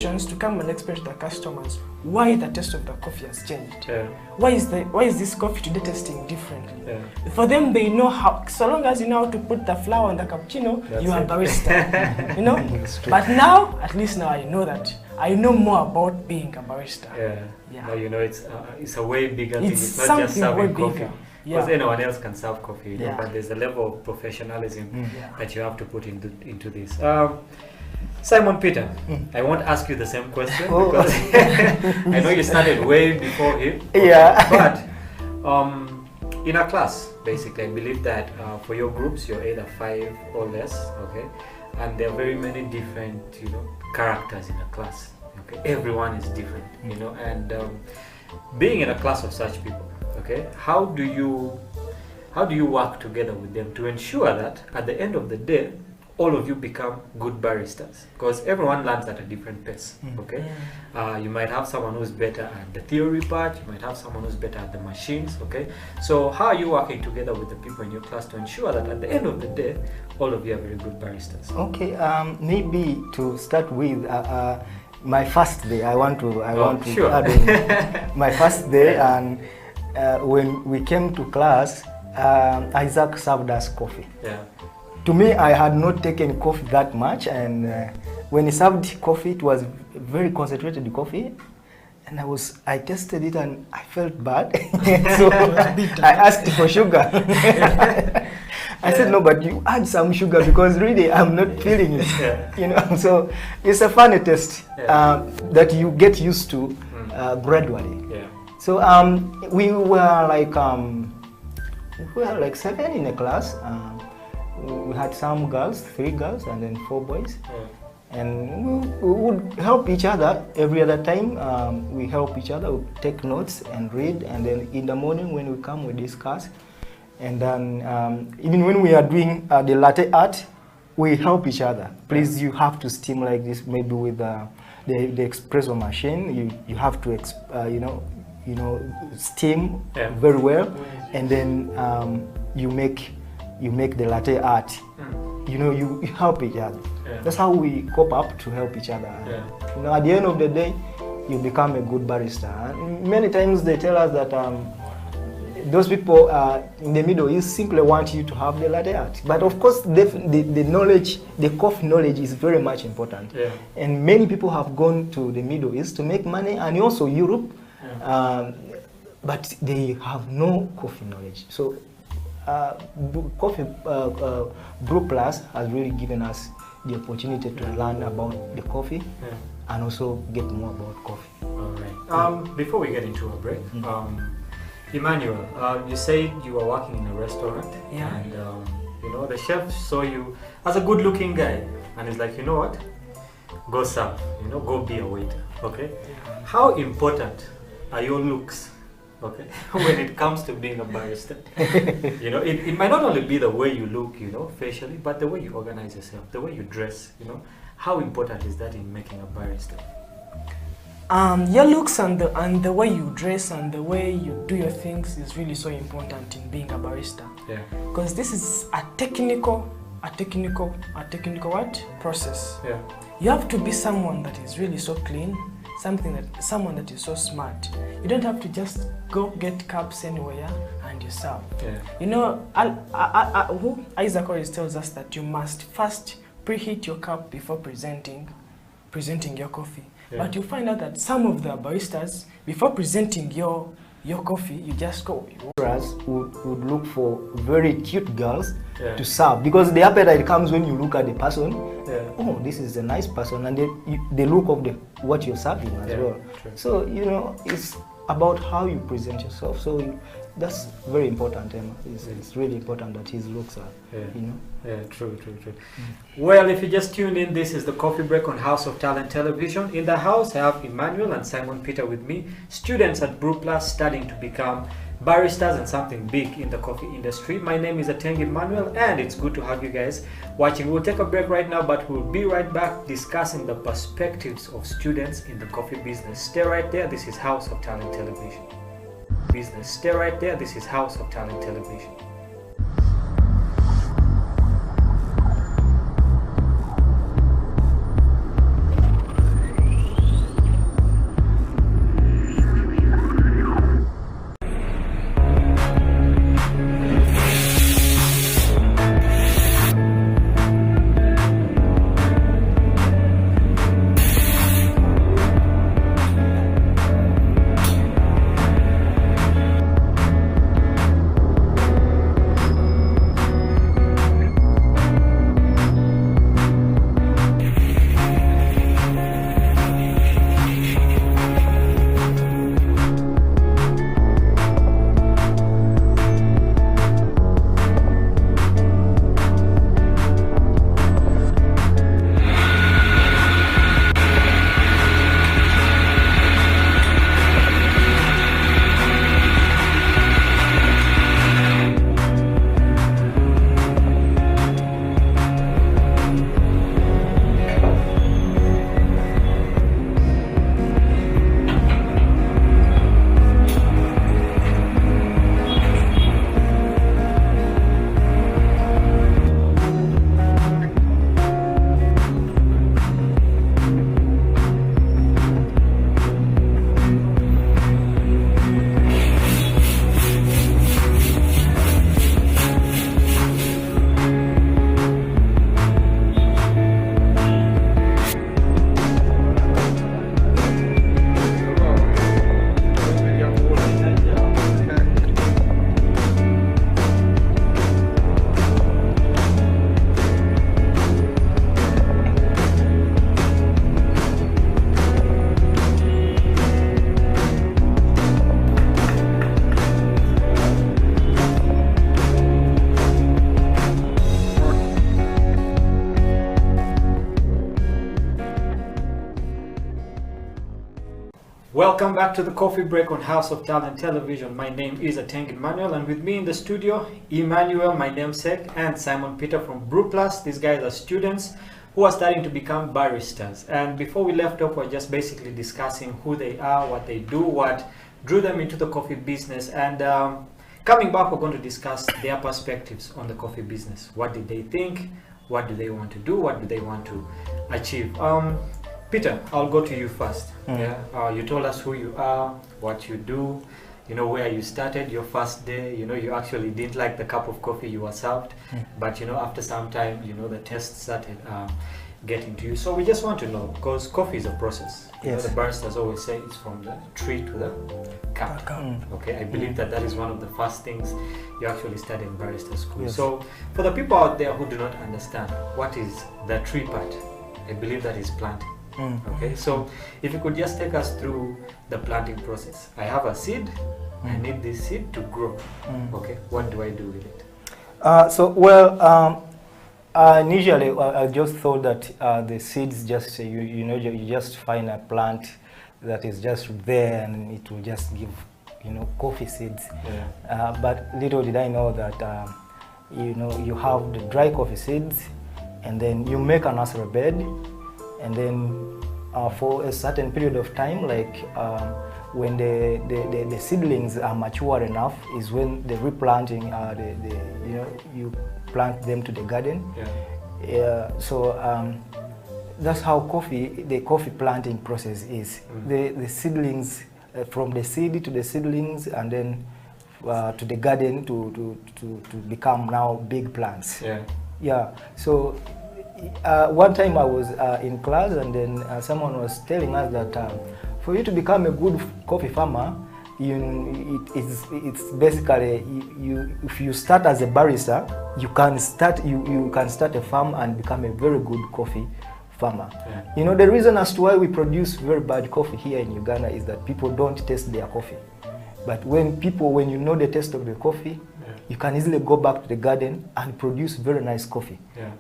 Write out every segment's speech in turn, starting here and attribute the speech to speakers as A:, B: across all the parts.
A: to come and explain to the customers why the taste of the coffee has changed.
B: Yeah.
A: Why is this coffee today tasting differently?
B: Yeah.
A: For them, they know how. So long as you know how to put the flour on the cappuccino, you are a barista. You know. But now, at least now, I know that. I know more about being a barista.
B: Yeah.
A: Yeah.
B: Now you know it's a way bigger thing.
A: It's
B: It's not just serving
A: way
B: coffee.
A: bigger.
B: Because
A: Yeah.
B: anyone else can serve coffee, you know,
A: Yeah.
B: but there's a level of professionalism
A: Yeah.
B: that you have to put into this. Simon Peter, I won't ask you the same question because I know you started way before him.
C: Yeah.
B: But in a class, basically, I believe that for your groups, you're either 5 or less, okay? And there are very many different, you know, characters in a class. Okay, everyone is different, you know, and being in a class of such people, okay, how do you work together with them to ensure that at the end of the day all of you become good baristas? Because everyone learns at a different pace, okay? You might have someone who's better at the theory part, you might have someone who's better at the machines, okay? So how are you working together with the people in your class to ensure that at the end of the day all of you are very good baristas?
C: Okay, maybe to start with my first day, I want to
B: sure.
C: add in my first day, and when we came to class, Isaac served us coffee.
B: Yeah.
C: To me, I had not taken coffee that much, and when he served coffee, it was very concentrated coffee, and I tasted it and I felt bad, so I asked for sugar. I said, no, but you add some sugar because really I'm not feeling it.
B: Yeah.
C: You know, so it's a funny taste that you get used to gradually.
B: Yeah.
C: So we were like 7 in a class. We had some girls, 3 girls, and then 4 boys.
B: Yeah.
C: And we would help each other every other time. We help each other, we take notes and read, and then in the morning when we come, we discuss. And then even when we are doing the latte art, we help each other. Please, you have to steam like this, maybe with the espresso machine. You have to steam very well, and then you make the latte art. You know, you help each other. Yeah. That's how we cope up to help each other.
B: Yeah.
C: You know, at the end of the day, you become a good barista. And many times they tell us that those people in the Middle East simply want you to have the latte art. But of course, the knowledge, the coffee knowledge is very much important.
B: Yeah.
C: And many people have gone to the Middle East to make money, and also Europe, but they have no coffee knowledge. So Brew Plus has really given us the opportunity to learn about the coffee and also get more about coffee.
B: All right. Before we get into a break, Emmanuel, you said you were working in a restaurant, and you know, the chef saw you as a good-looking guy, and he's like, you know what, go serve, you know, go be a waiter. Okay. How important are your looks? Okay, when it comes to being a barista, you know, it might not only be the way you look, you know, facially, but the way you organize yourself, the way you dress, you know. How important is that in making a barista?
A: Your looks and the way you dress and the way you do your things is really so important in being a barista.
B: Yeah. Because
A: this is a technical what? Process.
B: Yeah.
A: You have to be someone that is really so clean. Someone that is so smart. You don't have to just go get cups anywhere and you serve.
B: Yeah.
A: You know, Isaac always tells us that you must first preheat your cup before presenting your coffee. Yeah. But you find out that some of the baristas, before presenting your coffee, you just go.
C: Would look for very cute girls to serve, because the appetite comes when you look at the person. Oh, this is a nice person, and the look of what you're serving as well. True. So you know, it's about how you present yourself. So that's very important, Emma. It's really important that his looks are, you know.
B: Yeah, true. Well, if you just tuned in, this is the Coffee Break on House of Talent Television. In the house, I have Emmanuel and Simon Peter with me, students at Brew Plus studying to become baristas and something big in the coffee industry. My name is Ateng Emmanuel, and it's good to have you guys watching. We'll take a break right now, but we'll be right back discussing the perspectives of students in the coffee business. Stay right there. This is House of Talent Television. Stay right there. This is House of Talent Television. Welcome back to the Coffee Break on House of Talent Television. My name is Ateng Emmanuel, and with me in the studio, Emmanuel, my namesake, and Simon Peter from Brew Plus. These guys are students who are starting to become baristas. And before we left off, we're just basically discussing who they are, what they do, what drew them into the coffee business. And coming back, we're going to discuss their perspectives on the coffee business. What did they think? What do they want to do? What do they want to achieve? Peter, I'll go to you first. Yeah, you told us who you are, what you do, you know, where you started your first day. You know, you actually didn't like the cup of coffee you were served, but you know, after some time, you know, the taste started getting to you. So we just want to know, because coffee is a process. You know, the baristas always say it's from the tree to the cup. Okay, I believe that is one of the first things you actually study in barista school. So for the people out there who do not understand what is the tree part, I believe that is planting. Okay, so if you could just take us through the planting process. I have a seed, I need this seed to grow. Okay, what do I do with it?
C: Initially I just thought that the seeds just, you just find a plant that is just there and it will just give, you know, coffee seeds. But little did I know that, you know, you have the dry coffee seeds and then you make a nursery bed. And then for a certain period of time, like when the seedlings are mature enough, is when the replanting, you know, you plant them to the garden. So that's how the coffee planting process is. The seedlings, from the seed to the seedlings, and then to the garden to become now big plants. So one time I was in class, and then someone was telling us that for you to become a good coffee farmer, it's basically if you start as a barista, you can start a farm and become a very good coffee farmer. You know, the reason as to why we produce very bad coffee here in Uganda is that people don't taste their coffee. But when you know the taste of the coffee, you can easily go back to the garden and produce very nice coffee.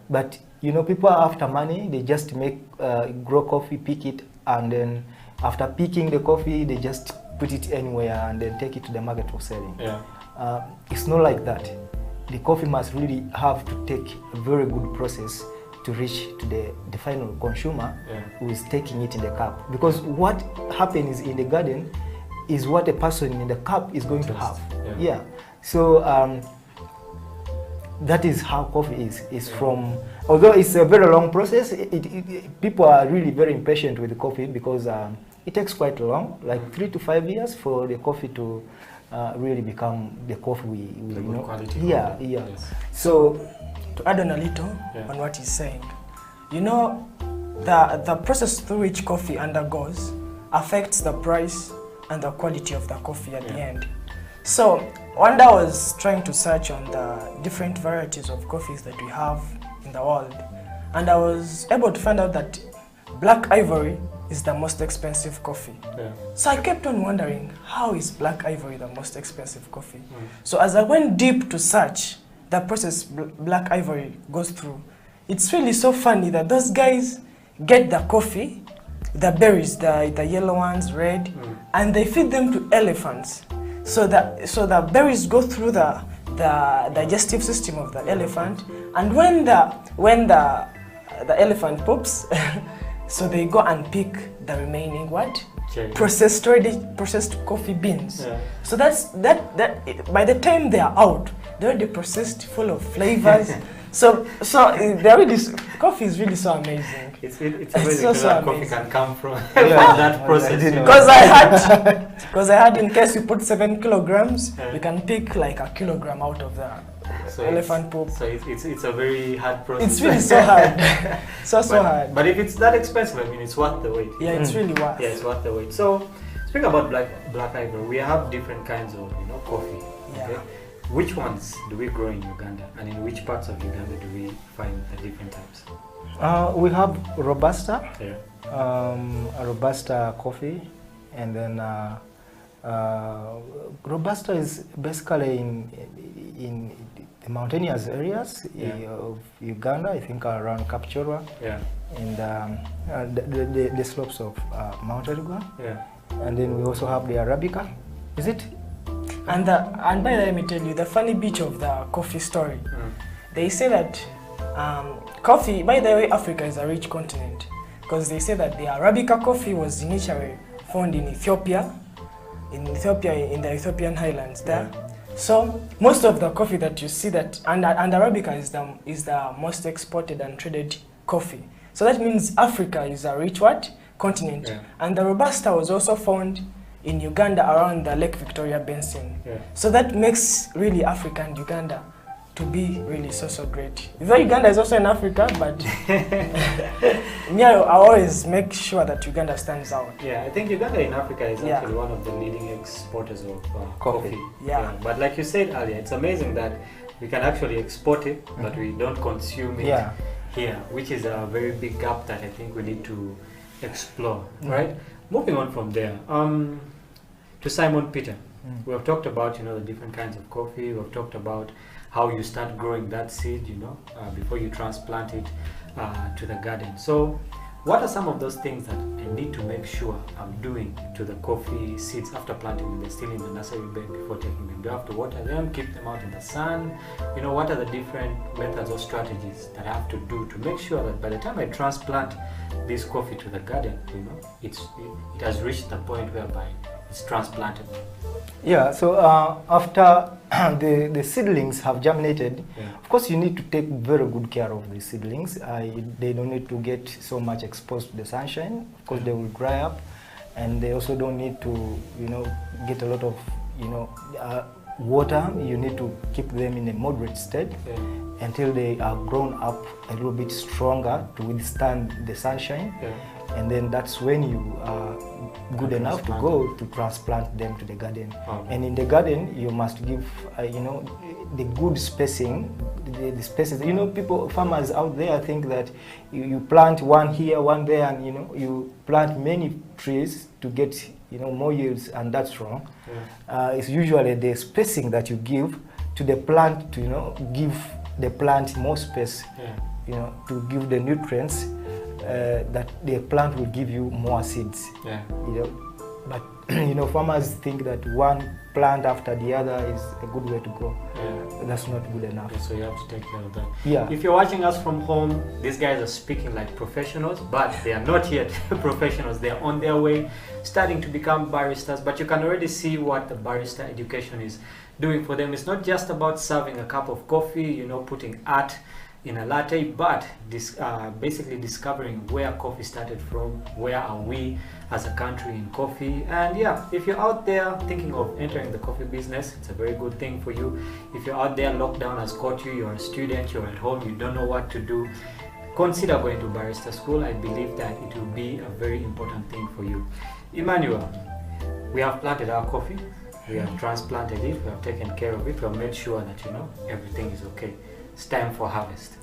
C: But you know, people are after money. They just grow coffee, pick it, and then after picking the coffee, they just put it anywhere and then take it to the market for selling. It's not like that. The coffee must really have to take a very good process to reach to the final consumer who is taking it in the cup. Because what happens in the garden is what a person in the cup is going to have. So that is how coffee is from. Although it's a very long process, people are really very impatient with the coffee because it takes quite long, like 3 to 5 years for the coffee to really become the coffee we know. Quality.
A: So to add on a little on what he's saying, you know, the process through which coffee undergoes affects the price and the quality of the coffee at the end. So one day I was trying to search on the different varieties of coffees that we have in the world, and I was able to find out that Black Ivory is the most expensive coffee. So I kept on wondering, how is Black Ivory the most expensive coffee? So as I went deep to search the process Black Ivory goes through, it's really so funny that those guys get the coffee, the berries, the yellow ones, red, and they feed them to elephants. So the berries go through the digestive system of the elephant, and when the elephant poops, so they go and pick the remaining processed coffee beans. So that by the time they are out, they're already processed, full of flavors. So coffee is really so amazing.
B: It's amazing that coffee can come from that process.
A: Because I had in case you put 7 kilograms, you can pick like a kilogram out of the elephant poop. So
B: it's a very hard process.
A: It's really so hard. so hard.
B: But if it's that expensive, I mean, it's worth the wait.
A: It's really worth.
B: It's worth the wait. So speaking about Black Ivory, we have different kinds of coffee. Okay? Which ones do we grow in Uganda, and in which parts of Uganda do we find the different types?
C: We have Robusta, Robusta coffee, and then Robusta is basically in the mountainous areas of Uganda, I think around Kapchorwa, and the slopes of Mount Elgon. and then we also have the Arabica. Is it?
A: And by the way, let me tell you the funny bit of the coffee story. They say that coffee, by the way, Africa is a rich continent, because they say that the Arabica coffee was initially found in Ethiopia, in the Ethiopian highlands there. So most of the coffee that you see that, and Arabica is the most exported and traded coffee. So that means Africa is a rich what? Continent. And the Robusta was also found in Uganda around the Lake Victoria Basin. So that makes really Africa and Uganda to be really so great. Though Uganda is also in Africa, but me, I always make sure that Uganda stands out.
B: Yeah, I think Uganda in Africa is actually one of the leading exporters of coffee. But like you said earlier, it's amazing that we can actually export it, but we don't consume it here, which is a very big gap that I think we need to explore, right? Moving on from there, to Simon Peter. We have talked about, the different kinds of coffee. We have talked about how you start growing that seed, before you transplant it to the garden. So what are some of those things that I need to make sure I'm doing to the coffee seeds after planting them? They're still in the nursery bed before taking them. Do I have to water them, keep them out in the sun? What are the different methods or strategies that I have to do to make sure that by the time I transplant this coffee to the garden, it has reached the point whereby it's transplanted?
C: Yeah, so after the seedlings have germinated, of course you need to take very good care of the seedlings. They don't need to get so much exposed to the sunshine. Of course they will dry up, and they also don't need to, get a lot of, water. You need to keep them in a moderate state until they are grown up a little bit stronger to withstand the sunshine. And then that's when you are good enough to go to transplant them to the garden. And in the garden, you must give, the good spacing, the spaces. Farmers out there think that you plant one here, one there, and you plant many trees to get more yields, and that's wrong. It's usually the spacing that you give to the plant to give the plant more space, to give the nutrients. That the plant will give you more seeds. But farmers think that one plant after the other is a good way to go. That's not good enough.
B: So you have to take care of that. If you're watching us from home, these guys are speaking like professionals, but they are not yet professionals. They are on their way, starting to become baristas. But you can already see what the barista education is doing for them. It's not just about serving a cup of coffee, putting art in a latte, but basically discovering where coffee started from, where are we as a country in coffee. And if you're out there thinking of entering the coffee business, it's a very good thing for you. If you're out there, lockdown has caught you, you're a student, you're at home, you don't know what to do, consider going to barista school. I believe that it will be a very important thing for you. Emmanuel, we have planted our coffee, we have transplanted it, we have taken care of it, we have made sure that everything is okay. It's time for harvest.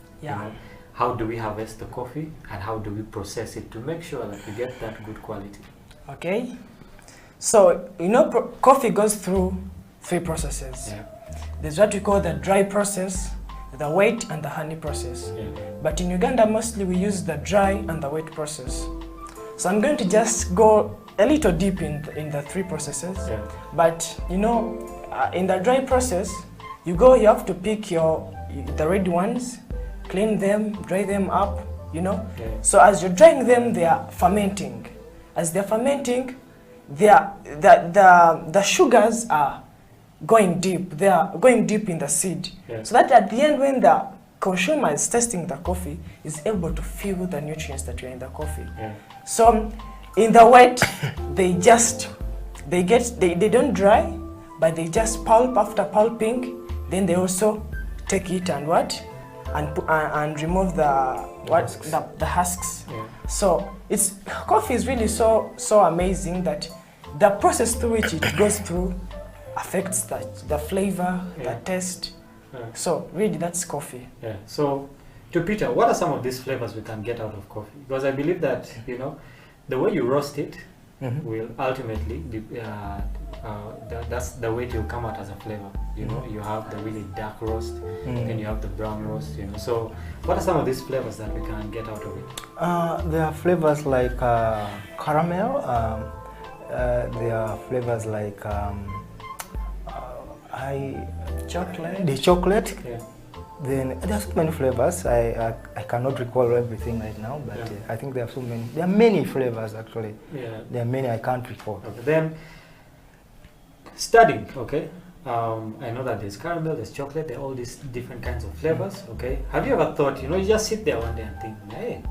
B: How do we harvest the coffee, and how do we process it to make sure that we get that good quality?
A: Okay, so coffee goes through 3 processes. There's what we call the dry process, the wet, and the honey process. But in Uganda mostly we use the dry and the wet process. So I'm going to just go a little deep in the 3 processes. But in the dry process, you have to pick the red ones, clean them, dry them up, So as you're drying them, they are fermenting. As they're fermenting, the sugars are going deep. They are going deep in the seed. So that at the end, when the consumer is tasting the coffee, is able to feel the nutrients that are in the coffee. So in the wet, they don't dry, but they just pulp. After pulping, then they also take it and and remove the husks. So coffee is really so amazing that the process through which it goes through affects the flavor, the taste. So really that's coffee.
B: So to Peter, what are some of these flavors we can get out of coffee? Because I believe that the way you roast it will ultimately that's the way it will come out as a flavor. You have the really dark roast, then you have the brown roast. So what are some of these flavors that we can get out of it?
C: There are flavors like caramel, There are flavors like
A: chocolate.
C: the chocolate.
B: Yeah.
C: Then there are so many flavors. I cannot recall everything right now, but I think there are so many. There are many flavors actually.
B: Yeah.
C: There are many I can't recall.
B: Okay. Then studying. Okay. I know that there's caramel, there's chocolate, there are all these different kinds of flavors. Okay. Have you ever thought, you just sit there one day and think, hey,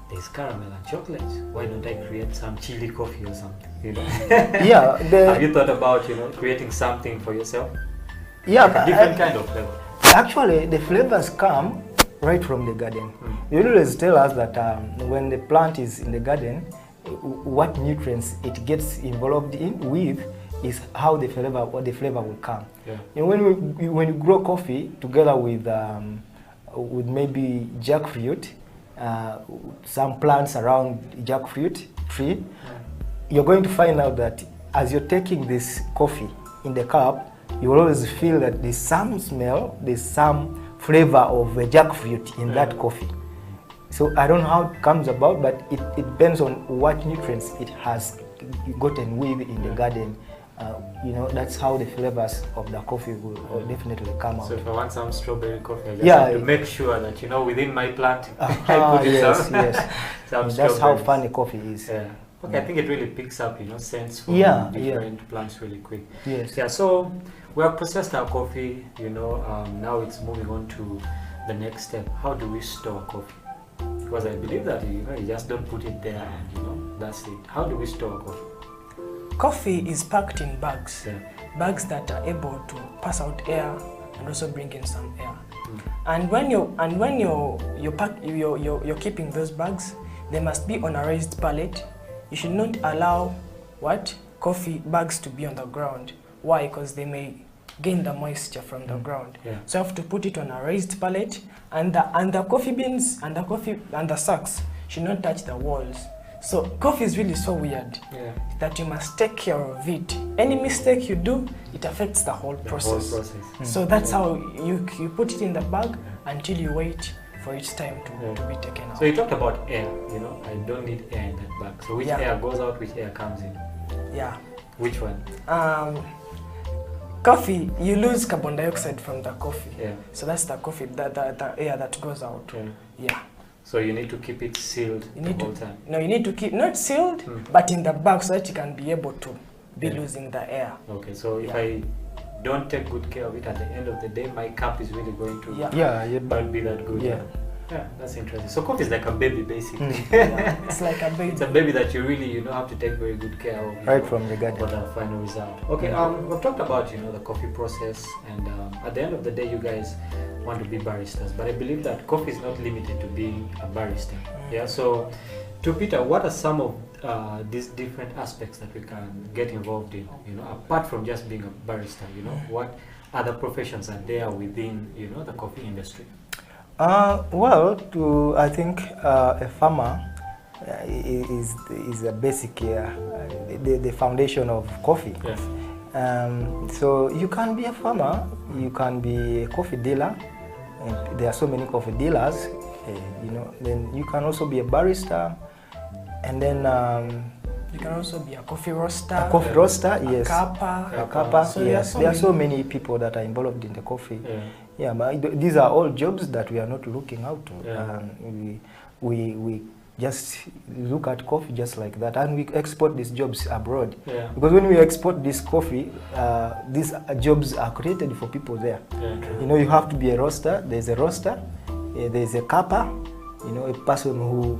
B: there's caramel and chocolate. Why don't I create some chili coffee or something?
C: Yeah.
B: Have you thought about, creating something for yourself?
C: Yeah.
B: Like a different kind of flavor.
C: Actually, the flavors come right from the garden. They always tell us that when the plant is in the garden, what nutrients it gets involved with is how the flavor will come. Yeah. When you grow coffee together with maybe jackfruit, some plants around jackfruit tree, you're going to find out that as you're taking this coffee in the cup, you will always feel that there's some smell, there's some flavor of jackfruit in that coffee. So I don't know how it comes about, but it depends on what nutrients it has gotten with in the garden. That's how the flavors of the coffee will definitely come out.
B: So if I want some strawberry coffee, I just have to make sure that within my plant I put
C: yes.
B: some
C: That's how funny coffee is.
B: Yeah. Okay, I think it really picks up, scents from different plants really quick.
C: Yes.
B: Yeah. So we have processed our coffee. Now it's moving on to the next step. How do we store coffee? Because I believe that you just don't put it there and that's it. How do we store coffee?
A: Coffee is packed in bags, bags that are able to pass out air and also bring in some air. And when you're keeping those bags, they must be on a raised pallet. You should not allow coffee bags to be on the ground. Why? Because they may gain the moisture from the ground. So you have to put it on a raised pallet, and the coffee beans and the sacks should not touch the walls. So coffee is really so weird that you must take care of it. Any mistake you do, it affects the whole process. So that's how you put it in the bag until you wait for its time to be taken out.
B: So you talked about air, I don't need air in that bag. So which air goes out, which air comes in? Yeah. Which one?
A: Coffee, you lose carbon dioxide from the coffee. So that's the coffee, the air that goes out.
B: So you need to keep it sealed the whole time?
A: No, you need to keep, not sealed, but in the bag so that you can be able to be losing the air.
B: Okay, so if I don't take good care of it, at the end of the day, my cup is really going to not be that good. Yeah, that's interesting. So coffee is like a baby, basically.
A: It's like a baby.
B: It's a baby that you really, have to take very good care of.
C: Right from the garden.
B: For the final result. Okay, we've talked about, the coffee process, and at the end of the day, you guys want to be baristas. But I believe that coffee is not limited to being a barista. Yeah. So, to Peter, what are some of these different aspects that we can get involved in? Apart from just being a barista, what other professions are there within, the coffee industry?
C: I think a farmer is a basic, the foundation of coffee. So you can be a farmer, you can be a coffee dealer, and there are so many coffee dealers, then you can also be a barista, and then
A: you can also be a coffee roaster.
C: A coffee roaster, yes.
A: A
C: kappa, so yes. There are so many people that are involved in the coffee. But these are all jobs that we are not looking out to. We just look at coffee just like that, and we export these jobs abroad. Because when we export this coffee, these jobs are created for people there. You have to be a roaster. There's a roaster. There's a kappa. A person who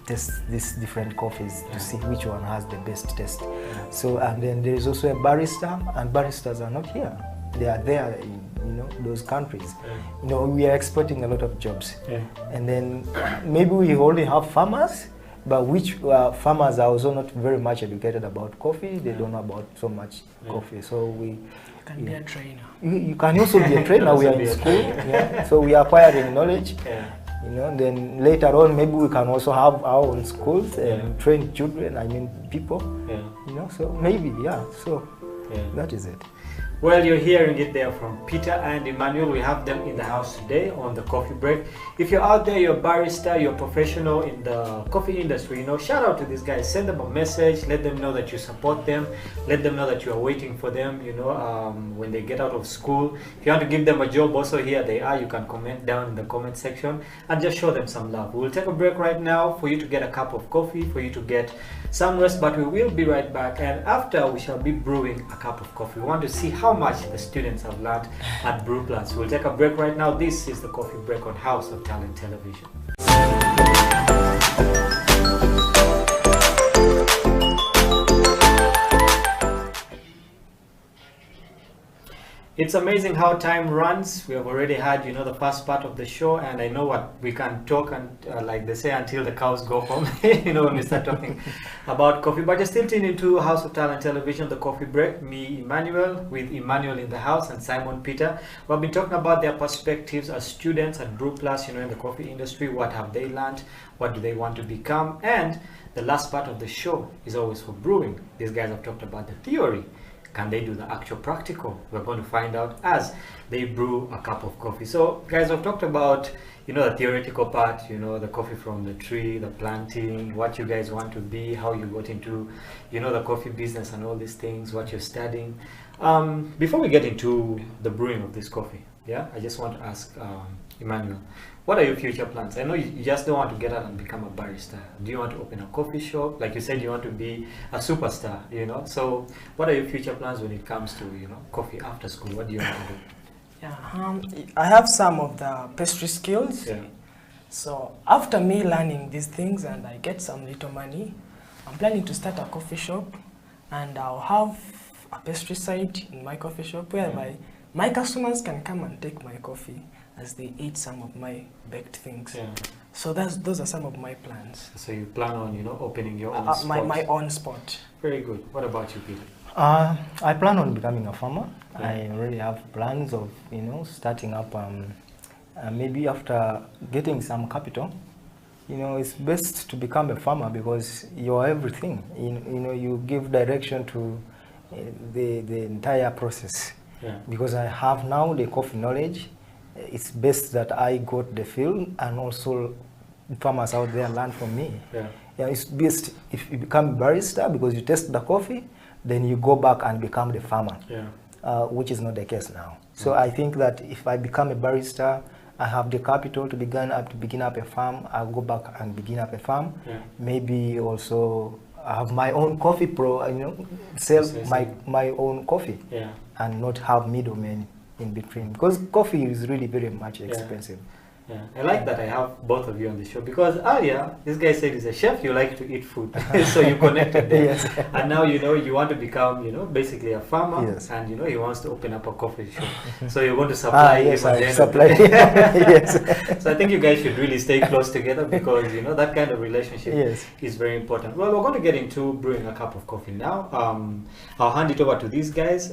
C: tests these different coffees to see which one has the best taste. So, and then there is also a barista, and baristas are not here. They are there in those countries. We are exporting a lot of jobs. And then maybe we only have farmers, but which farmers are also not very much educated about coffee. They don't know about so much coffee. So we
A: can be a trainer.
C: You can also be a trainer. We are in school. So we are acquiring knowledge. Then later on, maybe we can also have our own schools and train children, people. So maybe, so that is it.
B: Well, you're hearing it there from Peter and Emmanuel. We have them in the house today on the coffee break. If you're out there, you're a barista, you're a professional in the coffee industry, shout out to these guys. Send them a message. Let them know that you support them. Let them know that you are waiting for them, when they get out of school. If you want to give them a job, also here they are. You can comment down in the comment section and just show them some love. We'll take a break right now for you to get a cup of coffee, for you to get some rest, but we will be right back. And after, we shall be brewing a cup of coffee. We want to see how much the students have learned at Brew Plus. We'll take a break right now. This is the Coffee Break on House of Talent Television. It's amazing how time runs. We have already had, the first part of the show, and I know what we can talk and like they say, until the cows go home. When we start talking about coffee. But you're still tuned into House of Talent Television, the Coffee Break. Me, Emmanuel, with Emmanuel in the house, and Simon Peter. We've been talking about their perspectives as students at Brew Plus, in the coffee industry. What have they learned? What do they want to become? And the last part of the show is always for brewing. These guys have talked about the theory. Can they do the actual practical? We're going to find out as they brew a cup of coffee. So guys, I've talked about, the theoretical part, the coffee from the tree, the planting, what you guys want to be, how you got into, the coffee business and all these things, what you're studying. Before we get into the brewing of this coffee, I just want to ask Emmanuel, what are your future plans? I know you just don't want to get out and become a barista. Do you want to open a coffee shop? Like you said, you want to be a superstar, So what are your future plans when it comes to, coffee after school? What do you want to do?
A: Yeah, I have some of the pastry skills.
B: Yeah.
A: So after me learning these things and I get some little money, I'm planning to start a coffee shop, and I'll have a pastry side in my coffee shop whereby my customers can come and take my coffee as they eat some of my baked things. Yeah. So those are some of my plans.
B: So you plan on, opening your own spot?
A: My own spot.
B: Very good. What about you, Peter?
C: I plan on becoming a farmer.
B: Yeah.
C: I already have plans of, starting up, maybe after getting some capital. It's best to become a farmer because you're everything. You give direction to the entire process.
B: Yeah.
C: Because I have now the coffee knowledge, it's best that I got the field and also farmers out there learn from me.
B: Yeah.
C: It's best if you become a barista because you taste the coffee, then you go back and become the farmer, which is not the case now. So I think that if I become a barista, I have the capital to begin up a farm, I'll go back and begin up a farm.
B: Yeah.
C: Maybe also have my own coffee sell my own coffee.
B: Yeah.
C: And not have middlemen in between, because coffee is really very much expensive.
B: Yeah, I like that I have both of you on the show, because earlier this guy said he's a chef, you like to eat food. So you connected there.
C: Yes.
B: And now you want to become basically a farmer.
C: Yes.
B: And he wants to open up a coffee shop. So you're going to supply him at the end
C: supply
B: of the day.
C: Yes.
B: So I think you guys should really stay close together, because that kind of relationship is very important. Well, we're going to get into brewing a cup of coffee now. I'll hand it over to these guys.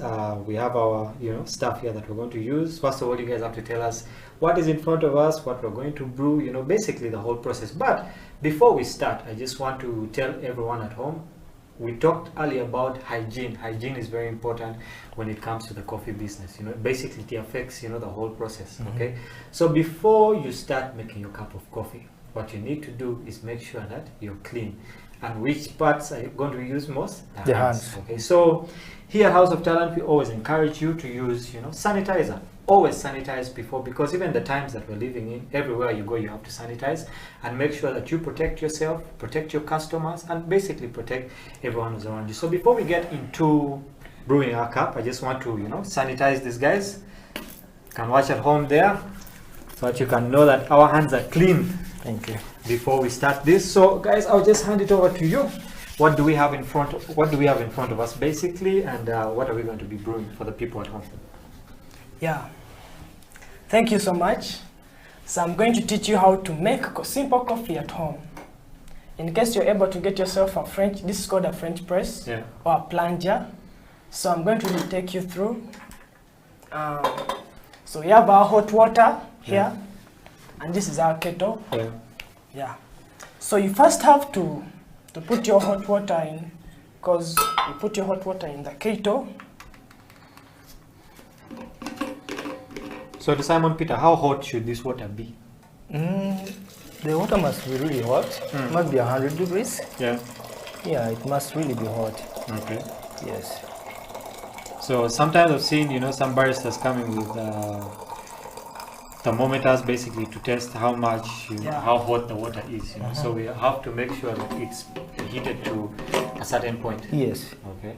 B: We have our stuff here that we're going to use. First of all, you guys have to tell us what is in front of us, what we're going to brew, basically the whole process. But before we start, I just want to tell everyone at home, we talked earlier about hygiene. Hygiene is very important when it comes to the coffee business. Basically it affects, the whole process, okay? So before you start making your cup of coffee, what you need to do is make sure that you're clean. And which parts are you going to use most?
C: The hands.
B: Okay, so here at House of Talent, we always encourage you to use, sanitizer. Always sanitize before, because even the times that we're living in, everywhere you go you have to sanitize, and make sure that you protect yourself, protect your customers, and basically protect everyone who's around you. So before we get into brewing our cup, I just want to sanitize these guys. You can watch at home there, so that you can know that our hands are clean.
C: Thank you.
B: Before we start this, so guys, I'll just hand it over to you. What do we have in front of us basically, and what are we going to be brewing for the people at home?
A: Yeah, thank you so much. So I'm going to teach you how to make simple coffee at home. In case you're able to get yourself a French, this is called a French press, or a plunger. So I'm going to take you through. So we have our hot water here, and this is our kettle. Yeah. So you first have to put your hot water in, because you put your hot water in the kettle.
B: So to Simon Peter, how hot should this water be?
C: The water must be really hot. It must be 100 degrees.
B: Yeah.
C: Yeah, it must really be hot.
B: Okay.
C: Yes.
B: So sometimes I've seen, you know, some baristas coming with thermometers basically to test how much, how hot the water is. You know? So we have to make sure that it's heated to a certain point.
C: Yes.
B: Okay.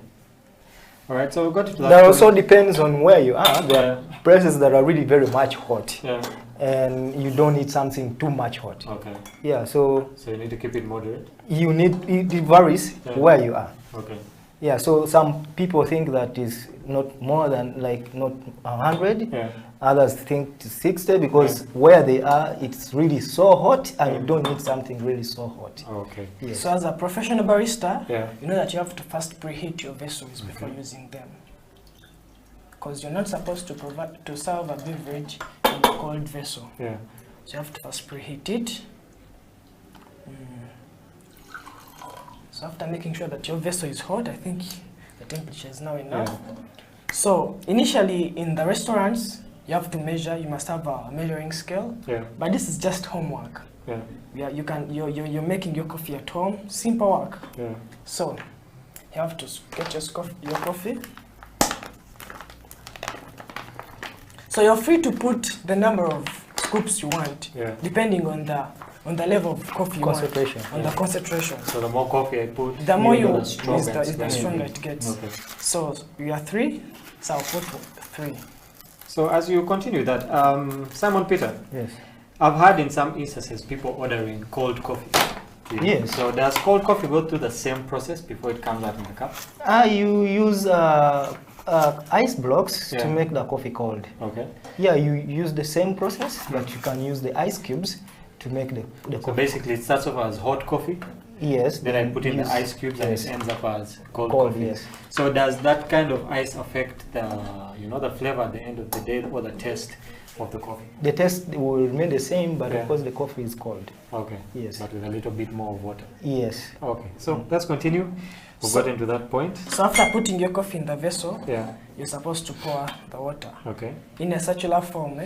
B: All right. So we got to that.
C: That also depends on where you are. There are places that are really very much hot.
B: Yeah.
C: And you don't need something too much hot.
B: Okay.
C: Yeah. So
B: you need to keep it moderate.
C: You need. It varies where you are.
B: Okay.
C: Yeah. So some people think that is not more than not 100.
B: Yeah.
C: Others think to 60 because where they are, it's really so hot, and you don't need something really so hot.
B: Okay.
C: Yes.
A: So as a professional barista,
B: Yeah.
A: you know that you have to first preheat your vessels before using them, because you're not supposed to serve a beverage in a cold vessel.
B: Yeah.
A: So you have to first preheat it. So after making sure that your vessel is hot, I think the temperature is now enough.
B: Yeah.
A: So initially in the restaurants, you have to measure. You must have a measuring scale.
B: Yeah.
A: But this is just homework.
B: Yeah.
A: Yeah, you're making your coffee at home. Simple work.
B: Yeah.
A: So you have to get your coffee. So you're free to put the number of scoops you want, depending on the level of coffee you want, on the concentration.
B: So the more coffee I put,
A: the more
B: the stronger
A: it gets.
B: Okay.
A: So we are 3, so I'll put 3.
B: So as you continue that, Simon Peter.
C: Yes.
B: I've heard in some instances people ordering cold coffee.
C: Yes.
B: So does cold coffee go through the same process before it comes out in the cup?
C: You use ice blocks to make the coffee cold.
B: Okay.
C: Yeah, you use the same process, but you can use the ice cubes to make the coffee. So
B: basically it starts off as hot coffee.
C: Yes.
B: Then I put in the ice cubes and it ends up as cold coffee.
C: Yes.
B: So does that kind of ice affect the the flavor at the end of the day or the taste of the coffee?
C: The taste will remain the same, but of course the coffee is cold.
B: Okay.
C: Yes.
B: But with a little bit more of water.
C: Yes.
B: Okay. So let's continue. We've gotten to that point.
A: So after putting your coffee in the vessel,
B: you're
A: supposed to pour the water.
B: Okay.
A: In a circular form,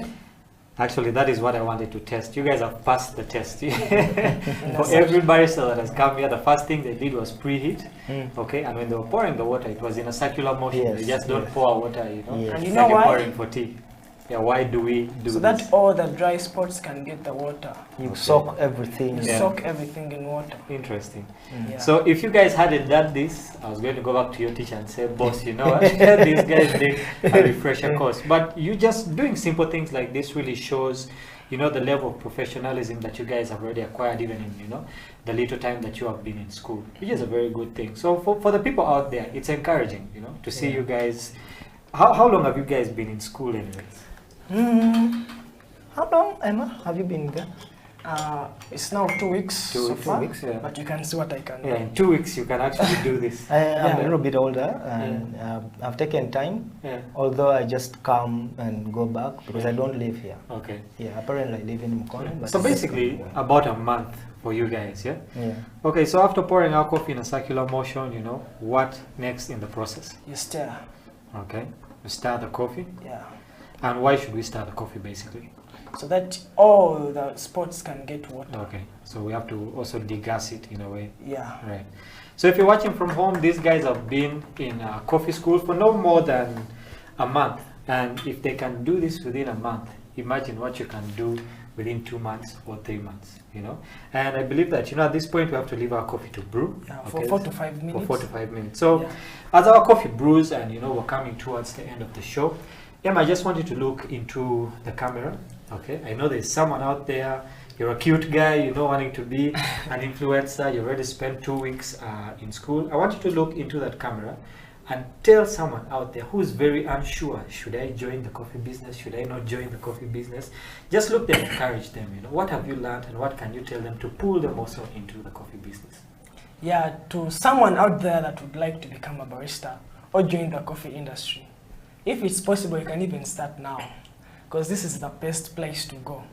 B: Actually, that is what I wanted to test. You guys have passed the test. For every barista that has come here, the first thing they did was preheat. Okay, and when they were pouring the water, it was in a circular motion.
C: Yes.
B: They just don't pour water,
A: And you know why?
B: Pouring for tea. Yeah, why do we do this?
A: So that all the dry spots can get the water.
C: You soak everything.
A: You soak everything in water.
B: Interesting.
A: Yeah.
B: So if you guys hadn't done this, I was going to go back to your teacher and say, boss, you know what? These guys did a refresher course. But you just doing simple things like this really shows, the level of professionalism that you guys have already acquired even in, the little time that you have been in school, which is a very good thing. So for the people out there, it's encouraging, to see you guys. How long have you guys been in school anyways?
C: How long, Emma, have you been there?
A: It's now 2 weeks.
B: 2 weeks,
A: so far,
B: 2 weeks,
A: but you can see what I can do.
B: Yeah, in 2 weeks you can actually do this.
C: I'm a little bit older, and I've taken time, although I just come and go back because I don't live here.
B: Okay.
C: Yeah, apparently I live in Mkono.
B: So basically, about a month for you guys, yeah?
C: Yeah.
B: Okay, so after pouring our coffee in a circular motion, what next in the process?
A: You stir.
B: Okay, you stir the coffee.
A: Yeah.
B: And why should we stir the coffee basically?
A: So that all the spots can get water.
B: Okay, so we have to also degas it in a way.
A: Yeah.
B: Right. So if you're watching from home, these guys have been in coffee school for no more than a month. And if they can do this within a month, imagine what you can do within 2 months or 3 months, And I believe that, at this point we have to leave our coffee to brew.
A: Yeah, for 4 to 5 minutes.
B: For 4 to 5 minutes. So as our coffee brews and, we're coming towards the end of the show, Emma, I just want you to look into the camera. Okay, I know there's someone out there, you're a cute guy, wanting to be an influencer, you already spent 2 weeks in school. I want you to look into that camera and tell someone out there who's very unsure, should I join the coffee business, should I not join the coffee business? Just look them, encourage them, what have you learned and what can you tell them to pull them also into the coffee business?
A: Yeah, to someone out there that would like to become a barista or join the coffee industry, if it's possible, you can even start now, because this is the best place to go.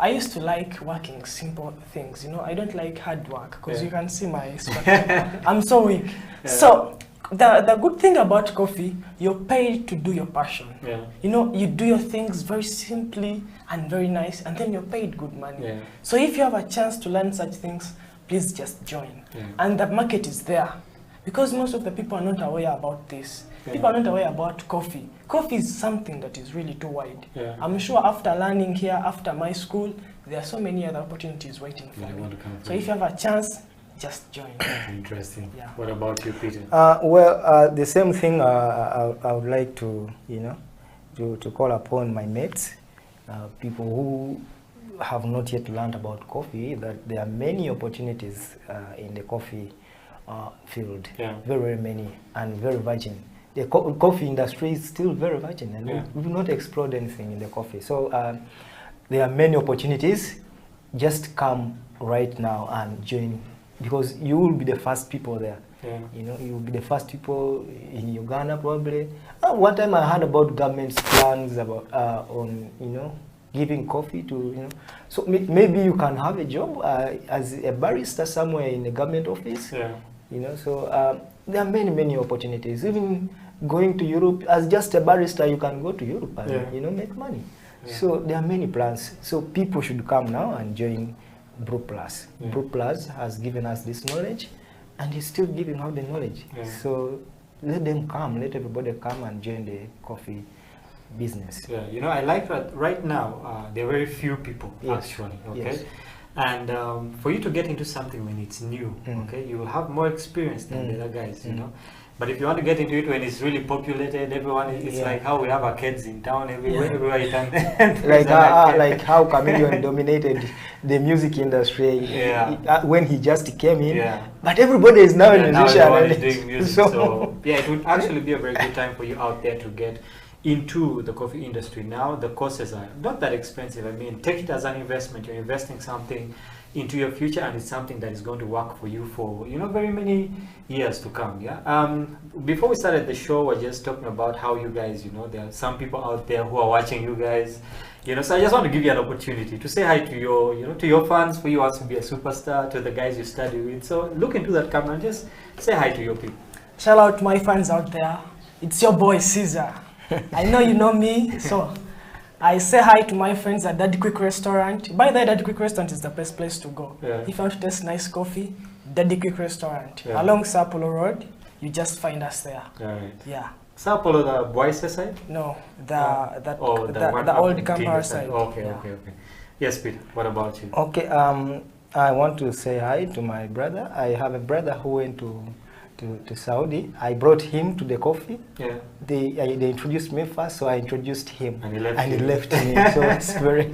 A: I used to like working simple things. I don't like hard work, because you can see my sweat. I'm so weak. So the good thing about coffee, you're paid to do your passion.
B: Yeah.
A: You know, you do your things very simply and very nice, and then you're paid good money.
B: Yeah.
A: So if you have a chance to learn such things, please just join.
B: Yeah.
A: And the market is there, because most of the people are not aware about this.
B: Yeah.
A: People are not aware about coffee. Coffee is something that is really too wide.
B: Yeah.
A: I'm sure after learning here, after my school, there are so many other opportunities waiting for me. So if you have a chance, just join.
B: Interesting.
A: Yeah.
B: What about you, Peter?
C: Well, the same thing I would like to, to call upon my mates, people who have not yet learned about coffee, that there are many opportunities in the coffee field.
B: Yeah.
C: Very, very many, and very virgin. The coffee industry is still very virgin, and
B: Yeah.
C: we've not explored anything in the coffee. So there are many opportunities. Just come right now and join, because you will be the first people there.
B: Yeah.
C: You know, you will be the first people in Uganda probably. One time I heard about government's plans about on giving coffee to So maybe you can have a job as a barista somewhere in a government office.
B: Yeah.
C: So there are many opportunities. Even going to Europe as just a barista, you can go to Europe and make money.
B: Yeah.
C: So there are many plans. So people should come now and join Brew Plus.
B: Yeah.
C: Brew Plus has given us this knowledge, and is still giving out the knowledge.
B: Yeah.
C: So let them come. Let everybody come and join the coffee business.
B: Yeah, I like that right now there are very few people actually, okay?
C: Yes.
B: And for you to get into something when it's new, okay, you will have more experience than the other guys, But if you want to get into it when it's really populated, everyone, it's like how we have arcades in town everywhere you turn.
C: like how Chameleon dominated the music industry when he just came in.
B: Yeah.
C: But everybody is now a musician.
B: Now everyone is doing music. So yeah, it would actually be a very good time for you out there to get into the coffee industry. Now the courses are not that expensive. I mean, take it as an investment. You're investing something into your future, and it's something that is going to work for you for very many years to come. Before we started the show, we're just talking about how you guys, there are some people out there who are watching you guys, so I just want to give you an opportunity to say hi to your to your fans, who wants to be a superstar, to the guys you study with. So look into that camera and just say hi to your people.
A: Shout out to my fans out there. It's your boy Caesar. I know you know me, so I say hi to my friends at Daddy Quick Restaurant. By the way, Daddy Quick Restaurant is the best place to go.
B: Yeah.
A: If you want to taste nice coffee, Daddy Quick Restaurant.
B: Yeah.
A: Along Sao Paulo Road, you just find us there.
B: All right.
A: Yeah.
B: Sao Paulo, the Boise side?
A: No, the old campus side.
B: Okay. Yes, Peter, what about you?
C: Okay, I want to say hi to my brother. I have a brother who went to Saudi. I brought him to the coffee.
B: Yeah.
C: They introduced me first, so I introduced him.
B: And he left
C: me. So it's very.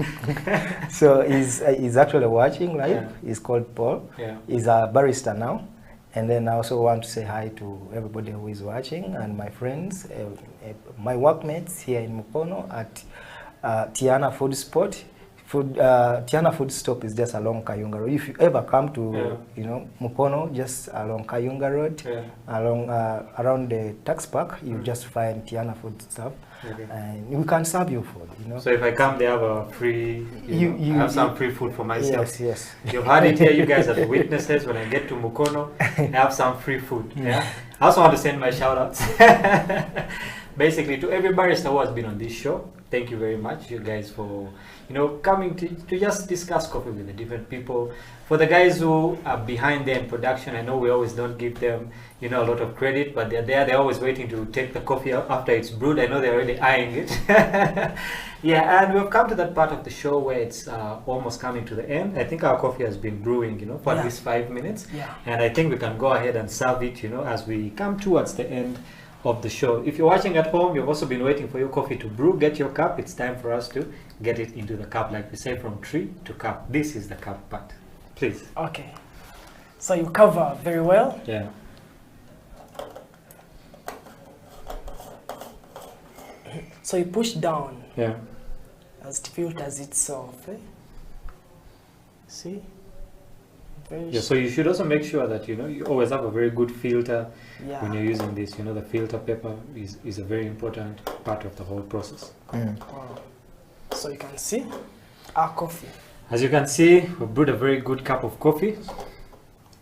C: So he's actually watching live.
B: Yeah.
C: He's called Paul.
B: Yeah.
C: He's a barista now. And then I also want to say hi to everybody who is watching and my friends, my workmates here in Mukono at Tiana Food Spot. Tiana Food Stop is just along Kayunga Road. If you ever come to Mukono, just along Kayunga Road, along around the tax park, you just find Tiana Food Stop, and we can serve you food.
B: So if I come, they have a free. I have some free food for myself.
C: Yes.
B: You've heard it here. You guys are the witnesses. When I get to Mukono, I have some free food. Yeah. I also want to send my shout outs. Basically, to every barista who has been on this show, thank you very much, you guys, for coming to just discuss coffee with the different people. For the guys who are behind there in production, I know we always don't give them a lot of credit, but they're there. They're always waiting to take the coffee out after it's brewed. I know they're already eyeing it. Yeah, and we've come to that part of the show where it's almost coming to the end. I think our coffee has been brewing, for at least 5 minutes.
A: Yeah.
B: And I think we can go ahead and serve it, as we come towards the end of the show. If you're watching at home, you've also been waiting for your coffee to brew. Get your cup. It's time for us to get it into the cup, like we say, from tree to cup. This is the cup part. Please.
A: Okay. So you cover very well.
B: Yeah.
A: So you push down.
B: Yeah.
A: As it filters itself. See?
B: Yeah, so you should also make sure that you always have a very good filter when you're using this. The filter paper is a very important part of the whole process.
A: Wow. So you can see our coffee.
B: As you can see, we brewed a very good cup of coffee.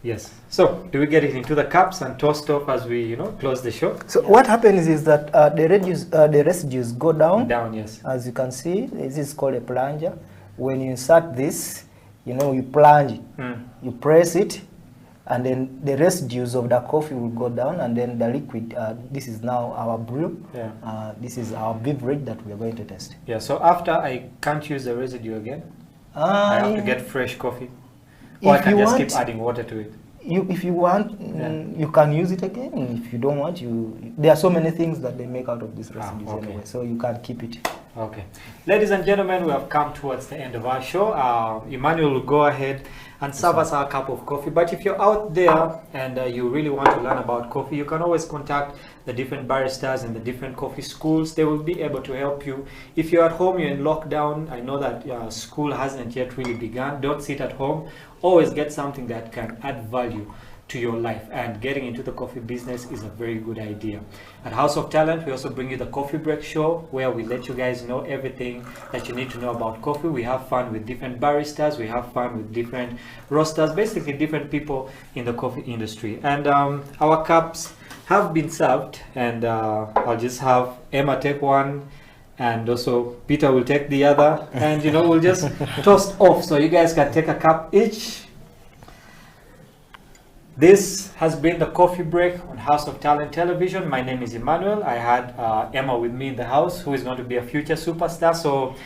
B: Yes. So, do we get it into the cups and toast off as we, you know, close the show?
C: So what happens is that the residues go down.
B: Down, yes.
C: As you can see, this is called a plunger. When you insert this, you know, you plunge it. You press it, and then the residues of the coffee will go down, and then the liquid, this is now our brew. Yeah. This is our beverage that we are going to test.
B: Yeah, so after I can't use the residue again, I have to get fresh coffee. Or I can just keep adding water to it.
C: If you want, you can use it again. If you don't want, there are so many things that they make out of this recipe anyway, so you can keep it.
B: Okay. Ladies and gentlemen, we have come towards the end of our show. Emmanuel will go ahead and serve us our cup of coffee. But if you're out there and you really want to learn about coffee, you can always contact the different baristas and the different coffee schools. They will be able to help you. If you're at home, you're in lockdown, I know that school hasn't yet really begun. Don't sit at home. Always get something that can add value to your life, and getting into the coffee business is a very good idea. At House of Talent, we also bring you the Coffee Break Show, where we let you guys know everything that you need to know about coffee. We have fun with different baristas, we have fun with different roasters, basically different people in the coffee industry. And our cups have been served, and I'll just have Emma take one, and also Peter will take the other, and you know, we'll just toast off so you guys can take a cup each. This has been the Coffee Break on House of Talent Television. My name is Emmanuel. I had Emma with me in the house, who is going to be a future superstar. So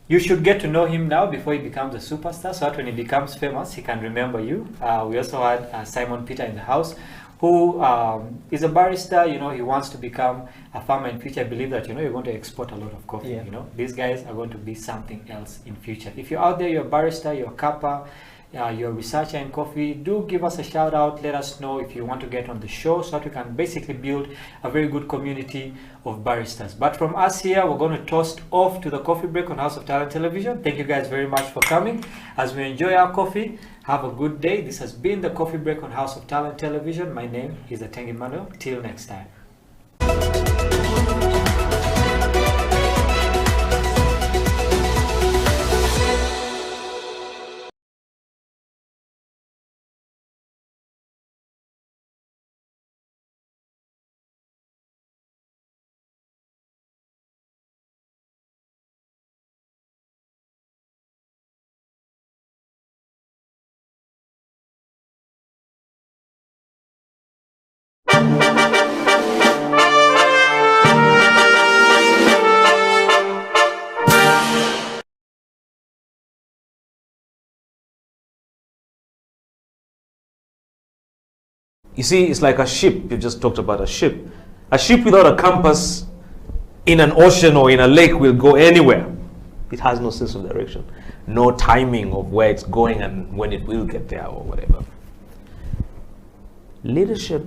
B: you should get to know him now before he becomes a superstar, so that when he becomes famous, he can remember you. We also had Simon Peter in the house, who is a barista. You know, he wants to become a farmer in future. I believe that, you know, you're going to export a lot of coffee. You know, these guys are going to be something else in future. If you're out there, you're a barista, you're a kappa, you're a researcher in coffee, do give us a shout out. Let us know if you want to get on the show, so that we can basically build a very good community of baristas. But from us here, we're going to toast off to the Coffee Break on House of Talent Television. Thank you guys very much for coming. As we enjoy our coffee, have a good day. This has been the Coffee Break on House of Talent Television. My name is Ateng Emmanuel. Till next time.
D: You see, it's like a ship. You just talked about a ship. A ship without a compass in an ocean or in a lake will go anywhere. It has no sense of direction, no timing of where it's going and when it will get there or whatever. Leadership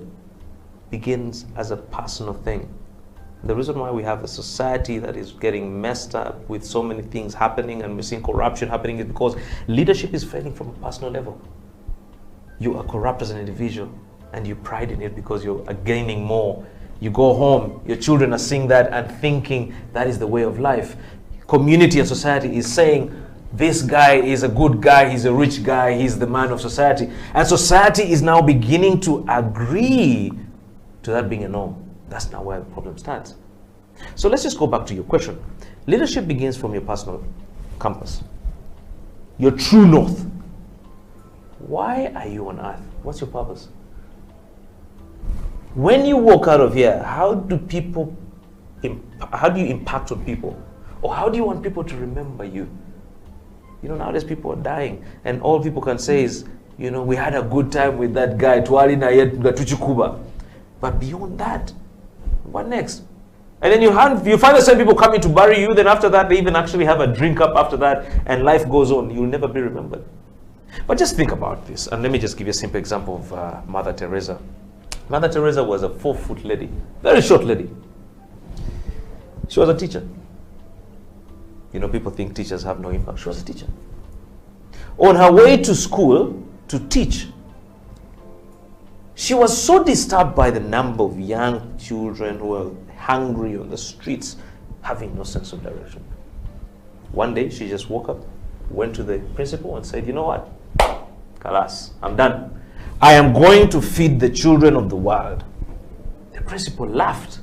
D: begins as a personal thing. The reason why we have a society that is getting messed up with so many things happening and we're seeing corruption happening is because leadership is failing from a personal level. You are corrupt as an individual, and you pride in it because you're gaining more. You go home, your children are seeing that and thinking that is the way of life. Community and society is saying, this guy is a good guy, he's a rich guy, he's the man of society. And society is now beginning to agree to that being a norm. That's now where the problem starts. So let's just go back to your question. Leadership begins from your personal compass, your true north. Why are you on earth? What's your purpose? When you walk out of here, how do you impact on people? Or how do you want people to remember you? You know, nowadays people are dying, and all people can say is, you know, we had a good time with that guy, but beyond that, what next? And then you find the same people coming to bury you, then after that they even actually have a drink up after that, and life goes on. You'll never be remembered. But just think about this, and let me just give you a simple example of Mother Teresa. Mother Teresa was a 4-foot lady, very short lady. She was a teacher. You know, people think teachers have no impact. She was a teacher. On her way to school to teach, she was so disturbed by the number of young children who were hungry on the streets, having no sense of direction. One day, she just woke up, went to the principal and said, you know what? Kalas, I'm done. I am going to feed the children of the world. The principal laughed.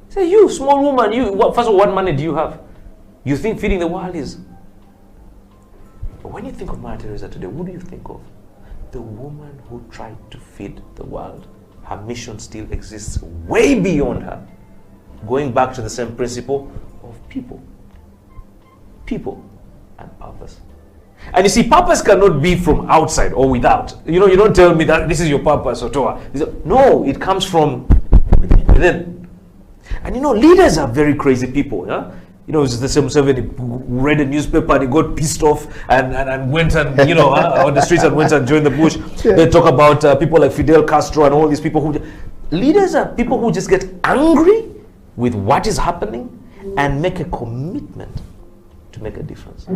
D: He said, you small woman, first of all, what money do you have? You think feeding the world is... But when you think of Mother Teresa today, who do you think of? The woman who tried to feed the world. Her mission still exists way beyond her. Going back to the same principle of people. People and purpose. And you see, purpose cannot be from outside or without. You know, you don't tell me that this is your purpose, Otoa. No, it comes from within. And you know, leaders are very crazy people. Yeah? You know, it's the same Museveni who read a newspaper and he got pissed off and went and, you know, on the streets and went and joined the bush. Yeah. They talk about people like Fidel Castro and all these people who... Leaders are people who just get angry with what is happening and make a commitment to make a difference.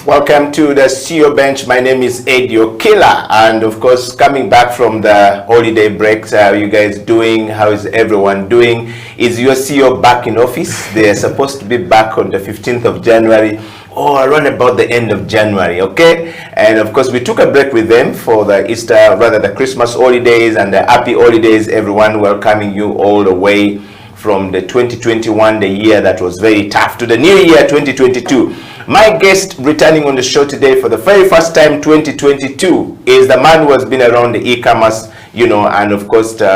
E: Welcome to the CEO Bench. My name is Eddie Okila, and of course, coming back from the holiday break, how are you guys doing? How is everyone doing? Is your CEO back in office? They're supposed to be back on the 15th of January or around about the end of January, okay? And of course, we took a break with them for the Easter, rather the Christmas holidays and the happy holidays. Everyone welcoming you all the way from the 2021, the year that was very tough, to the new year 2022. My guest returning on the show today for the very first time 2022 is the man who has been around the e-commerce, you know, and of course, you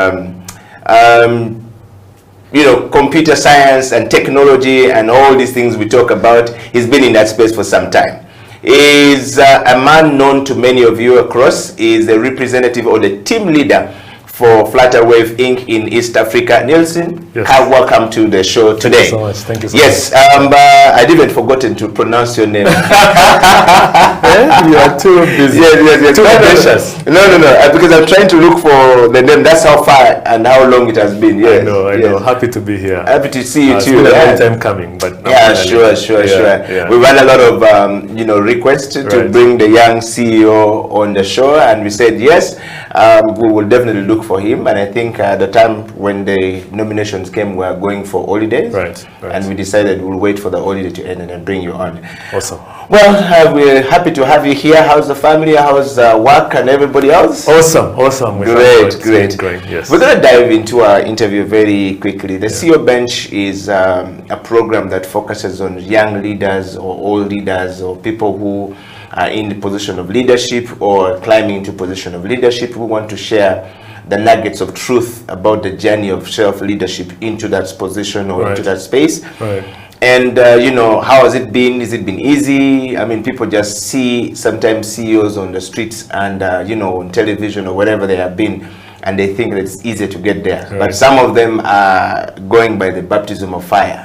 E: know, computer science and technology and all these things we talk about. He's been in that space for some time. He's a man known to many of you across. He's the representative or the team leader for Flutterwave Inc. in East Africa. Nielsen, yes. Welcome to the show today.
F: Thank you so much. Thank you so much.
E: Yes, I'd even forgotten to pronounce your name.
F: You are too busy.
E: Yes.
F: Too ambitious.
E: No, because I'm trying to look for the name. That's how far and how long it has been. Yes,
F: I know. Happy to be here.
E: Happy to see you too.
F: It's been a long time coming, but
E: yeah, sure. Yeah. We've had a lot of you know, requests to bring the young CEO on the show, and we said yes. We will definitely look for him, and I think at the time when the nominations came, we were going for holidays, right. And we decided we'll wait for the holiday to end and then bring you on.
F: Awesome.
E: Well, we're happy to have you here. How's the family? How's work and everybody else?
F: Awesome.
E: Great.
F: Yes.
E: We're going to dive into our interview very quickly. The CEO Bench is a program that focuses on young leaders or old leaders or people who are in the position of leadership or climbing into position of leadership. We want to share the nuggets of truth about the journey of self-leadership into that position or into that space. Right. And you know, how has it been? Has it been easy? I mean, people just see sometimes CEOs on the streets and you know, on television or wherever they have been, and they think that it's easier to get there. Right. But some of them are going by the baptism of fire.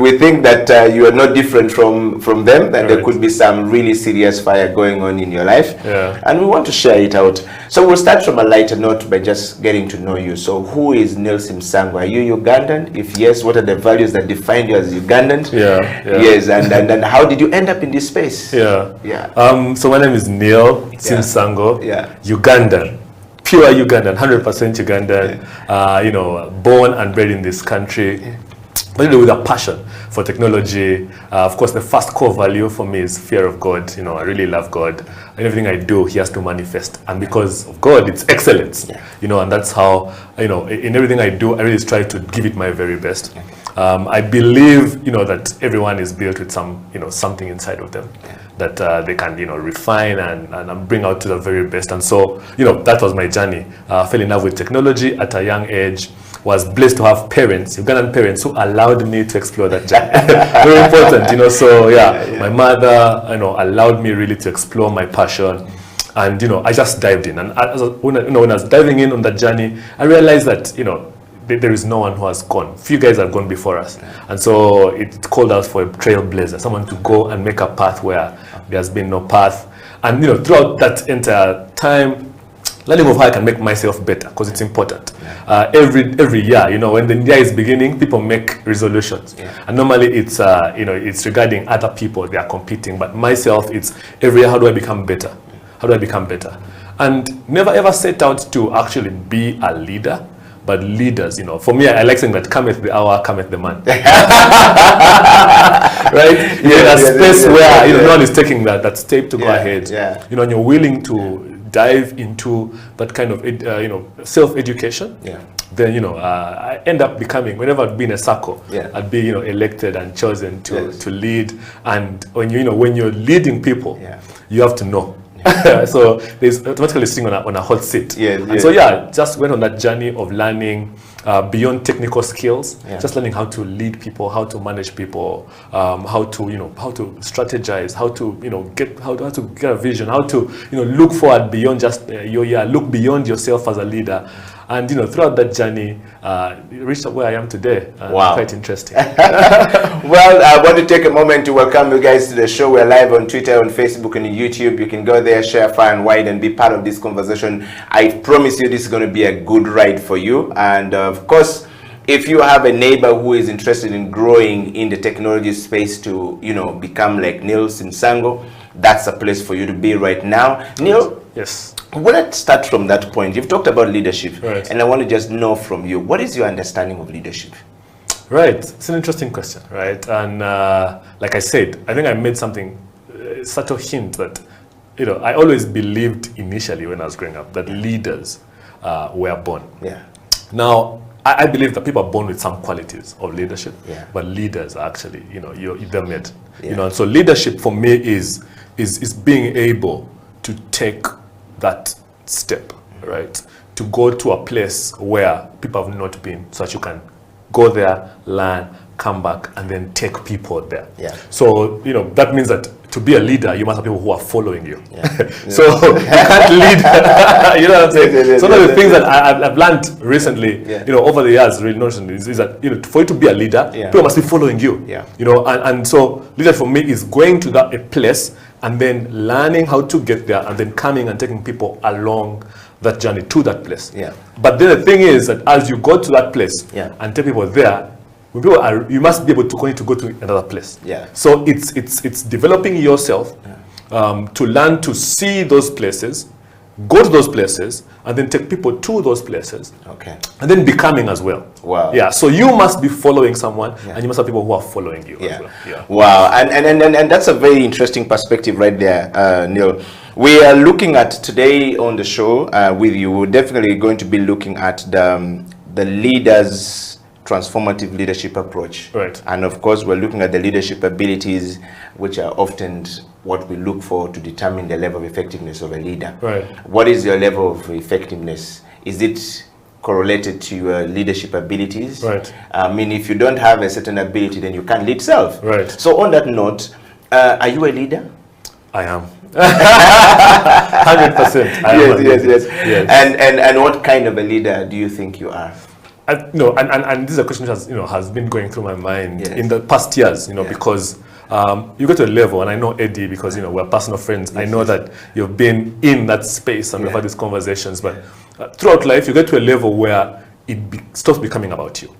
E: We think that you are not different from them, that there could be some really serious fire going on in your life. And we want to share it out. So we'll start from a lighter note by just getting to know you. So who is Nielsen Sango? Are you Ugandan? If yes, what are the values that define you as Ugandan? Yes, and how did you end up in this space?
F: So my name is Neil Sango. Ugandan, pure Ugandan, 100% Ugandan, you know, born and bred in this country, but with a passion for technology. Of course, the first core value for me is fear of God. You know, I really love God, and everything I do, He has to manifest. And because of God, it's excellence. You know, and that's how, you know, in everything I do, I really try to give it my very best. I believe, you know, that everyone is built with some, you know, something inside of them that they can, you know, refine and bring out to the very best. And so, you know, that was my journey. Fell in love with technology at a young age. Was blessed to have parents, Ugandan parents, who allowed me to explore that journey. Very important, you know. So my mother, you know, allowed me really to explore my passion, and you know, I just dived in. And when I was diving in on that journey, I realized that, you know, there is no one who has gone. Few guys have gone before us. And so it called us for a trailblazer, someone to go and make a path where there has been no path. And throughout that entire time, learning of how I can make myself better, because it's important. Every year, when the year is beginning, people make resolutions. And normally it's it's regarding other people, they are competing. But myself, it's every year, how do I become better? How do I become better? And never ever set out to actually be a leader, but leaders, for me, I like saying that cometh the hour, cometh the man. Right? You're in a space where no one is taking that step to go ahead. And you're willing to dive into that kind of self-education. Then I end up becoming, whenever I'd be in a circle, I'd be elected and chosen to lead. And when you're leading people, you have to know. So there's automatically sitting on a hot seat. And so just went on that journey of learning beyond technical skills, just learning how to lead people, how to manage people, how to strategize, how to get a vision, how to look forward beyond just look beyond yourself as a leader. And throughout that journey, reached where I am today.
E: Wow.
F: Quite interesting.
E: Well, I want to take a moment to welcome you guys to the show. We're live on Twitter, on Facebook, and YouTube. You can go there, share far and wide, and be part of this conversation. I promise you this is going to be a good ride for you. And of course, if you have a neighbor who is interested in growing in the technology space to, become like Neil Simsango, that's a place for you to be right now. Neil?
F: Yes.
E: Let's start from that point. You've talked about leadership,
F: right,
E: and I want to just know from you, what is your understanding of leadership?
F: Right. It's an interesting question, right? And like I said, I think I made something, subtle hint that, I always believed initially when I was growing up that leaders were born. Now, I believe that people are born with some qualities of leadership, but leaders are actually, they're made. And so leadership for me is being able to take that step, right? To go to a place where people have not been, so that you can go there, learn, come back, and then take people there. So, that means that to be a leader, you must have people who are following you. So you can't lead. You know what I'm saying? Some of the things that I've learned recently, over the years, really noticing is that, for you to be a leader, people must be following you. And so leader for me is going to a place and then learning how to get there and then coming and taking people along that journey to that place. But then the thing is that as you go to that place and take people there, when people you must be able to go to another place. So it's developing yourself to learn to see those places, go to those places, and then take people to those places. And then becoming as well. So you must be following someone, and you must have people who are following you as well.
E: Wow. And that's a very interesting perspective right there, Neil. We are looking at today on the show with you. We're definitely going to be looking at the leaders' transformative leadership approach. And of course, we're looking at the leadership abilities, which are often what we look for to determine the level of effectiveness of a leader. What is your level of effectiveness? Is it correlated to your leadership abilities? I mean, if you don't have a certain ability, then you can't lead self. So on that note, are you a leader?
F: I am. 100%.
E: Yes. And what kind of a leader do you think you are?
F: And this is a question that has been going through my mind in the past years, because you go to a level, and I know Eddie because we're personal friends. I know that you've been in that space and we've had these conversations. But throughout life, you get to a level where it stops becoming about you.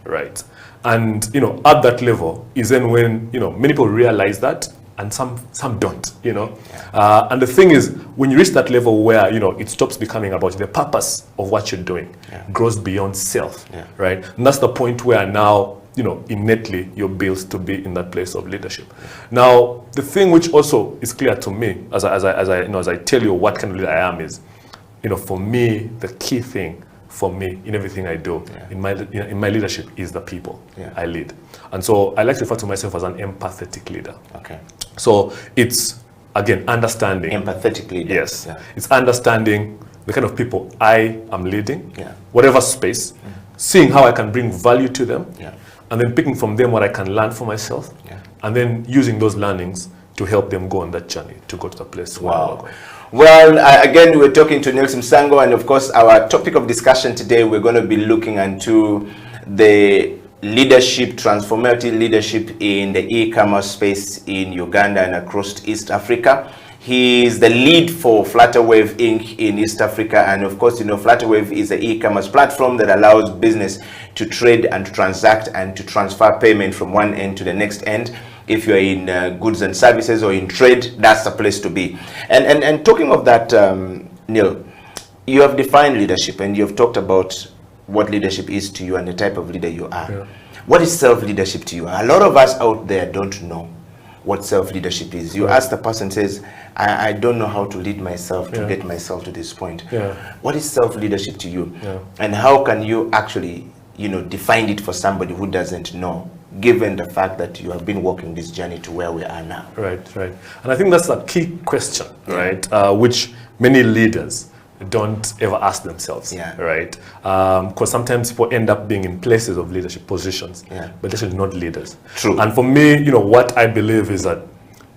F: Right. And at that level is then when many people realize that, and some don't. And the thing is, when you reach that level where it stops becoming about you, the purpose of what you're doing grows beyond self, right? And that's the point where now innately you're built to be in that place of leadership. Now, the thing which also is clear to me as I tell you what kind of leader I am is, for me, the key thing for me in everything I do in my leadership is the people I lead. And so I like to refer to myself as an empathetic leader. So it's, again, understanding.
E: Empathetic leader.
F: Yes. It's understanding the kind of people I am leading, whatever space, seeing how I can bring value to them, and then picking from them what I can learn for myself, and then using those learnings to help them go on that journey to go to the place where I want to go.
E: Well, again, we're talking to Neil Simsango, and of course, our topic of discussion today, we're going to be looking into the leadership, transformative leadership in the e-commerce space in Uganda and across East Africa. He is the lead for Flutterwave Inc. in East Africa, and of course, Flutterwave is an e-commerce platform that allows business to trade and to transact and to transfer payment from one end to the next end. If you're in goods and services or in trade, that's the place to be. And talking of that, Neil, you have defined leadership and you've talked about what leadership is to you and the type of leader you are. Yeah. What is self-leadership to you? A lot of us out there don't know what self-leadership is. You ask the person, says, I don't know how to lead myself to get myself to this point. What is self-leadership to you? And how can you actually, define it for somebody who doesn't know, given the fact that you have been walking this journey to where we are now? Right.
F: And I think that's a key question, right? Which many leaders don't ever ask themselves, right? Because sometimes people end up being in places of leadership positions, but actually not leaders. True. And for me, what I believe is that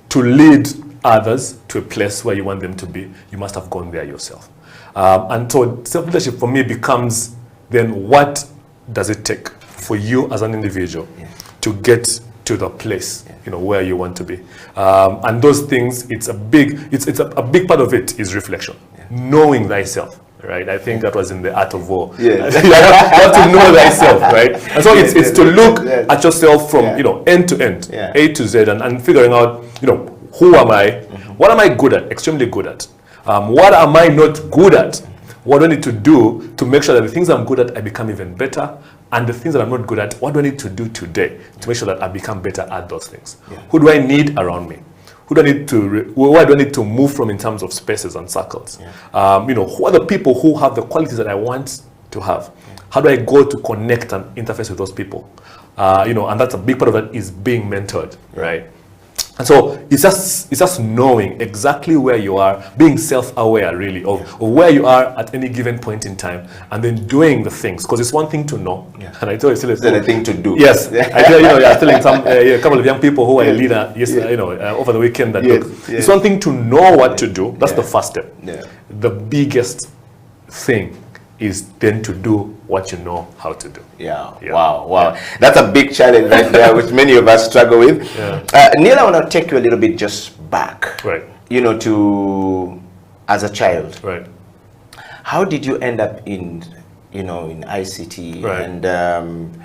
F: to lead others to a place where you want them to be, you must have gone there yourself. And so self-leadership for me becomes then what does it take for you as an individual to get to the place where you want to be, and those things, it's a big part of it is reflection, knowing thyself, right? I think that was in the Art of War. You have to know thyself, right? And so it's to look at yourself from end to end, A to Z, and figuring out who am I, what am I good at, extremely good at, what am I not good at, what do I need to do to make sure that the things I'm good at I become even better, and the things that I'm not good at, what do I need to do today to make sure that I become better at those things? Who do I need around me? Who do I need to? Where do I need to move from in terms of spaces and circles? Who are the people who have the qualities that I want to have? How do I go to connect and interface with those people? And that's a big part of it is being mentored, right? And so it's just knowing exactly where you are, being self-aware really of where you are at any given point in time, and then doing the things. Because it's one thing to know, and I tell you, it's a thing to do. Yes, I tell you're telling a couple of young people who are a leader, over the weekend that it's one thing to know what to do. That's the first step. The biggest thing is then to do what you know how to do. Wow. That's a big challenge right there, which many of us struggle with. Neil, I want to take you a little bit just back, to as a child. Right. How did you end up in ICT? Right. And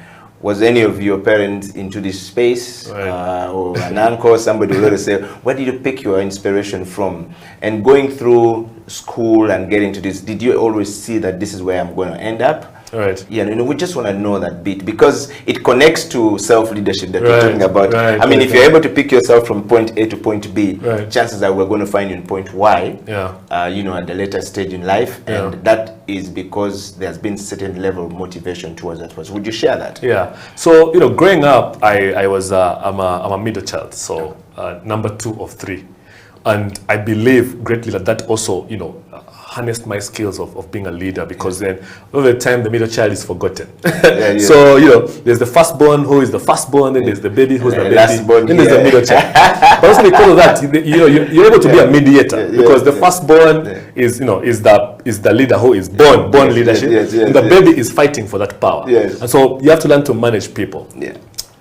F: was any of your parents into this space, or an uncle, somebody will say, where did you pick your inspiration from? And going through school and getting to this, did you always see that this is where I'm going to end up? Right. We just want to know that bit because it connects to self-leadership that we're talking about. I mean, if you're able to pick yourself from point A to point B, chances are we're going to find you in point Y, at the later stage in life. And that is because there's been certain level of motivation towards that. Would you share that? Yeah. So, growing up, I'm a middle child. So number 2 of 3. And I believe greatly that also, harnessed my skills of being a leader, because then over the time the middle child is forgotten. So there's the firstborn who is the firstborn, then there's the baby who's the baby, then there's the middle child. But also because of that, you're able to be a mediator, because the firstborn is the leader who is born leadership, and the baby is fighting for that power. And so you have to learn to manage people.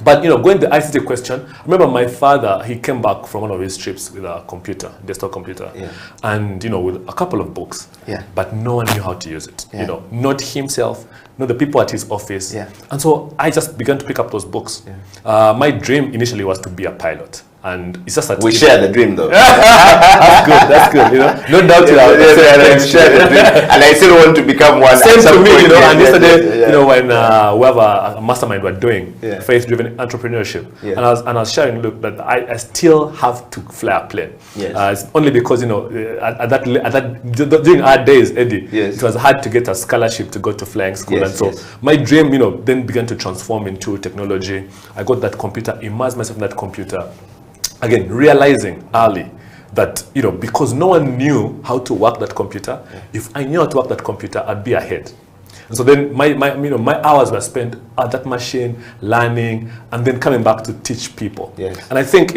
F: But going to the ICT question, I remember my father, he came back from one of his trips with a computer, desktop computer, and with a couple of books, but no one knew how to use it. Not himself, not the people at his office. And so I just began to pick up those books. My dream initially was to be a pilot. And it's just that we share the dream, though. That's good. No doubt about it. Share the dream, and I still want to become one. Same to me, And yesterday, when we have a mastermind we're doing, faith-driven entrepreneurship, and I was sharing, look, that I still have to fly a plane. It's only because during our days, Eddie, it was hard to get a scholarship to go to flying school, and so my dream, then began to transform into technology. I got that computer, immersed myself in that computer. Again, realizing early that, because no one knew how to work that computer, if I knew how to work that computer, I'd be ahead. And so then my hours were spent at that machine, learning, and then coming back to teach people. And I think,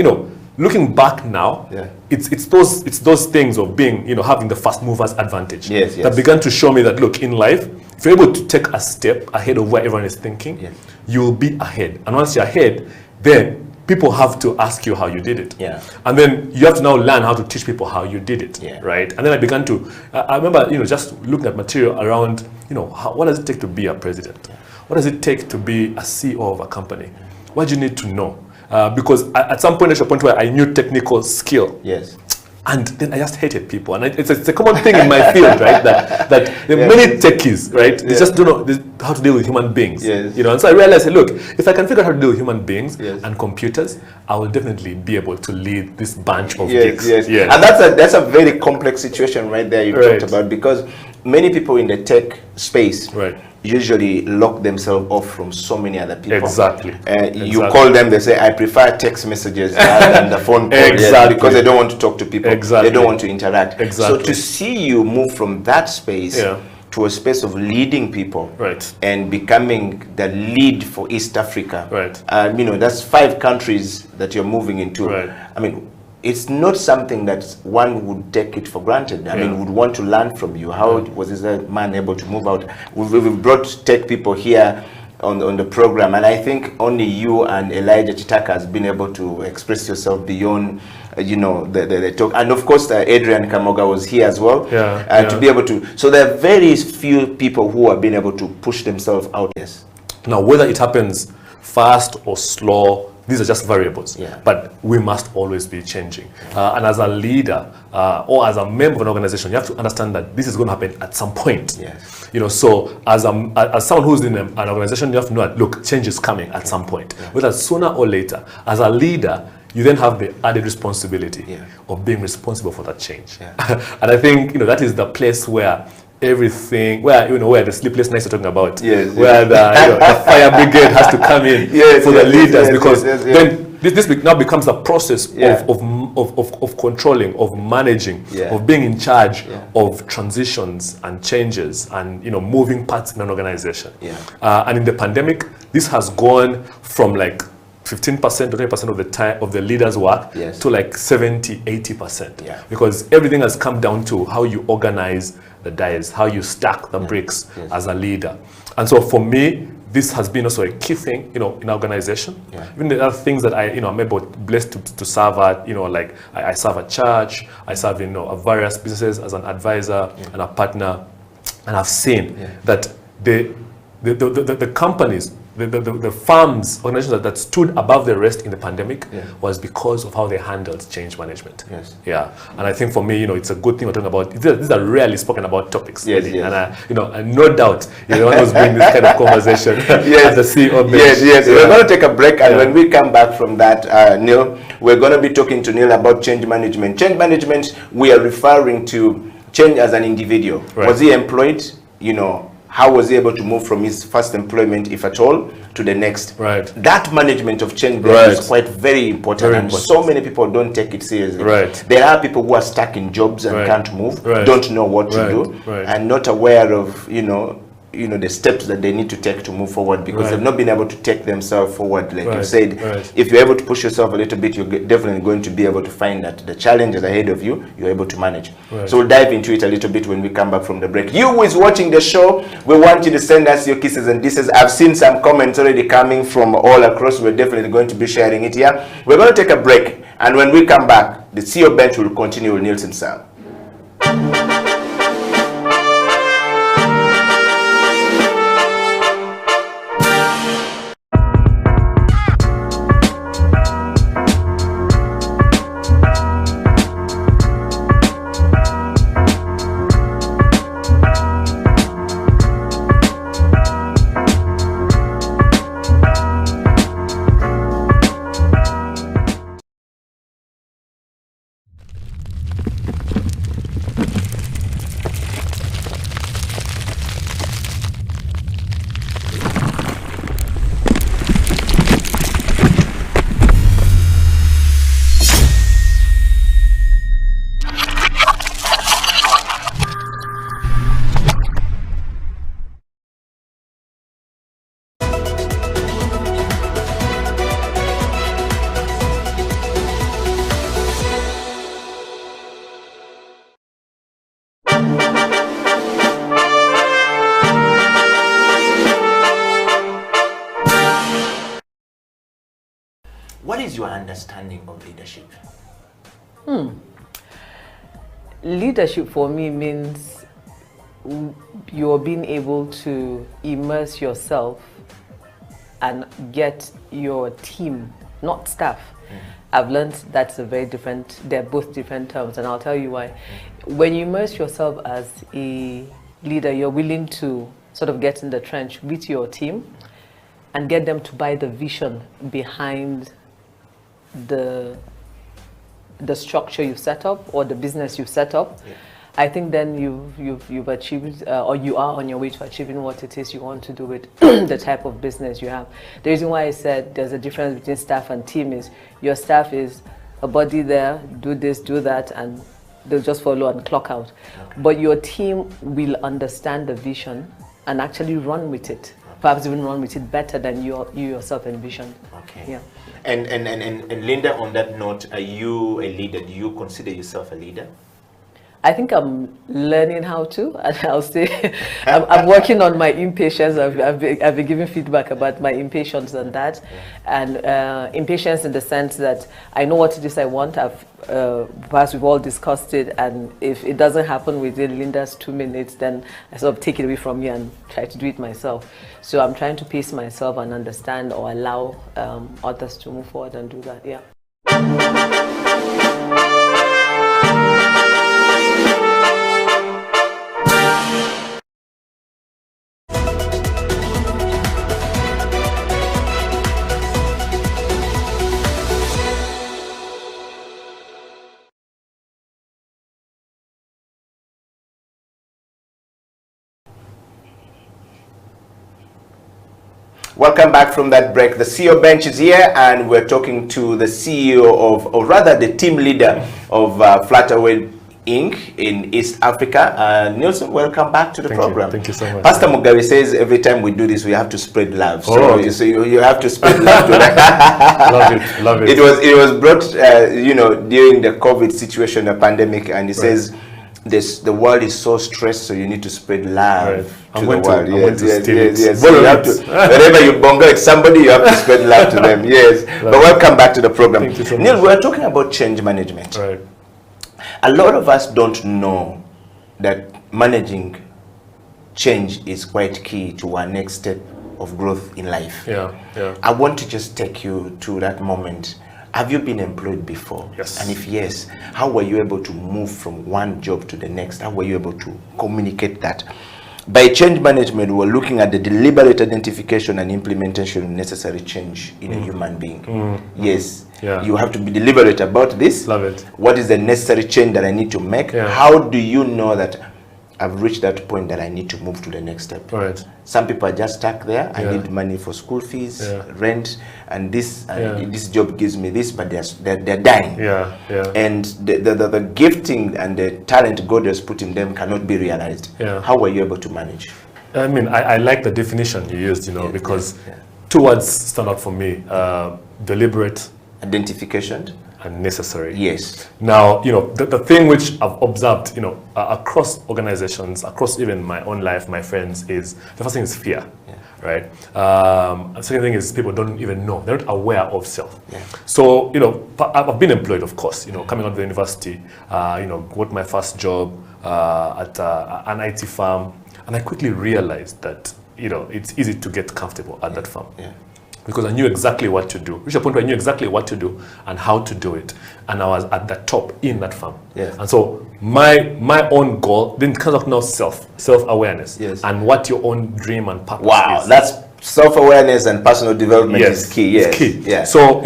F: looking back now, it's those things of being, having the first movers advantage that began to show me that, look, in life, if you're able to take a step ahead of where everyone is thinking, you'll be ahead. And once you're ahead, then people have to ask you how you did it. And then you have to now learn how to teach people how you did it, right? And then I began to, I remember, just looking at material around, what does it take to be a president? What does it take to be a CEO of a company? What do you need to know? Because at some point, there's a point where I knew technical skill. And then I just hated people. And it's a common thing in my field, right? That many techies, right? They just don't know how to deal with human beings. And so I realized, hey, look, if I can figure out how to deal with human beings and computers, I will definitely be able to lead this bunch of gigs.
E: And that's a very complex situation right there you talked about, because many people in the tech space usually lock themselves off from so many other people. You call them, they say, I prefer text messages rather than the phone call, because they don't want to talk to people. They don't want to interact. So to see you move from that space to a space of leading people and becoming the lead for East Africa, that's 5 countries that you're moving into. I mean, it's not something that one would take it for granted. I mean, would want to learn from you. How was this man able to move out? We've brought tech people here on the program, and I think only you and Elijah Chitaka has been able to express yourself beyond, the talk. And of course, Adrian Kamoga was here as well, to be able to. So there are very few people who have been able to push themselves out.
F: Now, whether it happens fast or slow, these are just variables, but we must always be changing. And as a leader or as a member of an organization, you have to understand that this is going to happen at some point. So as someone who's in an organization, you have to know that, look, change is coming at some point, whether sooner or later. As a leader, you then have the added responsibility of being responsible for that change. And I think that is the place where everything, where the sleepless nights are talking about, where the fire brigade has to come in for the leaders, because then this now becomes a process of controlling, of managing, of being in charge of transitions and changes and moving parts in an organization. And in the pandemic, this has gone from like 15% to 20% of the time of the leaders' work to like 70-80%, because everything has come down to how you organize the dice, how you stack the bricks as a leader. And so for me, this has been also a key thing, in organization. Even the other things that I'm blessed to serve at, like I serve a church, I serve in various businesses as an advisor and a partner, and I've seen that the companies, the firms, organizations that stood above the rest in the pandemic was because of how they handled change management. And I think for me, it's a good thing we're talking about. These are rarely spoken about topics. And and no doubt you're the one who's bringing this kind of conversation as the CEO.
E: We're going to take a break, and when we come back from that, Neil, we're going to be talking to Neil about change management. Change management, we are referring to change as an individual. Was he employed? How was he able to move from his first employment, if at all, to the next? That management of change is quite very important, so many people don't take it seriously. There are people who are stuck in jobs and can't move, don't know what to do, and not aware of, the steps that they need to take to move forward, because they've not been able to take themselves forward. Like you said, if you're able to push yourself a little bit, you're definitely going to be able to find that the challenges ahead of you, you're able to manage. So we'll dive into it a little bit when we come back from the break. You who is watching the show, we want you to send us your kisses and disses. I've seen some comments already coming from all across. We're definitely going to be sharing it here. We're going to take a break, and when we come back, the CEO bench will continue with Nielsen Sam. What is your understanding of leadership?
G: Leadership for me means you're being able to immerse yourself and get your team, not staff. I've learned that's a very different, they're both different terms, and I'll tell you why. When you immerse yourself as a leader, you're willing to sort of get in the trench with your team and get them to buy the vision behind the structure you've set up or the business you've set up. Yeah. I think then you've achieved, or you are on your way to achieving what it is you want to do with the type of business you have. The reason why I said there's a difference between staff and team is your staff is a body there, do this, do that, and they'll just follow and clock out. Okay. But your team will understand the vision and actually run with it. Perhaps even run with it better than you yourself envisioned. Okay. Yeah.
E: And Linda, on that note, are you a leader? Do you consider yourself a leader?
G: I think I'm learning how to, and I'll say I'm working on my impatience. I've been giving feedback about my impatience and that, and impatience in the sense that I know what it is I want. Perhaps we've all discussed it, and if it doesn't happen within Linda's 2 minutes, then I sort of take it away from you and try to do it myself. So I'm trying to pace myself and understand or allow others to move forward and do that. Yeah.
E: Welcome back from that break. The CEO bench is here, and we're talking to the CEO of, or rather the team leader of Flutterwave Inc. in East Africa. Nielsen, welcome back to the program.
F: Thank you so much.
E: Pastor Mugabe says every time we do this, we have to spread love. So, you have to spread love.
F: Love it, love it.
E: It was brought, during the COVID situation, the pandemic, and he says, the world is so stressed, so you need to spread love to the world. Yes. So you have to, wherever you bongo at somebody, you have to spread love to them. Yes. But welcome back to the program.
F: Thank you so much.
E: Neil, we're talking about change management.
F: Right.
E: A lot of us don't know that managing change is quite key to our next step of growth in life.
F: Yeah.
E: I want to just take you to that moment. Have you been employed before?
F: Yes.
E: And if yes, how were you able to move from one job to the next? How were you able to communicate that? By change management, we're looking at the deliberate identification and implementation of necessary change in a human being. Yes.
F: Yeah.
E: You have to be deliberate about this.
F: Love it.
E: What is the necessary change that I need to make?
F: Yeah.
E: How do you know that I've reached that point that I need to move to the next step?
F: Right.
E: Some people are just stuck there.
F: Yeah.
E: I need money for school fees,
F: Yeah.
E: rent, and this this job gives me this, but they're dying.
F: Yeah.
E: And the gifting and the talent God has put in them cannot be realized.
F: Yeah.
E: How were you able to manage?
F: I mean, I like the definition you used, because two words stand out for me: deliberate,
E: identification,
F: and necessary.
E: Yes.
F: Now, the thing which I've observed, across organizations, across even my own life, my friends, is the first thing is fear, right? The second thing is people don't even know. They're not aware of self.
E: Yeah.
F: So, I've been employed, of course, coming out of the university, got my first job at an IT firm, and I quickly realized that, it's easy to get comfortable at that firm.
E: Yeah.
F: Because I knew exactly what to do. Reached a point where I knew exactly what to do and how to do it. And I was at the top in that firm.
E: Yes.
F: And so my own goal then comes out now self-awareness.
E: Yes.
F: And what your own dream and purpose
E: Wow,
F: is.
E: that's self-awareness and personal development is key. Yes.
F: It's key.
E: Yeah.
F: So,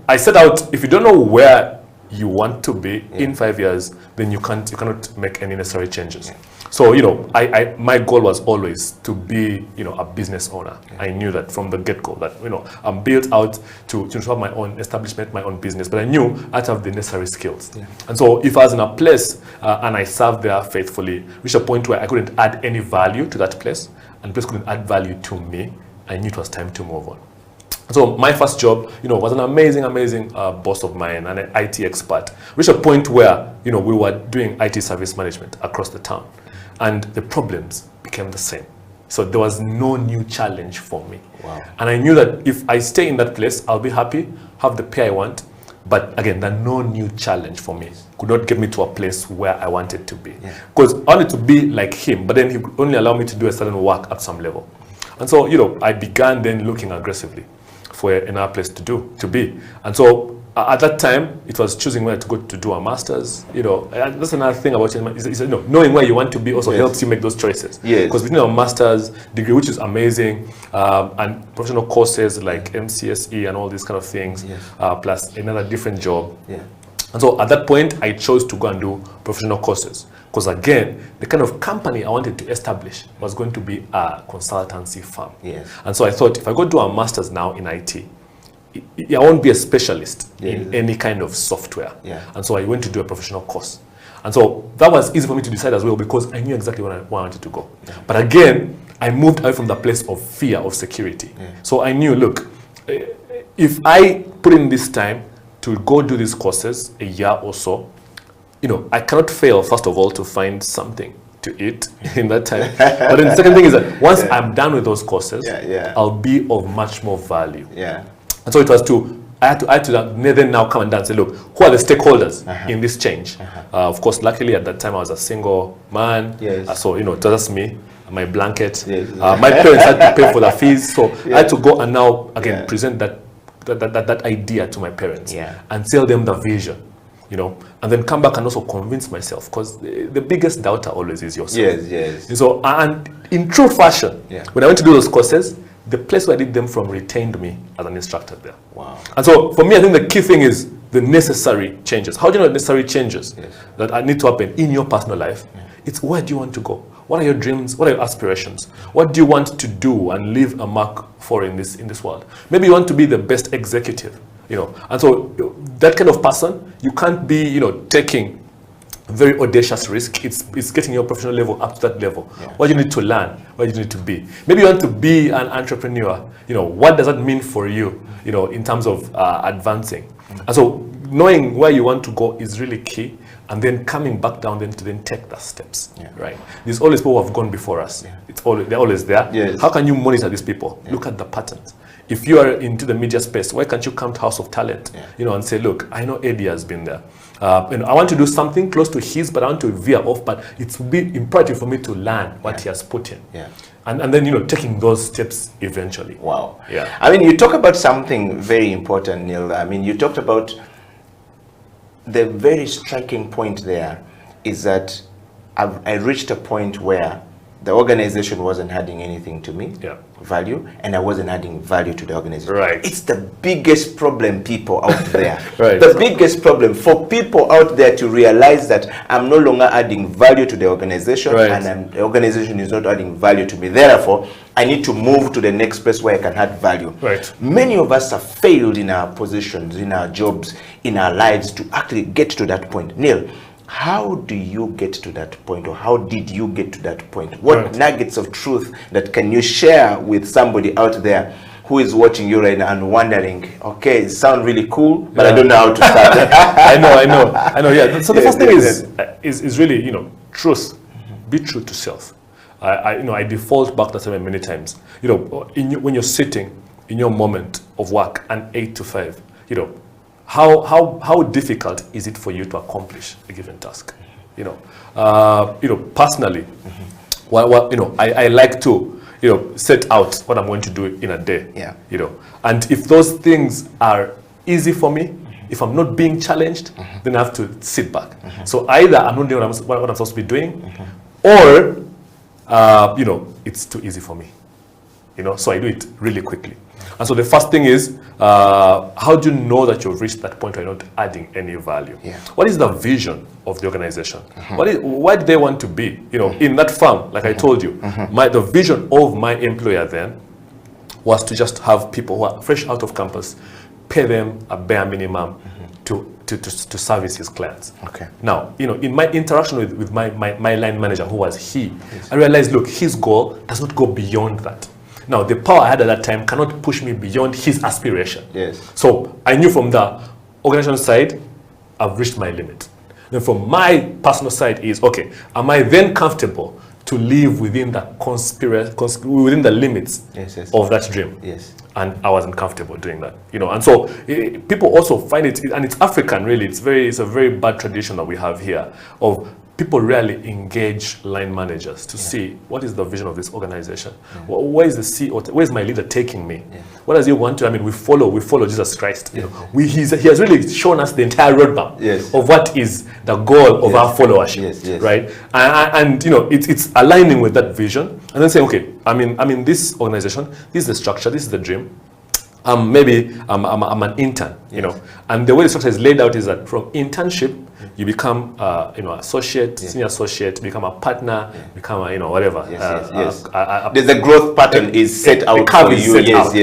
F: I set out, if you don't know where you want to be in 5 years, then you cannot make any necessary changes. Yeah. So, my goal was always to be, a business owner. Yeah. I knew that from the get-go that, I'm built out to have my own establishment, my own business, but I knew I had to have the necessary skills. Yeah. And so if I was in a place and I served there faithfully, reached a point where I couldn't add any value to that place and the place couldn't add value to me, I knew it was time to move on. So my first job, was an amazing boss of mine, an IT expert. Reached a point where, we were doing IT service management across the town. And the problems became the same So there was no new challenge for me.
E: Wow.
F: And I knew that if I stay in that place, I'll be happy, have the pay I want. But again, there no new challenge for me. Could not get me to a place where I wanted to be. Because I wanted to be like him, but then he could only allow me to do a certain work at some level. And so, you know, I began then looking aggressively for another place to be. And so at that time, it was choosing where to go to do a master's. You know, and that's another thing about it. Is, you know, knowing where you want to be also helps you make those choices. Because between a master's degree, which is amazing, and professional courses like MCSE and all these kind of things, plus another different job. And so at that point, I chose to go and do professional courses. Because again, the kind of company I wanted to establish was going to be a consultancy firm. And so I thought, if I go do a master's now in IT, I won't be a specialist in any kind of software. And so I went to do a professional course. And so that was easy for me to decide as well, because I knew exactly where I wanted to go. But again, I moved away from the place of fear of security. So I knew, look, if I put in this time to go do these courses a year or so, you know, I cannot fail, first of all, to find something to eat in that time. But then the second thing is that once I'm done with those courses, I'll be of much more value. And so it was I had to then now come and down and say, look, who are the stakeholders in this change? Of course, luckily at that time I was a single man. So, you know, it was just me, my blanket. My parents had to pay for the fees. So I had to go and now, again, present that idea to my parents and tell them the vision. You know, and then come back and also convince myself, because the biggest doubter always is yourself. And so, and in true fashion, when I went to do those courses, the place where I did them from retained me as an instructor there. And so, for me, I think the key thing is the necessary changes. How do you know the necessary changes that need to happen in your personal life? It's where do you want to go? What are your dreams? What are your aspirations? What do you want to do and leave a mark for in this world? Maybe you want to be the best executive. You know, and so that kind of person, you can't be, you know, taking very audacious risk. It's getting your professional level up to that level. What do you need to learn? What do you need to be? Maybe you want to be an entrepreneur. You know, what does that mean for you? You know, in terms of advancing. And so knowing where you want to go is really key. And then coming back down then to then take the steps. Right. There's always people who have gone before us. They're always there. How can you monitor these people? Look at the patterns. If you are into the media space, why can't you come to House of Talent, you know, and say, look, I know Eddie has been there. And I want to do something close to his, but I want to veer off, but it will be imperative for me to learn what he has put in. And then, you know, taking those steps eventually.
E: I mean, you talk about something very important, Neil. I mean, you talked about the very striking point there is that I reached a point where the organization wasn't adding anything to me, value, and I wasn't adding value to the organization. It's the biggest problem, people out there. The biggest problem for people out there to realize that I'm no longer adding value to the organization, and the organization is not adding value to me. Therefore, I need to move to the next place where I can add value. Many of us have failed in our positions, in our jobs, in our lives to actually get to that point. Neil, how do you get to that point, or how did you get to that point? What nuggets of truth that can you share with somebody out there who is watching you right now and wondering, okay, it sounds really cool, but I don't know how to start.
F: I know. So the first thing is really, you know, truth. Be true to self. I default back to that many times. You know, when you're sitting in your moment of work and 8 to 5, you know, how difficult is it for you to accomplish a given task? You know, personally, you know, I like to, you know, set out what I'm going to do in a day. You know, and if those things are easy for me, if I'm not being challenged, then I have to sit back. So either I'm not doing what I'm supposed to be doing, or you know, it's too easy for me. You know, so I do it really quickly. And so the first thing is, how do you know that you've reached that point where you're not adding any value? What is the vision of the organization? Why do they want to be? You know, in that firm, like I told you, the vision of my employer then was to just have people who are fresh out of campus, pay them a bare minimum to service his clients. Now, you know, in my interaction with my line manager, who was he, I realized, look, his goal does not go beyond that. Now, the power I had at that time cannot push me beyond his aspiration. So I knew from the organization side, I've reached my limit. Then from my personal side is, okay, am I then comfortable to live within the within the limits of that dream.
E: Yes.
F: And I wasn't comfortable doing that, you know. And so people also find it, and it's African really. It's a very bad tradition that we have here of people rarely engage line managers to see what is the vision of this organization. Where is the CEO? Where is my leader taking me? What does he want to? I mean, we follow Jesus Christ. You know, he has really shown us the entire roadmap of what is the goal of our followership, right? And you know, it's aligning with that vision, and then saying, okay, I'm in this organization. This is the structure. This is the dream. Maybe I'm an intern, you know, and the way the structure is laid out is that from internship you become associate, senior associate, become a partner, become a, whatever.
E: There's a growth pattern is set out for you. Yes.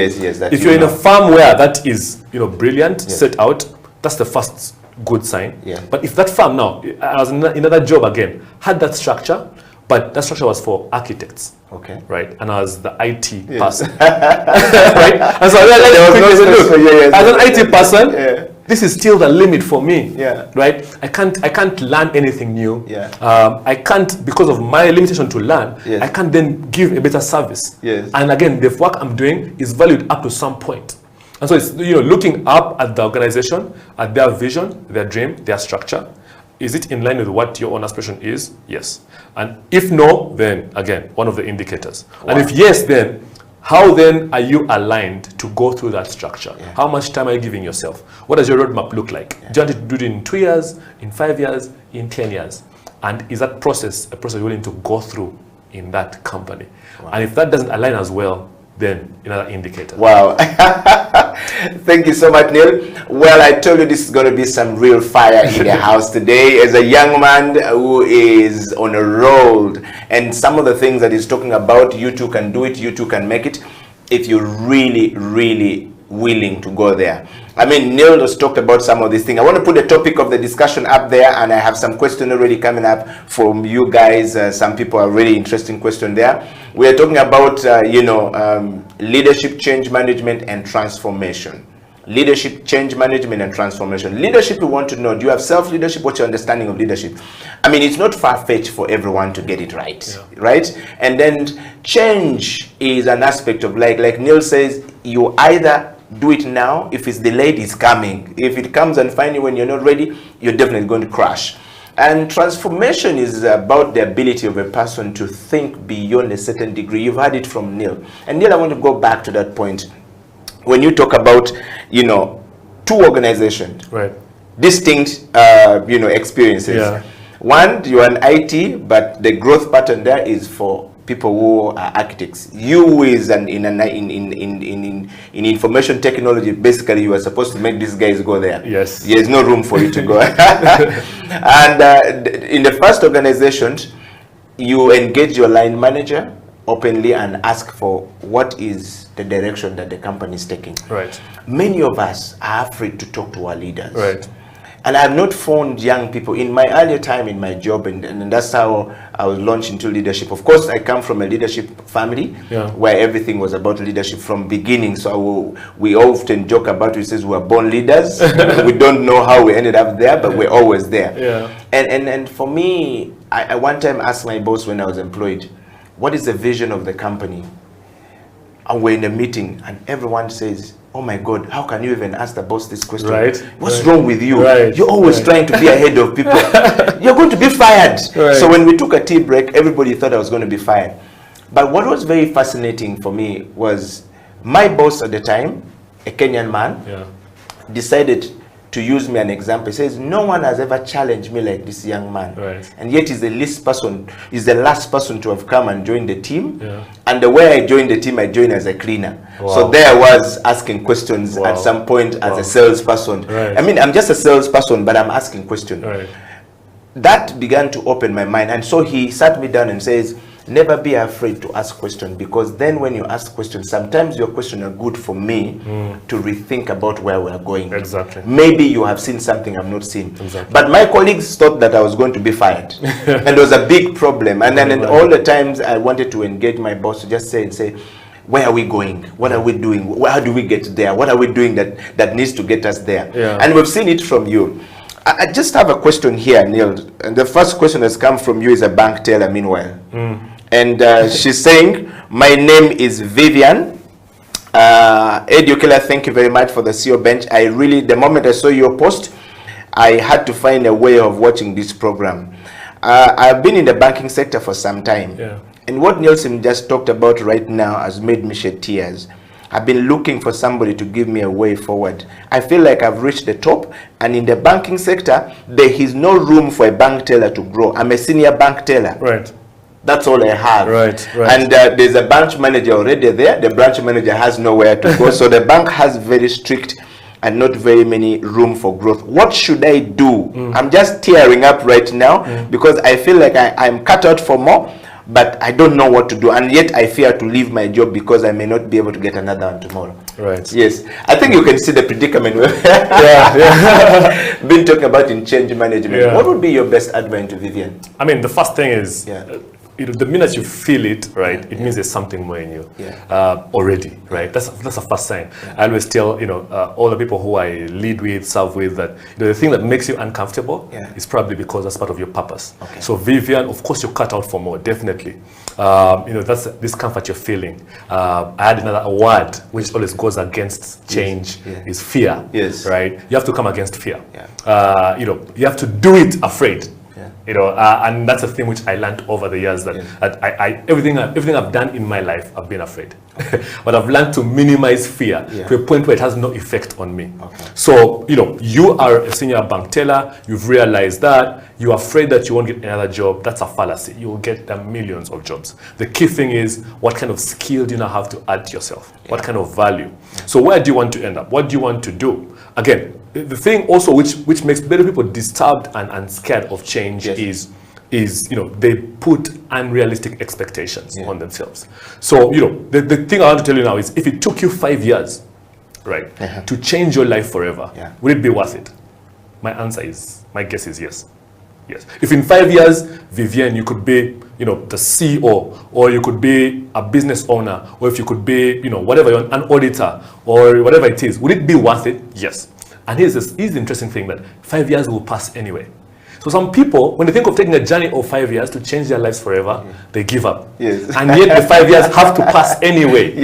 F: If you're in a firm where that is brilliant, set out, that's the first good sign. But if that firm now, I was in another job again, had that structure, but that structure was for architects.
E: Okay.
F: Right. And I was the IT person. Right. And so I realized, as an IT person, this is still the limit for me. Right. I can't learn anything new. I can't, because of my limitation to learn, I can't then give a better service. And again, the work I'm doing is valued up to some point. And so it's looking up at the organization, at their vision, their dream, their structure. Is it in line with what your own aspiration is? Yes. And if no, then again, one of the indicators. And if yes, then how then are you aligned to go through that structure? How much time are you giving yourself? What does your roadmap look like? Do you want to do it in 2 years, in 5 years, in 10 years? And is that process a process you're willing to go through in that company? And if that doesn't align as well, then another indicator.
E: Wow. Thank you so much, Neil. Well, I told you this is going to be some real fire in the house today. As a young man who is on a roll, and some of the things that he's talking about, you too can do it, you too can make it, if you're really, really willing to go there. I mean, Neil just talked about some of these things. I want to put the topic of the discussion up there, and I have some questions already coming up from you guys. Some people are really interesting question there. We are talking about, leadership, change management, and transformation. Leadership, change management, and transformation. Leadership, we want to know, do you have self-leadership? What's your understanding of leadership? I mean, it's not far-fetched for everyone to get it right, right? And then change is an aspect of, like Neil says, you either do it now. If it's delayed, it's coming. If it comes and find you when you're not ready, you're definitely going to crash. And transformation is about the ability of a person to think beyond a certain degree. You've heard it from Neil. And Neil, I want to go back to that point. When you talk about, two organizations, distinct, experiences. One, you're an IT, but the growth pattern there is for people who are architects. You is in information technology, basically you are supposed to make these guys go there.
F: Yes.
E: There's no room for you to go. And in the first organization, you engage your line manager openly and ask for what is the direction that the company is taking.
F: Right.
E: Many of us are afraid to talk to our leaders.
F: Right.
E: And I have not found young people in my earlier time in my job, and that's how I was launched into leadership. Of course, I come from a leadership family where everything was about leadership from beginning. So we often joke about it. We says we're born leaders. We don't know how we ended up there, but we're always there. And for me, I one time asked my boss when I was employed, what is the vision of the company? And we're in a meeting and everyone says, oh my God, how can you even ask the boss this question? What's wrong with you? You're always trying to be ahead of people. You're going to be fired. So when we took a tea break, everybody thought I was going to be fired. But what was very fascinating for me was my boss at the time, a Kenyan man, decided to use me an example. He says, no one has ever challenged me like this young man. And yet he's the last person to have come and joined the team. And the way I joined the team, I joined as a cleaner. So there I was asking questions at some point as a salesperson. I mean, I'm just a salesperson, but I'm asking questions. That began to open my mind. And so he sat me down and says, never be afraid to ask questions, because then when you ask questions, sometimes your questions are good for me to rethink about where we're going. Maybe you have seen something I've not seen. But my colleagues thought that I was going to be fired. And it was a big problem. And then all the times I wanted to engage my boss to just say, where are we going? What are we doing? How do we get there? What are we doing that needs to get us there? And we've seen it from you. I just have a question here, Neil. And the first question that's come from you is a bank teller, meanwhile. And she's saying, my name is Vivian. Eddie Okela, thank you very much for the CEO Bench. The moment I saw your post, I had to find a way of watching this program. I've been in the banking sector for some time.
F: Yeah.
E: And what Nielsen just talked about right now has made me shed tears. I've been looking for somebody to give me a way forward. I feel like I've reached the top, and in the banking sector, there is no room for a bank teller to grow. I'm a senior bank teller.
F: Right.
E: That's all I have.
F: Right.
E: And there's a branch manager already there. The branch manager has nowhere to go. So the bank has very strict and not very many room for growth. What should I do? I'm just tearing up right now because I feel like I'm cut out for more, but I don't know what to do. And yet I fear to leave my job because I may not be able to get another one tomorrow.
F: Right.
E: Yes. I think you can see the predicament we've been talking about in change management.
F: Yeah.
E: What would be your best advice to Vivian?
F: I mean, the first thing is, the minute you feel it, right, it means there's something more in you already, right? That's the first sign. I always tell, all the people who I lead with, serve with, that the thing that makes you uncomfortable is probably because that's part of your purpose. Okay. So Vivian, of course, you're cut out for more, definitely. That's discomfort you're feeling. I had another word which always goes against change is fear. Yes. Right? You have to come against fear. Yeah. You have to do it afraid. And that's a thing which I learned over the years that everything I've done in my life, I've been afraid. But I've learned to minimize fear to a point where it has no effect on me. Okay. So, you are a senior bank teller, you've realized that, you're afraid that you won't get another job. That's a fallacy. You will get millions of jobs. The key thing is, what kind of skill do you now have to add to yourself? What kind of value? So where do you want to end up? What do you want to do? Again, the thing also which makes many people disturbed and scared of change is they put unrealistic expectations on themselves. So the thing I want to tell you now is, if it took you 5 years, right, to change your life forever, would it be worth it? My guess is yes. Yes. If in 5 years, Vivian, you could be the CEO, or you could be a business owner, or if you could be whatever, you're an auditor or whatever it is, would it be worth it? Yes. And here's the interesting thing, that 5 years will pass anyway. So some people, when they think of taking a journey of 5 years to change their lives forever, they give up. Yes. And yet the 5 years have to pass anyway.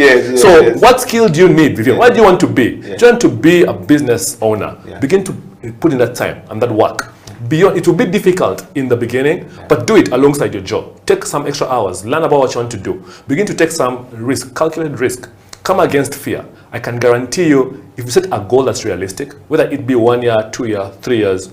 F: What skill do you need, Vivian? What do you want to be? Do you want to be a business owner? Begin to put in that time and that work. It will be difficult in the beginning, but do it alongside your job. Take some extra hours, learn about what you want to do. Begin to take some risk, calculated risk. Come against fear. I can guarantee you, if you set a goal that's realistic, whether it be 1 year, 2 years, 3 years,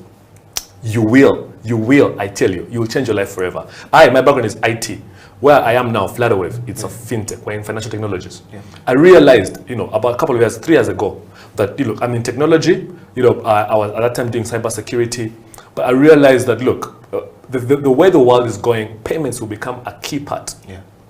F: you will, I tell you, you will change your life forever. My background is IT. Where I am now, Flutterwave, it's a fintech, we're in financial technologies. I realized, about a couple of years, 3 years ago, that, I'm in technology, I was at that time doing cybersecurity, but I realized that, the way the world is going, payments will become a key part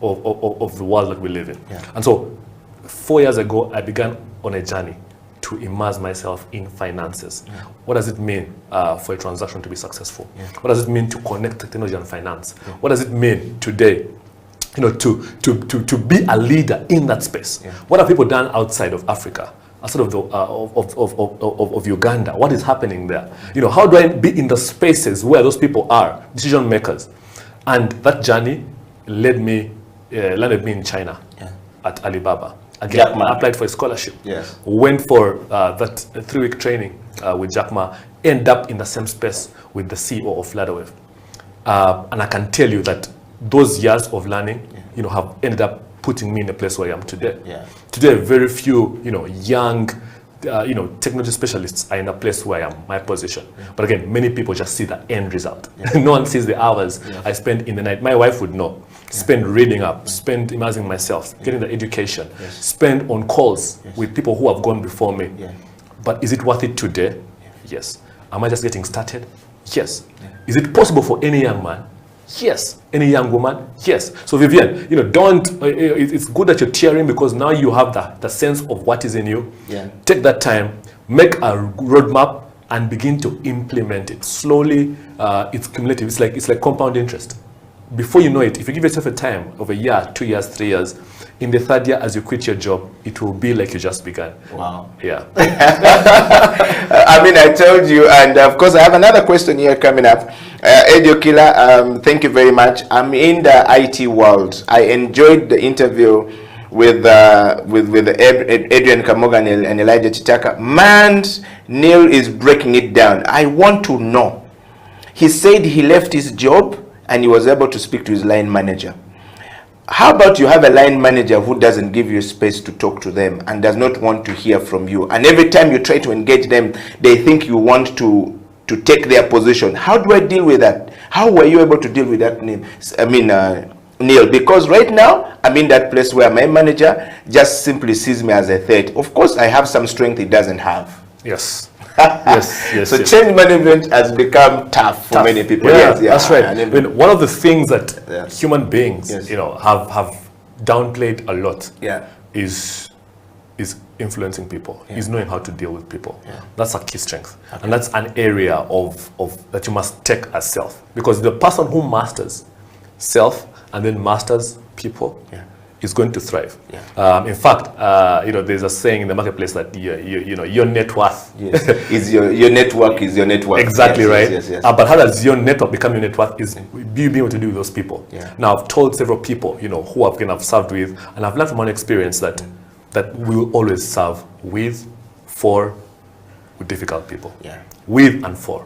F: of the world that we live in. And so, 4 years ago, I began on a journey to immerse myself in finances. What does it mean for a transaction to be successful? What does it mean to connect technology and finance? What does it mean today, to be a leader in that space? What have people done outside of Africa, outside of Uganda? What is happening there? How do I be in the spaces where those people are, decision makers? And that journey landed me in China at Alibaba. Again, I applied for a scholarship. Went for that 3-week training with Jack Ma. End up in the same space with the CEO of Flutterwave. And I can tell you that those years of learning, have ended up putting me in a place where I am today. Today, very few, young, technology specialists are in a place where I am, my position. But again, many people just see the end result. No one sees the hours I spend in the night. My wife would know. Spend reading up, spend immersing myself, getting the education, spend on calls with people who have gone before me. But is it worth it today? Yes. Am I just getting started? Yes. Is it possible for any young man? Yes. Any young woman? Yes. So Vivian, it's good that you're tearing, because now you have the sense of what is in you. Take that time, make a roadmap, and begin to implement it slowly. It's cumulative. It's like compound interest. before you know it, if you give yourself a time of a year, 2 years, 3 years, in the third year, as you quit your job, it will be like you just began.
E: Wow.
F: Yeah.
E: I mean, I told you, and of course, I have another question here coming up. Eddie Okila, thank you very much. I'm in the IT world. I enjoyed the interview with Adrian Kamoga and Elijah Chitaka. Man, Neil is breaking it down. I want to know. He said he left his job and he was able to speak to his line manager. How about you have a line manager who doesn't give you space to talk to them and does not want to hear from you, and every time you try to engage them, they think you want to take their position? How do I deal with that? How were you able to deal with that, Neil? Because right now I'm in that place where my manager just simply sees me as a threat. Of course, I have some strength he doesn't have.
F: Yes. yes.
E: So change management has become tough for many people.
F: Yeah,
E: Yes,
F: that's right. I mean, one of the things that human beings,
E: Yes.
F: have downplayed a lot,
E: Yeah.
F: is influencing people, is knowing how to deal with people.
E: Yeah.
F: That's a key strength, and that's an area of that you must take as self, because the person who masters self and then masters people is going to thrive. Yeah. In fact, there's a saying in the marketplace that your net worth
E: is your network is your network.
F: Exactly,
E: yes,
F: right.
E: Yes.
F: But how does your network become your net worth? Is being able to do with those people.
E: Yeah.
F: Now, I've told several people, who I've served with, and I've learned from my experience that we will always serve with difficult people.
E: Yeah.
F: With and for.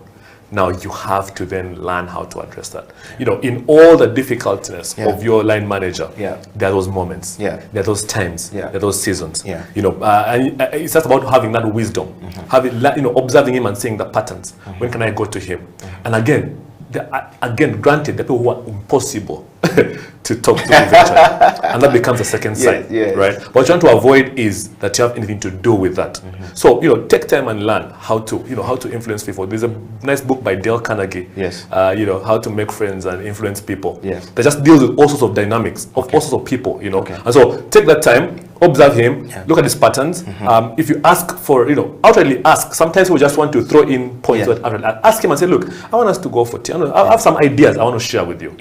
F: Now you have to then learn how to address that. In all the difficultiness of your line manager, there are those moments, there are those times, there are those seasons. And it's just about having that wisdom, observing him and seeing the patterns. When can I go to him? And again, granted, the people who are impossible to talk to eventually, and that becomes a second sign, right? What you're trying to avoid is that you have anything to do with that. So take time and learn how to influence people. There's a nice book by Dale Carnegie, how to make friends and influence people. That just deals with all sorts of dynamics of all sorts of people, And so take that time, observe him, look at his patterns. If you ask for, outrightly ask. Sometimes we just want to throw in points, but ask him and say, look, I want us to go for tea. I have some ideas I want to share with you.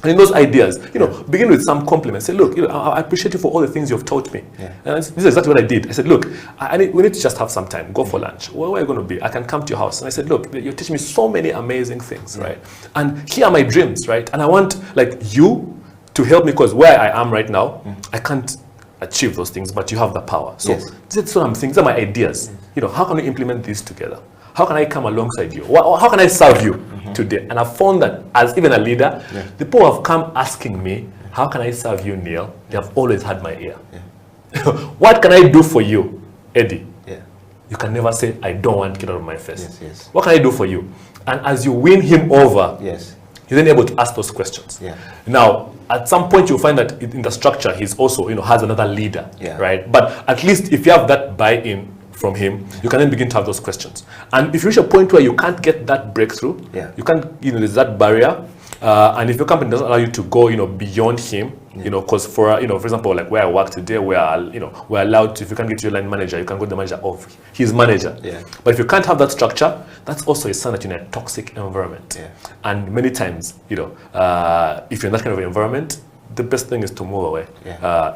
F: And in those ideas, begin with some compliments. Say, look, I appreciate you for all the things you've taught me. And this is exactly what I did. I said, look, we need to just have some time. Go for lunch. Where are you going to be? I can come to your house. And I said, look, you're teaching me so many amazing things, right? And here are my dreams, right? And I want you to help me, because where I am right now, I can't achieve those things, but you have the power. So that's what I'm thinking. These are my ideas. How can we implement these together? How can I come alongside you? How can I serve you today? And I've found that as even a leader, the people who have come asking me, how can I serve you, Neil? They have always had my ear. What can I do for you, Eddie? You can never say, I don't want to get out of my face. What can I do for you? And as you win him over, you're then able to ask those questions. Now, at some point you'll find that in the structure, he's also, has another leader, right? But at least if you have that buy-in from him, you can then begin to have those questions. And if you reach a point where you can't get that breakthrough, you can't, there's that barrier, and if your company doesn't allow you to go, beyond him, because for example, like where I work today, we're allowed to, if you can't get to your line manager, you can go to the manager of his manager. But if you can't have that structure, that's also a sign that you're in a toxic environment. And many times, if you're in that kind of environment, the best thing is to move away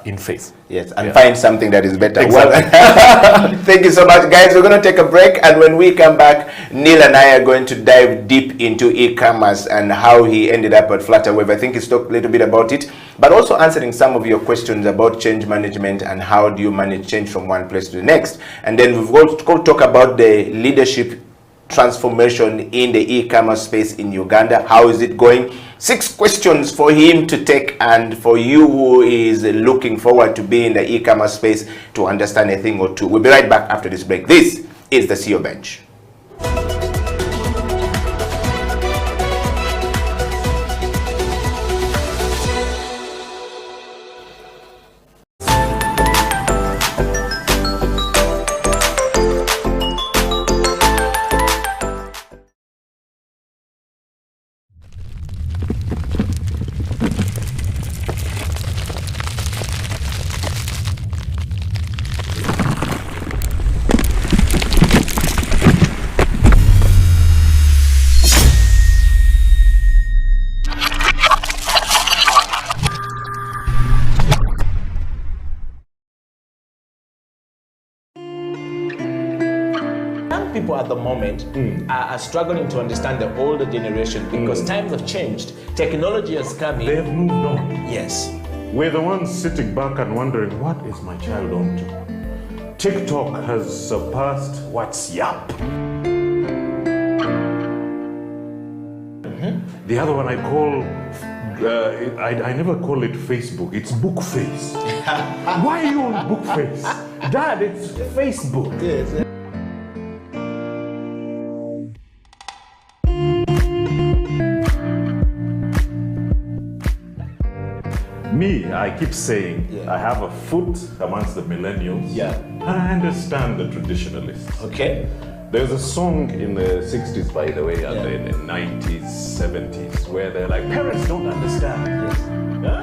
F: in faith.
E: And find something that is better.
F: Exactly.
E: Well, thank you so much, guys. We're going to take a break, and when we come back, Neil and I are going to dive deep into e-commerce and how he ended up at Flutterwave. I think he's talked a little bit about it, but also answering some of your questions about change management and how do you manage change from one place to the next. And then we've got to talk about the leadership transformation in the e-commerce space in Uganda. How is it going? 6 questions for him to take, and for you who is looking forward to be in the e-commerce space to understand a thing or two. We'll be right back after this break. This is the CEO Bench. people at the moment are struggling to understand the older generation because times have changed. Technology has come in.
H: They've moved on.
E: Yes.
H: We're the ones sitting back and wondering, what is my child on to? TikTok has surpassed WhatsApp. The other one I call, I never call it Facebook, it's Bookface. Why are you on Bookface? Dad, it's Facebook.
E: Yes.
H: Me, I keep saying, I have a foot amongst the millennials.
E: Yeah.
H: And I understand the traditionalists.
E: Okay.
H: There's a song in the 60s, by the way, and in the 90s, 70s, where they're like, parents don't understand.
E: Yes.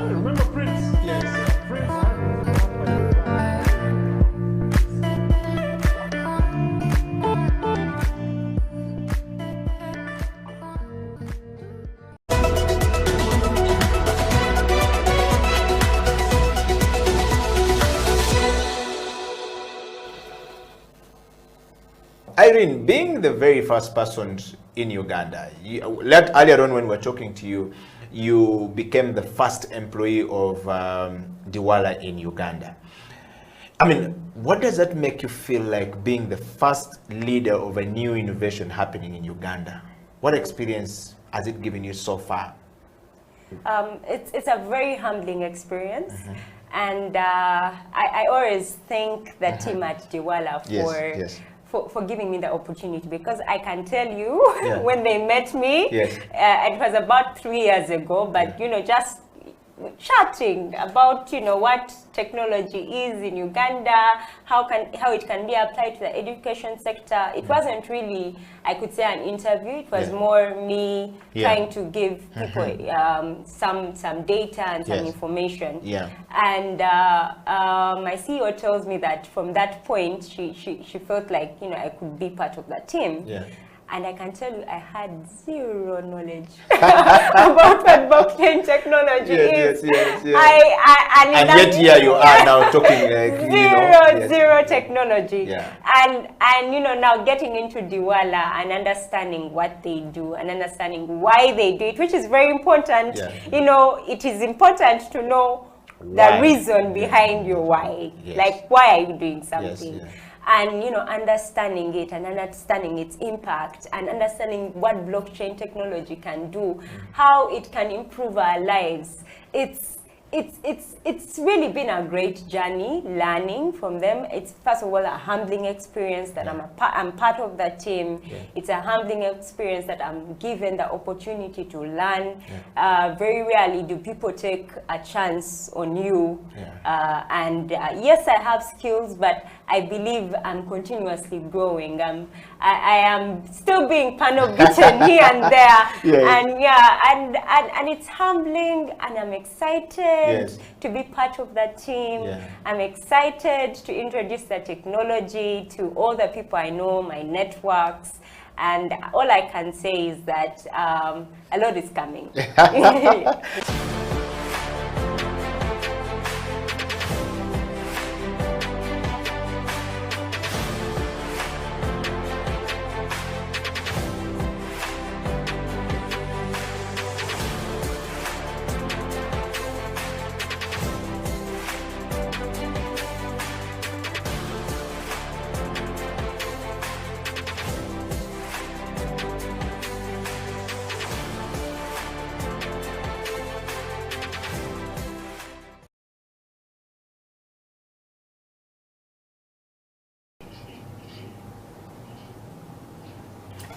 H: Remember Prince?
E: Yes.
H: Prince.
E: Irene, being the very first person in Uganda, earlier on when we were talking to you, you became the first employee of Diwala in Uganda. I mean, what does that make you feel like being the first leader of a new innovation happening in Uganda? What experience has it given you so far?
I: It's a very humbling experience. And I always thank the team at Diwala for giving me the opportunity, because I can tell you when they met me, it was about 3 years ago, but you know, just chatting about, you know, what technology is in Uganda, how it can be applied to the education sector. It wasn't really, I could say, an interview. It was more me trying to give people some data and some information. And my CEO tells me that from that point, she felt like, you know, I could be part of that team. And I can tell you, I had zero knowledge about what blockchain technology is.
E: And yet here you are now talking like,
I: zero technology. And you know, now getting into Diwala and understanding what they do and understanding why they do it, which is very important. You know, it is important to know the reason behind your why. Like, why are you doing something? And, you know, understanding it and understanding its impact and understanding what blockchain technology can do, how it can improve our lives. It's really been a great journey learning from them. It's first of all a humbling experience that I'm part of the team. It's a humbling experience that I'm given the opportunity to learn. Very rarely do people take a chance on you. And yes, I have skills, but I believe I'm continuously growing. I am still being beaten here and there. And it's humbling, and I'm excited to be part of that team. I'm excited to introduce the technology to all the people I know, my networks. And all I can say is that a lot is coming.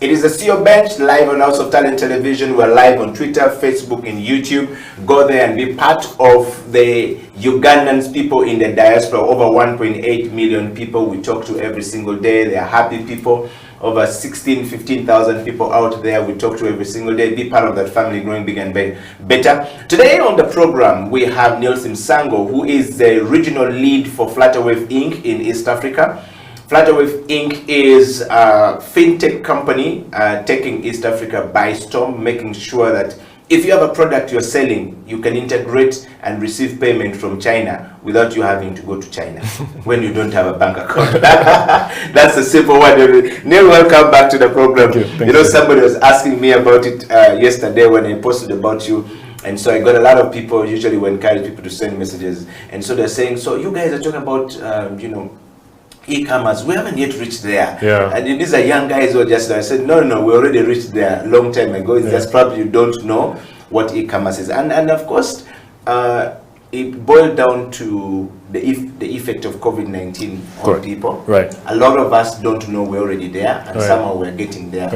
E: It is the CEO Bench, live on House of Talent Television. We're live on Twitter, Facebook, and YouTube. Go there and be part of the Ugandans, people in the diaspora. Over 1.8 million people we talk to every single day. They are happy people. Over 15,000 people out there we talk to every single day. Be part of that family growing big and better. Today on the program, we have Nelson Sango, who is the regional lead for Flutterwave Inc. in East Africa. Flutterwave Inc. is a fintech company taking East Africa by storm, making sure that If you have a product you're selling, you can integrate and receive payment from China without you having to go to China when you don't have a bank account. That's a simple one. Neil, welcome back to the program.
F: Thank
E: you know, somebody was asking me about it yesterday when I posted about you. And so I got a lot of people, usually we encourage people to send messages. And so they're saying, so you guys are talking about, you know, e-commerce. We haven't yet reached there.
F: Yeah.
E: And these are young guys who are just, I said, no, we already reached there a long time ago. It's just probably you don't know what e-commerce is. And of course, it boiled down to the effect of COVID-19 on people.
F: Right.
E: A lot of us don't know we're already there, and somehow we're getting there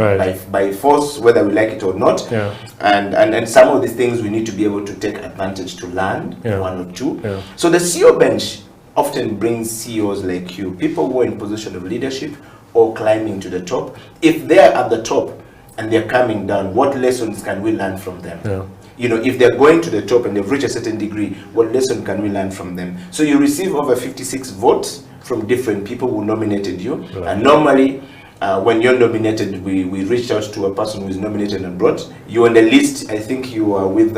E: by force, whether we like it or not.
F: Yeah.
E: And some of the things we need to be able to take advantage to learn, one or two.
F: Yeah.
E: So the CEO bench often brings CEOs like you, people who are in position of leadership or climbing to the top. If they're at the top and they're coming down, what lessons can we learn from them?
F: Yeah.
E: You know, if they're going to the top and they've reached a certain degree, what lesson can we learn from them? So you receive over 56 votes from different people who nominated you. Right. And normally, when you're nominated, we reach out to a person who is nominated and brought. You're on the list. I think you are with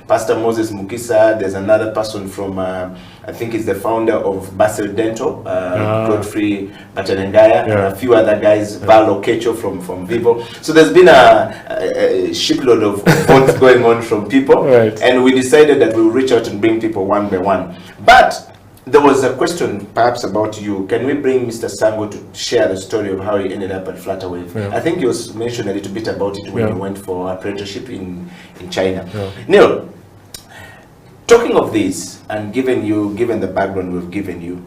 E: Pastor Moses Mukisa. There's another person from, I think it's the founder of Basel Dental, Godfrey Batanengaya, and a few other guys, Val Okecho from Vivo. So there's been a shipload of votes going on from people.
F: Right.
E: And we decided that we'll reach out and bring people one by one. But there was a question perhaps about you. Can we bring Mr. Sango to share the story of how he ended up at Flutterwave?
F: Yeah.
E: I think you mentioned a little bit about it when you went for apprenticeship in China.
F: Yeah.
E: Neil, talking of this, and given the background we've given you,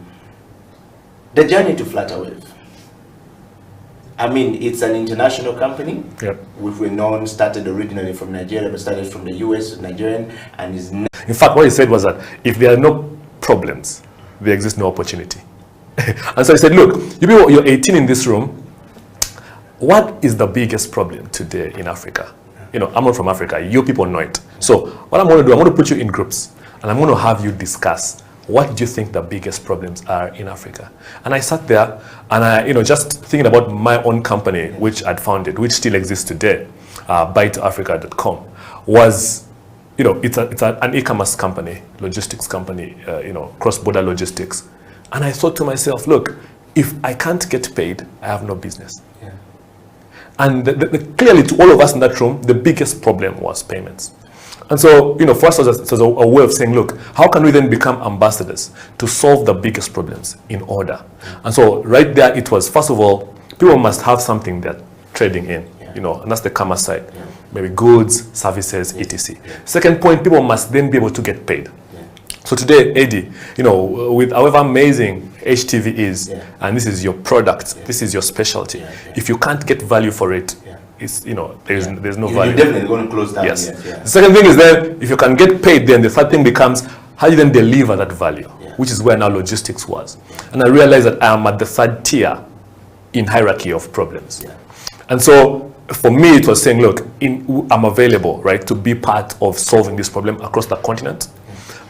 E: the journey to Flutterwave. I mean, it's an international company.
F: Yep.
E: We're known, started originally from Nigeria, but started from the US, Nigerian, and is now.
F: In fact, what he said was that if there are no problems, there exists no opportunity. And so he said, look, you people, you're 18 in this room. What is the biggest problem today in Africa? You know, I'm not from Africa. You people know it. So what I'm going to do, I'm going to put you in groups, and I'm going to have you discuss what do you think the biggest problems are in Africa. And I sat there, and I, you know, just thinking about my own company, which I'd founded, which still exists today, BuyToAfrica.com, was, you know, it's an e-commerce company, logistics company, you know, cross-border logistics. And I thought to myself, look, if I can't get paid, I have no business.
E: Yeah.
F: And clearly, to all of us in that room, the biggest problem was payments. And so, you know, for us, it was a way of saying, look, how can we then become ambassadors to solve the biggest problems in order? And so right there, it was, first of all, people must have something they're trading in, you know, and that's the commerce side. Yeah. Maybe goods, services, etc. Yeah. Second point, people must then be able to get paid. Yeah. So today, Eddie, you know, with however amazing HTV is, and this is your product, this is your specialty, if you can't get value for it, it's, you know, there's no value.
E: You're definitely going to close down.
F: Yes. The second thing is then, if you can get paid, then the third thing becomes, how do you then deliver that value, which is where now logistics was. And I realized that I am at the third tier in hierarchy of problems. And so, for me, it was saying, look, I'm available, right, to be part of solving this problem across the continent.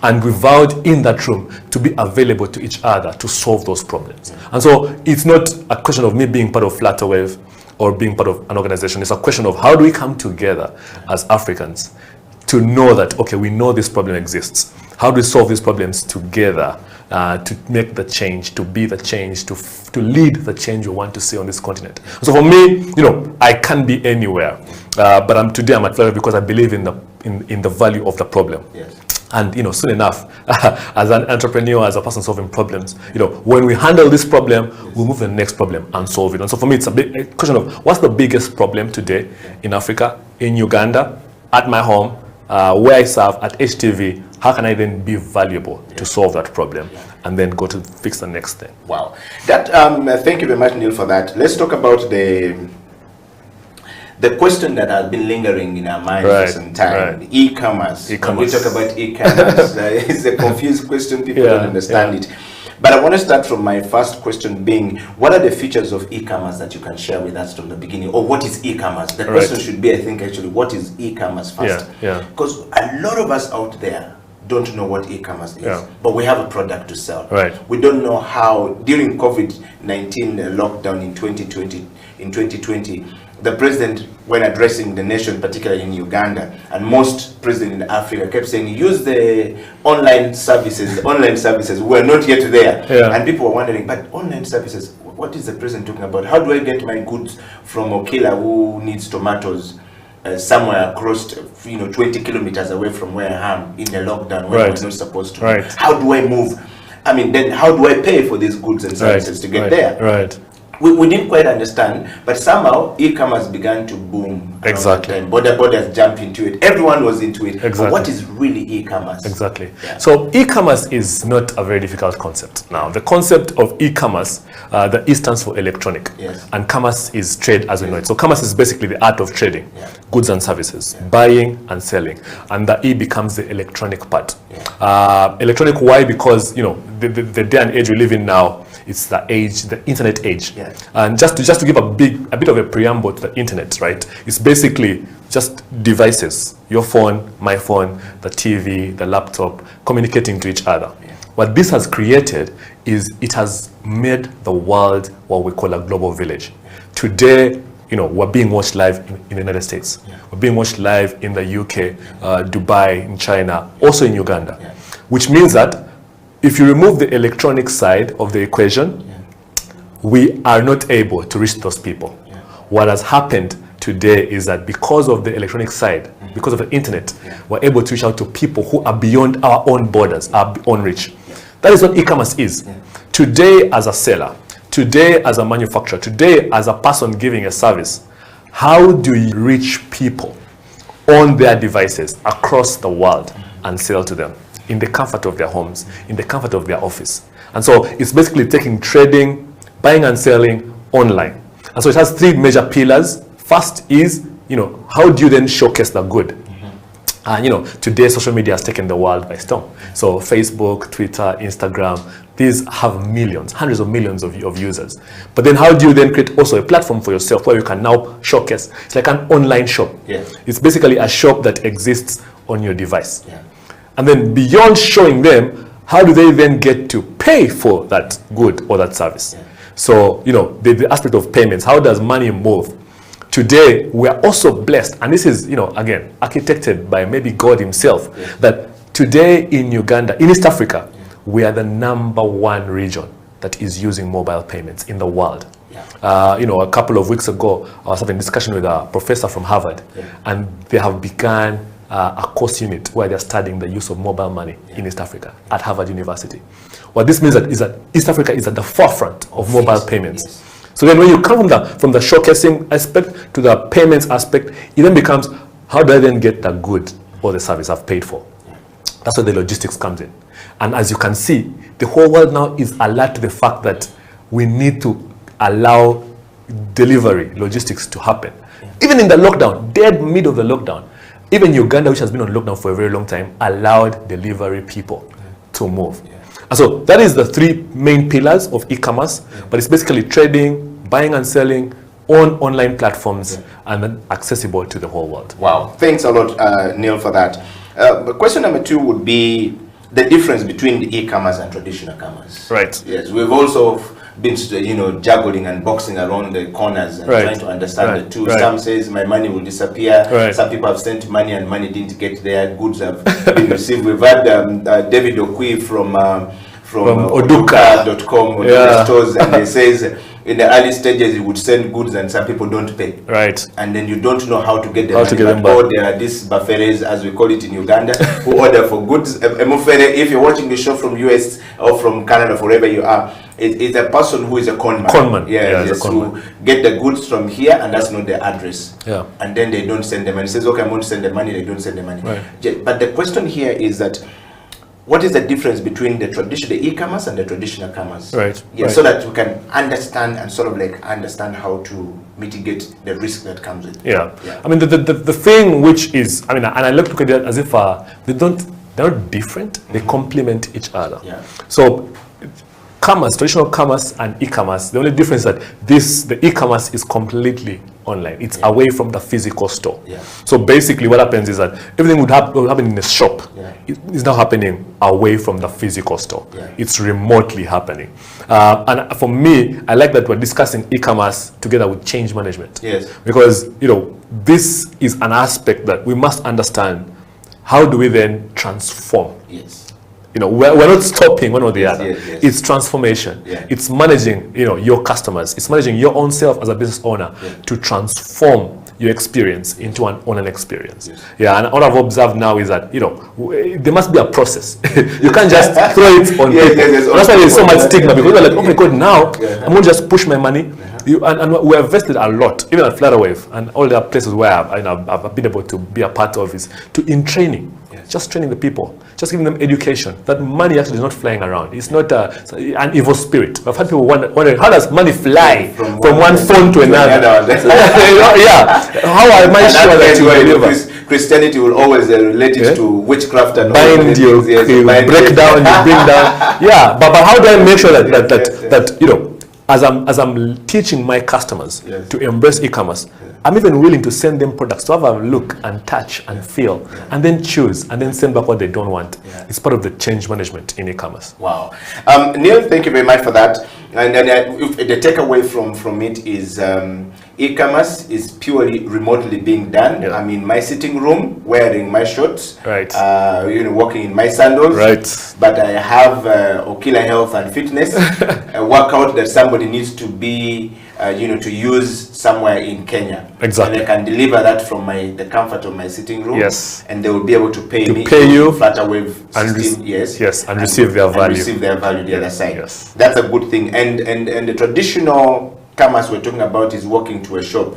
F: And we vowed in that room to be available to each other to solve those problems. And so it's not a question of me being part of Flutterwave or being part of an organization. It's a question of how do we come together as Africans to know that, okay, we know this problem exists. How do we solve these problems together to make the change, to be the change, to lead the change we want to see on this continent? So for me, you know, I can't be anywhere, but today I'm at Flutterwave because I believe in the value of the problem.
E: Yes.
F: And, you know, soon enough, as an entrepreneur, as a person solving problems, you know, when we handle this problem, we'll move to the next problem and solve it. And so for me, it's a question of what's the biggest problem today in Africa, in Uganda, at my home, where I serve, at HTV. How can I then be valuable to solve that problem and then go to fix the next thing? Wow.
E: That, thank you very much, Neil, for that. Let's talk about the question that has been lingering in our minds for some time, e-commerce. When we talk about e-commerce, it's a confused question, people don't understand it. But I want to start from my first question being, what are the features of e-commerce that you can share with us from the beginning? Or what is e-commerce? The question should be, I think, actually, what is e-commerce first? Because a lot of us out there don't know what e-commerce is, but we have a product to sell. We don't know how, during COVID-19 lockdown in 2020, the president, when addressing the nation, particularly in Uganda, and most presidents in Africa, kept saying, use the online services. We're not yet there.
F: Yeah.
E: And people were wondering, but online services, what is the president talking about? How do I get my goods from Okila, who needs tomatoes, somewhere across 20 kilometers away from where I am in the lockdown when we're not supposed to?
F: Right.
E: How do I move? I mean, then how do I pay for these goods and services to get there?
F: Right.
E: We didn't quite understand, but somehow e-commerce began to boom.
F: Exactly.
E: Borders jumped into it. Everyone was into it.
F: Exactly.
E: But what is really e-commerce?
F: Exactly.
E: Yeah.
F: So e-commerce is not a very difficult concept. Now, the concept of e-commerce, the E stands for electronic,
E: yes.
F: and commerce is trade as we know it. So commerce is basically the art of trading,
E: yeah.
F: goods and services, buying and selling, and the E becomes the electronic part.
E: Yeah.
F: Electronic, why? Because the day and age we live in now, it's the internet age.
E: Yeah.
F: And just to give a bit of a preamble to the internet, right? It's basically just devices, your phone, my phone, the TV, the laptop, communicating to each other. Yeah. What this has created is it has made the world what we call a global village. Today, we're being watched live in the United States. Yeah. We're being watched live in the UK, Dubai, in China, also in Uganda. Yeah. Which means that if you remove the electronic side of the equation, we are not able to reach those people. Yeah. What has happened today is that because of the electronic side, because of the internet, we're able to reach out to people who are beyond our own borders, our own reach. Yeah. That is what e-commerce is. Yeah. Today as a seller, today as a manufacturer, today as a person giving a service, how do you reach people on their devices across the world and sell to them in the comfort of their homes, in the comfort of their office? And so it's basically taking trading, buying and selling online. And so it has three major pillars. First is, how do you then showcase the good? And today social media has taken the world by storm. So Facebook, Twitter, Instagram, these have millions, hundreds of millions of users. But then how do you then create also a platform for yourself where you can now showcase? It's like an online shop. Yeah. It's basically a shop that exists on your device. Yeah. And then beyond showing them, how do they then get to pay for that good or that service? Yeah. So, the aspect of payments, how does money move? Today, we are also blessed, and this is, again, architected by maybe God himself, that today in Uganda, in East Africa, we are the #1 region that is using mobile payments in the world. A couple of weeks ago, I was having a discussion with a professor from Harvard, and they have begun a course unit where they're studying the use of mobile money in East Africa at Harvard University. What this means is that East Africa is at the forefront of mobile payments. Yes. So then when you come from the showcasing aspect to the payments aspect, it then becomes, how do I then get the good or the service I've paid for? That's where the logistics comes in. And as you can see, the whole world now is alert to the fact that we need to allow delivery, logistics to happen. Even in the lockdown, dead mid of the lockdown, even Uganda, which has been on lockdown for a very long time, allowed delivery people to move. And so that is the three main pillars of e-commerce, but it's basically trading, buying and selling on online platforms, and then accessible to the whole world.
E: Wow, thanks a lot, Neil, for that. Question number 2 would be the difference between the e-commerce and traditional commerce.
F: Right.
E: Yes, we've also been juggling and boxing around the corners and trying to understand the two. Some says my money will disappear. Some people have sent money and money didn't get there. Goods have been received. We've had David Okwi from Oduka.com stores, and he says in the early stages he would send goods and some people don't pay.
F: Right.
E: And then you don't know how to get them back. Or there are these buffers, as we call it in Uganda, who order for goods. If you're watching the show from US or from Canada, wherever you are, it's a person who is a conman. Who get the goods from here, and that's not their address. Yeah. And then they don't send them, and says, okay, I'm going to send the money. They don't send the money. Right. But the question here is that, what is the difference between the e-commerce and the traditional commerce? Right. Yeah, so that we can understand and understand how to mitigate the risk that comes with it.
F: Yeah. I mean, the thing which is, and I look at it as if they're not different. They complement each other. Yeah. So commerce, traditional commerce and e-commerce, the only difference is that the e-commerce is completely online. It's away from the physical store. So basically what happens is that everything would happen in the shop. It's now happening away from the physical store. It's remotely happening. And for me, I like that we're discussing e-commerce together with change management. Because, you know, this is an aspect that we must understand. How do we then transform? You know, we're not stopping one or the other. It's transformation. It's managing, you know, your customers. It's managing your own self as a business owner to transform your experience into an online experience. And all I've observed now is that, you know, there must be a process. You can't just throw it on people. That's why there's so much stigma, because we're like, oh my God, now I'm going to just push my money. And we have invested a lot, even at Flutterwave and all the places where I've been able to be a part of, is in training. Just training the people, just giving them education that money actually is not flying around. It's not an evil spirit. I've had people wondering, how does money fly from one phone to another? How am I sure that you deliver?
E: Christianity will always relate it to witchcraft and
F: bind you break down, you bring down. But how do I make sure that you know, as I'm teaching my customers to embrace e-commerce, I'm even willing to send them products to have a look and touch and feel, and then choose, and then send back what they don't want. It's part of the change management in e-commerce.
E: Wow. Neil, thank you very much for that. And then the takeaway from it is e-commerce is purely remotely being done. I'm in my sitting room wearing my shorts, you know, walking in my sandals. But I have Okila Health and Fitness, a workout that somebody needs to be, you know, to use somewhere in Kenya. And I can deliver that from the comfort of my sitting room. And they will be able to pay me
F: you
E: Flutterwave system,
F: and receive their value.
E: And receive their value the other side. That's a good thing. And the traditional commerce we're talking about is walking to a shop.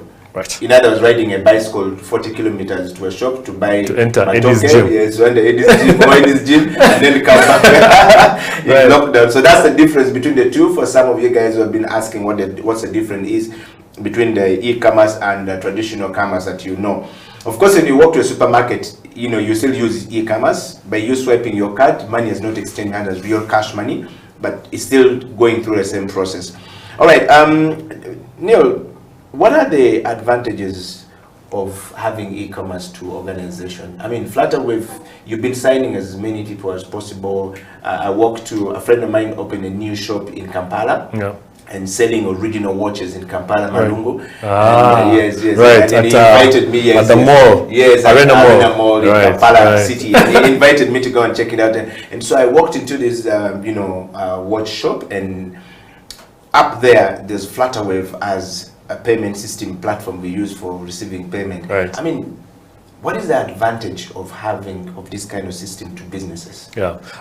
E: In other words, riding a bicycle 40 kilometers to a shop to enter Eddie's gym. To enter Eddie's gym or Eddie's gym, and then come back in lockdown. So that's the difference between the two. For some of you guys who have been asking what's the difference is between the e-commerce and the traditional commerce that you know. Of course, when you walk to a supermarket, you know, you still use e-commerce. By you swiping your card, money is not exchanged as real cash money, but it's still going through the same process. All right, Neil, what are the advantages of having e-commerce to organization? I mean, Flutterwave, you've been signing as many people as possible. I walked to a friend of mine opened a new shop in Kampala. And selling original watches in Kampala, Malungu. And he invited me
F: at the mall.
E: Arena Mall in Kampala City. And he invited me to go and check it out. And so I walked into this, you know, watch shop, and up there's Flutterwave as a payment system platform we use for receiving payment. I mean, what is the advantage of having this kind of system to businesses?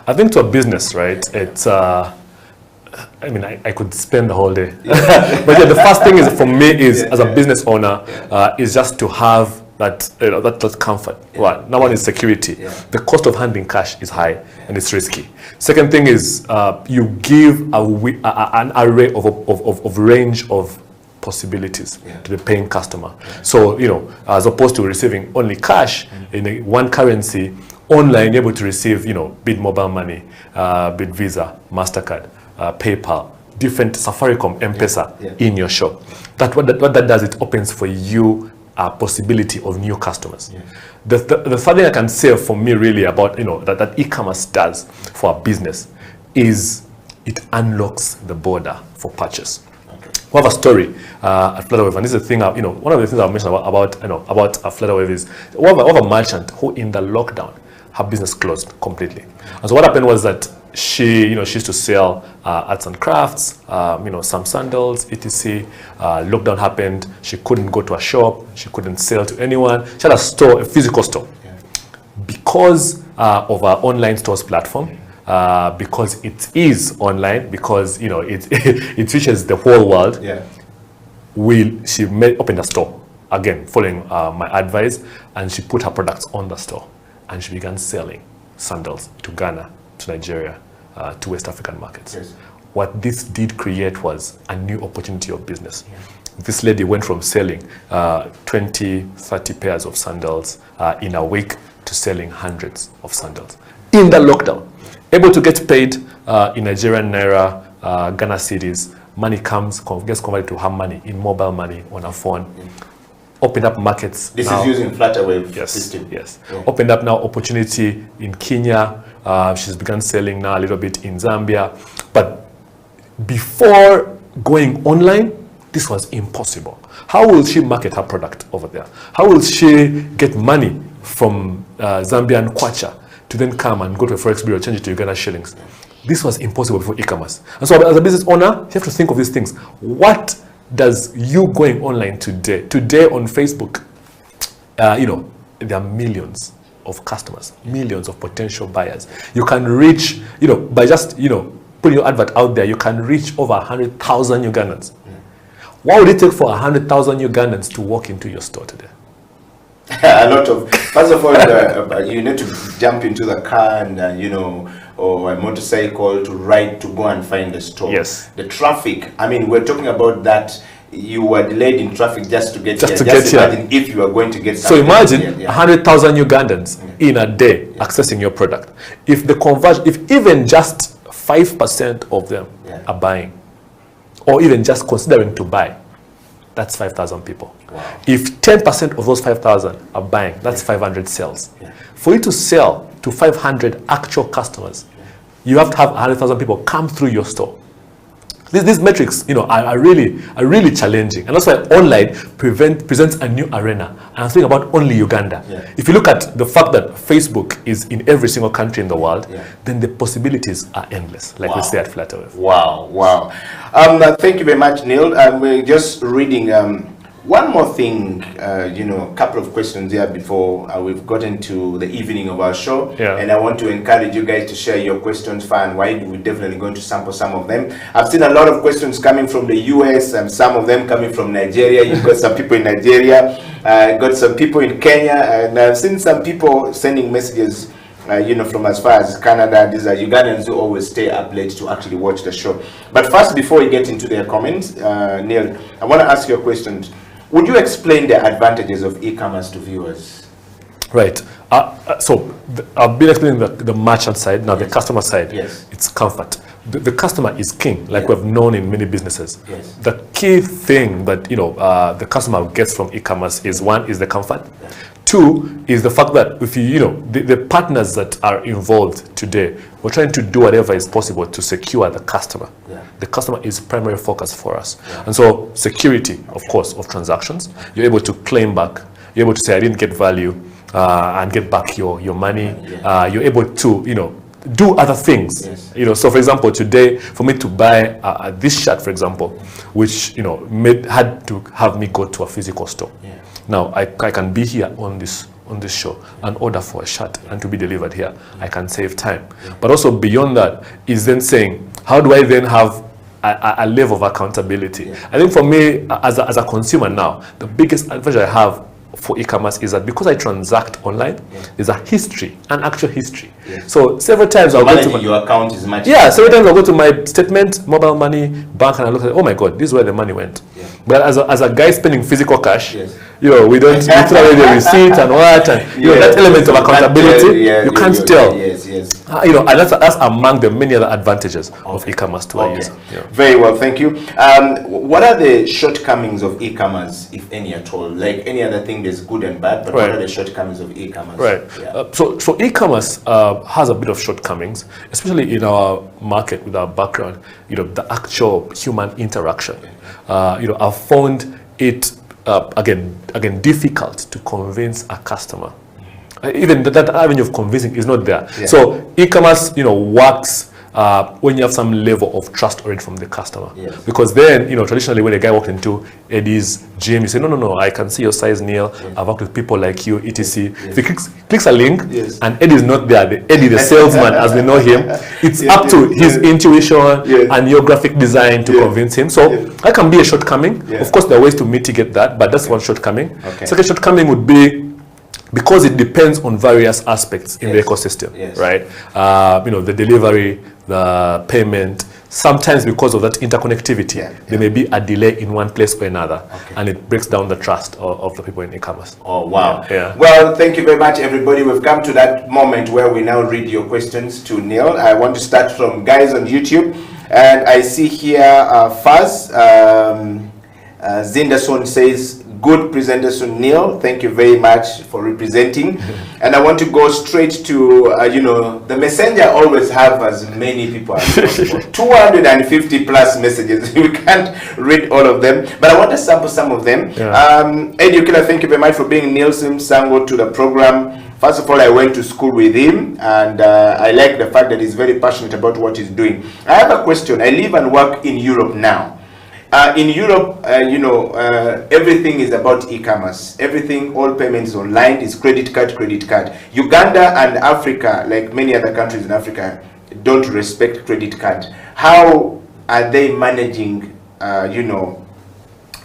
F: I think to a business, it's I mean, I could spend the whole day. But the first thing is for me is as a business owner is just to have that that comfort. Number one is security. The cost of handling cash is high and it's risky. Second thing is you give an array of range of possibilities to the paying customer. So, you know, as opposed to receiving only cash in one currency, online, you're able to receive, you know, bit mobile money, bit Visa, MasterCard, PayPal, different Safaricom, M-Pesa in your shop. What that does, it opens for you a possibility of new customers. The third thing I can say for me really about, you know, that e-commerce does for a business is it unlocks the border for purchase. We have a story at Flutterwave, and this is the thing, you know, one of the things I mentioned about Flutterwave is we have a merchant who in the lockdown, her business closed completely. And so what happened was that she used to sell arts and crafts, you know, some sandals, etc. Lockdown happened. She couldn't go to a shop. She couldn't sell to anyone. She had a store, a physical store. Because of our online stores platform, because it is online, because, you know, it reaches the whole world. She opened a store again, following my advice, and she put her products on the store, and she began selling sandals to Ghana, to Nigeria, to West African markets. What this did create was a new opportunity of business. This lady went from selling 20, 30 pairs of sandals in a week to selling hundreds of sandals in the lockdown. Able to get paid in Nigerian Naira, Ghana cedis. Money gets converted to her money in mobile money on her phone. opened up markets.
E: This
F: now.
E: is using Flutterwave system.
F: Yes. Opened up now opportunity in Kenya. She's begun selling now a little bit in Zambia. But before going online, this was impossible. How will she market her product over there? How will she get money from Zambian kwacha to then come and go to a forex bureau, change it to Uganda shillings? This was impossible for e-commerce. And so as a business owner, you have to think of these things. What does you going online today on Facebook, there are millions of customers, millions of potential buyers. You can reach, by just, putting your advert out there, you can reach over 100,000 Ugandans. What would it take for 100,000 Ugandans to walk into your store today?
E: A lot of, first of all, you need to jump into the car and, or a motorcycle to ride to go and find the store.
F: Yes.
E: The traffic, I mean, we're talking about that you were delayed in traffic just to get here.
F: Just
E: imagine if you are going to get
F: something. So imagine 100,000 Ugandans in a day accessing your product. If the conversion, if even just 5% of them are buying, or even just considering to buy, that's 5,000 people.
E: Wow.
F: If 10% of those 5,000 are buying, that's 500 sales. For you to sell to 500 actual customers, you have to have 100,000 people come through your store. These metrics, are really challenging, and that's why online presents a new arena. And I'm thinking about only Uganda. If you look at the fact that Facebook is in every single country in the world, then the possibilities are endless, like we say at Flutterwave.
E: Wow. Thank you very much, Neil. We're just reading one more thing, a couple of questions here before we've gotten to the evening of our show. And I want to encourage you guys to share your questions far and wide. We're definitely going to sample some of them. I've seen a lot of questions coming from the US and some of them coming from Nigeria. You've got some people in Nigeria, got some people in Kenya, and I've seen some people sending messages from as far as Canada. These are Ugandans who always stay up late to actually watch the show. But first, before we get into their comments, Neil, I want to ask you a question. Would you explain the advantages of e-commerce to viewers?
F: Right. So I've been explaining the merchant side. Now the customer side, it's comfort. The customer is king, like we've known in many businesses. The key thing that the customer gets from e-commerce is, one, is the comfort. Two is the fact that if the partners that are involved today, we're trying to do whatever is possible to secure the customer. The customer is primary focus for us. And so security, of course, of transactions. You're able to claim back. You're able to say, I didn't get value, and get back your money. You're able to, do other things. So for example, today, for me to buy this shirt, for example, which, had to have me go to a physical store. Now, I can be here on this show and order for a shirt and to be delivered here. I can save time. But also beyond that is then saying, how do I then have a level of accountability? I think for me, as a consumer now, the biggest advantage I have for e-commerce is that because I transact online, there's a history, an actual history. So several times I'll go to
E: your account is much
F: several times I'll go to my statement, mobile money, bank, and I look at, oh my God, this is where the money went. But as a guy spending physical cash, we don't throw away the receipt and what, and that element of accountability, you can't tell. And that's among the many other advantages of e-commerce to a user.
E: Very well, thank you. What are the shortcomings of e-commerce, if any at all? Like any other thing, there's good and bad, but what are the shortcomings of e-commerce?
F: So e-commerce has a bit of shortcomings, especially in our market with our background. The actual human interaction. I've found it again difficult to convince a customer. Even that avenue of convincing is not there. So e-commerce, works when you have some level of trust already from the customer. Because then, traditionally when a guy walked into Eddie's gym, you say, no, I can see your size, Neil. I've worked with people like you, etc. If he clicks a link and Eddie is not there, Eddie, the salesman, as we know him, it's up to his intuition and your graphic design to convince him. So that can be a shortcoming. Of course, there are ways to mitigate that, but that's one shortcoming. Second shortcoming would be, because it depends on various aspects in the ecosystem, right? The delivery, the payment. Sometimes because of that interconnectivity, there may be a delay in one place or another, and it breaks down the trust of the people in e-commerce.
E: Oh, wow. Well, thank you very much, everybody. We've come to that moment where we now read your questions to Neil. I want to start from guys on YouTube, and I see here Faz Zinderson says, good presenter. So Neil, thank you very much for representing. And I want to go straight to, you know, the messenger always have as many people as possible. 250 plus messages. We can't read all of them, but I want to sample some of them. Eddie Killer, thank you very much for bringing Neil Sango to the program. First of all, I went to school with him, and I like the fact that he's very passionate about what he's doing. I have a question. I live and work in Europe now. In Europe, you know, everything is about e-commerce. Everything, all payments online is credit card, credit card. Uganda and Africa, like many other countries in Africa, don't respect credit card. How are they managing, you know,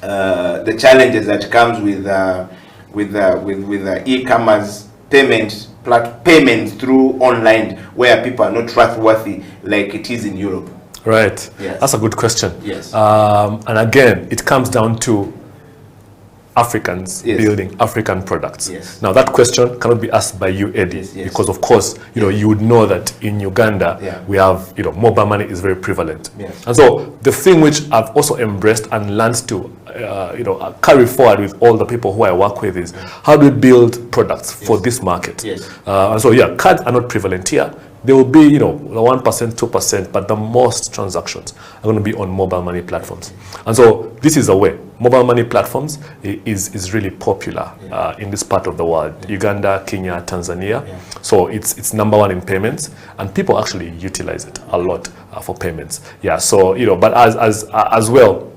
E: the challenges that comes with e-commerce payments through online, where people are not trustworthy like it is in Europe?
F: Right.
E: Yes.
F: That's a good question.
E: Yes.
F: And again, it comes down to Africans
E: Yes.
F: building African products.
E: Yes.
F: Now that question cannot be asked by you, Eddie,
E: Yes, yes.
F: because of course, you know, you would know that in Uganda,
E: Yeah.
F: we have, you know, mobile money is very prevalent.
E: Yes.
F: And so the thing which I've also embraced and learned to, you know, carry forward with all the people who I work with is how do we build products for this market?
E: Yes.
F: And so, yeah, cards are not prevalent here. There will be, you know, 1%, 2%, but the most transactions are going to be on mobile money platforms. And so this is a way. Mobile money platforms is really popular in this part of the world. Uganda, Kenya, Tanzania. So it's number one in payments, and people actually utilize it a lot for payments. Yeah, so, you know, but as well,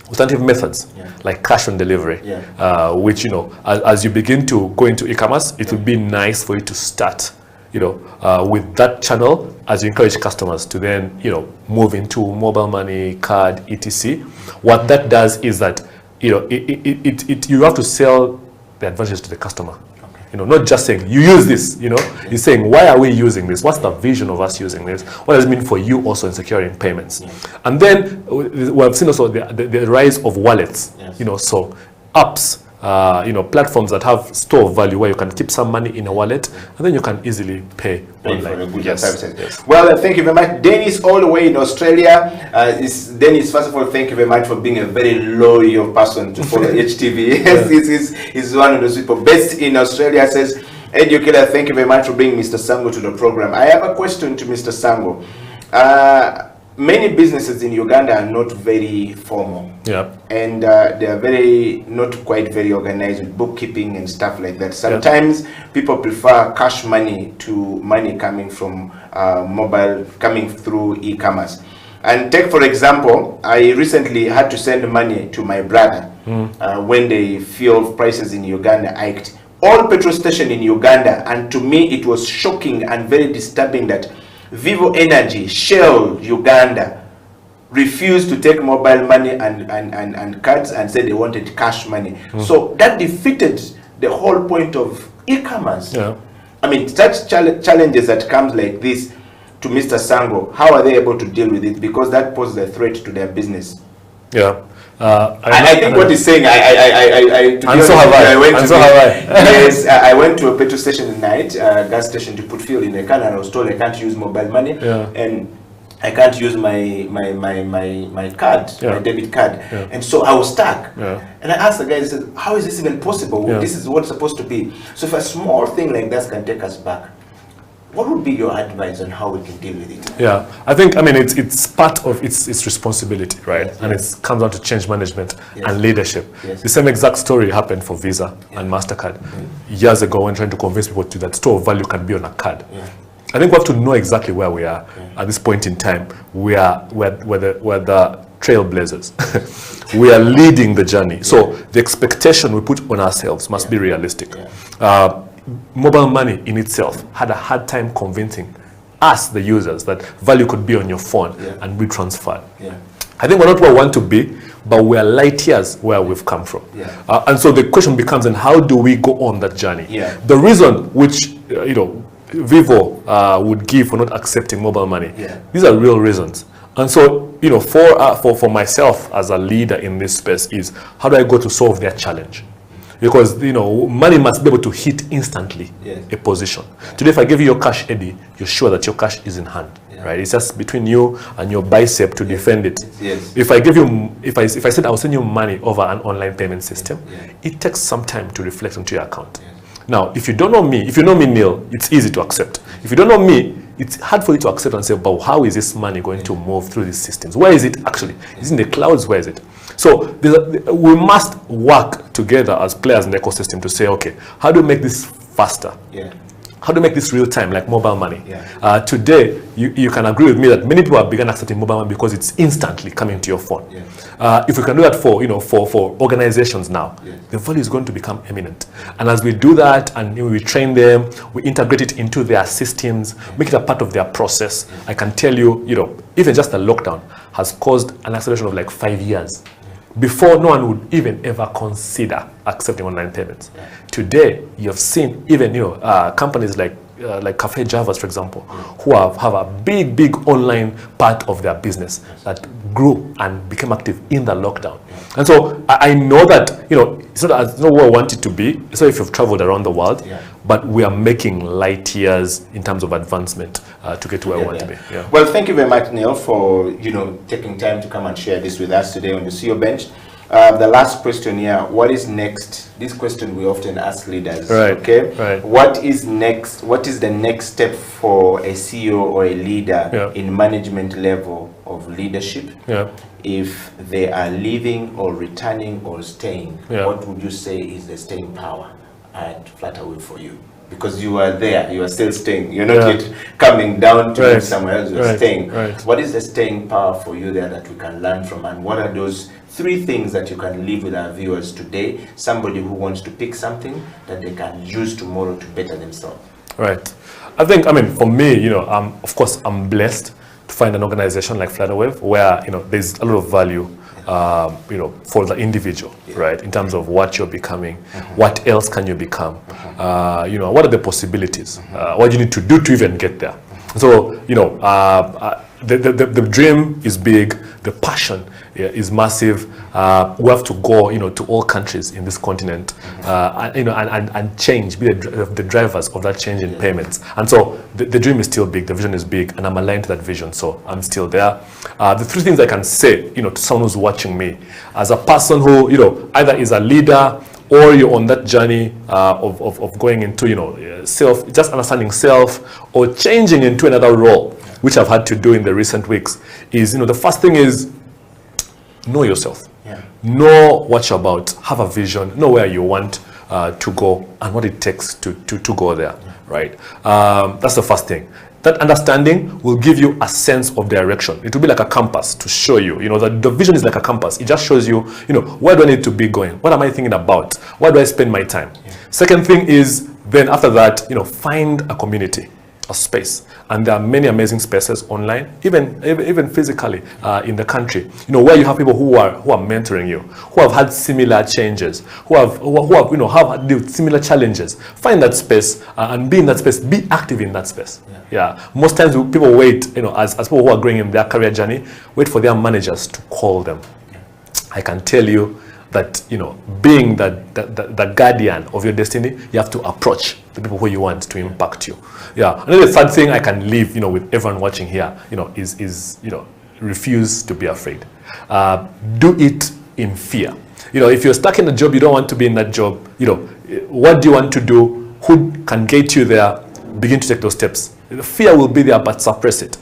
F: alternative methods like cash on delivery, which, you know, as you begin to go into e-commerce, it would be nice for you to start, you know, with that channel as you encourage customers to then, you know, move into mobile money, card, etc. What that does is that, you know, you have to sell the advantage to the customer. Okay. You know, not just saying you use this. You know, you're saying why are we using this? What's the vision of us using this? What does it mean for you also in securing payments? And then we have seen also the rise of wallets. You know, so apps. You know, platforms that have store of value where you can keep some money in a wallet and then you can easily pay online.
E: Yes. Well, thank you very much. Dennis, all the way in Australia. Dennis, first of all, thank you very much for being a very loyal person to follow HTV. Yes, he's one of those people best in Australia. Says, Eddie Killer, thank you very much for bringing Mr. Sango to the program. I have a question to Mr. Sango. Many businesses in Uganda are not very formal.
F: Yeah. And
E: they are not quite very organized with bookkeeping and stuff like that. Sometimes people prefer cash money to money coming from coming through e-commerce. And take, for example, I recently had to send money to my brother when the fuel prices in Uganda hiked. All petrol stations in Uganda, and to me it was shocking and very disturbing that Vivo Energy, Shell, Uganda refused to take mobile money and cards and said they wanted cash money. So that defeated the whole point of e-commerce. I mean, such challenges that comes like this to Mr. Sango, how are they able to deal with it? Because that poses a threat to their business. I think what he's saying, I went to a petrol station at night, gas station, to put fuel in the car, and I was told I can't use mobile money, and I can't use my card, my debit card, and so I was stuck. And I asked the guy, I said, how is this even possible? This is what's supposed to be. So if a small thing like that can take us back, what would be your advice on how we can deal with it?
F: I think, I mean, it's part of its responsibility, right? And it comes down to change management and leadership. The same exact story happened for Visa and MasterCard years ago when trying to convince people that store of value can be on a card. I think we have to know exactly where we are at this point in time. We're the trailblazers. We are leading the journey. So the expectation we put on ourselves must be realistic. Mobile money in itself had a hard time convincing us, the users, that value could be on your phone and be transferred. I think we're not where we want to be, but we're light years where we've come from. And so the question becomes, then how do we go on that journey? The reason which, you know, Vivo would give for not accepting mobile money, these are real reasons. And so, you know, for myself as a leader in this space is, how do I go to solve their challenge? Because, you know, money must be able to hit instantly a position. Today, if I give you your cash, Eddie, you're sure that your cash is in hand, right? It's just between you and your bicep to defend it.
E: Yes.
F: If I give you, if I said I'll send you money over an online payment system, it takes some time to reflect into your account. Now, if you don't know me, if you know me, Neil, it's easy to accept. If you don't know me, it's hard for you to accept and say, but how is this money going to move through these systems? Where is it actually? Is it in the clouds? Where is it? So we must work together as players in the ecosystem to say, okay, how do we make this faster? How do you make this real time, like mobile money? Today, you can agree with me that many people have begun accepting mobile money because it's instantly coming to your phone. If we can do that for organizations now, the value is going to become eminent. And as we do that, and we train them, we integrate it into their systems, make it a part of their process. I can tell you, even just the lockdown has caused an acceleration of like 5 years. Before, no one would even ever consider accepting online payments. Today, you have seen even companies like Cafe Javas, for example, who have a big online part of their business that grew and became active in the lockdown. And so I know that it's not where I want it to be. So if you've traveled around the world, but we are making light years in terms of advancement to get to where we want to be.
E: Well, thank you very much, Neil, for taking time to come and share this with us today on the CEO Bench. The last question here, what is next? This question we often ask leaders. What is next? What is the next step for a CEO or a leader in management level of leadership? If they are leaving or returning or staying, what would you say is the staying power at Flutterwave for you? Because you are there, you are still staying. You're not yet coming down to live somewhere else, you're staying. What is the staying power for you there that we can learn from? And what are those 3 things that you can leave with our viewers today? Somebody who wants to pick something that they can use tomorrow to better themselves.
F: I think, for me, of course, I'm blessed to find an organization like Flutterwave where, there's a lot of value for the individual, right? In terms of what you're becoming, what else can you become? What are the possibilities? What do you need to do to even get there? So, the dream is big, the passion is massive. We have to go, to all countries in this continent, and change, be the drivers of that change in payments. And so the dream is still big, the vision is big, and I'm aligned to that vision, so I'm still there. The 3 things I can say, to someone who's watching me, as a person who, either is a leader or you're on that journey of going into, self, just understanding self, or changing into another role, which I've had to do in the recent weeks, is, the first thing is know yourself. Know what you're about, have a vision, know where you want to go and what it takes to go there, right? That's the first thing. That understanding will give you a sense of direction. It will be like a compass to show you, the vision is like a compass. It just shows you, where do I need to be going? What am I thinking about? Where do I spend my time? Second thing is, then after that, find a community, a space. And there are many amazing spaces online, even physically in the country, where you have people who are mentoring you, who have had similar changes, who have had similar challenges. Find that space and be in that space, be active in that space. Most times people wait, as people who are growing in their career journey, wait for their managers to call them. I can tell you that, being the guardian of your destiny, you have to approach the people who you want to impact you. And then the third thing I can leave, with everyone watching here, is refuse to be afraid. Do it in fear. If you're stuck in a job, you don't want to be in that job, what do you want to do? Who can get you there? Begin to take those steps. The fear will be there, but suppress it.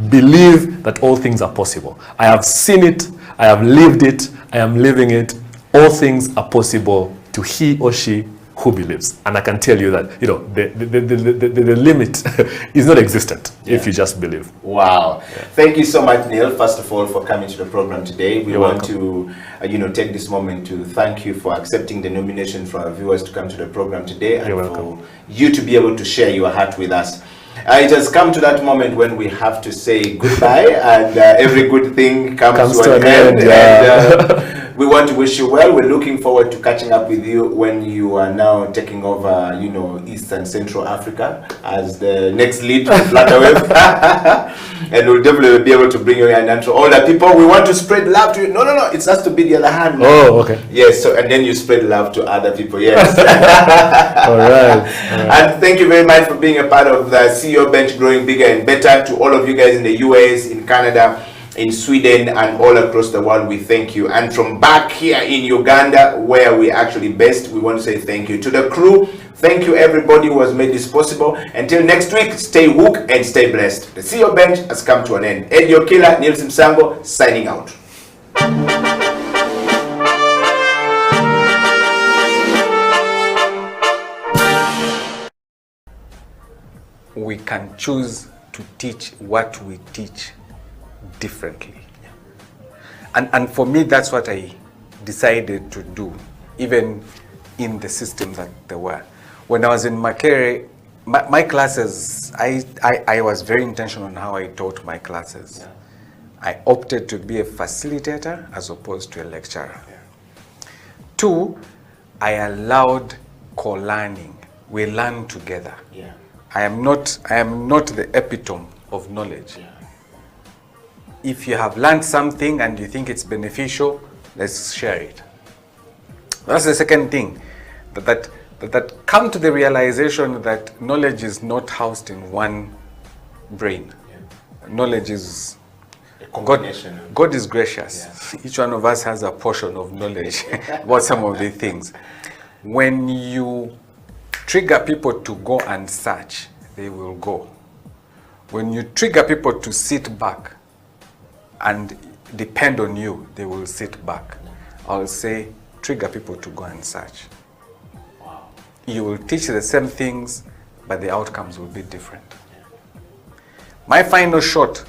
F: Believe that all things are possible. I have seen it, I have lived it, I am living it. All things are possible to he or she who believes. And I can tell you that, the limit is not existent if you just believe.
E: Wow. Thank you so much, Neil, first of all, for coming to the program today. We want to, take this moment to thank you for accepting the nomination from our viewers to come to the program today, and for you to be able to share your heart with us. It has come to that moment when we have to say goodbye, and every good thing comes to an end. We want to wish you well. We're looking forward to catching up with you when you are now taking over, you know, East and Central Africa as the next lead of Flutterwave. And we'll definitely be able to bring you in. And to all the people, we want to spread love to you. No, it has to be the other hand.
F: Oh, okay.
E: Yes, so and then you spread love to other people. Yes.
F: All right.
E: And thank you very much for being a part of the CEO Bench Growing Bigger and Better. To all of you guys in the US, in Canada, in Sweden, and all across the world, we thank you. And from back here in Uganda, where we're actually based, we want to say thank you to the crew. Thank you everybody who has made this possible. Until next week, stay woke and stay blessed. The CEO Bench has come to an end. Edio Killer, Neil Simsango, signing out.
B: We can choose to teach what we teach differently. And for me, that's what I decided to do, even in the systems that there were. When I was in Makere, my classes, I was very intentional on how I taught my classes. Yeah. I opted to be a facilitator as opposed to a lecturer. Yeah. 2, I allowed co-learning. We learn together. Yeah. I am not the epitome of knowledge. Yeah. If you have learned something and you think it's beneficial, let's share it. That's the second thing, that come to the realization that knowledge is not housed in one brain. Yeah. Knowledge is God is gracious. Yeah. Each one of us has a portion of knowledge about some of the things. When you trigger people to go and search, they will go. When you trigger people to sit back and depend on you, they will sit back. I'll say, trigger people to go and search. Wow. You will teach the same things, but the outcomes will be different. My final shot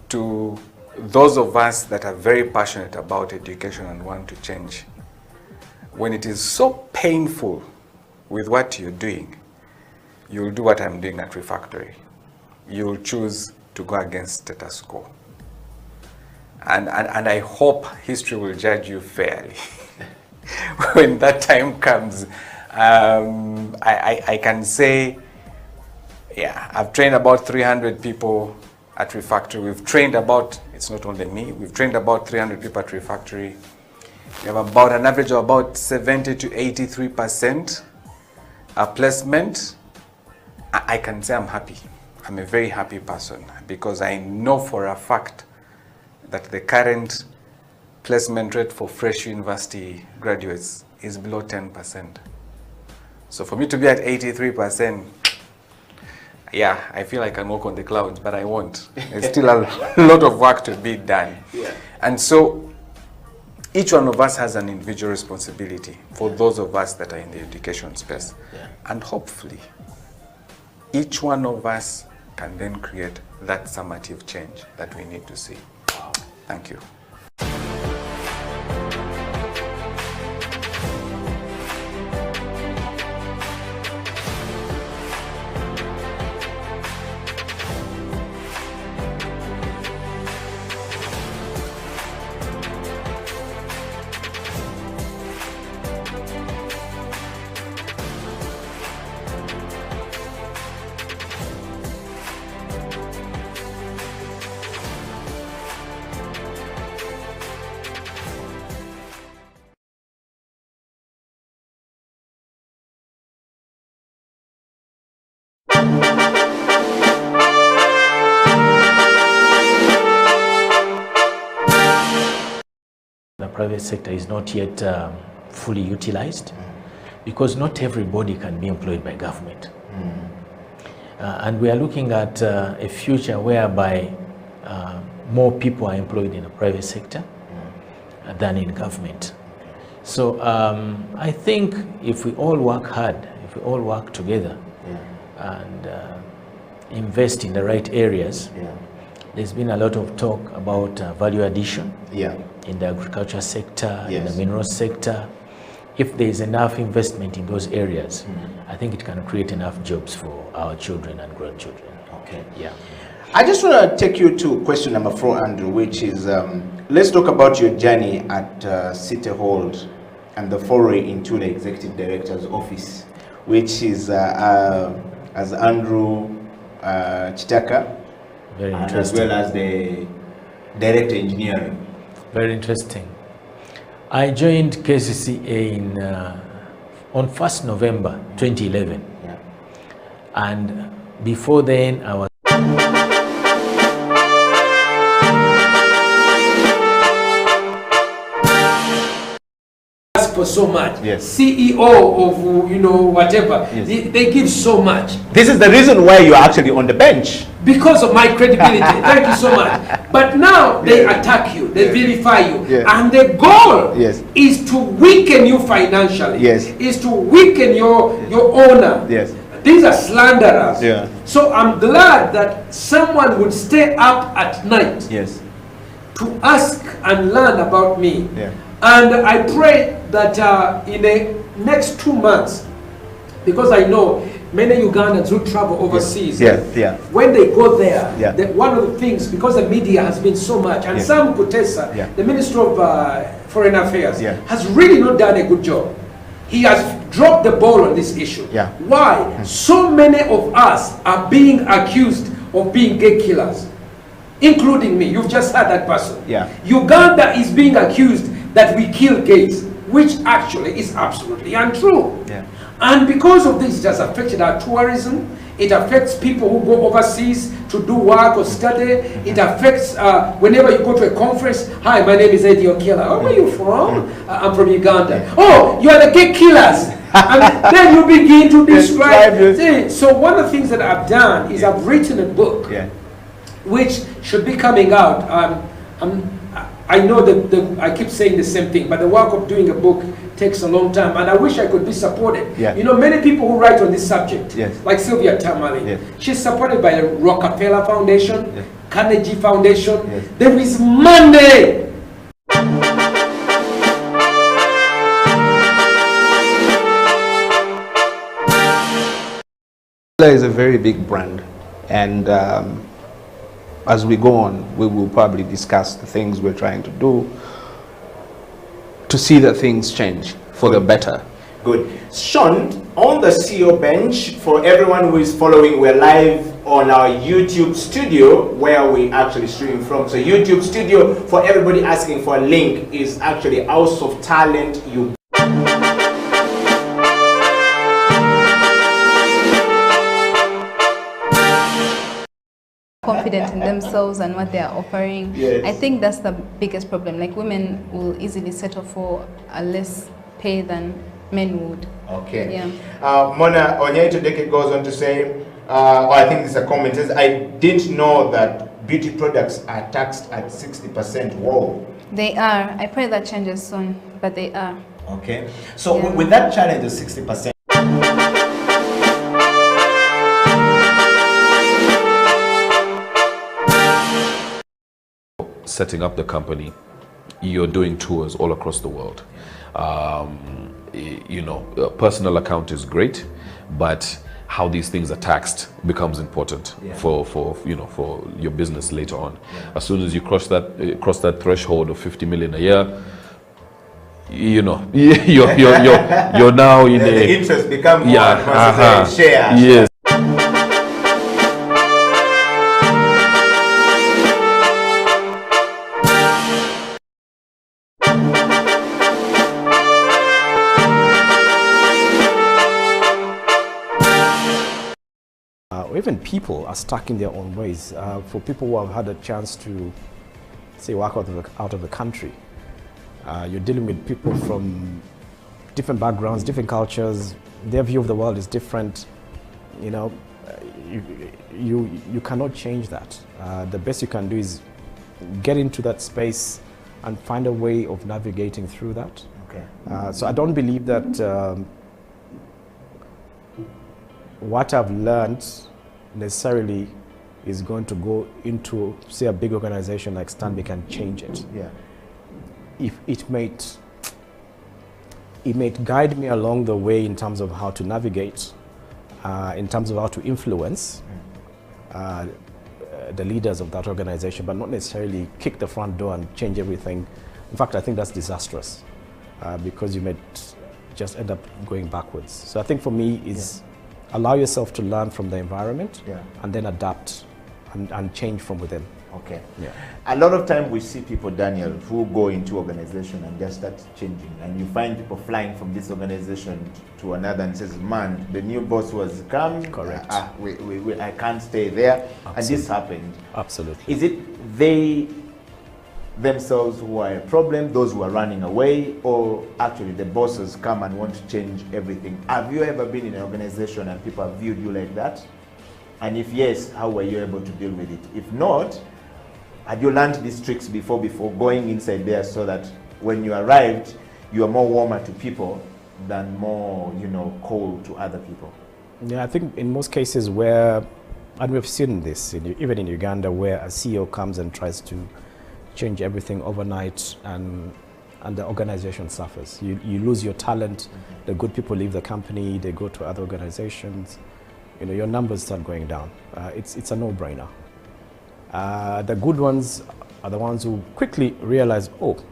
B: to those of us that are very passionate about education and want to change, when it is so painful with what you're doing, you'll do what I'm doing at Refactory. You'll choose to go against status quo. And I hope history will judge you fairly. When that time comes, I can say, yeah, I've trained about 300 people at Refactory. We've trained about, it's not only me, we've trained about 300 people at Refactory. We have about an average of about 70 to 83% placement. I can say I'm happy. I'm a very happy person because I know for a fact that the current placement rate for fresh university graduates is below 10%. So for me to be at 83%, yeah, I feel I can walk on the clouds, but I won't. There's still a lot of work to be done. Yeah. And so each one of us has an individual responsibility for those of us that are in the education space. Yeah. And hopefully, each one of us can then create that summative change that we need to see. Wow. Thank you.
J: The private sector is not yet fully utilized because not everybody can be employed by government. And we are looking at a future whereby more people are employed in the private sector than in government. So I think if we all work hard, if we all work together and invest in the right areas, there's been a lot of talk about value addition in the agriculture sector, in the mineral sector. If there is enough investment in those areas, I think it can create enough jobs for our children and grandchildren.
E: Okay.
J: Yeah.
E: I just want to take you to question number 4, Andrew, which is, let's talk about your journey at City Hall and the foray into the Executive Director's office, which is as Andrew Chitaka,
J: Very
E: and
J: interesting.
E: as well as the Director Engineering.
J: Very interesting. I joined KCCA on 1st November 2011.
E: Yeah.
J: And before then, I was
K: for so much.
E: Yes.
K: CEO of whatever.
E: Yes.
K: They give so much.
E: This is the reason why you are actually on the bench.
K: Because of my credibility. Thank you so much. But now they attack you, they vilify you.
E: Yes.
K: And the goal
E: Yes.
K: is to weaken you financially.
E: Yes.
K: Is to weaken your honor.
E: Yes.
K: These are slanderers.
E: Yeah.
K: So I'm glad that someone would stay up at night
E: Yes.
K: to ask and learn about me.
E: Yeah.
K: And I pray that in the next 2 months, because I know many Ugandans who travel overseas, when they go there, one of the things, because the media has been so much, and Sam Kutesa, the Minister of Foreign Affairs, has really not done a good job. He has dropped the ball on this issue. Why? So many of us are being accused of being gay killers, including me. You've just heard that person. Uganda is being accused that we kill gays, which actually is absolutely untrue. And because of this, it has affected our tourism. It affects people who go overseas to do work or study. It affects whenever you go to a conference. Hi, my name is Eddie Okiela. Oh, where are you from? I'm from Uganda. Oh, you are the gay killers. And then you begin to describe. So one of the things that I've done is I've written a book, which should be coming out. I know that I keep saying the same thing, but the work of doing a book takes a long time, and I wish I could be supported. You know, many people who write on this subject, like Sylvia Tamale, she's supported by the Rockefeller Foundation, Carnegie Foundation. There is money.
L: Is a very big brand, and as we go on, we will probably discuss the things we're trying to do to see that things change for the better.
E: Good. Sean, on the CEO bench, for everyone who is following, we're live on our YouTube studio where we actually stream from. So YouTube studio, for everybody asking for a link, is actually House of Talent Uganda.
M: Confident in themselves and what they are offering. I think that's the biggest problem. Like, women will easily settle for a less pay than men would.
E: Okay. Mona Onyeitodeke goes on to say, I think this is a comment, says, I didn't know that beauty products are taxed at 60%. Whoa.
M: They are. I pray that changes soon, but they are.
E: Okay. So with that challenge of 60%,
H: setting up the company, you're doing tours all across the world. You know, a personal account is great, but how these things are taxed becomes important for your business later on. As soon as you cross that threshold of 50 million a year, you know, you're now in
E: the interest become more shares.
H: Yes.
N: Even people are stuck in their own ways. For people who have had a chance to, say, work out of the country, you're dealing with people from different backgrounds, different cultures. Their view of the world is different. You know, you cannot change that. The best you can do is get into that space and find a way of navigating through that.
E: Okay.
N: So I don't believe that what I've learned necessarily is going to go into, say, a big organization like Stanbic and change it. If it may guide me along the way in terms of how to navigate, in terms of how to influence the leaders of that organization, but not necessarily kick the front door and change everything. In fact, I think that's disastrous because you may just end up going backwards. So I think for me is allow yourself to learn from the environment and then adapt and change from within.
E: Okay.
N: Yeah.
E: A lot of time we see people, Daniel, who go into organization and just start changing, and you find people flying from this organization to another and says, man, the new boss was come.
N: Correct.
E: I can't stay there.
N: Absolutely.
E: And this happened.
N: Absolutely.
E: Is it they themselves who are a problem, those who are running away, or actually the bosses come and want to change everything? Have you ever been in an organization and people have viewed you like that? And if yes, how were you able to deal with it? If not, had you learned these tricks before going inside there so that when you arrived, you are more warmer to people than more, cold to other people?
N: Yeah, I think in most cases where, and we've seen this, even in Uganda, where a CEO comes and tries to change everything overnight and the organization suffers. You lose your talent, the good people leave the company, they go to other organizations, your numbers start going down. It's a no-brainer. The good ones are the ones who quickly realize, oh,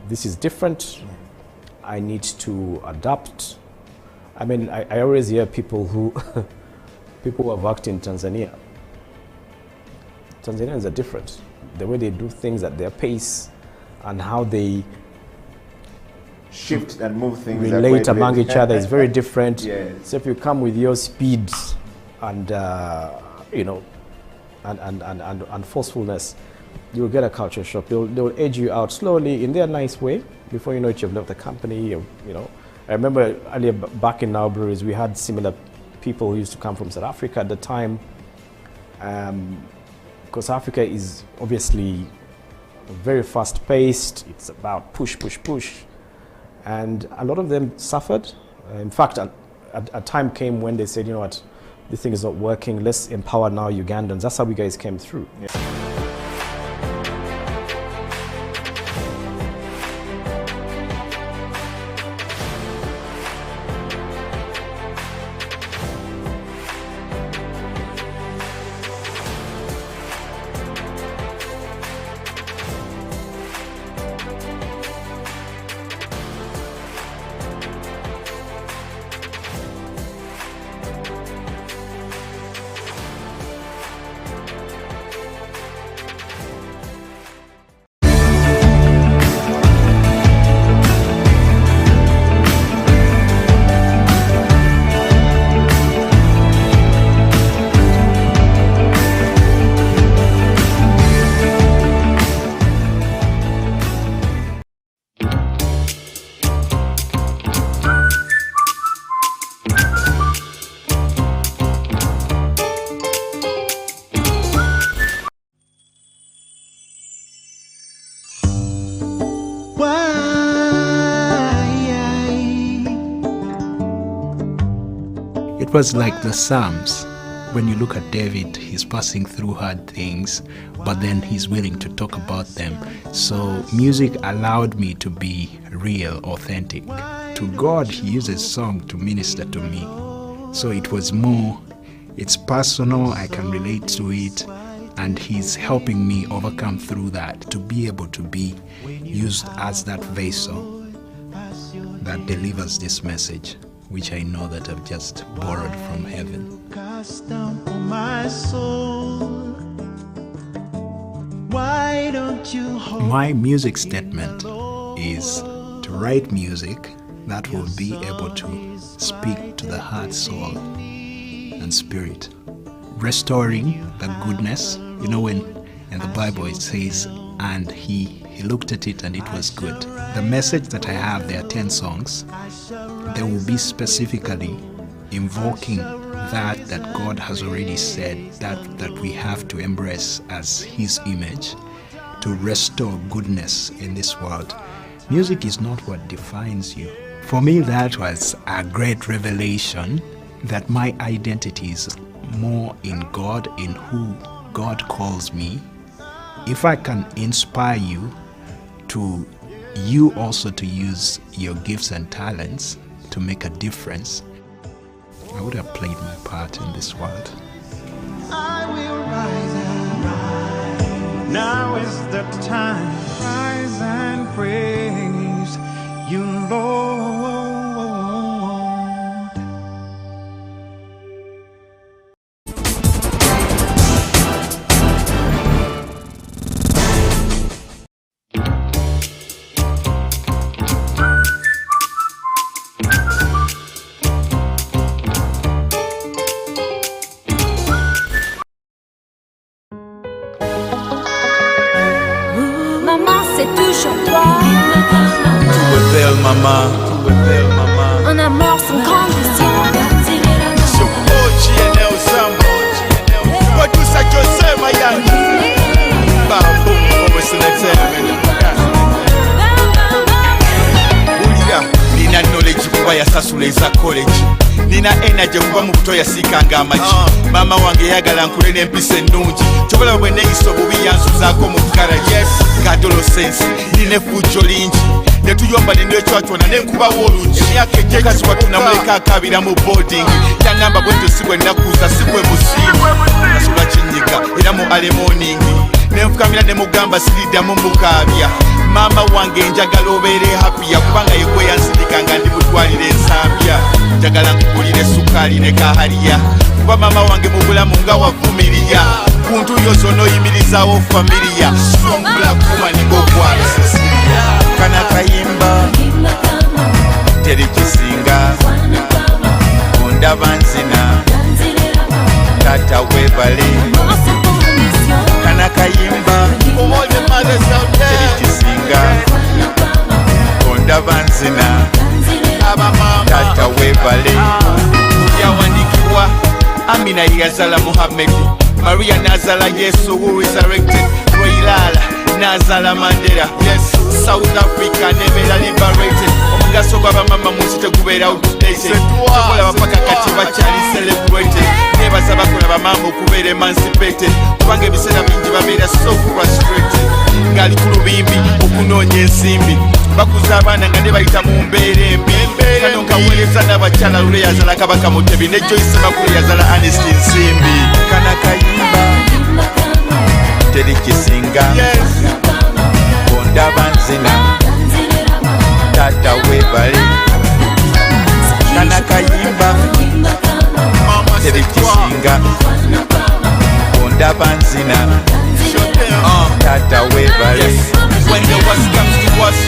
N: this is different. I need to adapt. I mean, I always hear people who have worked in Tanzania. Tanzanians are different. The way they do things at their pace and how they
E: shift and move things,
N: relate among each other is very different.
E: Yes.
N: So if you come with your speed and and forcefulness, you'll get a culture shock. They'll edge you out slowly in their nice way. Before you know it, you've left the company. I remember earlier back in our breweries, we had similar people who used to come from South Africa at the time. Because Africa is obviously very fast-paced. It's about push, push, push. And a lot of them suffered. In fact, a time came when they said, you know what, this thing is not working. Let's empower now Ugandans. That's how you guys came through. Yeah.
L: It was like the Psalms. When you look at David, he's passing through hard things, but then he's willing to talk about them. So music allowed me to be real, authentic. To God, he uses song to minister to me. So it was more, it's personal, I can relate to it, and he's helping me overcome through that, to be able to be used as that vessel that delivers this message, which I know that I've just borrowed from heaven.
O: Cast down on my soul. Why don't you hold
L: my music statement is to write music that will be able to speak to the heart, soul, and spirit. Restoring the goodness. You know, when in the Bible it says, and he looked at it and it was good. The message that I have, there are 10 songs. They will be specifically invoking that God has already said, that we have to embrace as his image, to restore goodness in this world. Music is not what defines you. For me, that was a great revelation that my identity is more in God, in who God calls me. If I can inspire you also to use your gifts and talents to make a difference, I would have played my part in this world.
O: I will rise. Now is the time. Rise and praise you, Lord.
P: C'est toujours toi.
O: Tu es belle maman, tu es belle maman.
P: Un amour sans condition.
O: Sokochi eneo sambo. Producer Jose Mayani. Babu, always an entertainment. Ulira, nina knowledge kuba yasasula eza college. Nina energy kuba mu buto yasikanga amachi. Mama wange yagala nkule n'empisa ennungi. Chokola bwe neyiso bubi yansuzaako mu kkala. Yes, kadolo sense. Nine fujjo lingi. Ne tuyomba ne nechwatwana ne nkubawo olungi. Emyaka ejjekazi watunamuleka akabira mu boarding. Yangamba bwe tusigwe nakuza sigwe musimu. Nasula kinyiga era mu early morning. Ne nfukamira ne mugamba siriddamu mukaabya. Mama wange njagala obeere happy kubanga yegwe yansindikanga ndi butwalire ensambya. Njagala nkugulire sukaali ne kahaliya kuba mama wange mu bulamu nga wavumiriya ku ntuuyo zonna oyimirizaawo familiya sombula kumanigogwala Sisilia kana kayimba teri kisinga ondaba nzina tata webale kana kayimba teri kisinga ondaba nzina tata webale yawandikiwa Amina yazala Muhammad Maria nazala Yesu who resurrected Roilala nazala Mandela yes South Africa never liberated omugaso gw'abamama munsi tegubeera outdated tukola bapaka kati bakyali celebrated nebaza bakola bamama okubeera emancipated kubanga ebiseera bingi babeera so frustrated ngali ku lubimbi okunoonya ensimbi bakuza abaana nga ne bayita mu mbeera embi kano nkaweereza n'abakyala lule yazala kabaka mutebi ne Joyce Bakulu yazala Ernest Nsimbi kana kayimba teri kisinga ondaba nzina tata webale kana kayimba teri kisinga ondaba nzina tata webale. When the worst comes to us,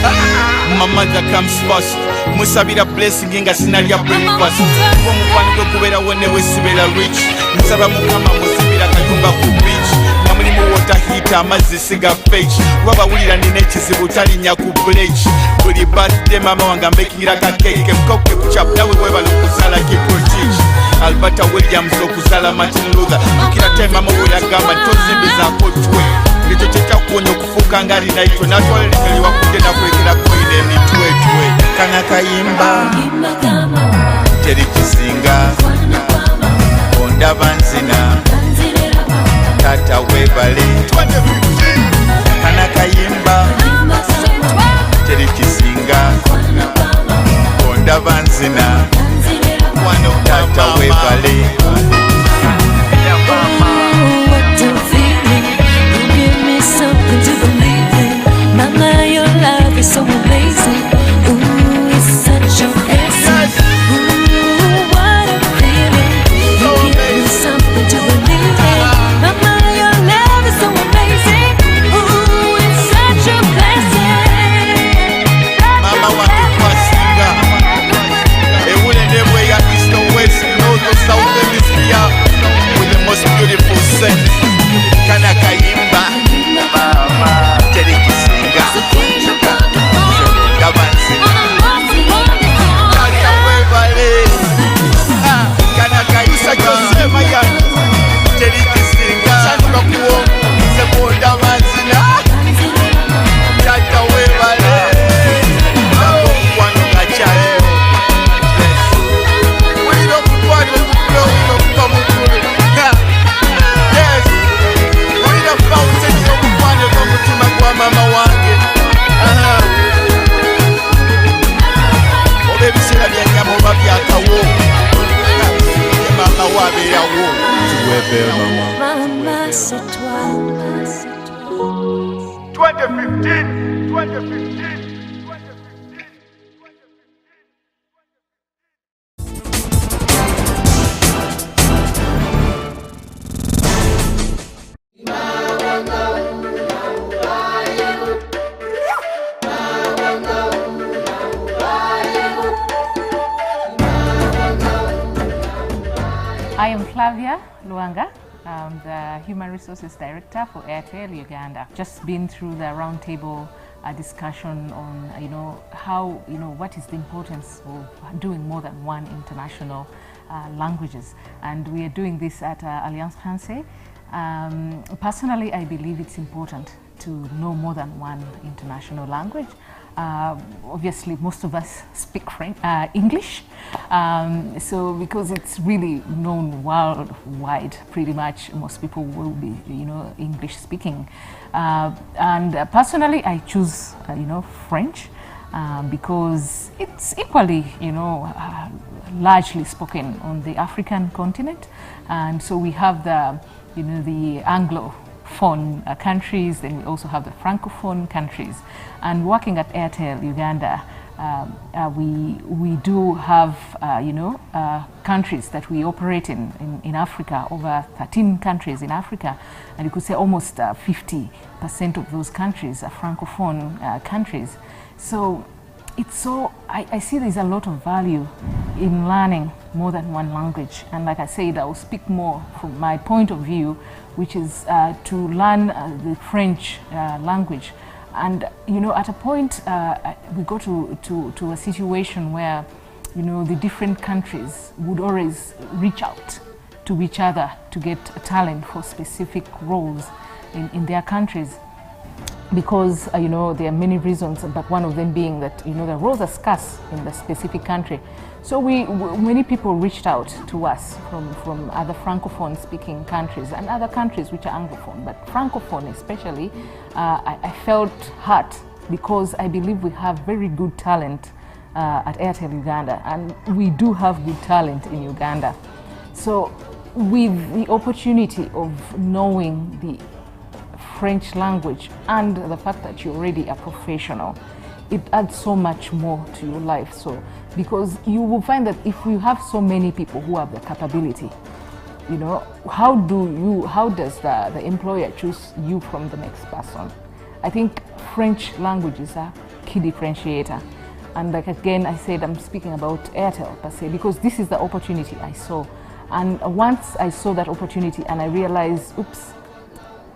O: my mother comes first. Musabira blessing inga sinalya breakfast. Omukwano gwe when they sibera rich. Nsaba mukama musibira kayumba ku beach. Namuli mu water heater amazzi siga fetch. Wabawulira nina ekizibu talinnya ku bridge. Buli birthday mama wange ambekingira ka cake. Mkoke kuchap nawe webala okuzala kiprotich. Alberta Williams okuzala Martin Luther. Kila time mama weyagamba tozimbizaako twe. Ekyo kyekyakuwonya okufuuka nga alinaitwe natwala erimeri wakugenda kwekera koine emitwetwe kana kayimba teri kisinga ondaba nzina tata webale kana kayimba teri kisinga ondaba nzina tata webale.
P: Something to believe in. Mama, your love is so amazing. Ooh, it's such a blessing. Ooh, what a feeling. You give me something to believe in. Mama, your love is so amazing. Ooh, it's such a blessing.
O: Mama wange kwasinga ewule nebwe ya east and west north and south hemisphere with the most beautiful scent kana kayimba teri kisinga ondaba nzina tata webale kana kayimba Jose Mayani teri kisinga sanuka kuwo nze ondaba nzina tata webale omukwano gakyaliwo wulira omukwano ogukula wulira okuva mu ggulu yes wulira fountain y'omukwano gw'omutima gwa mama wange oba ebiseera byanyama oba byakawo mama wabeerawo
P: Mama, c'est toi.
Q: 2015, 2015.
R: I am Flavia Luanga. I'm the Human Resources Director for Airtel Uganda. Just been through the roundtable discussion on, how, what is the importance of doing more than one international languages. And we are doing this at Alliance Française. Personally, I believe it's important to know more than one international language. Obviously, most of us speak English, so because it's really known worldwide, pretty much most people will be, English speaking. And personally, I choose, French because it's equally, largely spoken on the African continent, and so we have the, the Anglophone countries, then we also have the Francophone countries. And working at Airtel Uganda, we do have, countries that we operate in Africa, over 13 countries in Africa, and you could say almost 50% of those countries are Francophone countries. So I see there's a lot of value in learning more than one language. And like I said, I will speak more from my point of view, which is to learn the French language. And at a point we go to a situation where the different countries would always reach out to each other to get talent for specific roles in their countries, because there are many reasons, but one of them being that the roles are scarce in the specific country. So many people reached out to us from other Francophone speaking countries and other countries which are Anglophone, but Francophone especially, I felt hurt because I believe we have very good talent at Airtel Uganda, and we do have good talent in Uganda. So with the opportunity of knowing the French language and the fact that you're already a professional, it adds so much more to your life. So because you will find that if you have so many people who have the capability, how does the employer choose you from the next person? I think French language is a key differentiator. And like again, I said, I'm speaking about Airtel per se, because this is the opportunity I saw. And once I saw that opportunity and I realized, oops,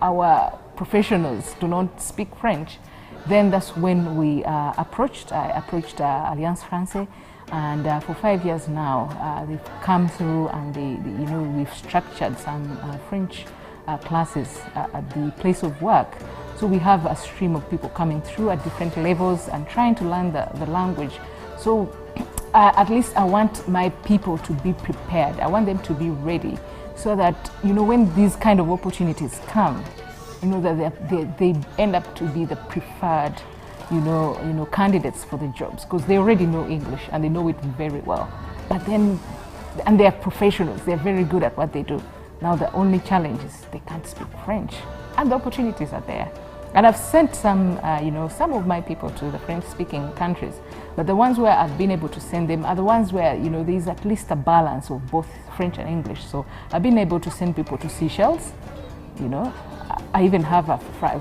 R: our professionals do not speak French, then that's when we approached Alliance Française, and for 5 years now they've come through, and we've structured some French classes at the place of work. So we have a stream of people coming through at different levels and trying to learn the language. So at least I want my people to be prepared. I want them to be ready, so that when these kind of opportunities come, that they end up to be the preferred, candidates for the jobs, because they already know English and they know it very well. But then, and they are professionals, they're very good at what they do. Now the only challenge is they can't speak French, and the opportunities are there. And I've sent some, some of my people to the French-speaking countries, but the ones where I've been able to send them are the ones where, there's at least a balance of both French and English. So I've been able to send people to Seychelles, I even have a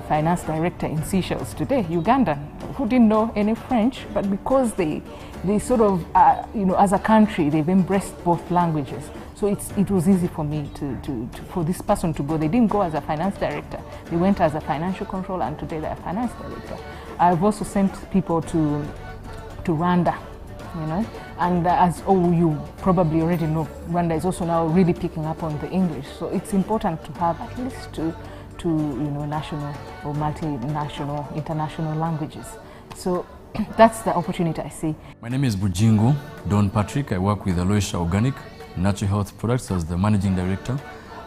R: finance director in Seychelles today, Ugandan, who didn't know any French, but because they sort of, as a country, they've embraced both languages. So it was easy for me for this person to go. They didn't go as a finance director. They went as a financial controller, and today they're a finance director. I've also sent people to Rwanda, and as you probably already know, Rwanda is also now really picking up on the English. So it's important to have at least two national or multinational, international languages. So that's the opportunity I see.
S: My name is Bujingo Don Patrick. I work with Aloysia Organic Natural Health Products as the Managing Director.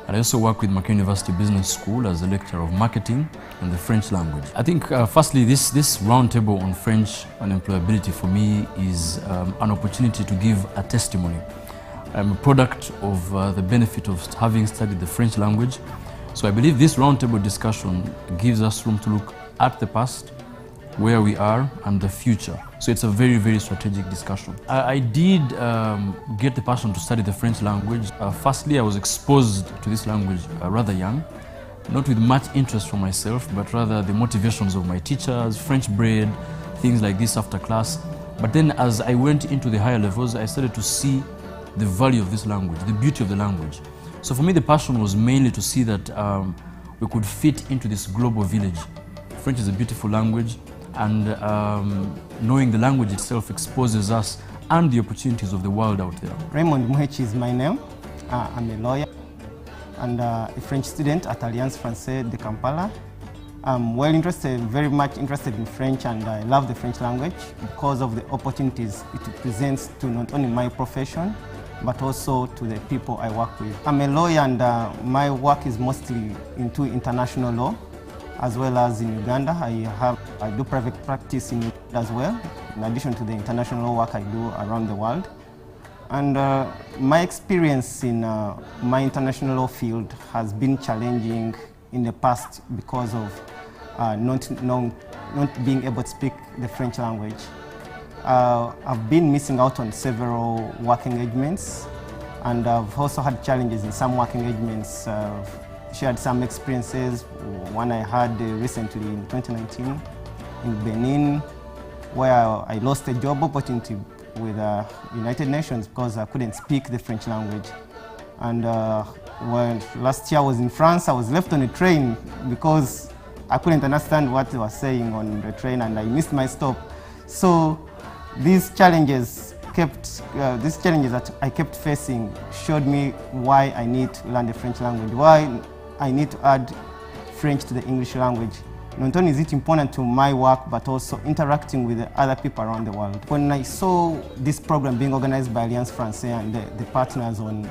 S: And I also work with Macquarie University Business School as the Lecturer of Marketing and the French language. I think firstly, this roundtable on French and employability for me is an opportunity to give a testimony. I'm a product of the benefit of having studied the French language. So I believe this roundtable discussion gives us room to look at the past, where we are, and the future. So it's a very, very strategic discussion. I did get the passion to study the French language. Firstly, I was exposed to this language rather young, not with much interest for myself, but rather the motivations of my teachers, French bread, things like this after class. But then as I went into the higher levels, I started to see the value of this language, the beauty of the language. So for me, the passion was mainly to see that we could fit into this global village. French is a beautiful language, and knowing the language itself exposes us and the opportunities of the world out there.
Q: Raymond Muhechi is my name. I'm a lawyer and a French student at Alliance Française de Kampala. I'm very much interested in French, and I love the French language because of the opportunities it presents to not only my profession, but also to the people I work with. I'm a lawyer, and my work is mostly into international law, as well as in Uganda. I do private practice in Uganda as well, in addition to the international work I do around the world. And my experience in my international law field has been challenging in the past because of not being able to speak the French language. I've been missing out on several work engagements, and I've also had challenges in some work engagements. Shared some experiences. One I had recently in 2019 in Benin, where I lost a job opportunity with United Nations because I couldn't speak the French language. And when last year I was in France, I was left on a train because I couldn't understand what they were saying on the train, and I missed my stop. So these challenges that I kept facing showed me why I need to learn the French language, why I need to add French to the English language. Not only is it important to my work, but also interacting with the other people around the world. When I saw this program being organized by Alliance Française and the partners on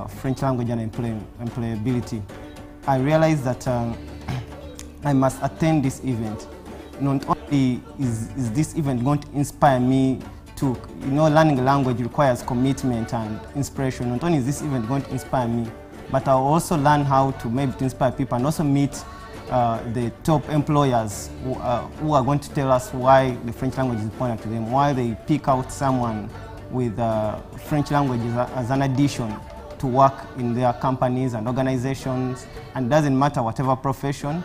Q: French language and employability, I realized that I must attend this event. Not only is this event going to inspire me to, learning a language requires commitment and inspiration. Not only is this event going to inspire me, but I'll also learn how to maybe to inspire people and also meet the top employers who are going to tell us why the French language is important to them, why they pick out someone with French language as an addition to work in their companies and organizations. And it doesn't matter whatever profession,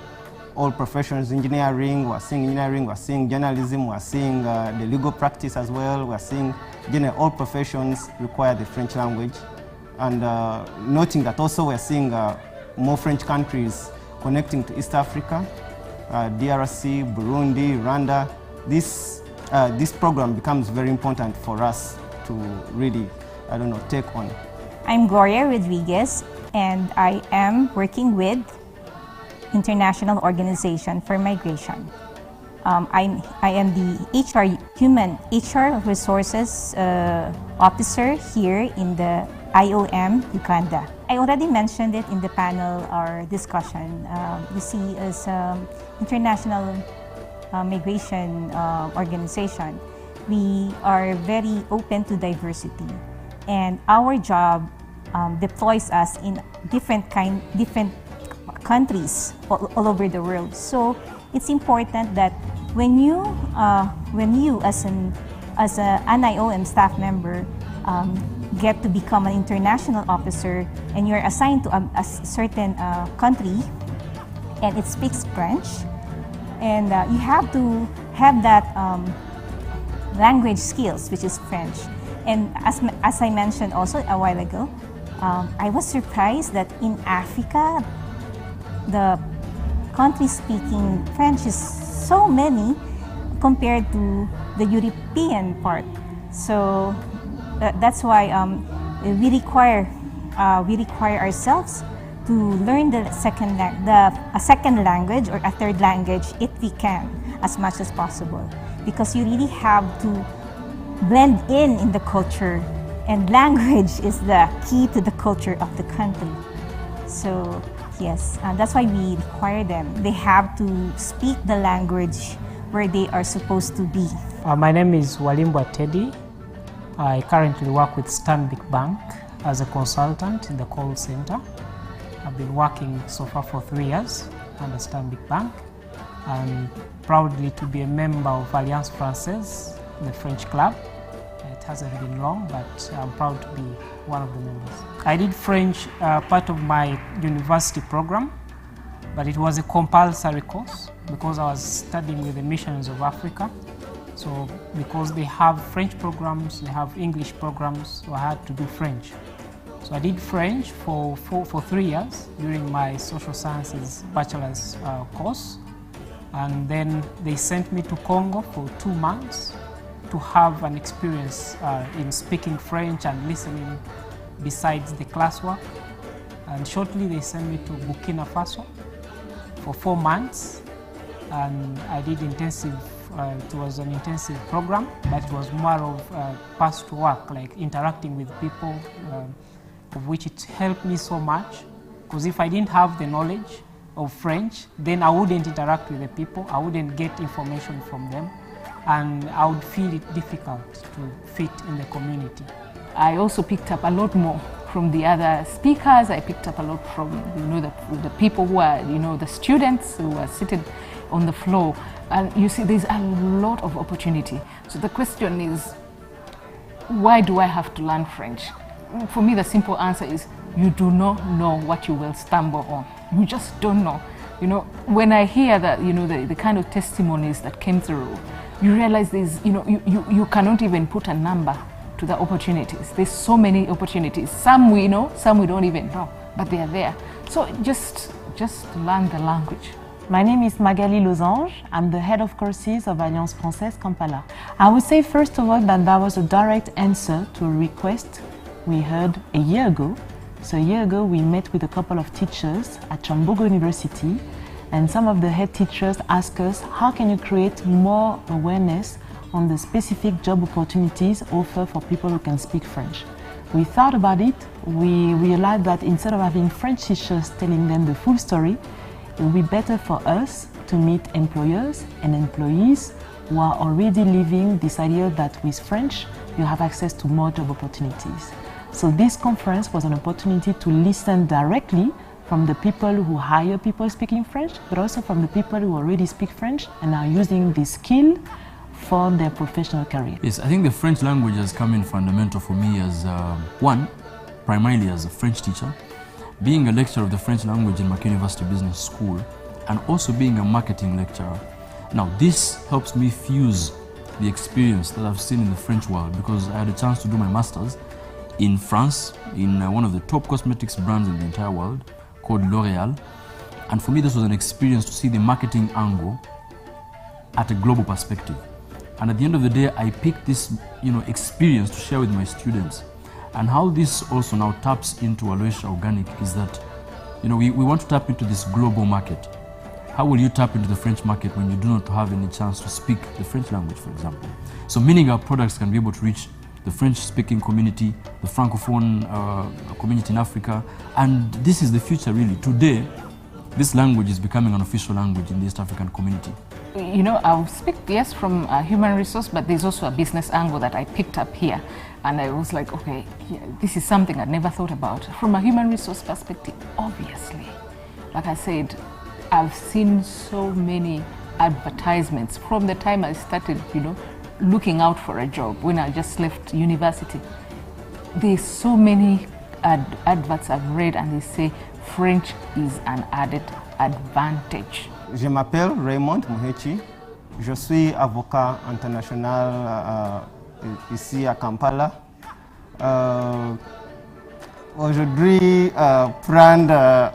Q: all professions, engineering, we're seeing journalism, we're seeing the legal practice as well, we're seeing all professions require the French language. And noting that also we're seeing more French countries connecting to East Africa, DRC, Burundi, Rwanda. This program becomes very important for us to really, take on.
T: I'm Gloria Rodriguez, and I am working with International Organization for Migration. I am the Human HR Resources Officer here in the IOM Uganda. I already mentioned it in the panel or discussion. You see, as International Migration Organization, we are very open to diversity, and our job deploys us in different countries all over the world. So it's important that when you as an IOM staff member get to become an international officer and you're assigned to a certain country and it speaks French, and you have to have that language skills, which is French. And as I mentioned also a while ago, I was surprised that in Africa, the countries speaking French is so many compared to the European part. So that's why we require ourselves to learn a second language or a third language if we can, as much as possible, because you really have to blend in the culture, and language is the key to the culture of the country. So yes, that's why we require them. They have to speak the language where they are supposed to be.
U: My name is Walimbwa Teddy. I currently work with Stanbic Bank as a consultant in the call center. I've been working so far for 3 years under Stanbic Bank. and proudly to be a member of Alliance Française, the French club. It hasn't been long, but I'm proud to be one of the members. I did French part of my university program, but it was a compulsory course because I was studying with the Missions of Africa. So because they have French programs, they have English programs, so I had to do French. So I did French for 3 years during my social sciences bachelor's course. And then they sent me to Congo for 2 months to have an experience in speaking French and listening besides the classwork. And shortly they sent me to Burkina Faso for 4 months. And I did intensive, it was an intensive program, but it was more of past work, like interacting with people, of which it helped me so much. Because if I didn't have the knowledge of French, then I wouldn't interact with the people, I wouldn't get information from them, and I would feel it difficult to fit in the community.
R: I also picked up a lot more from the other speakers. I picked up a lot from the people who are, the students who are seated on the floor. And you see, there's a lot of opportunity. So the question is, why do I have to learn French? For me, the simple answer is, you do not know what you will stumble on. You just don't know. When I hear that, the kind of testimonies that came through, you realize there's, you cannot even put a number to the opportunities. There's so many opportunities. Some we know, some we don't even know, but they are there. So just learn the language.
A: My name is Magali Losange. I'm the head of courses of Alliance Française Kampala. I would say first of all that was a direct answer to a request we heard a year ago. So a year ago we met with a couple of teachers at Chambogo University, and some of the head teachers asked us, how can you create more awareness on the specific job opportunities offered for people who can speak French? We thought about it. We realized that instead of having French teachers telling them the full story, it would be better for us to meet employers and employees who are already living this idea that with French, you have access to more job opportunities. So this conference was an opportunity to listen directly from the people who hire people speaking French, but also from the people who already speak French and are using this skill for their professional career.
S: Yes, I think the French language has come in fundamental for me as primarily as a French teacher, being a lecturer of the French language in Mackay University Business School, and also being a marketing lecturer. Now this helps me fuse the experience that I've seen in the French world, because I had a chance to do my master's in France, in one of the top cosmetics brands in the entire world, called L'Oreal. And for me, this was an experience to see the marketing angle at a global perspective. And at the end of the day, I picked this experience to share with my students. And how this also now taps into Aloysia Organic is that we want to tap into this global market. How will you tap into the French market when you do not have any chance to speak the French language, for example? So meaning our products can be able to reach the French-speaking community, the Francophone community in Africa, and this is the future really. Today, this language is becoming an official language in the East African community.
R: I'll speak, yes, from a human resource, but there's also a business angle that I picked up here. And I was like, okay, this is something I'd never thought about. From a human resource perspective, obviously, like I said, I've seen so many advertisements from the time I started, looking out for a job when I just left university. There's so many adverts I've read, and they say French is an added advantage.
Q: Je m'appelle Raymond Muhechi. Je suis avocat international ici à Kampala. Aujourd'hui, prendre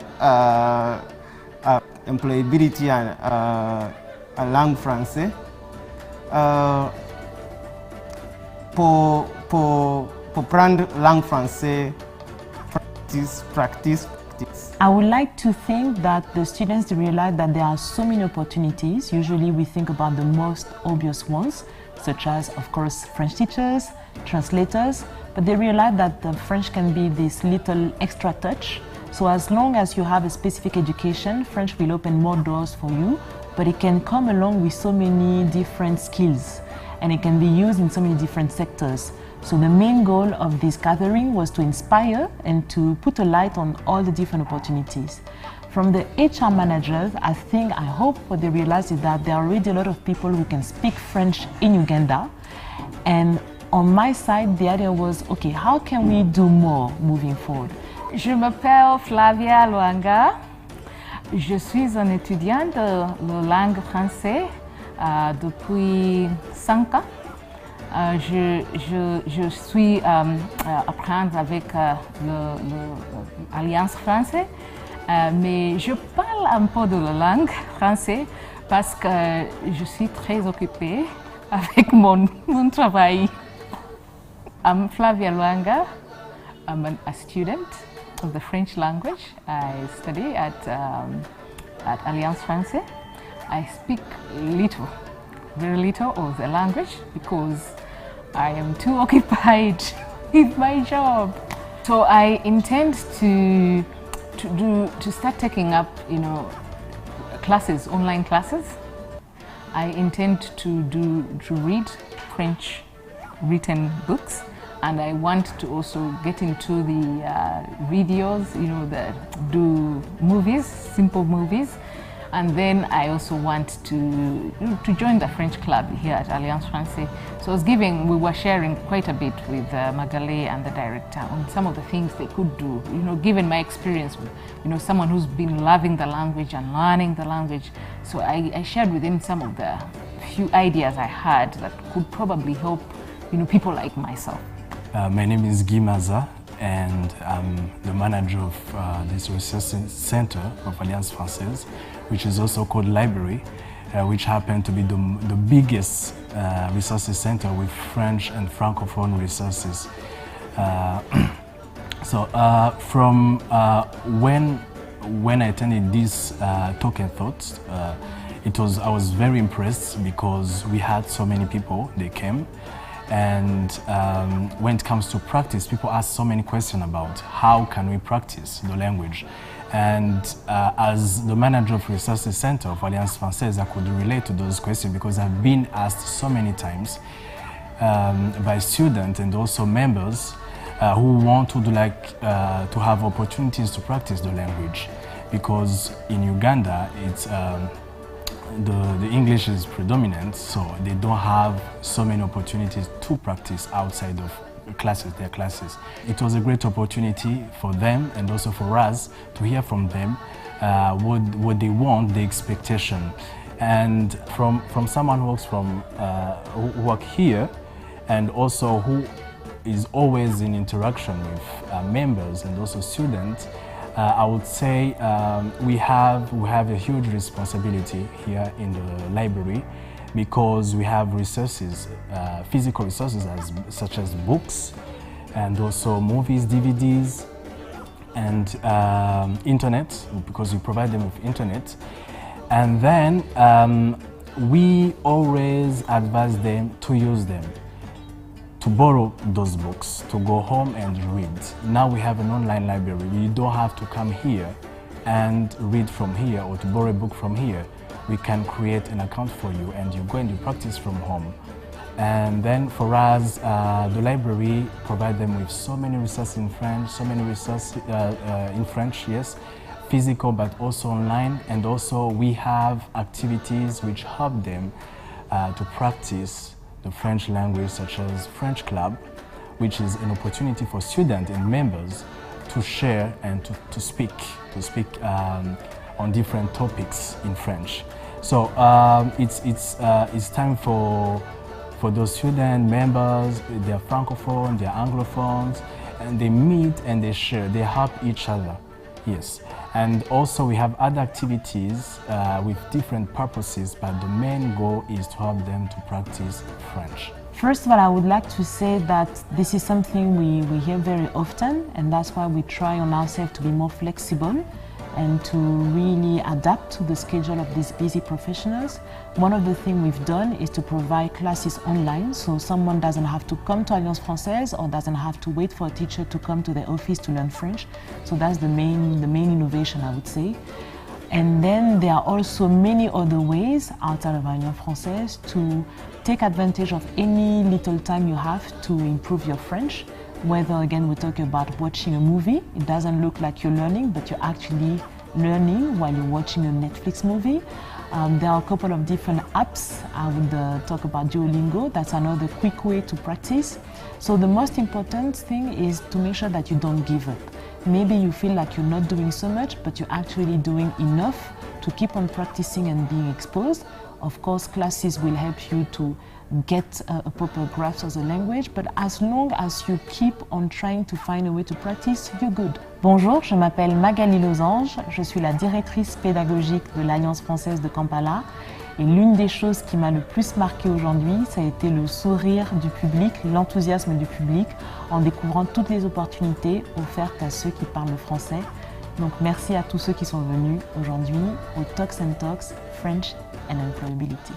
Q: employability en langue française. Pour prendre langue française, practice.
A: I would like to think that the students realize that there are so many opportunities. Usually we think about the most obvious ones, such as, of course, French teachers, translators, but they realize that the French can be this little extra touch. So as long as you have a specific education, French will open more doors for you, but it can come along with so many different skills, and it can be used in so many different sectors. So the main goal of this gathering was to inspire and to put a light on all the different opportunities. From the HR managers, I hope what they realize is that there are already a lot of people who can speak French in Uganda. And on my side, the idea was, okay, how can we do more moving forward?
R: Je m'appelle Flavia Luanga. Je suis une étudiante de langue française depuis 5 ans. Je suis apprendre avec l'Alliance française, mais je parle un peu de la langue française parce que je suis très occupée avec mon travail. I'm Flavia Luanga. I'm a student of the French language. I study at Alliance Française. I speak little, very little of the language because I am too occupied with my job. So I intend to start taking up, classes, online classes. I intend to read French written books, and I want to also get into the videos, do movies, simple movies. And then I also want to join the French club here at Alliance Française. So we were sharing quite a bit with Magali and the director on some of the things they could do, given my experience with, someone who's been loving the language and learning the language. So I shared with him some of the few ideas I had that could probably help, people like myself.
C: My name is Guy Maza, and I'm the manager of this research center of Alliance Française, which is also called library, which happened to be the biggest resources center with French and Francophone resources. From when I attended this talk and thoughts, I was very impressed because we had so many people, they came. And when it comes to practice, people ask so many questions about how can we practice the language. And as the manager of Resources Center of Alliance Française, I could relate to those questions because I've been asked so many times by students and also members who want to to have opportunities to practice the language. Because in Uganda, it's the English is predominant, so they don't have so many opportunities to practice outside of their classes. It was a great opportunity for them and also for us to hear from them what they want, the expectation. And from someone who work here and also who is always in interaction with members and also students, I would say we have a huge responsibility here in the library because we have resources, physical resources such as books and also movies, DVDs, and internet, because we provide them with internet. And then we always advise them to use them, to borrow those books, to go home and read. Now we have an online library. You don't have to come here and read from here or to borrow a book from here. We can create an account for you and you go and you practice from home. And then for us, the library provides them with so many resources in French, so many resources in French, yes, physical but also online. And also we have activities which help them to practice the French language, such as French Club, which is an opportunity for students and members to share and to speak on different topics in French. So it's time for those student members. They're francophone, they're anglophones, and they meet and they share. They help each other. Yes. And also we have other activities with different purposes, but the main goal is to help them to practice French.
A: First of all, I would like to say that this is something we hear very often, and that's why we try on ourselves to be more flexible and to really adapt to the schedule of these busy professionals. One of the things we've done is to provide classes online, so someone doesn't have to come to Alliance Française or doesn't have to wait for a teacher to come to the office to learn French. So that's the main innovation, I would say. And then there are also many other ways outside of Alliance Française to take advantage of any little time you have to improve your French. Whether, again, we talk about watching a movie, it doesn't look like you're learning, but you're actually learning while you're watching a Netflix movie. There are a couple of different apps. I would talk about Duolingo. That's another quick way to practice. So the most important thing is to make sure that you don't give up. Maybe you feel like you're not doing so much, but you're actually doing enough to keep on practicing and being exposed. Of course, classes will help you to get a proper grasp of the language, but as long as you keep on trying to find a way to practice, you're good. Bonjour, je m'appelle Magali Losange, je suis la directrice pédagogique de l'Alliance française de Kampala. Et l'une des choses qui m'a le plus marqué aujourd'hui, ça a été le sourire du public, l'enthousiasme du public en découvrant toutes les opportunités offertes à ceux qui parlent le français. Donc merci à tous ceux qui sont venus aujourd'hui au Talks and Talks French and Employability.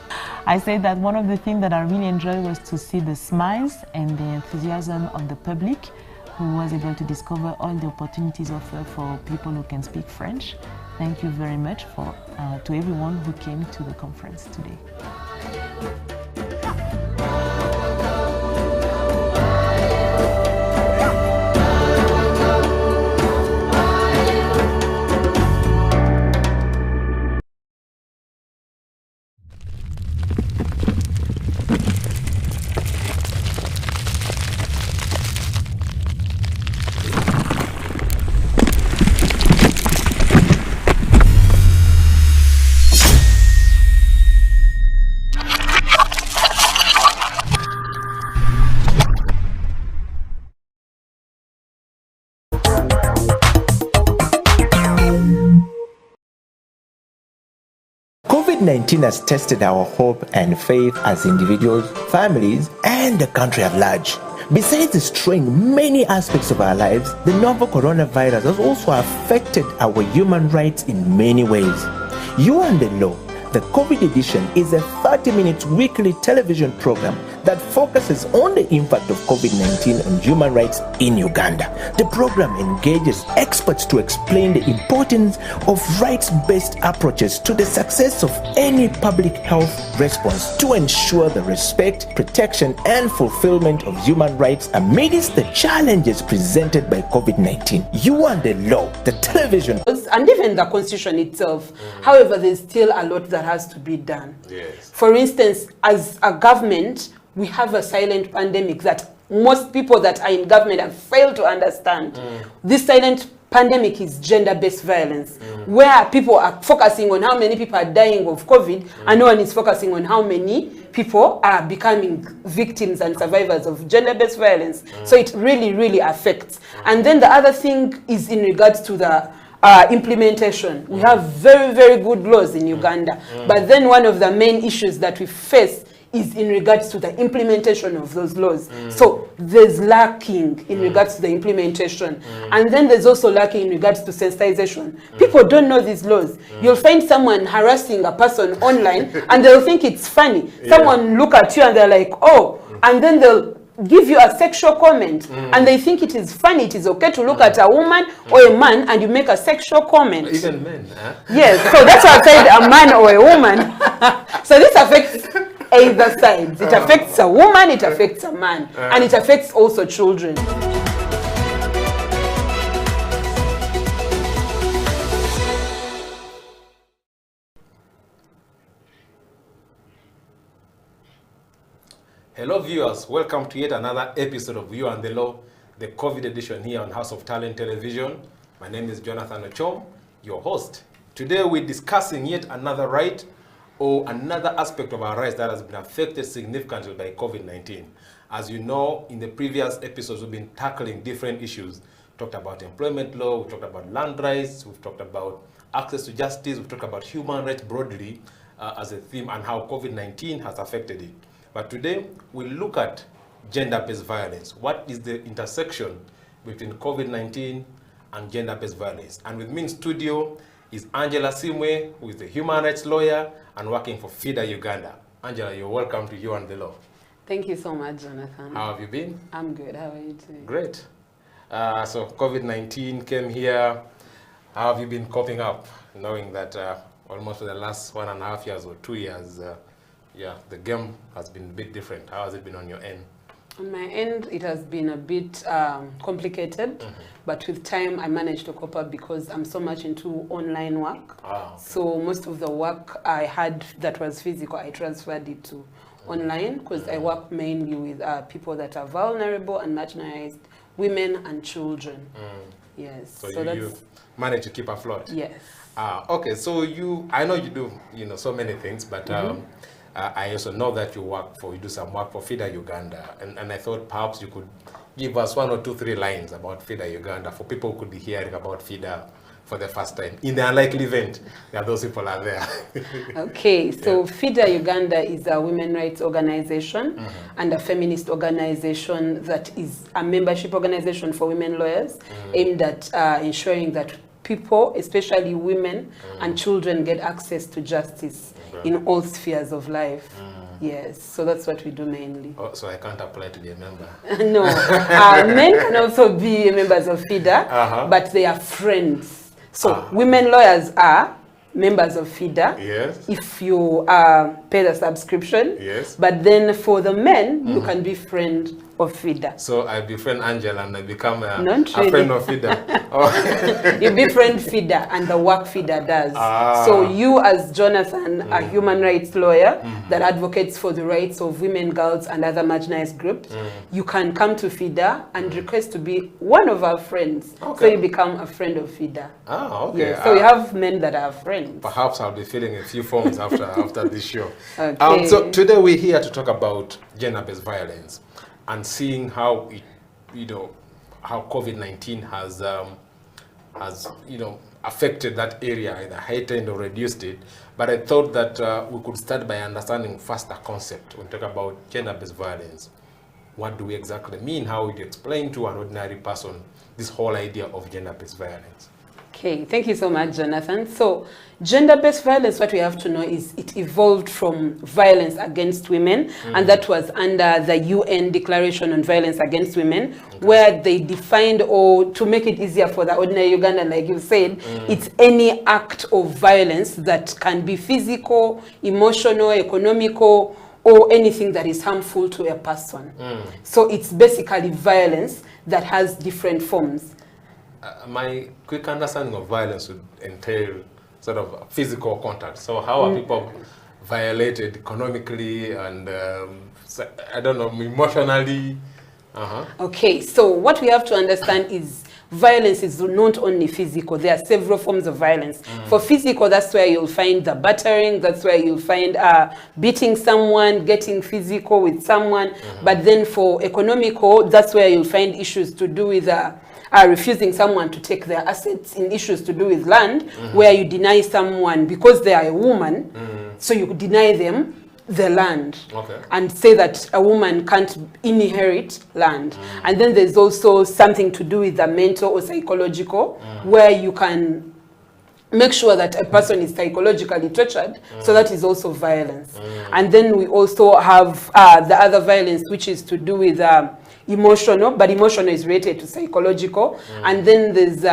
A: I say that one of the things that I really enjoyed was to see the smiles and the enthusiasm of the public who was able to discover all the opportunities offered for people who can speak French. Thank you very much to everyone who came to the conference today.
E: COVID-19 has tested our hope and faith as individuals, families, and the country at large. Besides destroying many aspects of our lives, the novel coronavirus has also affected our human rights in many ways. You and the Law, the COVID edition, is a 30-minute weekly television program that focuses on the impact of COVID-19 on human rights in Uganda. The program engages experts to explain the importance of rights-based approaches to the success of any public health response to ensure the respect, protection, and fulfillment of human rights amidst the challenges presented by COVID-19. You and the Law, the television.
D: And even the constitution itself. However, there's still a lot that has to be done.
E: Yes.
D: For instance, as a government, we have a silent pandemic that most people that are in government have failed to understand. This silent pandemic is gender-based violence, where people are focusing on how many people are dying of COVID, and no one is focusing on how many people are becoming victims and survivors of gender-based violence. So it really, really affects. And then the other thing is in regards to the implementation. We have very, very good laws in Uganda, but then one of the main issues that we face is in regards to the implementation of those laws. So there's lacking in regards to the implementation. And then there's also lacking in regards to sensitization. People don't know these laws. You'll find someone harassing a person online and they'll think it's funny. Someone look at you and they're like, oh, and then they'll give you a sexual comment and they think it is funny, it is okay to look at a woman or a man and you make a sexual comment.
F: Even men, huh?
D: Yes, so that's why I said a man or a woman. So this affects either sides. It affects a woman, it affects a man, and it affects also children.
V: Hello viewers, welcome to yet another episode of You and the Law, the COVID edition here on House of Talent Television. My name is Jonathan Ochom, your host. Today we're discussing yet another right or another aspect of our rights that has been affected significantly by COVID-19. As you know, in the previous episodes we've been tackling different issues. We talked about employment law, we talked about land rights, we've talked about access to justice, we've talked about human rights broadly as a theme and how COVID-19 has affected it. But today, we'll look at gender-based violence. What is the intersection between COVID-19 and gender-based violence? And with me in studio is Angela Simwe, who is the human rights lawyer and working for FIDA Uganda. Angela, you're welcome to You and the Law.
D: Thank you so much, Jonathan.
V: How have you been?
D: I'm good. How are you doing?
V: Great. So COVID-19 came here. How have you been coping up, knowing that almost for the last 1.5 years or 2 years, yeah, the game has been a bit different. How has it been on your end?
D: On my end, it has been a bit complicated, but with time I managed to cope up because I'm so much into online work. So most of the work I had that was physical, I transferred it to online because I work mainly with people that are vulnerable and marginalized, women and children. Yes.
V: So you manage to keep afloat.
D: Yes.
V: Okay. So I know you do, so many things, but I also know that you do some work for FIDA Uganda, and I thought perhaps you could give us 1 or 2, 3 lines about FIDA Uganda for people who could be hearing about FIDA for the first time. In the unlikely event that those people are there.
D: Okay, so FIDA Uganda is a women's rights organization and a feminist organization that is a membership organization for women lawyers aimed at ensuring that people, especially women and children, get access to justice in all spheres of life. Yes, so that's what we do mainly.
V: Oh, so I can't apply to be a member?
D: No, men can also be members of FIDA, but they are friends. So women lawyers are members of FIDA if you pay the subscription.
V: Yes.
D: But then for the men, you can be friend of FIDA.
V: So I befriend Angela and I become a
D: really.
V: friend of FIDA.
D: You befriend FIDA and the work FIDA does. So you as Jonathan, a human rights lawyer that advocates for the rights of women, girls and other marginalized groups, you can come to FIDA and request to be one of our friends. So you become a friend of FIDA.
V: Okay.
D: Yeah, so we have men that are friends.
V: Perhaps I'll be filling a few forms after this show.
D: Okay.
V: So today we're here to talk about gender-based violence and seeing how how COVID-19 has affected that area, either heightened or reduced it. But I thought that we could start by understanding first the concept. When we talk about gender-based violence, what do we exactly mean? How would you explain to an ordinary person this whole idea of gender-based violence?
D: Okay, thank you so much, Jonathan. So, gender-based violence, what we have to know is it evolved from violence against women, and that was under the UN Declaration on Violence Against Women, where they defined, or to make it easier for the ordinary Ugandan, like you said, it's any act of violence that can be physical, emotional, economical, or anything that is harmful to a person. So it's basically violence that has different forms.
V: My quick understanding of violence would entail sort of physical contact. So how are people violated economically and, I don't know, emotionally?
D: Okay, so what we have to understand is violence is not only physical. There are several forms of violence. For physical, that's where you'll find the battering, that's where you'll find beating someone, getting physical with someone. But then for economical, that's where you'll find issues to do with refusing someone to take their assets, in issues to do with land, where you deny someone because they are a woman, so you deny them the land and say that a woman can't inherit land. And then there's also something to do with the mental or psychological, where you can make sure that a person is psychologically tortured, so that is also violence. And then we also have the other violence, which is to do with emotional, but emotional is related to psychological. And then there's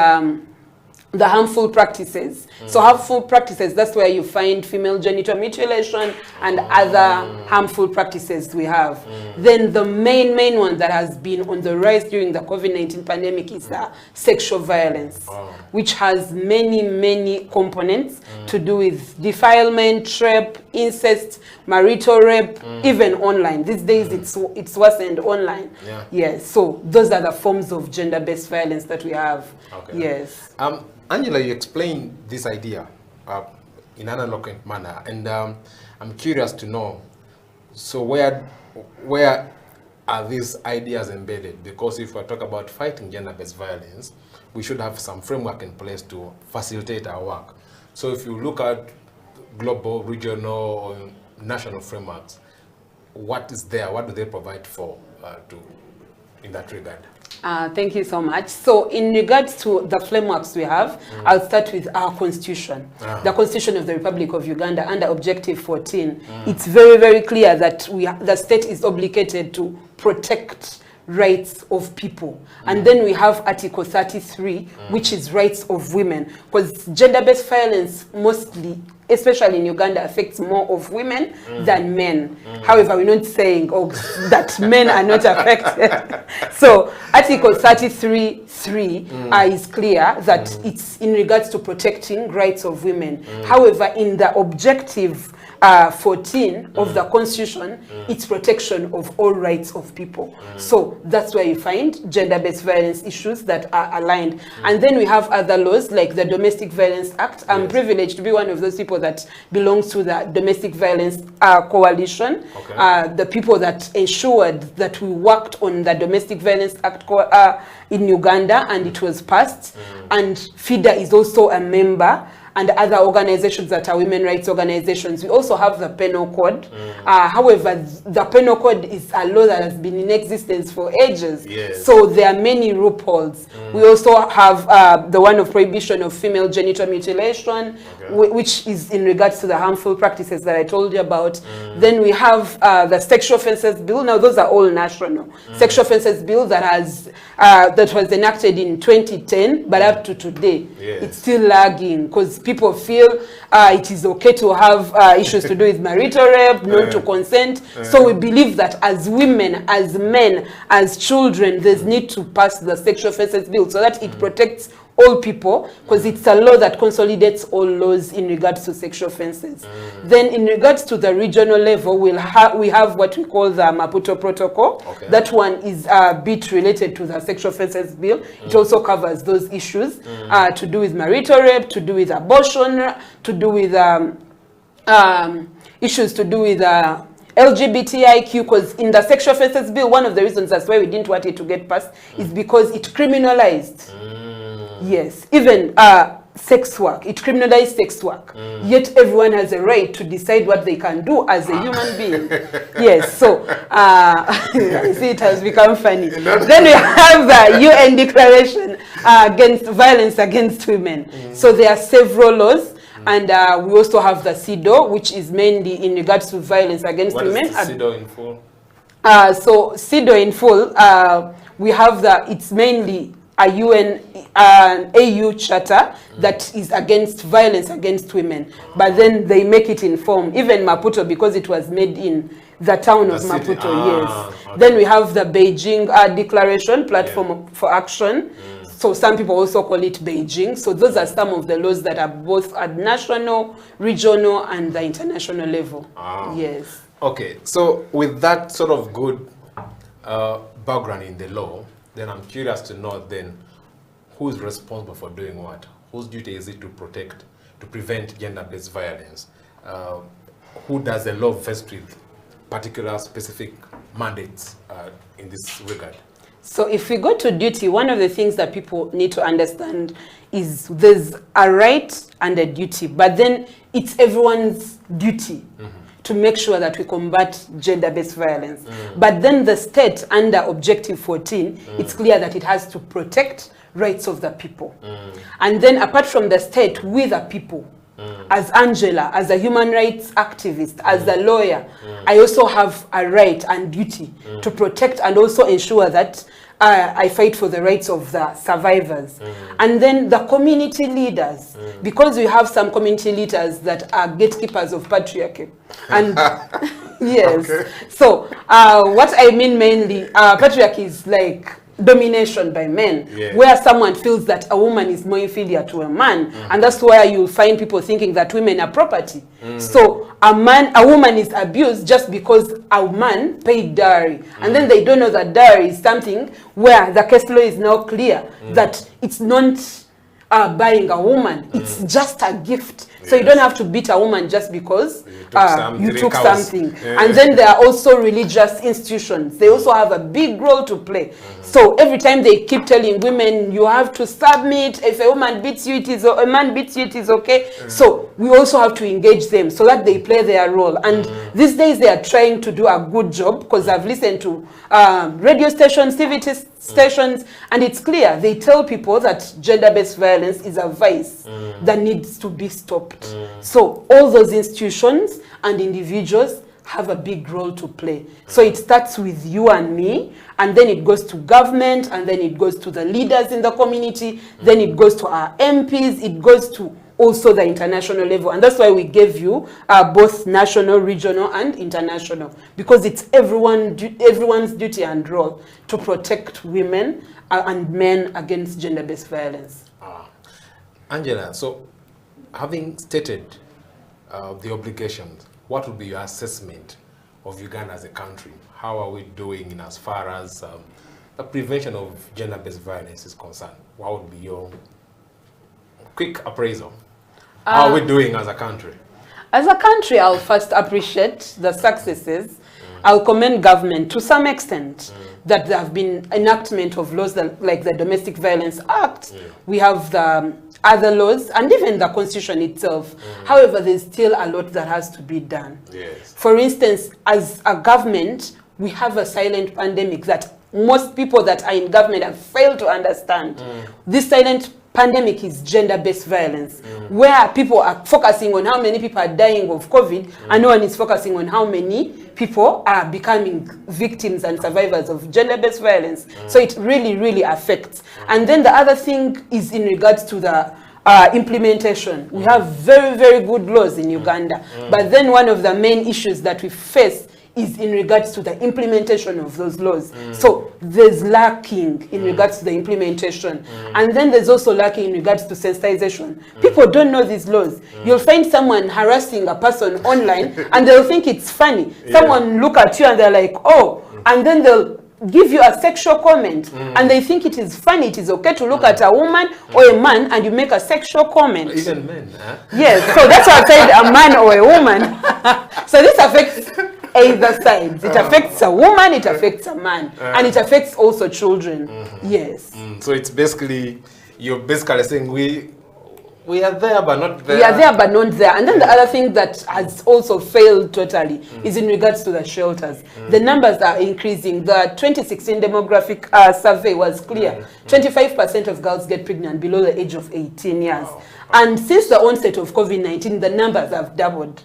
D: the harmful practices. So harmful practices, that's where you find female genital mutilation and other harmful practices we have. Then the main one that has been on the rise during the COVID-19 pandemic is sexual violence, which has many components to do with defilement, rape, incest, marital rape, even online. These days it's worsened online. Yes, so those are the forms of gender-based violence that we have. Yes.
V: Angela, you explained this idea in an eloquent manner, and I'm curious to know, so where are these ideas embedded? Because if we talk about fighting gender-based violence, we should have some framework in place to facilitate our work. So if you look at global, regional, or national frameworks, what is there? What do they provide for in that regard?
D: Thank you so much. So in regards to the frameworks we have, I'll start with our constitution. The Constitution of the Republic of Uganda under Objective 14. It's very clear that the state is obligated to protect rights of people. And then we have Article 33, which is rights of women, because gender-based violence mostly, especially in Uganda, affects more of women than men. However, we're not saying that men are not affected. So Article 33(3) is clear that it's in regards to protecting rights of women. However, in the objective 14 of the Constitution, it's protection of all rights of people. So that's where you find gender-based violence issues that are aligned. And then we have other laws like the Domestic Violence Act. I'm privileged to be one of those people that belongs to the Domestic Violence Coalition. The people that ensured that we worked on the Domestic Violence Act in Uganda, and it was passed. And FIDA is also a member, and other organizations that are women rights organizations. We also have the Penal Code. However, the Penal Code is a law that has been in existence for ages. So there are many loopholes. We also have the one of prohibition of female genital mutilation, which is in regards to the harmful practices that I told you about. Then we have the Sexual Offences Bill. Now those are all national. Sexual Offences Bill that was enacted in 2010, but up to today, it's still lagging because people feel it is okay to have issues to do with marital rape, not to consent. So we believe that as women, as men, as children, there's need to pass the Sexual Offences Bill so that it protects all people, because it's a law that consolidates all laws in regards to sexual offences. Then in regards to the regional level, we have what we call the Maputo Protocol. That one is a bit related to the Sexual Offences Bill. It also covers those issues to do with marital rape, to do with abortion, to do with issues to do with LGBTIQ, because in the Sexual Offences Bill, one of the reasons that's why we didn't want it to get passed is because it criminalized. Yes, even sex work. It criminalized sex work. Yet everyone has a right to decide what they can do as a human being. Yes, so see, it has become funny. Then we have the UN Declaration against violence against women. So there are several laws. And we also have the CEDAW, which is mainly in regards to violence against women.
V: What is the CEDAW in full?
D: So CEDAW in full, we have it's mainly a UN AU charter that is against violence against women. But then they make it in form, even Maputo, because it was made in the town of Maputo, yes. Then we have the Beijing Declaration, Platform for Action. So some people also call it Beijing. So those are some of the laws that are both at national, regional, and the international level. Yes.
V: Okay, so with that sort of good background in the law, then I'm curious to know then who is responsible for doing what? Whose duty is it to protect, to prevent gender-based violence? Who does the law vest with particular specific mandates in this regard?
D: So if we go to duty, one of the things that people need to understand is there's a right and a duty, but then it's everyone's duty to make sure that we combat gender-based violence. But then the state, under Objective 14, it's clear that it has to protect rights of the people. And then apart from the state, we the people, as Angela, as a human rights activist, as a lawyer, I also have a right and duty to protect and also ensure that I fight for the rights of the survivors. And then the community leaders, because we have some community leaders that are gatekeepers of patriarchy. And yes, so what I mean mainly, patriarchy is like domination by men, where someone feels that a woman is more inferior to a man, and that's why you'll find people thinking that women are property. So a woman is abused just because a man paid dowry, and then they don't know that dowry is something where the case law is now clear that it's not buying a woman, it's just a gift. So you don't have to beat a woman just because you took something. And then there are also religious institutions. They also have a big role to play. So every time they keep telling women, you have to submit. If a woman beats you, a man beats you, it is okay. So we also have to engage them so that they play their role. And these days they are trying to do a good job, because I've listened to radio stations, TV stations, and it's clear. They tell people that gender-based violence is a vice that needs to be stopped. So all those institutions and individuals have a big role to play. So it starts with you and me, and then it goes to government, and then it goes to the leaders in the community, then it goes to our MPs, it goes to also the international level. And that's why we gave you both national, regional, and international, because it's everyone's duty and role to protect women and men against gender-based violence.
V: Angela, so having stated the obligations, what would be your assessment of Uganda as a country? How are we doing in as far as the prevention of gender-based violence is concerned? What would be your quick appraisal? How are we doing as a country?
D: As a country, I'll first appreciate the successes. I'll commend government to some extent that there have been enactment of laws like the Domestic Violence Act. We have the other laws and even the Constitution itself. However, there's still a lot that has to be done. For instance, as a government, we have a silent pandemic that most people that are in government have failed to understand. This silent pandemic is gender-based violence, where people are focusing on how many people are dying of COVID, and no one is focusing on how many people are becoming victims and survivors of gender-based violence. So it really, really affects. And then the other thing is in regards to the implementation. We have very, very good laws in Uganda, but then one of the main issues that we face is in regards to the implementation of those laws. So there's lacking in regards to the implementation. And then there's also lacking in regards to sensitization. People don't know these laws. You'll find someone harassing a person online and they'll think it's funny. Someone look at you and they're like, oh, and then they'll give you a sexual comment and they think it is funny, it is okay to look at a woman or a man and you make a sexual comment.
V: Even men, huh?
D: Yes, so that's why I said a man or a woman. So this affects either sides. It affects a woman, it affects a man, and it affects also children. Yes.
V: So it's basically, you're basically saying we are there but not there.
D: We are there but not there. And then the other thing that has also failed totally is in regards to the shelters. The numbers are increasing. The 2016 demographic survey was clear. 25% of girls get pregnant below the age of 18 years. And since the onset of COVID-19, the numbers have doubled.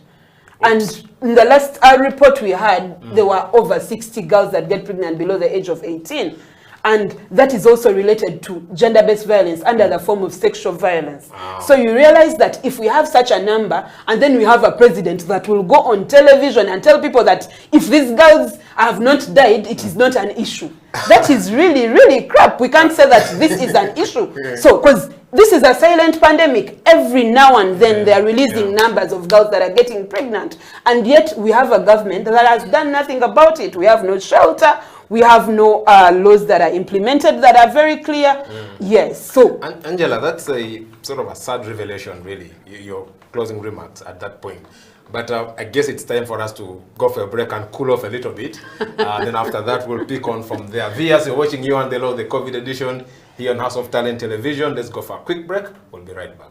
D: And in the last report we had, there were over 60 girls that get pregnant below the age of 18. And that is also related to gender-based violence under the form of sexual violence. So you realize that if we have such a number, and then we have a president that will go on television and tell people that if these girls have not died, it is not an issue. That is really, really crap. We can't say that this is an issue. So, because this is a silent pandemic. Every now and then they are releasing numbers of girls that are getting pregnant. And yet we have a government that has done nothing about it. We have no shelter. We have no laws that are implemented that are very clear. Yes. So,
V: Angela, that's a sort of a sad revelation, really, your closing remarks at that point. But I guess it's time for us to go for a break and cool off a little bit. Then after that, we'll pick on from there. Viewers, you're watching You and the Law, the COVID edition here on House of Talent Television. Let's go for a quick break. We'll be right back.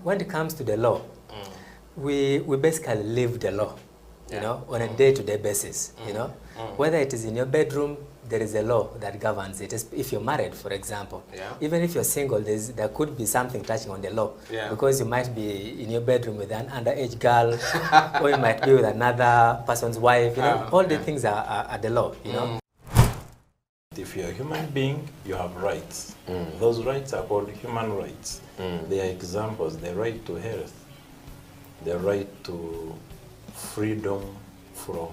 G: When it comes to the law, we basically live the law, you know, on a day-to-day basis, you know. Whether it is in your bedroom, there is a law that governs it. If you're married, for example, even if you're single, there could be something touching on the law, because you might be in your bedroom with an underage girl, or you might be with another person's wife, you know. All the things are the law, you know.
I: If you're a human being, you have rights. Those rights are called human rights. They are examples: the right to health, the right to freedom from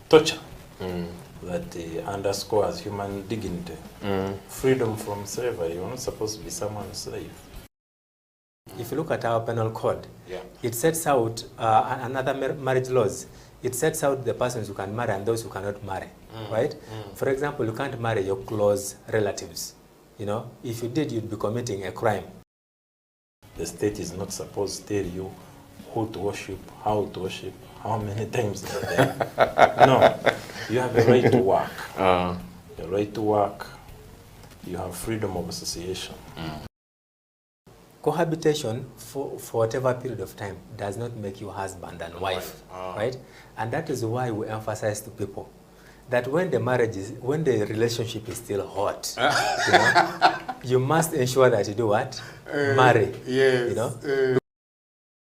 I: torture, that underscores human dignity, freedom from slavery. You're not supposed to be someone's slave.
G: If you look at our penal code, it sets out another marriage laws. It sets out the persons who can marry and those who cannot marry, right? For example, you can't marry your close relatives. You know, if you did, you'd be committing a crime.
I: The state is not supposed to tell you who to worship, how to worship, how many times a day. No, you have a right to work. A right to work. You have freedom of association.
G: Cohabitation for whatever period of time does not make you husband and wife, right? And that is why we emphasize to people that when the relationship is still hot, you know, you must ensure that you do what? Marry.
I: Yes.
G: You know?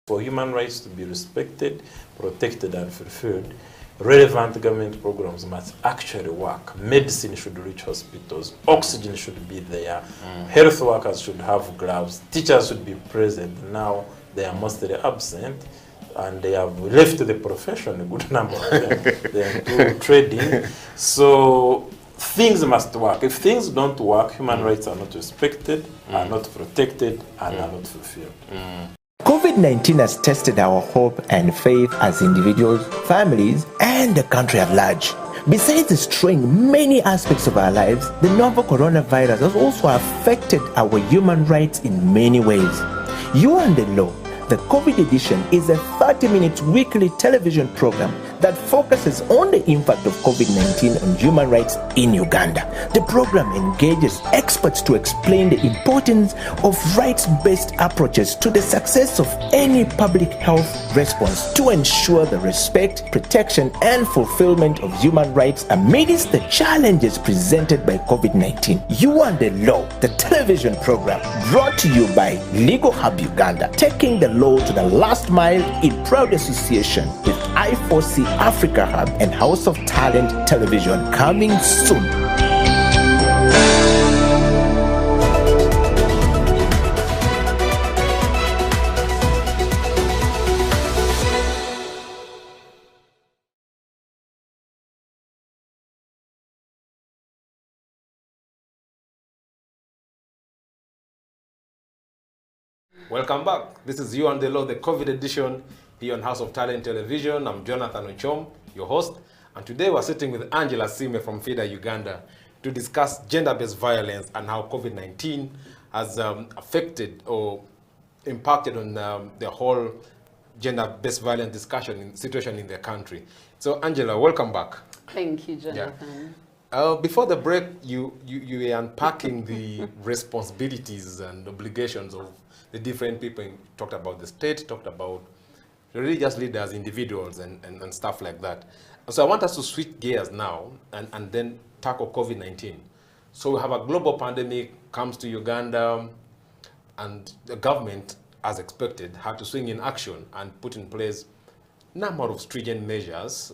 I: For human rights to be respected, protected, and fulfilled, relevant government programs must actually work. Medicine should reach hospitals, oxygen should be there, health workers should have gloves, teachers should be present. Now they are mostly absent, and they have left the profession, a good number of them. They are into trading. So things must work. If things don't work, human rights are not respected, are not protected, and are not fulfilled.
E: COVID-19 has tested our hope and faith as individuals, families, and the country at large. Besides destroying many aspects of our lives, the novel coronavirus has also affected our human rights in many ways. You and the Law, the COVID edition, is a 30-minute weekly television program that focuses on the impact of COVID-19 on human rights in Uganda. The program engages experts to explain the importance of rights-based approaches to the success of any public health response to ensure the respect, protection, and fulfillment of human rights amidst the challenges presented by COVID-19. You and the Law, the television program, brought to you by Legal Hub Uganda, taking the law to the last mile in proud association with I4C Africa Hub and House of Talent Television, coming soon.
V: Welcome back. This is You and the Law, the COVID edition here on House of Talent Television. I'm Jonathan Ochom, your host, and today we're sitting with Angela Sime from FIDA Uganda to discuss gender-based violence and how COVID-19 has affected or impacted on the whole gender-based violence situation in the country. So, Angela, welcome back.
D: Thank you, Jonathan.
V: Before the break, you were unpacking the responsibilities and obligations of the different people. You talked about the state, talked about religious leaders, individuals, and stuff like that. So I want us to switch gears now and then tackle COVID-19. So we have a global pandemic comes to Uganda, and the government, as expected, had to swing in action and put in place a number of stringent measures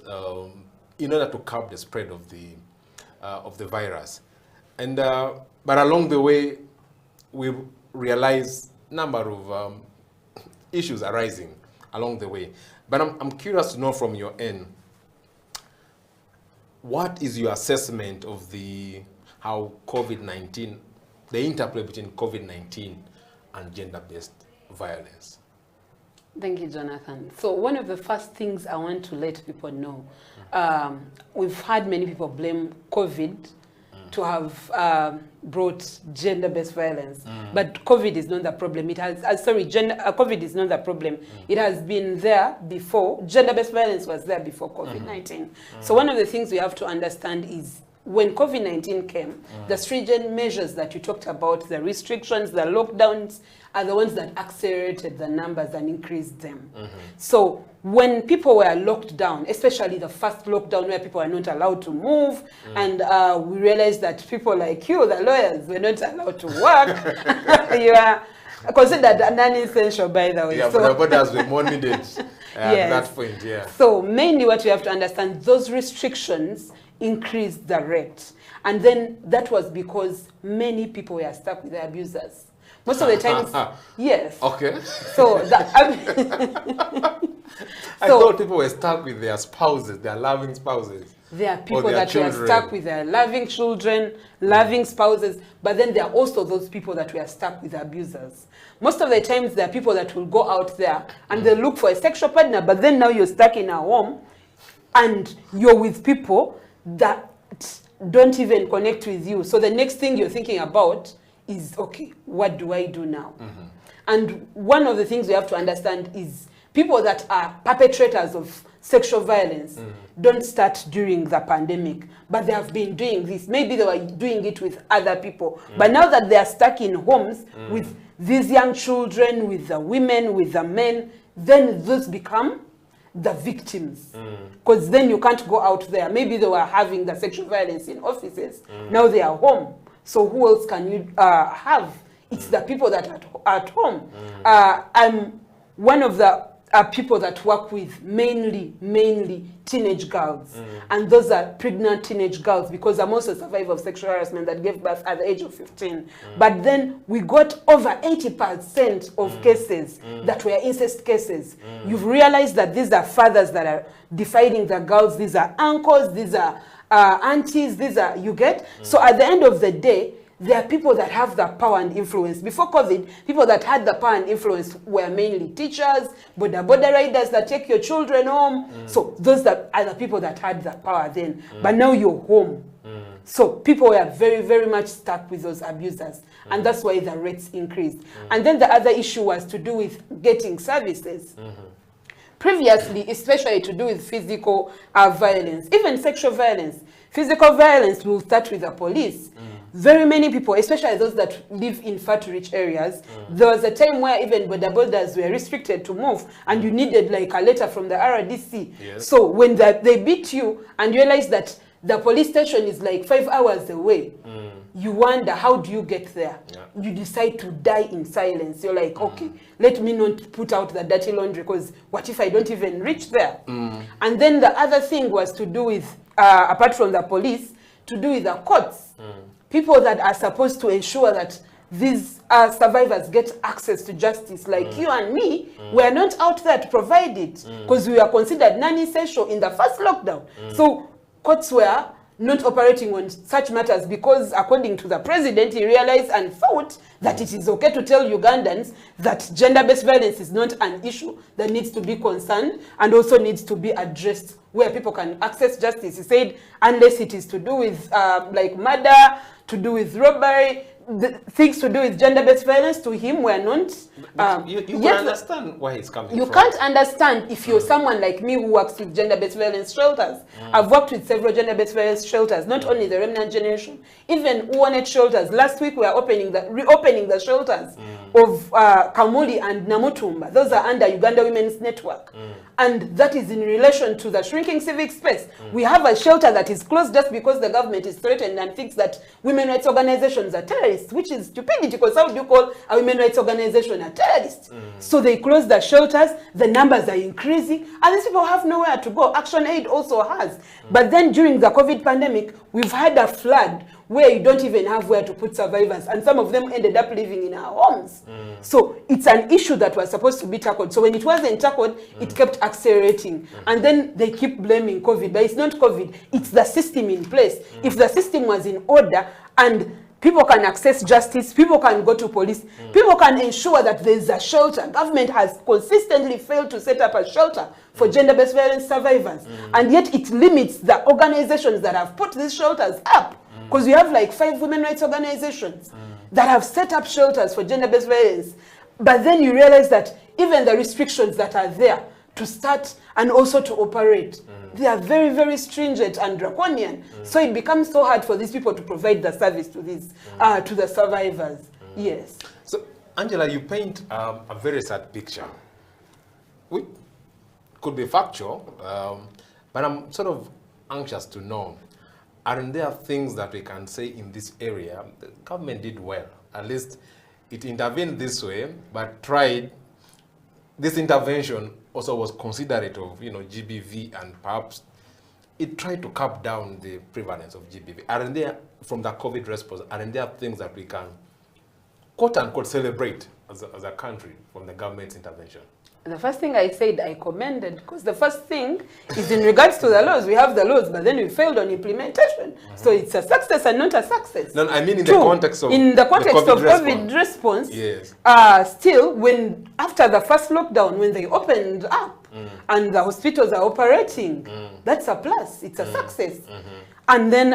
V: in order to curb the spread of the virus. And but along the way, we realized a number of issues arising along the way. But I'm curious to know from your end, what is your assessment of how COVID-19, the interplay between COVID-19 and gender-based violence?
D: Thank you, Jonathan. So one of the first things I want to let people know, we've had many people blame COVID to have brought gender-based violence, but COVID is not the problem. It has, COVID is not the problem. It has been there before. Gender-based violence was there before COVID-19. So one of the things we have to understand is when COVID-19 came, the stringent measures that you talked about, the restrictions, the lockdowns, are the ones that accelerated the numbers and increased them. So when people were locked down, especially the first lockdown where people are not allowed to move, and we realized that people like you, the lawyers, were not allowed to work, you are considered non-essential, by the way.
V: Yeah, so, but the borders were more needed at that point, yeah.
D: So mainly what you have to understand, those restrictions increased the rate. And then that was because many people were stuck with their abusers. Most of the times, yes.
V: Okay.
D: So,
V: I thought people were stuck with their spouses, their loving spouses.
D: There are people that were stuck with their loving children, loving spouses, but then there are also those people that were stuck with abusers. Most of the times, there are people that will go out there and they look for a sexual partner, but then now you're stuck in a home and you're with people that don't even connect with you. So the next thing you're thinking about is, okay, what do I do now? And one of the things we have to understand is people that are perpetrators of sexual violence don't start during the pandemic, but they have been doing this. Maybe they were doing it with other people. But now that they are stuck in homes with these young children, with the women, with the men, then those become the victims. Because then you can't go out there. Maybe they were having the sexual violence in offices. Now they are home. So who else can you have? It's the people that are at home. I'm one of the people that work with mainly teenage girls. And those are pregnant teenage girls, because I'm also a survivor of sexual harassment that gave birth at the age of 15. But then we got over 80% of cases that were incest cases. You've realized that these are fathers that are defying the girls. These are uncles, these are aunties, these are, you get? So at the end of the day, there are people that have the power and influence. Before COVID, people that had the power and influence were mainly teachers, border riders that take your children home. So those that are the people that had the power then. But now you're home. So people were very much stuck with those abusers. And that's why the rates increased. And then the other issue was to do with getting services. Previously, especially to do with physical violence, even sexual violence. Physical violence will start with the police. Very many people, especially those that live in far-to-reach areas, there was a time where even borders were restricted to move, and you needed like a letter from the RDC. Yes. So when they beat you and you realize that the police station is like 5 hours away, you wonder, how do you get there? You decide to die in silence. You're like, okay, let me not put out the dirty laundry, because what if I don't even reach there? And then the other thing was to do with, apart from the police, to do with the courts. People that are supposed to ensure that these survivors get access to justice, like you and me, we're not out there to provide it, because we were considered non-essential in the first lockdown. So courts were not operating on such matters, because according to the president, he realized and thought that it is okay to tell Ugandans that gender-based violence is not an issue that needs to be concerned and also needs to be addressed, where people can access justice. He said, unless it is to do with like murder, to do with robbery, the things to do with gender-based violence, to him were not.
V: You can understand where he's coming from.
D: You can't understand if you're someone like me who works with gender-based violence shelters. I've worked with several gender-based violence shelters, not only the remnant generation, even Uonet shelters. Last week we are reopening the shelters of Kamuli and Namutumba. Those are under Uganda Women's Network. And that is in relation to the shrinking civic space. We have a shelter that is closed just because the government is threatened and thinks that women rights organizations are terrorists, which is stupidity, because how do you call a women rights organization a terrorist? So they close the shelters, the numbers are increasing, and these people have nowhere to go. Action Aid also has. But then during the COVID pandemic, we've had a flood where you don't even have where to put survivors, and some of them ended up living in our homes. So it's an issue that was supposed to be tackled. So when it wasn't tackled, it kept accelerating. And then they keep blaming COVID, but it's not COVID, it's the system in place. If the system was in order and people can access justice, people can go to police, people can ensure that there's a shelter. Government has consistently failed to set up a shelter for gender-based violence survivors. And yet it limits the organizations that have put these shelters up. Because we have like 5 women rights organizations that have set up shelters for gender-based violence. But then you realize that even the restrictions that are there to start and also to operate, they are very stringent and draconian. So it becomes so hard for these people to provide the service to these to the survivors. Yes.
V: So Angela, you paint a very sad picture, which could be factual, but I'm sort of anxious to know, aren't there things that we can say in this area the government did well? At least it intervened this way, but tried. This intervention also was considerate of, GBV, and perhaps it tried to cap down the prevalence of GBV. Aren't there, from the COVID response, aren't there things that we can, quote unquote, celebrate as a country from the government's intervention?
D: The first thing I said, I commended, because the first thing is in regards to the laws. We have the laws, but then we failed on implementation. So it's a success and not a success.
V: No, I mean in the context of
D: COVID response.
V: Yes.
D: Still, when after the first lockdown, when they opened up and the hospitals are operating, that's a plus. It's a success. And then,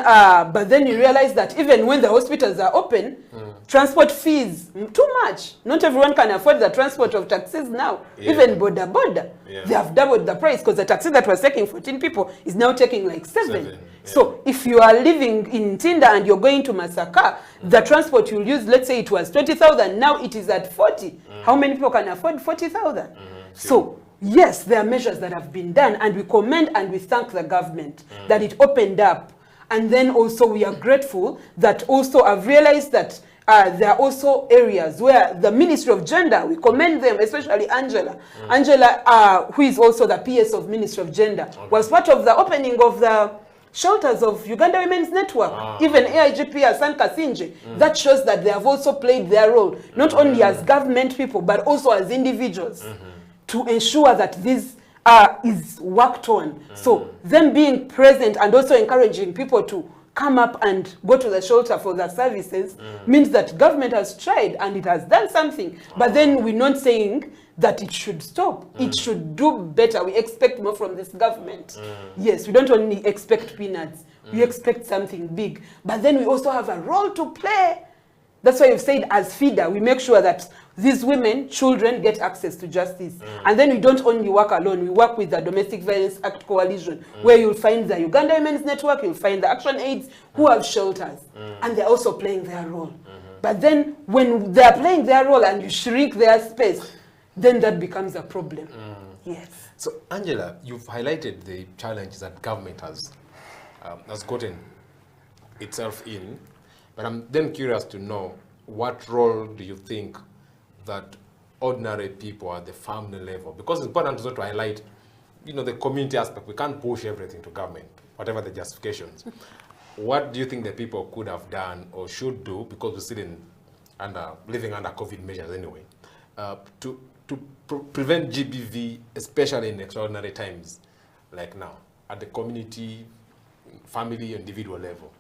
D: but then you realize that even when the hospitals are open, transport fees, too much. Not everyone can afford the transport of taxis now. Even border. They have doubled the price, because the taxi that was taking 14 people is now taking like 7. So if you are living in Tinda and you're going to Masaka, the transport you'll use, let's say it was 20,000, now it is at 40. How many people can afford 40,000? So yes, there are measures that have been done, and we commend and we thank the government that it opened up. And then also we are grateful that also I've realized that there are also areas where the Ministry of Gender, we commend them, especially Angela. Angela, who is also the PS of Ministry of Gender, was part of the opening of the shelters of Uganda Women's Network, even AIGP Hassan Kasinje. That shows that they have also played their role, not only as government people, but also as individuals, to ensure that this is worked on. So them being present and also encouraging people to come up and go to the shelter for their services means that government has tried and it has done something. But then we're not saying that it should stop. It should do better. We expect more from this government. Yes, we don't only expect peanuts. We expect something big. But then we also have a role to play. That's why you've said as feeder, we make sure that these women, children get access to justice. And then we don't only work alone, we work with the Domestic Violence Act Coalition, where you'll find the Uganda Women's Network, you'll find the Action Aids, who have shelters. And they're also playing their role. But then when they're playing their role and you shrink their space, then that becomes a problem. Yes.
V: So Angela, you've highlighted the challenges that government has gotten itself in, but I'm then curious to know, what role do you think that ordinary people at the family level, because it's important also to highlight, the community aspect. We can't push everything to government, whatever the justifications. What do you think the people could have done or should do, because we're still living under COVID measures anyway, to prevent GBV, especially in extraordinary times like now, at the community, family, individual level?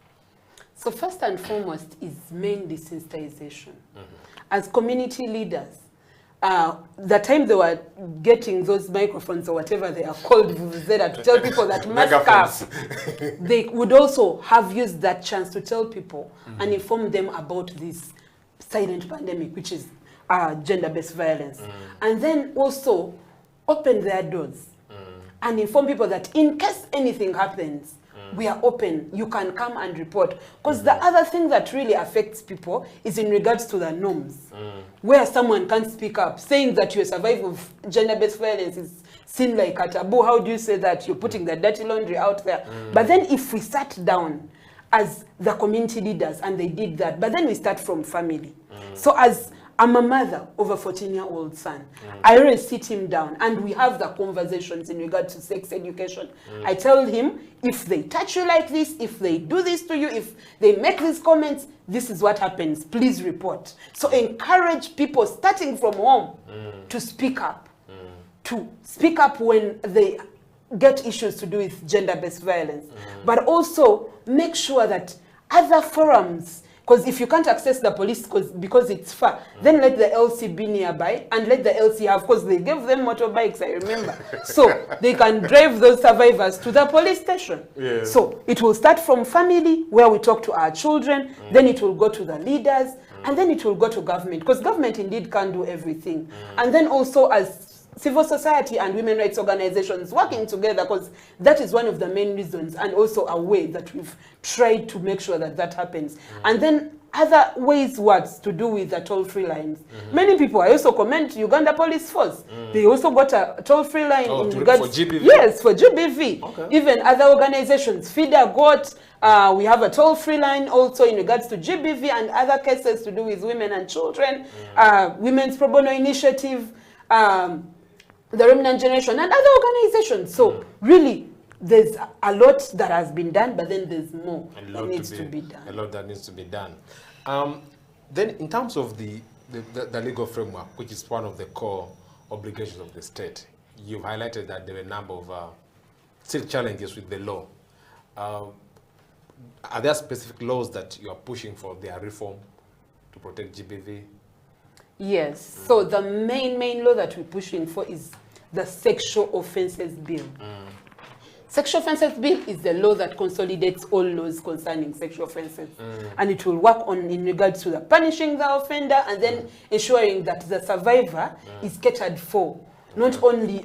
D: So first and foremost is mainly sensitization. As community leaders, the time they were getting those microphones or whatever they are called, to tell people that mask up, they would also have used that chance to tell people and inform them about this silent pandemic, which is gender-based violence. And then also open their doors and inform people that in case anything happens, we are open, you can come and report. Because the other thing that really affects people is in regards to the norms, where someone can't speak up, saying that you're a survivor of gender-based violence is seen like a taboo. How do you say that? You're putting the dirty laundry out there. But then if we sat down as the community leaders, and they did that, but then we start from family. So as I'm a mother of a 14-year-old son. I always sit him down and we have the conversations in regard to sex education. I tell him, if they touch you like this, if they do this to you, if they make these comments, this is what happens. Please report. So encourage people starting from home to speak up. To speak up when they get issues to do with gender-based violence. But also make sure that other forums, because if you can't access the police because it's far, then let the LC be nearby and let the LC have, because they gave them motorbikes, I remember. So they can drive those survivors to the police station. Yeah. So it will start from family, where we talk to our children, then it will go to the leaders, and then it will go to government, because government indeed can't do everything. And then also as civil society and women rights organizations working together, because that is one of the main reasons and also a way that we've tried to make sure that that happens. And then other ways works to do with the toll-free lines. Many people, I also commend Uganda Police Force. They also got a toll-free line in regards for GBV. Yes, for GBV. Okay. Even other organizations, FIDA got, we have a toll-free line also in regards to GBV and other cases to do with women and children, Women's Pro Bono Initiative, the Remnant Generation, and other organizations. So really, there's a lot that has been done, but then there's more that needs to be done.
V: A lot that needs to be done. Then in terms of the legal framework, which is one of the core obligations of the state, you've highlighted that there were a number of still challenges with the law. Are there specific laws that you are pushing for their reform to protect GBV?
D: Yes. So the main law that we're pushing for is the Sexual Offences Bill. Sexual Offences Bill is the law that consolidates all laws concerning sexual offences. And it will work on in regards to the punishing the offender and then ensuring that the survivor is catered for, not only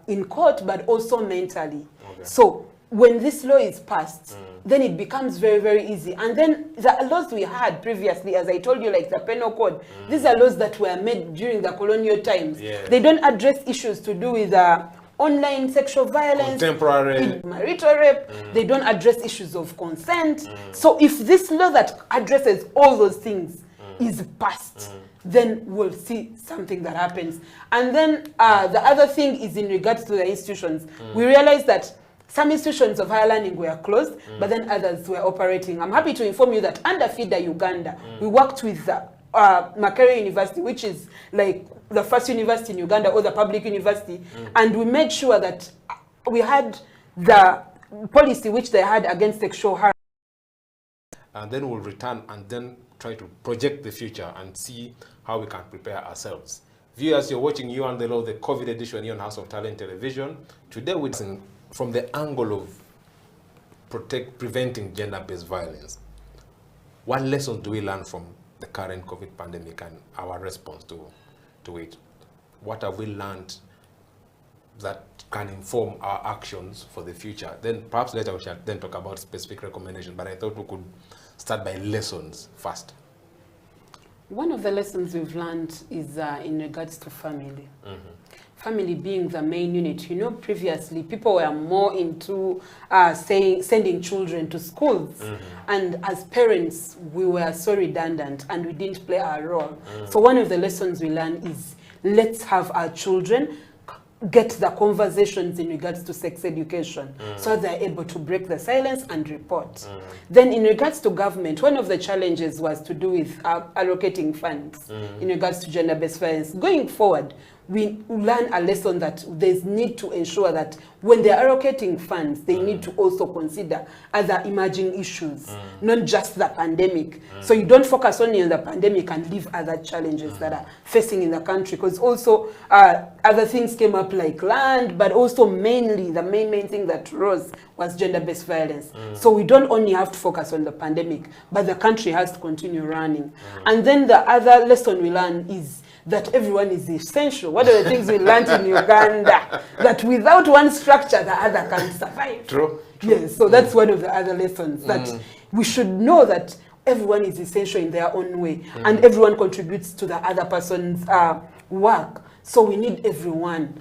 D: in court, but also mentally. So when this law is passed, then it becomes very, very easy. And then the laws we had previously, as I told you, like the penal code, these are laws that were made during the colonial times.
V: Yeah.
D: They don't address issues to do with online sexual violence,
V: contemporary
D: marital rape. They don't address issues of consent. So if this law that addresses all those things is passed, then we'll see something that happens. And then the other thing is in regards to the institutions. We realized that some institutions of higher learning were closed, but then others were operating. I'm happy to inform you that under FIDA Uganda, we worked with Makerere University, which is like the first university in Uganda or the public university, and we made sure that we had the policy which they had against sexual harassment.
V: And then we'll return and then try to project the future and see how we can prepare ourselves. Viewers, you're watching You and the Law, the COVID edition here on House of Talent Television. Today we're from the angle of preventing gender-based violence. What lessons do we learn from the current COVID pandemic and our response to it? What have we learned that can inform our actions for the future? Then perhaps later we shall then talk about specific recommendations, but I thought we could start by lessons first.
D: One of the lessons we've learned is in regards to family. Family being the main unit. You know, previously people were more into sending children to schools. And as parents, we were so redundant and we didn't play our role. So one of the lessons we learned is let's have our children get the conversations in regards to sex education so they're able to break the silence and report. Then in regards to government, one of the challenges was to do with allocating funds in regards to gender-based violence. Going forward, we learn a lesson that there's need to ensure that when they're allocating funds, they need to also consider other emerging issues, not just the pandemic. So you don't focus only on the pandemic and leave other challenges that are facing in the country, because also other things came up like land, but also mainly the main thing that rose was gender-based violence. So we don't only have to focus on the pandemic, but the country has to continue running. And then the other lesson we learn is that everyone is essential. What are the things we learned in Uganda? That without one structure, the other can't survive.
V: True.
D: Yes, so that's one of the other lessons, that we should know that everyone is essential in their own way, and everyone contributes to the other person's work. So we need everyone.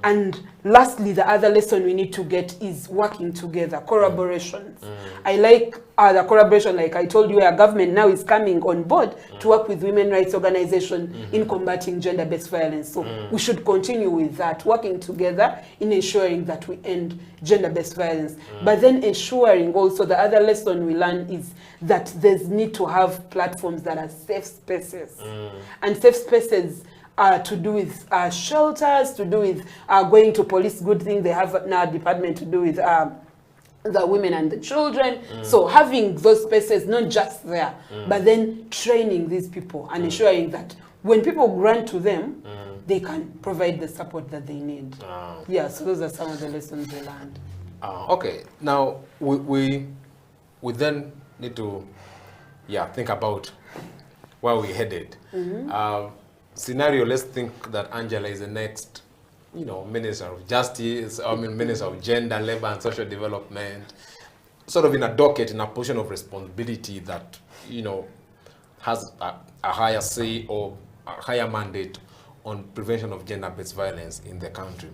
D: And lastly, the other lesson we need to get is working together, collaborations. I like the collaboration, like I told you, our government now is coming on board to work with women rights organizations in combating gender-based violence. So we should continue with that, working together in ensuring that we end gender-based violence. But then ensuring also, the other lesson we learn is that there's need to have platforms that are safe spaces. And safe spaces to do with shelters, to do with going to police. Good thing they have now a department to do with the women and the children. So having those spaces, not just there, but then training these people and ensuring that when people grant to them, they can provide the support that they need. Yeah, so those are some of the lessons we learned.
V: Okay, now we then need to think about where we headed. Scenario, let's think that Angela is the next, Minister of Justice, Minister of Gender, Labor and Social Development, sort of in a docket, in a position of responsibility that, has a higher say or a higher mandate on prevention of gender-based violence in the country.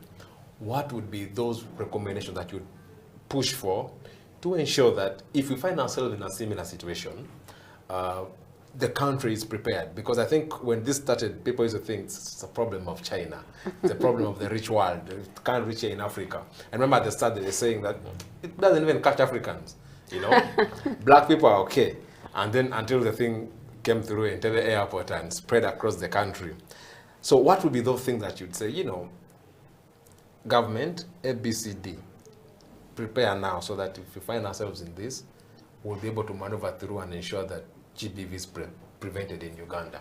V: What would be those recommendations that you would push for to ensure that if we find ourselves in a similar situation, the country is prepared? Because I think when this started, people used to think it's a problem of China. It's a problem of the rich world. It can't reach here in Africa. And remember at the start, they were saying that it doesn't even catch Africans. Black people are okay. And then until the thing came through into the airport and spread across the country. So what would be those things that you'd say, government, ABCD, prepare now so that if we find ourselves in this, we'll be able to maneuver through and ensure that GBV is prevented in Uganda?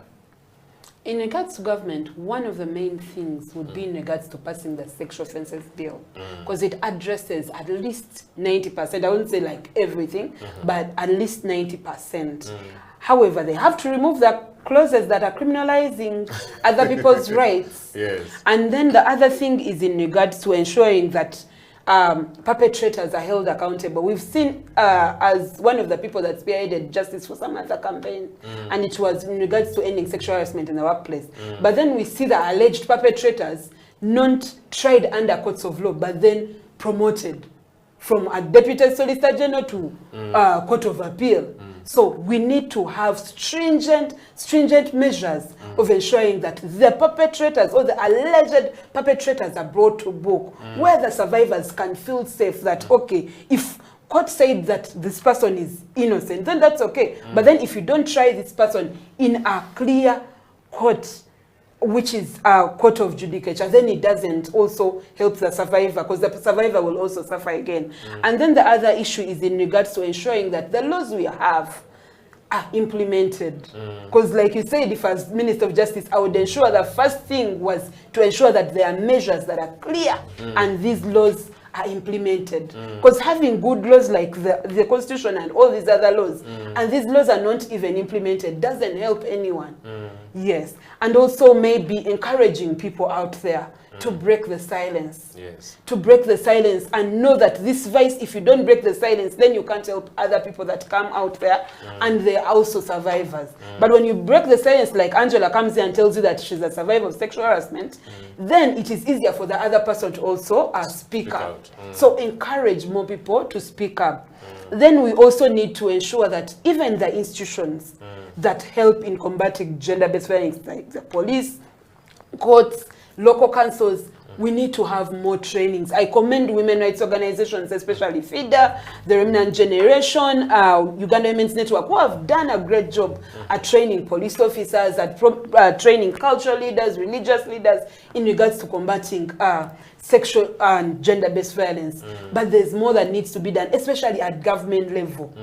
D: In regards to government, one of the main things would be in regards to passing the sexual offences bill, because it addresses at least 90%. I wouldn't say like everything, but at least 90%. However, they have to remove the clauses that are criminalizing other people's rights.
V: Yes.
D: And then the other thing is in regards to ensuring that perpetrators are held accountable. We've seen as one of the people that spearheaded Justice for Samantha campaign, and it was in regards to ending sexual harassment in the workplace. But then we see the alleged perpetrators not tried under courts of law, but then promoted from a deputy solicitor general to court of appeal. So we need to have stringent measures of ensuring that the perpetrators or the alleged perpetrators are brought to book, where the survivors can feel safe that, okay, if court said that this person is innocent, then that's okay. But then if you don't try this person in a clear court, which is a court of judicature, then it doesn't also help the survivor, because the survivor will also suffer again. And then the other issue is in regards to ensuring that the laws we have are implemented. Because like you said, if as Minister of Justice, I would ensure the first thing was to ensure that there are measures that are clear and these laws are implemented. Because having good laws like the Constitution and all these other laws, and these laws are not even implemented, doesn't help anyone. Yes. And also maybe encouraging people out there to break the silence.
V: Yes.
D: To break the silence and know that this vice, if you don't break the silence, then you can't help other people that come out there and they're also survivors. But when you break the silence, like Angela comes here and tells you that she's a survivor of sexual harassment, then it is easier for the other person to also speak up. So encourage more people to speak up. Then we also need to ensure that even the institutions that help in combating gender-based violence, like the police, courts, local councils, we need to have more trainings. I commend women rights organizations, especially FIDA, the Remnant Generation, Uganda Women's Network, who have done a great job at training police officers, at training cultural leaders, religious leaders, in regards to combating sexual and gender-based violence. But there's more that needs to be done, especially at government level,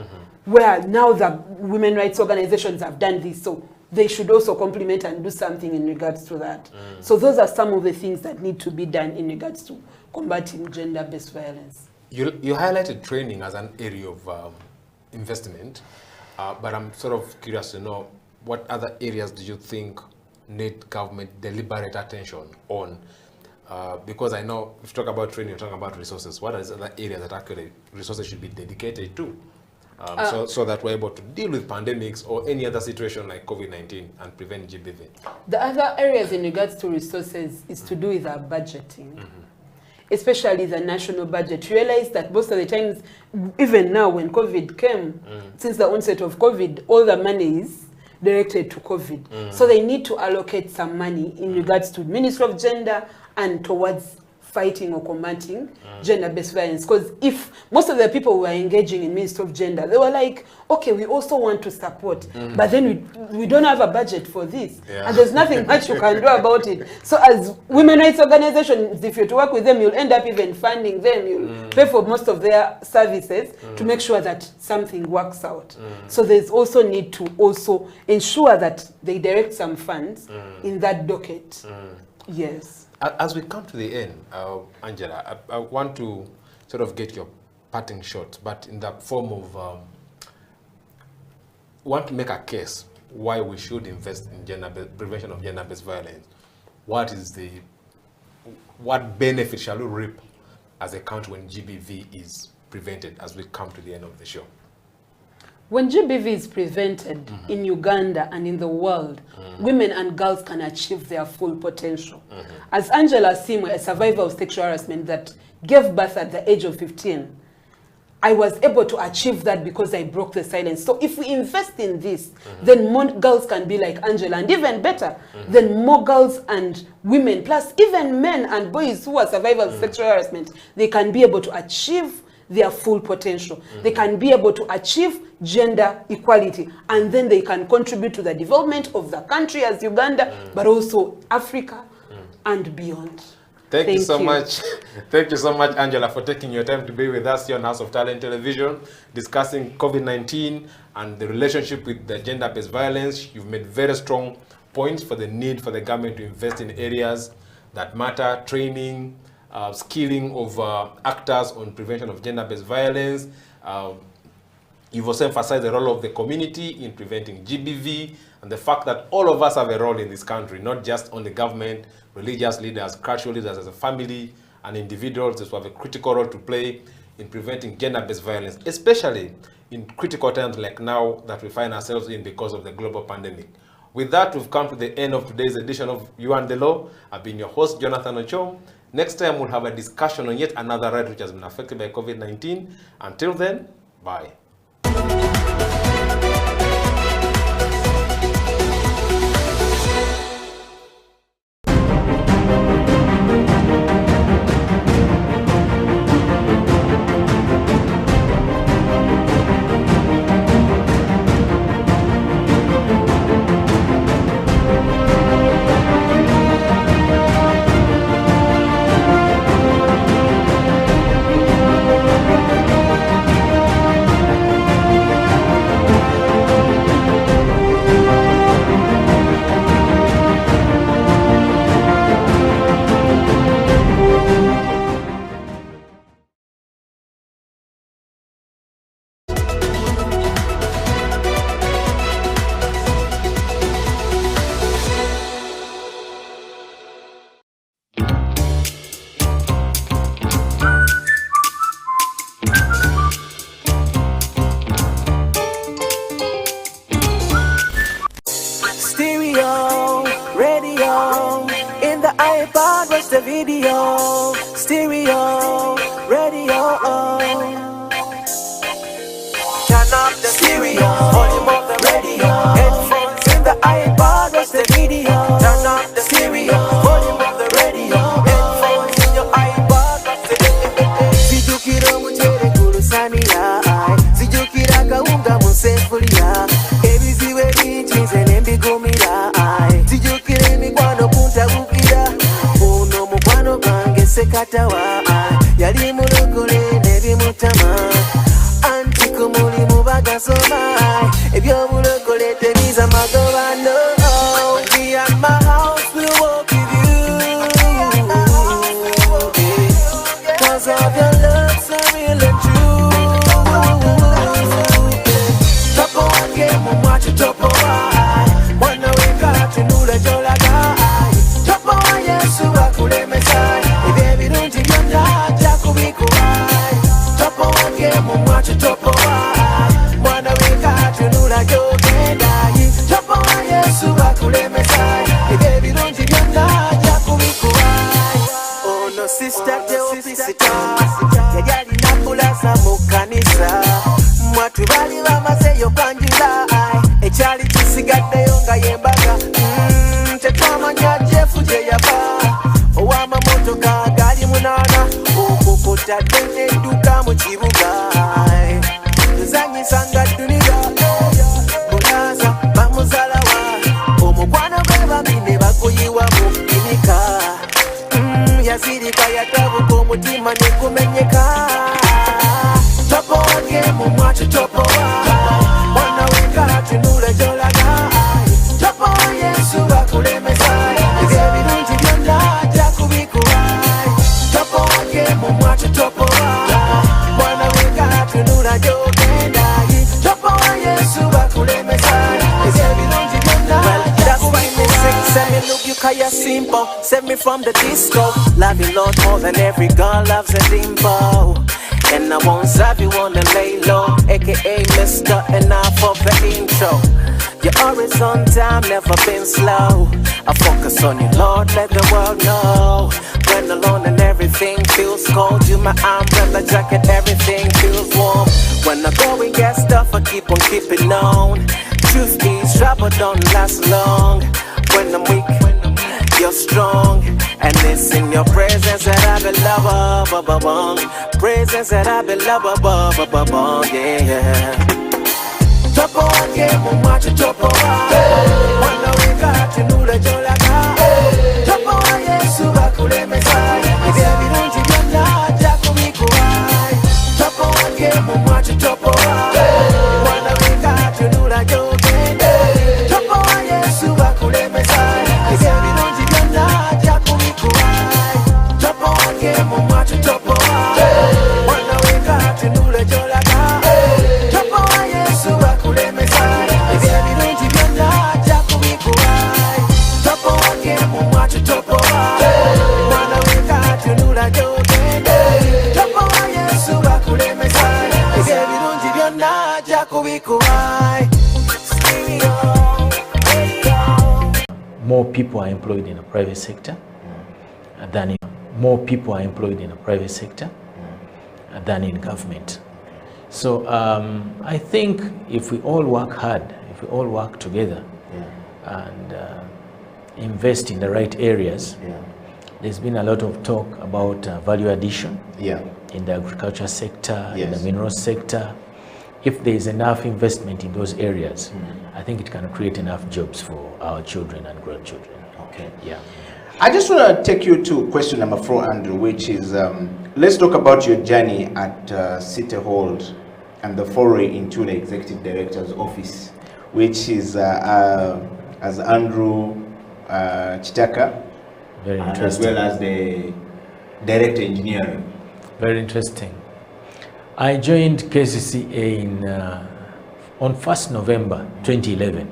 D: where now the women rights organizations have done this. So they should also complement and do something in regards to that. So those are some of the things that need to be done in regards to combating gender-based violence.
V: You highlighted training as an area of investment, but I'm sort of curious to know what other areas do you think need government deliberate attention on? Because I know if you talk about training, you're talking about resources. What are the other areas that actually resources should be dedicated to? So that we're able to deal with pandemics or any other situation like COVID-19 and prevent GBV.
D: The other areas in regards to resources is to do with our budgeting, especially the national budget. Realize that most of the times, even now when COVID came, since the onset of COVID, all the money is directed to COVID. So they need to allocate some money in regards to Ministry of Gender and towards fighting or combating gender-based violence. Because if most of the people who were engaging in Ministry of Gender, they were like, okay, we also want to support, but then we don't have a budget for this. And there's nothing much you can do about it. So as women rights organizations, if you're to work with them, you'll end up even funding them. You'll pay for most of their services to make sure that something works out. So there's also need to also ensure that they direct some funds in that docket. Yes.
V: As we come to the end, Angela, I want to sort of get your parting shot, but in the form of, want to make a case why we should invest in prevention of gender-based violence. What benefit shall we reap as a country when GBV is prevented as we come to the end of the show?
D: When GBV is prevented in Uganda and in the world, women and girls can achieve their full potential. As Angela Simwe, a survivor of sexual harassment that gave birth at the age of 15, I was able to achieve that because I broke the silence. So if we invest in this, then more girls can be like Angela, and even better, then more girls and women, plus even men and boys who are survivors of sexual harassment, they can be able to achieve their full potential. They can be able to achieve gender equality, and then they can contribute to the development of the country as Uganda, but also Africa and beyond.
V: Thank you so much. Thank you so much, Angela, for taking your time to be with us here on House of Talent Television, discussing COVID-19 and the relationship with the gender-based violence. You've made very strong points for the need for the government to invest in areas that matter, training, skilling of actors on prevention of gender-based violence. You've also emphasized the role of the community in preventing GBV and the fact that all of us have a role in this country, not just on the government, religious leaders, cultural leaders as a family, and individuals who have a critical role to play in preventing gender-based violence, especially in critical times like now that we find ourselves in because of the global pandemic. With that, we've come to the end of today's edition of You and the Law. I've been your host, Jonathan Ochom. Next time, we'll have a discussion on yet another right which has been affected by COVID-19. Until then, bye.
B: video, stereo, radio. Turn up the stereo, volume of the radio. Headphones in the iPod, watch the video. Turn up the stereo, volume of the radio. Headphones in your iPod, watch the video. Sijukira muchere kulusania, sijukira kaunga musefulia. Ebiziwe bichize nembigumira, sijukira emikwano kuntabukira. Uno mukwano gange sekatawa, yali mulokole nebimutama. Anti kumuli mubagasoma, ebyobulokole tebiza magoba no. Me and my house will walk with you, cause of your love so real and true. Topo wake mumwachi topo wa, mwana weka tunula jolaga. Topo wa Yesu wakulemesa, ebye birungi byonna jakubikuwa. Topo wake mumwachi topo wa, mwana weka tunula jogenda. Topo wa Yesu wakulemesa, ebye birungi byonna jakubikuwa. Ono sister Teopisita, yali alina kulasa mu kanisa. Mwatu bali bamazeyo kwanjula, ekyali kisigaddeyo nga yembaga. Tetwamanya Jeff gye yava, ow'amamotoka gali munaana, okukutadde n'edduka mu kibuga. Tuzanyisa nga dduniya, Bunaza bamuzalawa, omukwano gwe babi ne baguyiwa mu binika. Yazirika yatabuka omutima ne gumenyeka. Topo wake mumwachi topo wa, mwana weka tunule jolaga. Topo wa Yesu wakulemesa, ebye birungi byonna jakubikuwa. Topo wake mumwachi topo wa, mwana weka tunula jogenda. Topo wa Yesu wakulemesa, ebye birungi byonna jakubikuwa. Send me look you cause you're simple. Send me from the disco. Love you Lord more than every girl loves a dimple. And I won't serve you on the lay low, aka Mr. Enough of the intro. You're always on time, never been slow. I focus on you, Lord, let the world know. When alone and everything feels cold, you my umbrella jacket, everything feels warm. When the going gets tough, I keep on keeping on. Truth is, trouble don't last long. When I'm weak, you're strong. And it's in your presence that I be loved, presence that I be loved, yeah. Topo wake mumwachi topo wa, mwana weka tunule jolaga. Topo wa Yesu wakulemesa, ebye birungi byonna jakubikuwa. Topo wake mumwachi topo wa, mwana weka tunula jogenda. Topo wa Yesu wakulemesa, ebye birungi byonna jakubikuwa. Topo wake mumwachi topo wa, mwana weka tunule jolaga. Topo wa Yesu wakulemesa, ebye birungi byonna jakubikuwa.
J: people are employed in the private sector than in, more people are employed in the private sector than in government. So I think if we all work hard, if we all work together and invest in the right areas, there's been a lot of talk about value addition in the agriculture sector, in the mineral sector. If there is enough investment in those areas, I think it can create enough jobs for our children and grandchildren.
E: Okay.
J: Yeah.
E: I just want to take you to question number 4, Andrew, which is, let's talk about your journey at City Hall and the foray into the Executive Director's office, which is as Andrew Chitaka,
J: Very
E: and
J: interesting.
E: as well as the Director Engineering.
J: Very interesting. I joined KCCA on 1st November 2011.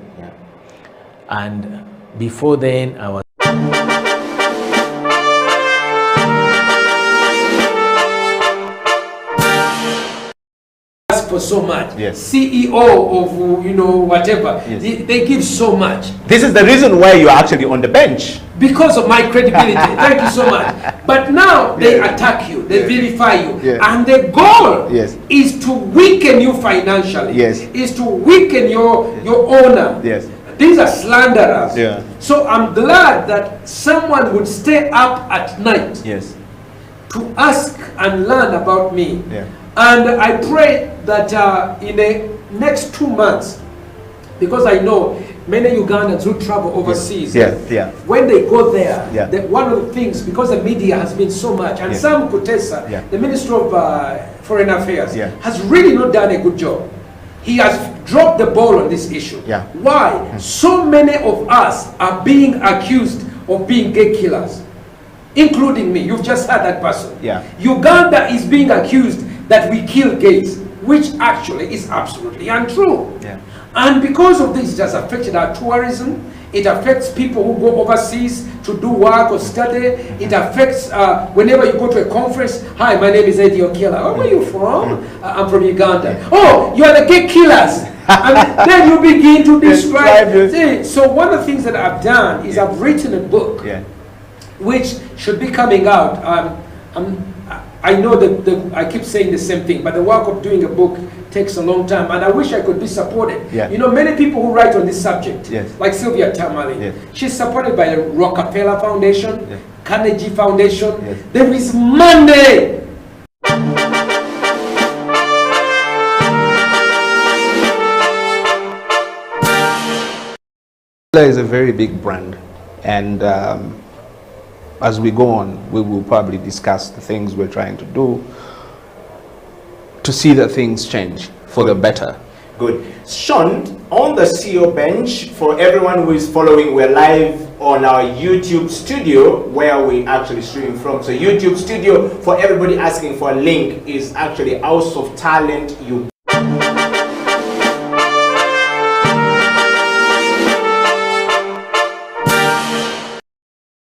J: And before then, I was
K: for so much. CEO of whatever. They give so much.
E: This is the reason why you're actually on the bench.
K: Because of my credibility. Thank you so much. But now they attack you, they vilify you. And the goal is to weaken you financially. Is to weaken your honor. These are slanderers. So I'm glad that someone would stay up at night to ask and learn about me. And I pray that in the next 2 months, because I know many Ugandans who travel overseas, when they go there, one of the things, because the media has been so much, and Sam Kutesa, the Minister of Foreign Affairs, has really not done a good job. He has dropped the ball on this issue. Why? So many of us are being accused of being gay killers, including me. You've just heard that person. Uganda is being accused that we kill gays, which actually is absolutely untrue. And because of this, it has affected our tourism. It affects people who go overseas to do work or study. It affects whenever you go to a conference. Hi, my name is Eddie Okela. Where are you from? I'm from Uganda. Oh, you are the gay killers. And then you begin to describe. So one of the things that I've done is I've written a book, which should be coming out. I know that I keep saying the same thing, but the work of doing a book takes a long time, and I wish I could be supported. You know, many people who write on this subject, like Sylvia Tamale, she's supported by the Rockefeller Foundation, Carnegie Foundation. There is money.
L: Is a very big brand, and as we go on, we will probably discuss the things we're trying to do to see that things change for the better.
E: Good. Sean, on the CEO bench, for everyone who is following, we're live on our YouTube studio where we actually streaming from. So YouTube studio, for everybody asking for a link, is actually House of Talent Uganda.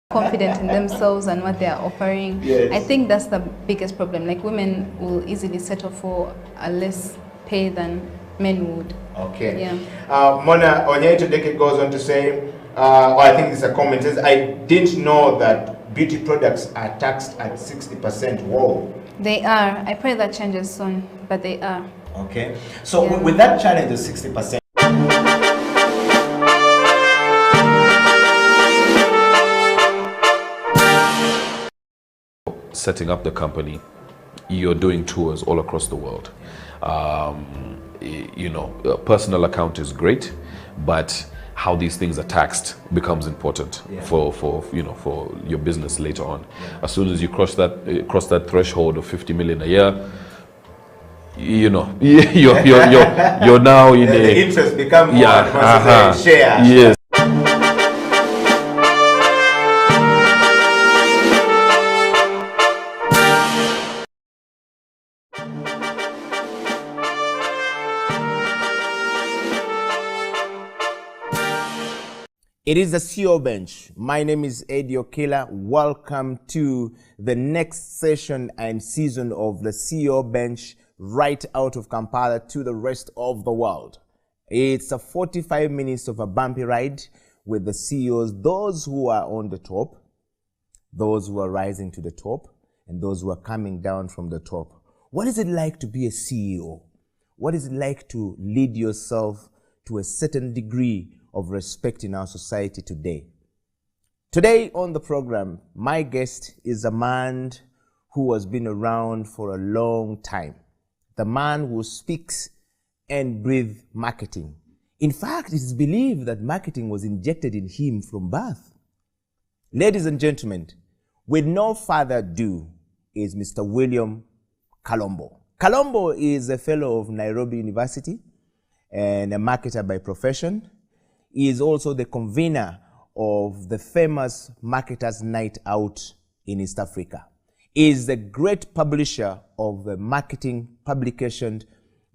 M: Confident in themselves and what they are offering. I think that's the biggest problem. Like, women will easily settle for a less pay than men would.
E: Okay. Mona Onyeto Deke goes on to say, I think it's a comment, says, I didn't know that beauty products are taxed at 60%. Whoa.
M: They are. I pray that changes soon, but they are.
E: Okay. So with that challenge of 60%,
H: setting up the company, you're doing tours all across the world. You know, a personal account is great, but how these things are taxed becomes important for your business later on. As soon as you cross that threshold of 50 million a year, you know, you're now in
E: the interest become more because share.
H: Yes.
E: It is the CEO Bench. My name is Eddie Okela. Welcome to the next session and season of the CEO Bench, right out of Kampala to the rest of the world. It's a 45 minutes of a bumpy ride with the CEOs, those who are on the top, those who are rising to the top, and those who are coming down from the top. What is it like to be a CEO? What is it like to lead yourself to a certain degree of respect in our society today? Today on the program, my guest is a man who has been around for a long time. The man who speaks and breathes marketing. In fact, it is believed that marketing was injected in him from birth. Ladies and gentlemen, with no further ado, is Mr. William Kalombo. Kalombo is a fellow of Nairobi University and a marketer by profession. He is also the convener of the famous Marketers Night Out in East Africa. He is the great publisher of the marketing publication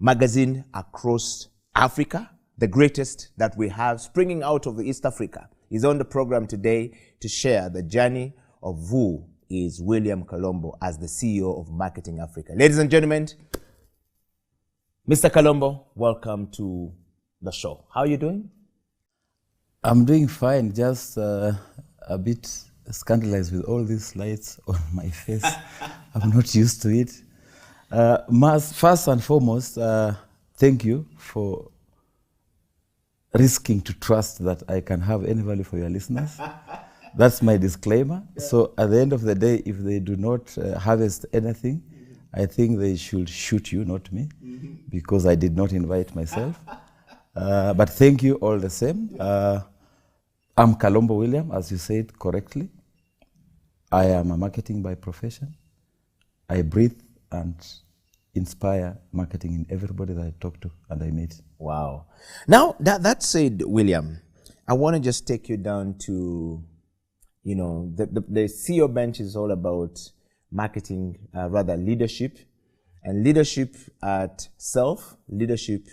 E: magazine across Africa, the greatest that we have springing out of East Africa. He's on the program today to share the journey of who is William Kalombo as the CEO of Marketing Africa. Ladies and gentlemen, Mr. Kalombo, welcome to the show. How are you doing?
N: I'm doing fine, just a bit scandalized with all these lights on my face. I'm not used to it. First and foremost, thank you for risking to trust that I can have any value for your listeners. That's my disclaimer. Yeah. So at the end of the day, if they do not harvest anything, I think they should shoot you, not me, because I did not invite myself. But thank you all the same. I'm Kalombo William, as you said correctly. I am a marketing by profession. I breathe and inspire marketing in everybody that I talk to and I meet.
E: Wow. Now, that said, William, I want to just take you down to, you know, the CEO bench is all about marketing, rather leadership, and leadership at self, leadership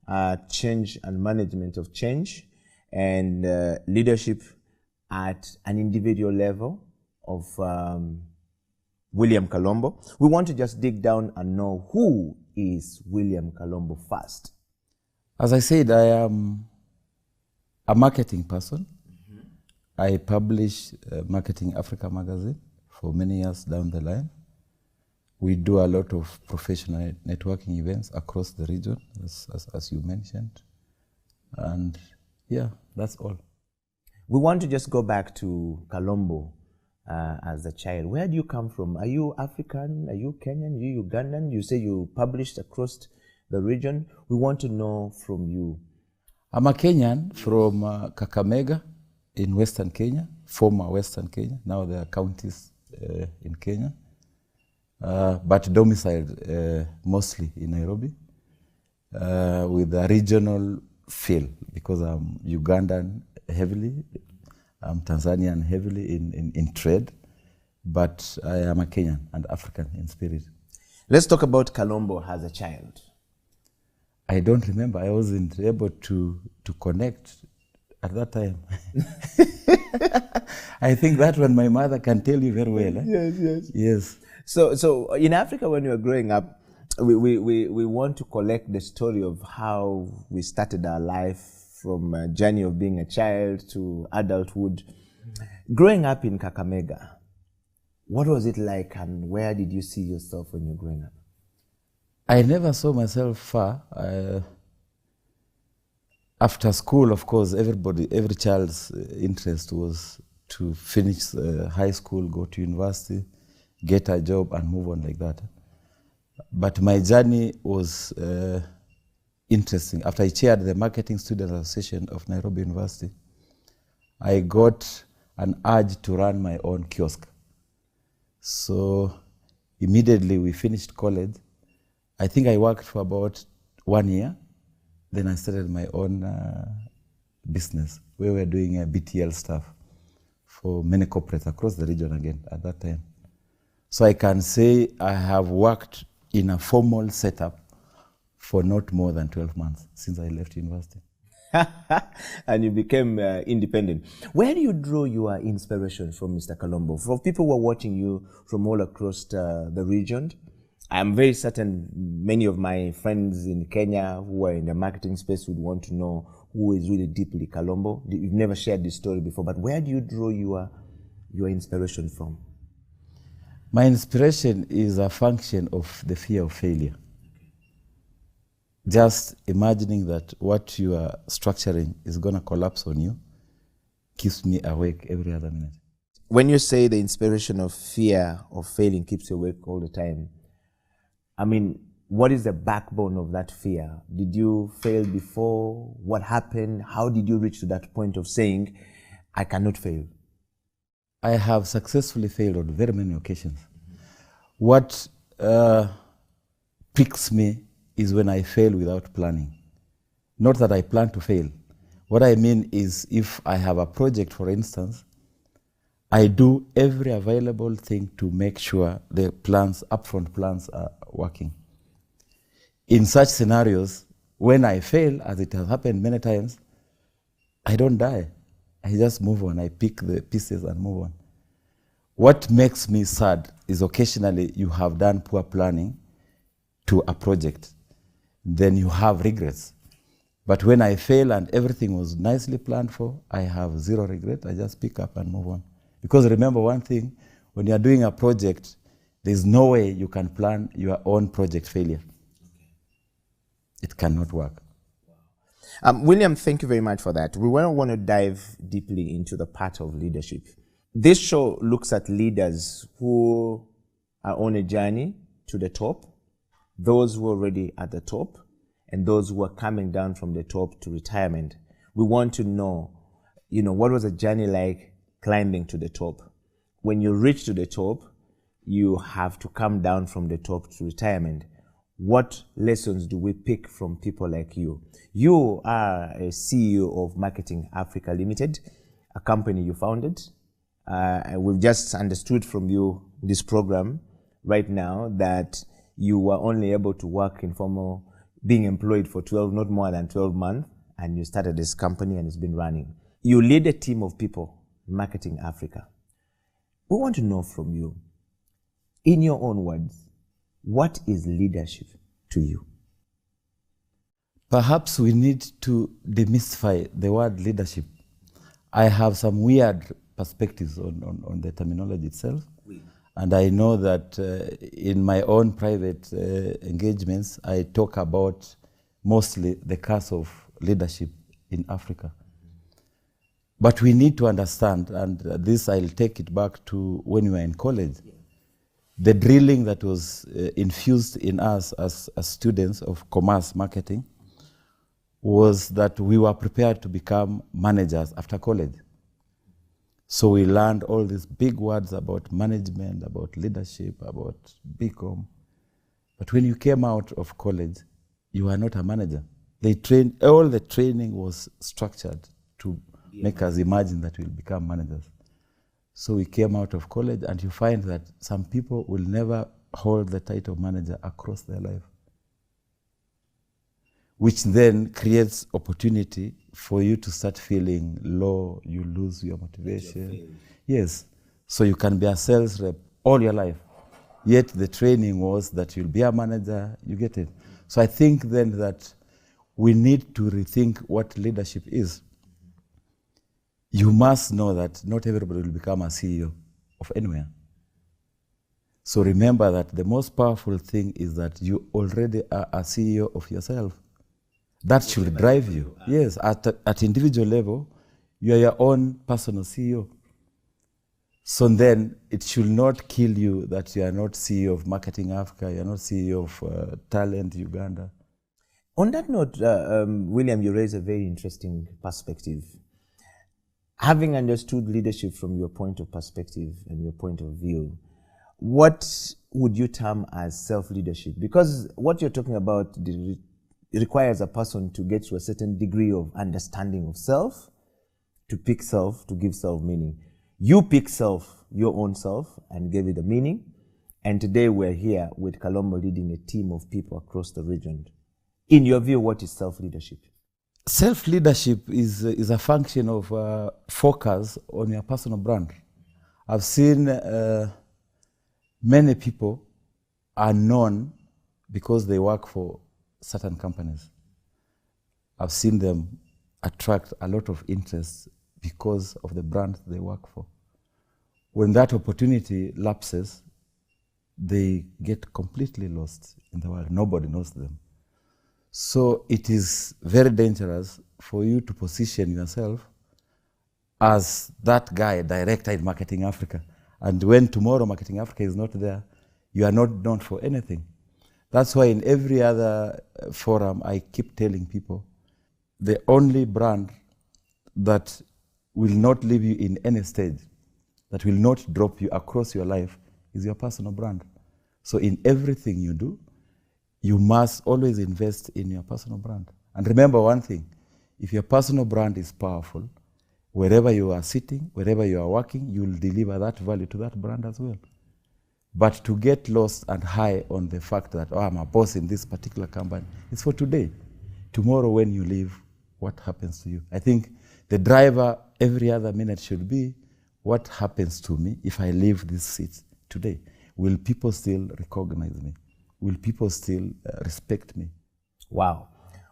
E: at change and management of change, and leadership at an individual level of William Kalombo. We want to just dig down and know who is William Kalombo first.
N: As I said, I am a marketing person. I publish Marketing Africa magazine for many years down the line. We do a lot of professional networking events across the region, as you mentioned. And yeah, that's all.
E: We want to just go back to Kalombo as a child. Where do you come from? Are you African? Are you Kenyan? Are you Ugandan? You say you published across the region. We want to know from you.
N: I'm a Kenyan from Kakamega in Western Kenya, former Western Kenya. Now there are counties in Kenya, but domiciled mostly in Nairobi with a regional feel, because I'm Ugandan heavily, I'm Tanzanian heavily in trade, but I am a Kenyan and African in spirit.
E: Let's talk about Kalombo as a child.
N: I don't remember. I wasn't able to connect at that time. I think that one my mother can tell you very well. Yes.
E: So in Africa, when you were growing up, we want to collect the story of how we started our life from a journey of being a child to adulthood. Growing up in Kakamega, what was it like, and where did you see yourself when you were growing up?
N: I never saw myself far. After school, of course, every child's interest was to finish high school, go to university, get a job, and move on like that. But my journey was interesting. After I chaired the Marketing Student Association of Nairobi University, I got an urge to run my own kiosk. So immediately we finished college. I think I worked for about 1 year. Then I started my own business. We were doing BTL stuff for many corporates across the region again at that time. So I can say I have worked in a formal setup for not more than 12 months since I left university.
E: And you became independent. Where do you draw your inspiration from, Mr. Kalombo? For people who are watching you from all across the region, I'm very certain many of my friends in Kenya who are in the marketing space would want to know who is really deeply Kalombo. You've never shared this story before, but where do you draw your inspiration from?
N: My inspiration is a function of the fear of failure. Just imagining that what you are structuring is going to collapse on you keeps me awake every other minute.
E: When you say the inspiration of fear of failing keeps you awake all the time, I mean, what is the backbone of that fear? Did you fail before? What happened? How did you reach to that point of saying, I cannot fail?
N: I have successfully failed on very many occasions. What pricks me is when I fail without planning. Not that I plan to fail. What I mean is if I have a project, for instance, I do every available thing to make sure the plans, upfront plans, are working. In such scenarios, when I fail, as it has happened many times, I don't die. I just move on. I pick the pieces and move on. What makes me sad is occasionally you have done poor planning to a project, then you have regrets. But when I fail and everything was nicely planned for, I have zero regret. I just pick up and move on. Because remember one thing, when you are doing a project, there's no way you can plan your own project failure. It cannot work.
E: William, thank you very much for that. We want to dive deeply into the part of leadership. This show looks at leaders who are on a journey to the top, those who are already at the top, and those who are coming down from the top to retirement. We want to know, what was a journey like climbing to the top? When you reach to the top, you have to come down from the top to retirement. What lessons do we pick from people like you? You are a CEO of Marketing Africa Limited, a company you founded. We've just understood from you this program right now that you were only able to work in formal, being employed for not more than 12 months, and you started this company and it's been running. You lead a team of people in Marketing Africa. We want to know from you, in your own words, what is leadership to you?
N: Perhaps we need to demystify the word leadership. I have some weird perspectives on the terminology itself. Oui. And I know that in my own private engagements, I talk about mostly the curse of leadership in Africa. But we need to understand, and this I'll take it back to when we were in college, the drilling that was infused in us as students of commerce marketing was that we were prepared to become managers after college. So we learned all these big words about management, about leadership, about BCom. But when you came out of college, you were not a manager. All the training was structured to make us imagine that we'll become managers. So we came out of college and you find that some people will never hold the title of manager across their life, which then creates opportunity for you to start feeling low, you lose your motivation. Yes, so you can be a sales rep all your life, yet the training was that you'll be a manager, you get it. So I think then that we need to rethink what leadership is. You must know that not everybody will become a CEO of anywhere. So remember that the most powerful thing is that you already are a CEO of yourself. That should drive you. Yes, at individual level, you are your own personal CEO. So then it should not kill you that you are not CEO of Marketing Africa, you are not CEO of Talent Uganda.
E: On that note, William, you raise a very interesting perspective. Having understood leadership from your point of perspective and your point of view, what would you term as self-leadership? Because what you're talking about requires a person to get to a certain degree of understanding of self, to pick self, to give self meaning. You pick self, your own self, and gave it a meaning. And today we're here with Kalombo leading a team of people across the region. In your view, what is self-leadership?
N: Self-leadership is a function of focus on your personal brand. I've seen many people are known because they work for certain companies. I've seen them attract a lot of interest because of the brand they work for. When that opportunity lapses, they get completely lost in the world. Nobody knows them. So it is very dangerous for you to position yourself as that guy, director in Marketing Africa. And when tomorrow Marketing Africa is not there, you are not known for anything. That's why in every other forum, I keep telling people, the only brand that will not leave you in any stage, that will not drop you across your life, is your personal brand. So in everything you do, you must always invest in your personal brand. And remember one thing, if your personal brand is powerful, wherever you are sitting, wherever you are working, you will deliver that value to that brand as well. But to get lost and high on the fact that, oh, I'm a boss in this particular company, it's for today. Tomorrow when you leave, what happens to you? I think the driver every other minute should be, what happens to me if I leave this seat today? Will people still recognize me? Will people still respect me?
O: Wow.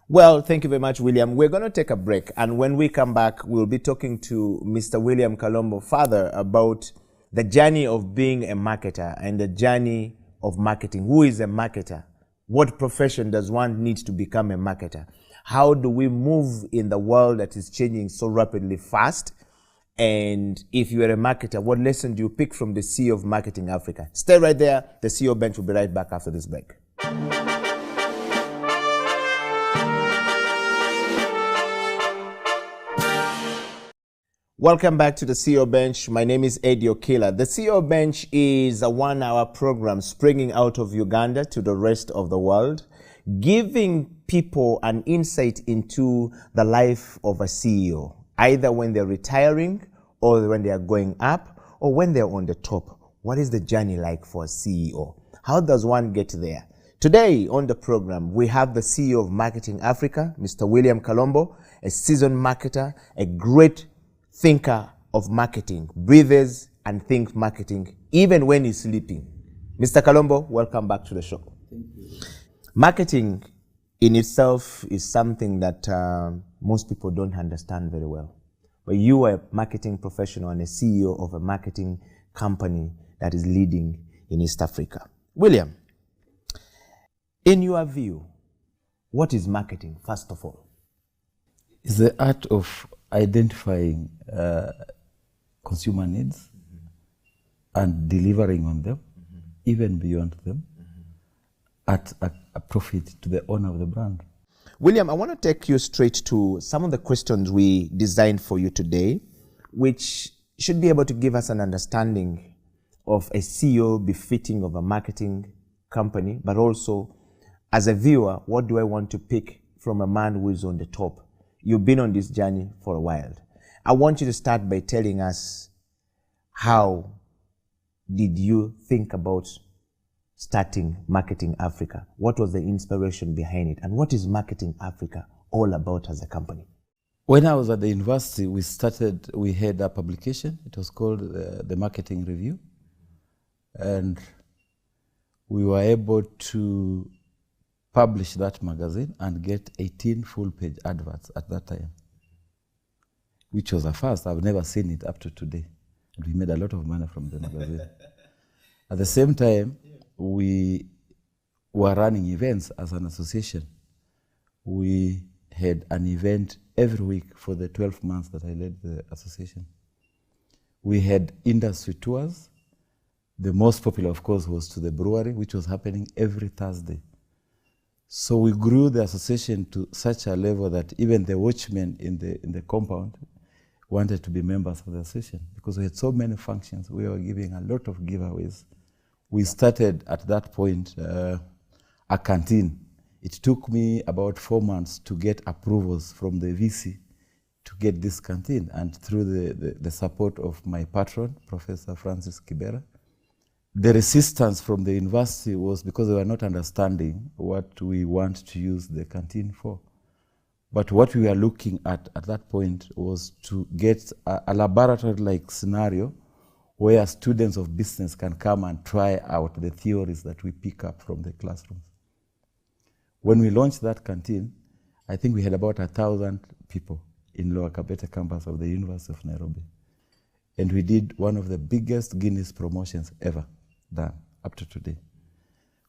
O: Well, thank you very much, William. We're going to take a break, and when we come back, we'll be talking to Mr. William Kalombo further about the journey of being a marketer and the journey of marketing. Who is a marketer? What profession does one need to become a marketer? How do we move in the world that is changing so rapidly fast? And if you are a marketer, what lesson do you pick from the CEO of Marketing Africa? Stay right there. The CEO Bench will be right back after this break. Welcome back to the CEO Bench. My name is Eddie Okila. The CEO Bench is a 1-hour program springing out of Uganda to the rest of the world, giving people an insight into the life of a CEO, either when they're retiring or when they are going up or when they're on the top. What is the journey like for a CEO? How does one get there? Today on the program, we have the CEO of Marketing Africa, Mr. William Kalombo, a seasoned marketer, a great thinker of marketing, breathes and thinks marketing even when he's sleeping. Mr. Kalombo, welcome back to the show.
N: Thank you.
O: Marketing in itself is something that most people don't understand very well. But you are a marketing professional and a CEO of a marketing company that is leading in East Africa. William, in your view, what is marketing, first of all?
N: It's the art of identifying consumer needs and delivering on them, even beyond them, at a profit to the owner of the brand.
O: William, I want to take you straight to some of the questions we designed for you today, which should be able to give us an understanding of a CEO befitting of a marketing company, but also as a viewer, what do I want to pick from a man who is on the top? You've been on this journey for a while. I want you to start by telling us, how did you think about starting Marketing Africa? What was the inspiration behind it? And what is Marketing Africa all about as a company?
N: When I was at the university, we had a publication. It was called the Marketing Review. And we were able to publish that magazine and get 18 full-page adverts at that time, which was a first. I've never seen it up to today. And we made a lot of money from the magazine. At the same time, we were running events as an association. We had an event every week for the 12 months that I led the association. We had industry tours. The most popular, of course, was to the brewery, which was happening every Thursday. So we grew the association to such a level that even the watchmen in the compound wanted to be members of the association because we had so many functions. We were giving a lot of giveaways. We started at that point a canteen. It took me about 4 months to get approvals from the VC to get this canteen, and through the support of my patron, Professor Francis Kibera. The resistance from the university was because they were not understanding what we want to use the canteen for. But what we were looking at that point was to get a laboratory-like scenario where students of business can come and try out the theories that we pick up from the classrooms. When we launched that canteen, I think we had about 1,000 people in Lower Kabete campus of the University of Nairobi. And we did one of the biggest Guinness promotions ever done up to today,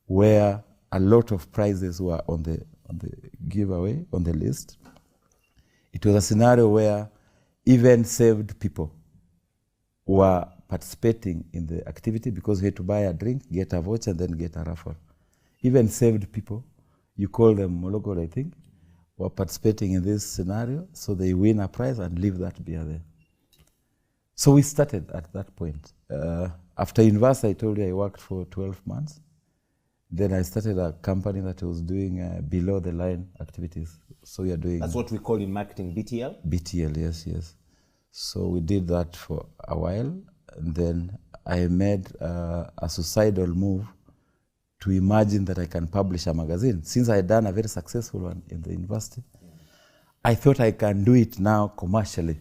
N: where a lot of prizes were on the giveaway, on the list. It was a scenario where even saved people were participating in the activity because we had to buy a drink, get a voucher, and then get a raffle. Even saved people, you call them Mologol, I think, were participating in this scenario, so they win a prize and leave that beer there. So we started at that point. After university, I told you I worked for 12 months. Then I started a company that was doing below the line activities. So we are doing...
O: That's what we call in marketing BTL?
N: BTL, yes, yes. So we did that for a while. And then I made a suicidal move to imagine that I can publish a magazine. Since I had done a very successful one in the university, I thought I can do it now commercially.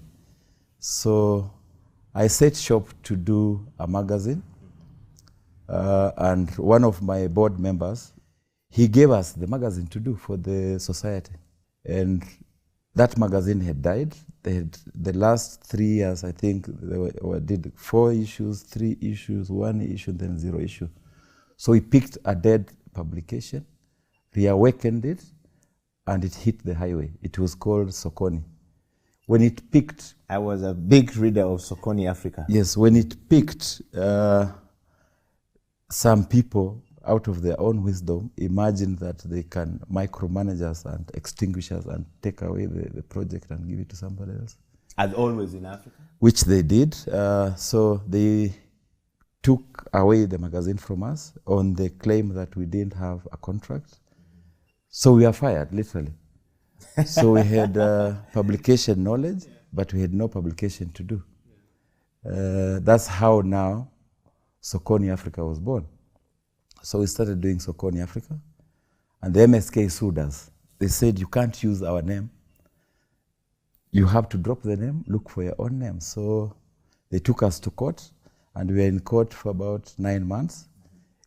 N: So I set shop to do a magazine. And one of my board members, he gave us the magazine to do for the society. And that magazine had died. They had, the last 3 years, I think, they did 4 issues, 3 issues, 1 issue, then 0 issue. So we picked a dead publication, reawakened it, and it hit the highway. It was called Sokoni. When it picked...
O: I was a big reader of Sokoni Africa.
N: Yes, when it picked... some people, out of their own wisdom, imagine that they can micromanage us and extinguish us and take away the project and give it to somebody else.
O: As always in Africa?
N: Which they did. So they took away the magazine from us on the claim that we didn't have a contract. So we were fired, literally. So we had publication knowledge, but we had no publication to do. That's how now Sokoni Africa was born. So we started doing Sokoni Africa, and the MSK sued us. They said, you can't use our name. You have to drop the name, look for your own name. So they took us to court, and we were in court for about 9 months.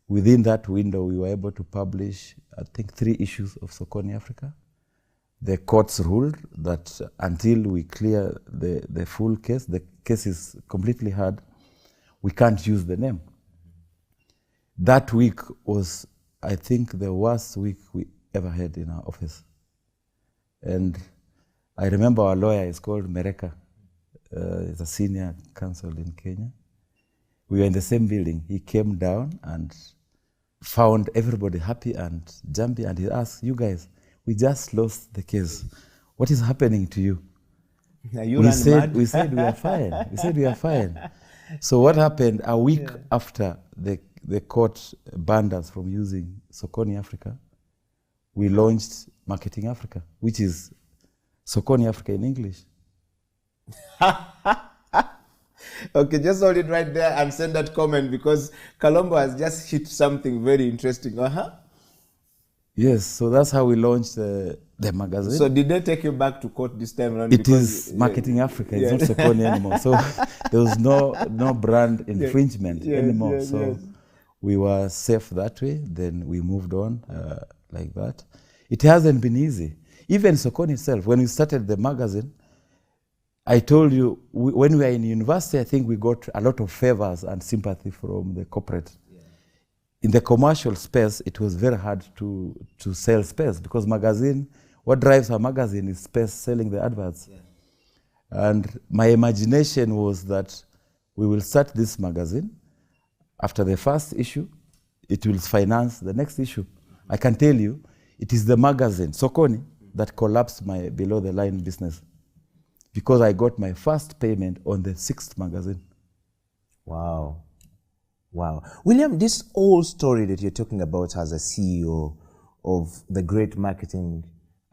N: Within that window, we were able to publish, I think, 3 issues of Sokoni Africa. The courts ruled that until we clear the full case, the case is completely hard, we can't use the name. That week was, I think, the worst week we ever had in our office. And I remember our lawyer is called Mereka. He's a senior counsel in Kenya. We were in the same building. He came down and found everybody happy and jumpy, and he asked, you guys, we just lost the case. What is happening to you? We said we are fine. We said we are fine. So what happened a week after the court banned us from using Sokoni Africa, we launched Marketing Africa, which is Sokoni Africa in English.
O: Okay, just hold it right there and send that comment because Colombo has just hit something very interesting.
N: Yes, so that's how we launched the magazine.
O: So did they take you back to court this time around?
N: It is Marketing Africa, it's not Sokoni anymore. So there was no brand infringement anymore. So we were safe that way. Then we moved on like that. It hasn't been easy. Even Sokoni itself, when we started the magazine, I told you, when we were in university, I think we got a lot of favors and sympathy from the corporate. In the commercial space, it was very hard to sell space because magazine, what drives a magazine is space, selling the adverts. And my imagination was that we will start this magazine. After the first issue, it will finance the next issue. I can tell you, it is the magazine, Sokoni, that collapsed my below-the-line business because I got my first payment on the 6th magazine.
O: Wow. Wow. William, this whole story that you're talking about as a CEO of the great Marketing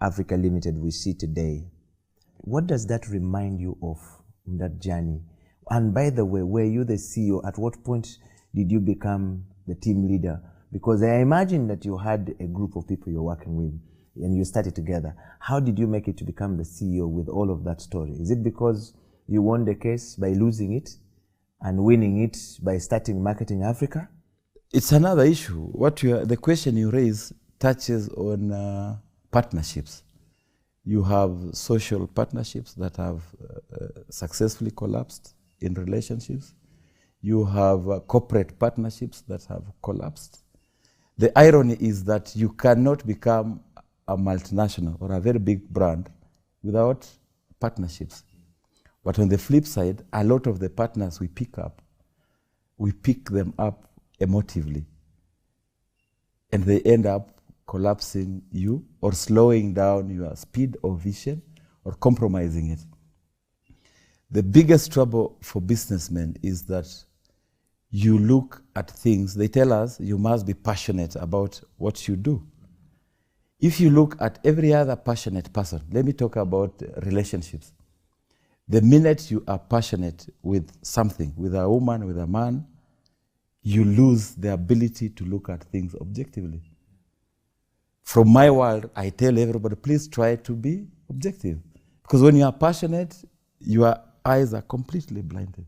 O: Africa Limited we see today, what does that remind you of in that journey? And by the way, were you the CEO? At what point did you become the team leader? Because I imagine that you had a group of people you're working with and you started together. How did you make it to become the CEO with all of that story? Is it because you won the case by losing it and winning it by starting Marketing Africa?
N: It's another issue. The question you raise touches on partnerships. You have social partnerships that have successfully collapsed in relationships. You have corporate partnerships that have collapsed. The irony is that you cannot become a multinational or a very big brand without partnerships. But on the flip side, a lot of the partners we pick them up emotively. And they end up collapsing you or slowing down your speed of vision or compromising it. The biggest trouble for businessmen is that you look at things, they tell us you must be passionate about what you do. If you look at every other passionate person, let me talk about relationships. The minute you are passionate with something, with a woman, with a man, you lose the ability to look at things objectively. From my world, I tell everybody, please try to be objective. Because when you are passionate, your eyes are completely blinded.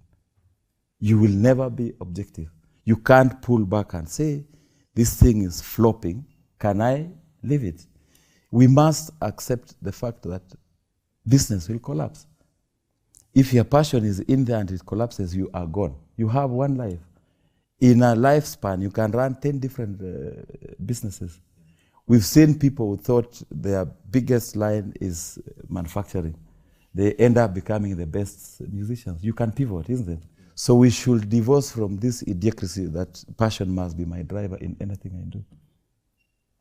N: You will never be objective. You can't pull back and say, this thing is flopping, can I leave it? We must accept the fact that business will collapse. If your passion is in there and it collapses, you are gone. You have one life. In a lifespan, you can run 10 different businesses. We've seen people who thought their biggest line is manufacturing. They end up becoming the best musicians. You can pivot, isn't it? So we should divorce from this idiocracy that passion must be my driver in anything I do.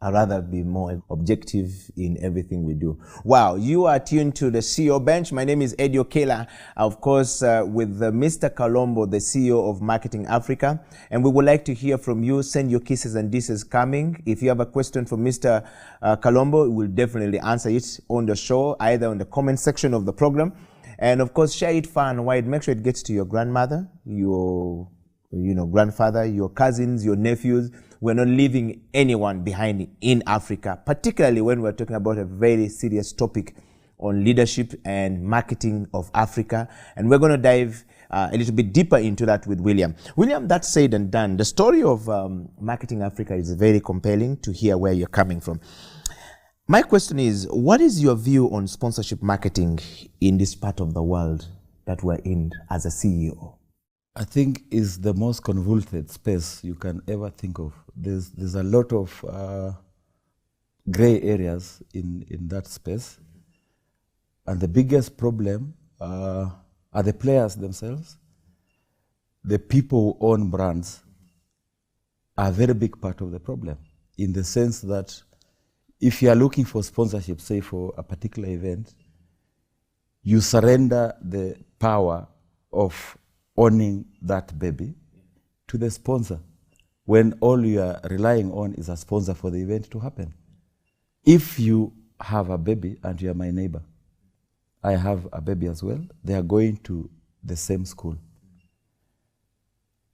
O: I'd rather be more objective in everything we do. Wow, you are tuned to the CEO Bench. My name is Eddie Okela, of course, with Mr. Kalombo, the CEO of Marketing Africa. And we would like to hear from you. Send your kisses and disses coming. If you have a question for Mr. Kalombo, we'll definitely answer it on the show, either on the comment section of the program. And of course, share it far and wide. Make sure it gets to your grandmother, your grandfather, your cousins, your nephews. We're not leaving anyone behind in Africa, particularly when we're talking about a very serious topic on leadership and marketing of Africa. And we're going to dive a little bit deeper into that with William. William, that said and done, the story of Marketing Africa is very compelling to hear where you're coming from. My question is, what is your view on sponsorship marketing in this part of the world that we're in as a CEO?
N: I think is the most convoluted space you can ever think of. There's a lot of gray areas in that space. And the biggest problem are the players themselves. The people who own brands are a very big part of the problem, in the sense that if you are looking for sponsorship, say for a particular event, you surrender the power of owning that baby to the sponsor, when all you are relying on is a sponsor for the event to happen. If you have a baby and you are my neighbor, I have a baby as well, they are going to the same school.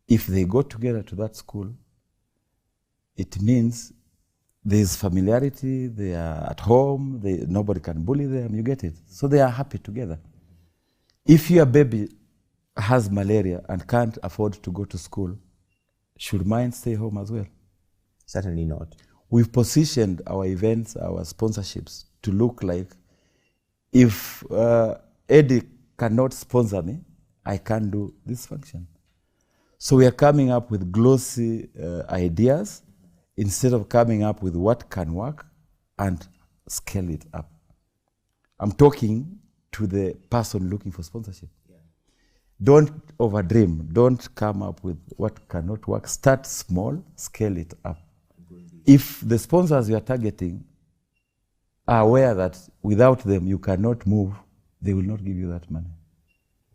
N: If they go together to that school, it means there's familiarity, they are at home, nobody can bully them, you get it. So they are happy together. If your baby has malaria and can't afford to go to school, should mine stay home as well?
O: Certainly not.
N: We've positioned our events, our sponsorships to look like, if Eddie cannot sponsor me, I can't do this function. So we are coming up with glossy ideas instead of coming up with what can work and scale it up. I'm talking to the person looking for sponsorship. Don't overdream. Don't come up with what cannot work. Start small, scale it up. If the sponsors you are targeting are aware that without them you cannot move, they will not give you that money.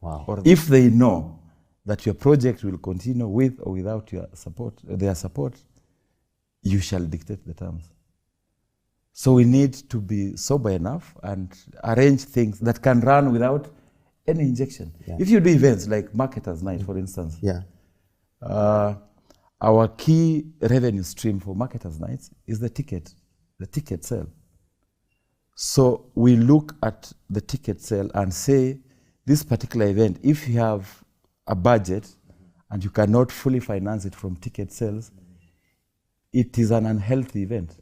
O: Wow.
N: Or if they know that your project will continue with or without your support, their support, you shall dictate the terms. So we need to be sober enough and arrange things that can run without any injection. Yeah. If you do events like Marketers Night, for instance, our key revenue stream for Marketers Nights is the ticket sale. So we look at the ticket sale and say, this particular event, if you have a budget and you cannot fully finance it from ticket sales, it is an unhealthy event.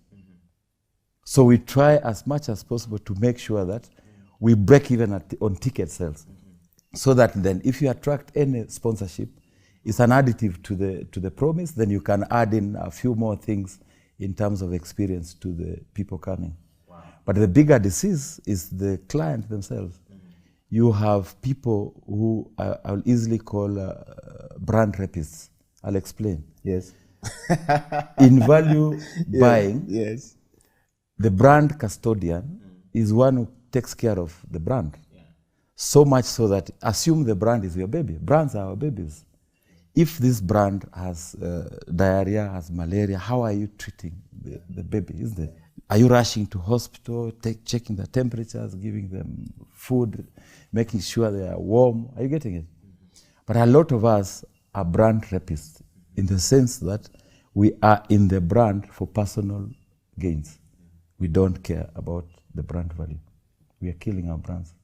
N: So we try as much as possible to make sure that we break even on ticket sales, so that then if you attract any sponsorship, it's an additive to the promise, then you can add in a few more things in terms of experience to the people coming. Wow. But the bigger disease is the client themselves. You have people who I'll easily call brand rapists. I'll explain.
O: Yes.
N: In value buying,
O: yes,
N: the brand custodian is one who takes care of the brand. So much so that, assume the brand is your baby. Brands are our babies. If this brand has diarrhea, has malaria, how are you treating the baby, isn't it? Are you rushing to hospital, checking the temperatures, giving them food, making sure they are warm? Are you getting it? But a lot of us are brand rapists, in the sense that we are in the brand for personal gains. We don't care about the brand value. We are killing our brands.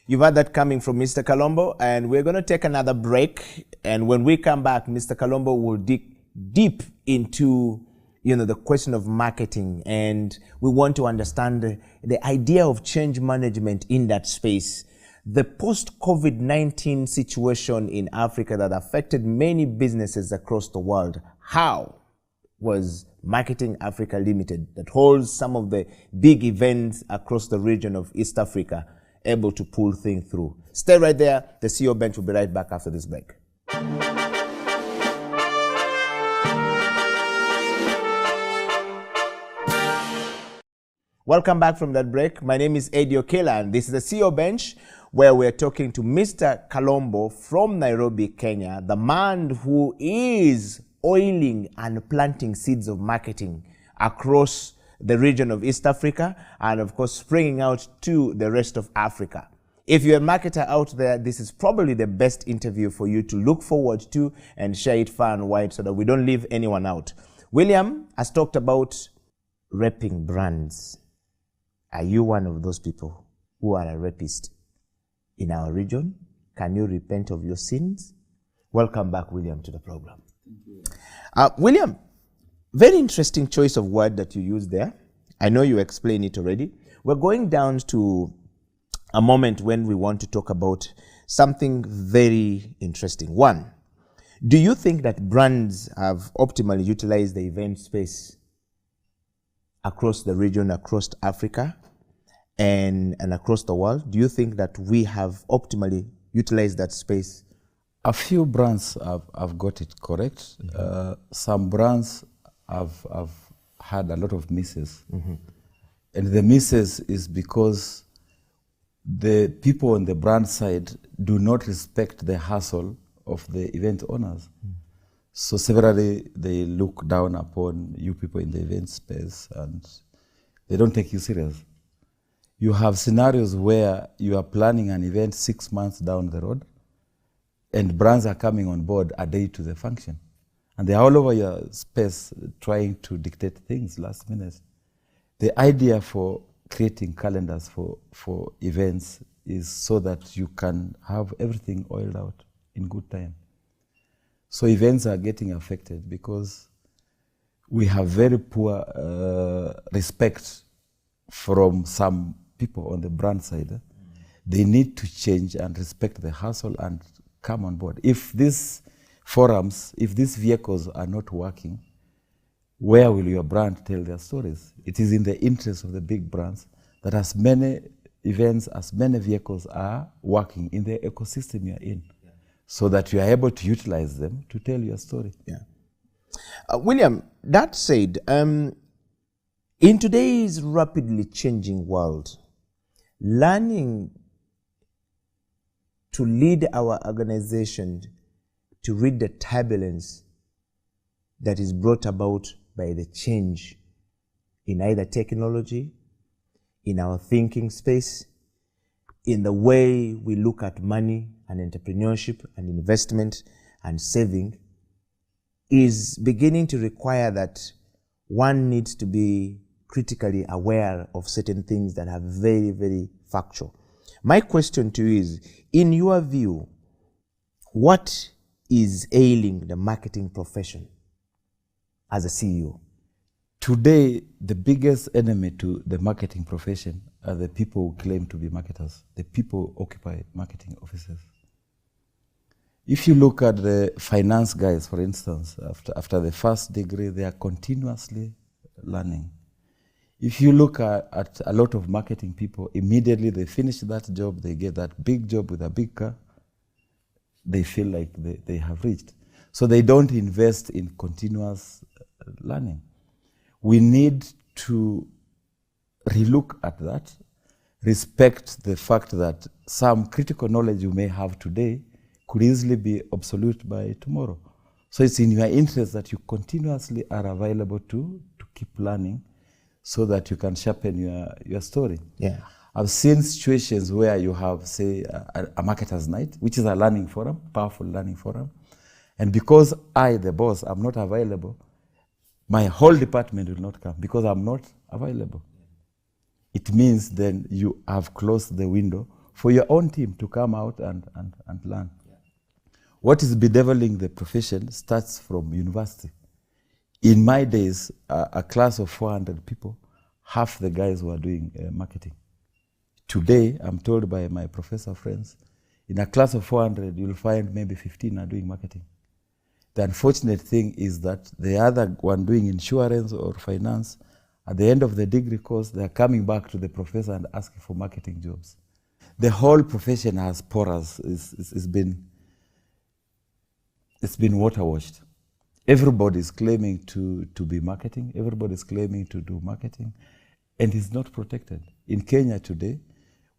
O: You've had that coming from Mr. Kalombo, and we're going to take another break. And when we come back, Mr. Kalombo will dig deep into, the question of marketing, and we want to understand the idea of change management in that space. The post-COVID-19 situation in Africa that affected many businesses across the world. How was Marketing Africa Limited, that holds some of the big events across the region of East Africa, able to pull things through? Stay right there. The CEO Bench will be right back after this break. Welcome back from that break. My name is Eddie Okela, and this is the CEO Bench, where we're talking to Mr. Kalombo from Nairobi, Kenya, the man who is oiling and planting seeds of marketing across the region of East Africa, and of course springing out to the rest of Africa. If you're a marketer out there, this is probably the best interview for you to look forward to and share it far and wide so that we don't leave anyone out. William has talked about repping brands. Are you one of those people who are a rapist in our region? Can you repent of your sins? Welcome back, William, to the program.
P: Thank you.
O: William, very interesting choice of word that you used there. I know you explained it already. We're going down to a moment when we want to talk about something very interesting. One, do you think that brands have optimally utilized the event space across the region, across Africa, and across the world? Do you think that we have optimally utilized that space?
N: A few brands have got it correct. Some brands have had a lot of misses. And the misses is because the people on the brand side do not respect the hustle of the event owners. So severally they look down upon you people in the event space and they don't take you serious. You have scenarios where you are planning an event 6 months down the road and brands are coming on board a day to the function. And they're all over your space trying to dictate things last minute. The idea for creating calendars for events is so that you can have everything oiled out in good time. So events are getting affected because we have very poor respect from some people on the brand side. They need to change and respect the hustle and come on board. If these forums, if these vehicles are not working, where will your brand tell their stories? It is in the interest of the big brands that as many events, as many vehicles are working in the ecosystem you're in, so that you are able to utilize them to tell your story.
O: William, that said, in today's rapidly changing world, learning to lead our organization to read the turbulence that is brought about by the change in either technology, in our thinking space, in the way we look at money and entrepreneurship and investment and saving, is beginning to require that one needs to be critically aware of certain things that are very, very factual. My question to you is, in your view, what is ailing the marketing profession as a CEO?
N: Today, the biggest enemy to the marketing profession are the people who claim to be marketers, the people who occupy marketing offices. If you look at the finance guys, for instance, after the first degree, they are continuously learning. If you look at a lot of marketing people, immediately they finish that job, they get that big job with a big car, they feel like they have reached. So they don't invest in continuous learning. We need to relook at that, respect the fact that some critical knowledge you may have today could easily be obsolete by tomorrow. So it's in your interest that you continuously are available to keep learning so that you can sharpen your story.
O: Yeah.
N: I've seen situations where you have, say, a marketer's night, which is a learning forum, powerful learning forum. And because I, the boss, am not available, my whole department will not come because I'm not available. It means then you have closed the window for your own team to come out and learn. What is bedeviling the profession starts from university. In my days, a class of 400 people, half the guys were doing marketing. Today, I'm told by my professor friends, in a class of 400, you'll find maybe 15 are doing marketing. The unfortunate thing is that the other one doing insurance or finance, at the end of the degree course, they're coming back to the professor and asking for marketing jobs. The whole profession has porous. It's been water washed. Everybody's claiming to be marketing. Everybody's claiming to do marketing, and it's not protected. In Kenya today,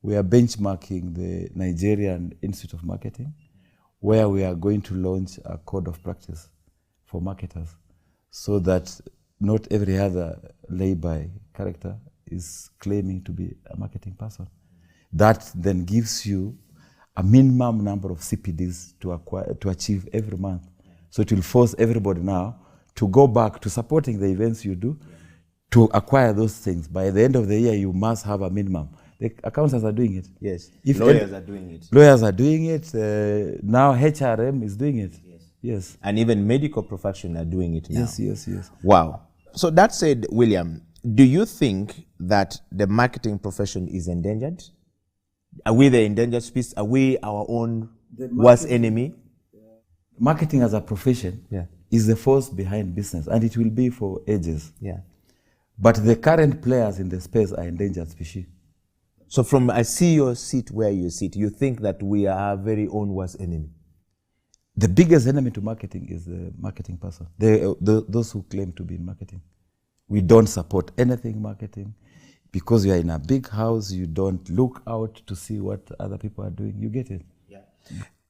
N: we are benchmarking the Nigerian Institute of Marketing, where we are going to launch a code of practice for marketers, so that not every other lay-by character is claiming to be a marketing person. That then gives you a minimum number of CPDs to achieve every month. So it will force everybody now to go back to supporting the events you do, to acquire those things. By the end of the year, you must have a minimum. The accountants are doing it.
O: Yes. Lawyers are doing it.
N: Lawyers are doing it. Now HRM is doing it. Yes.
O: And even medical profession are doing it now.
N: Yes.
O: Wow. So that said, William, do you think that the marketing profession is endangered? Are we the endangered species? Are we our own worst enemy?
N: Marketing as a profession is the force behind business, and it will be for ages.
O: Yeah.
N: But the current players in the space are endangered species.
O: So from I see your seat where you sit, you think that we are our very own worst enemy?
N: The biggest enemy to marketing is the marketing person, those who claim to be in marketing. We don't support anything marketing. Because you are in a big house, you don't look out to see what other people are doing. You get it?
O: Yeah.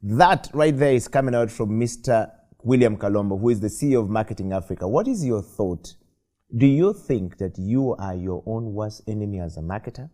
O: That right there is coming out from Mr. William Kalombo, who is the CEO of Marketing Africa. What is your thought? Do you think that you are your own worst enemy as a marketer?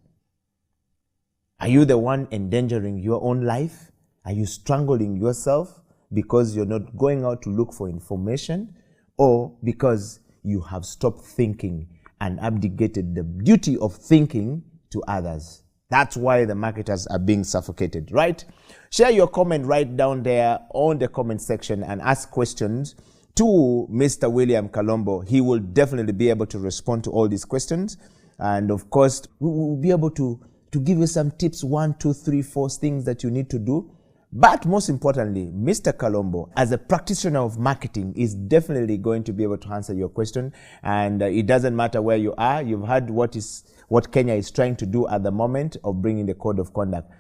O: Are you the one endangering your own life? Are you strangling yourself because you're not going out to look for information, or because you have stopped thinking and abdicated the duty of thinking to others? That's why the marketers are being suffocated, right? Share your comment right down there on the comment section and ask questions to Mr. William Kalombo. He will definitely be able to respond to all these questions. And of course, we will be able to give you some tips, 1, 2, 3, 4 things that you need to do. But most importantly, Mr. Kalombo, as a practitioner of marketing, is definitely going to be able to answer your question. And it doesn't matter where you are. You've heard what Kenya is trying to do at the moment of bringing the code of conduct.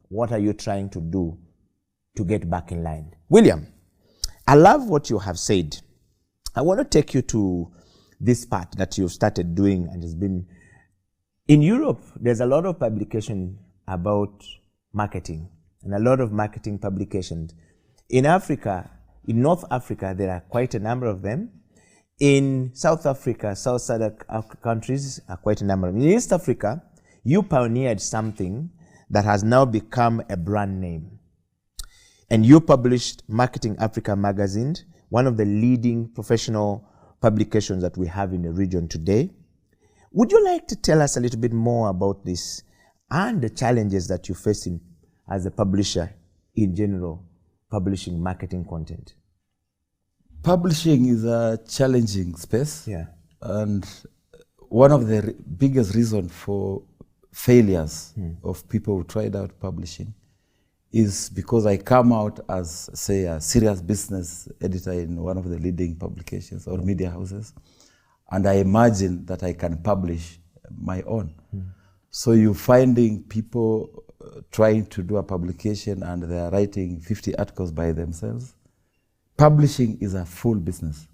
O: What are you trying to do to get back in line? William, I love what you have said. I want to take you to this part that you've started doing, and has been in Europe. There's a lot of publication about marketing, and a lot of marketing publications. In Africa, in North Africa, there are quite a number of them. In South Africa, South SADC countries are quite a number of them. In East Africa, you pioneered something that has now become a brand name. And you published Marketing Africa magazine, one of the leading professional publications that we have in the region today. Would you like to tell us a little bit more about this and the challenges that you face as a publisher in general, publishing marketing content?
N: Publishing is a challenging space.
O: Yeah.
N: And one of the biggest reasons for failures of people who tried out publishing is because I come out as, say, a serious business editor in one of the leading publications or media houses, and I imagine that I can publish my own. So you're finding people trying to do a publication and they are writing 50 articles by themselves. Publishing is a full business.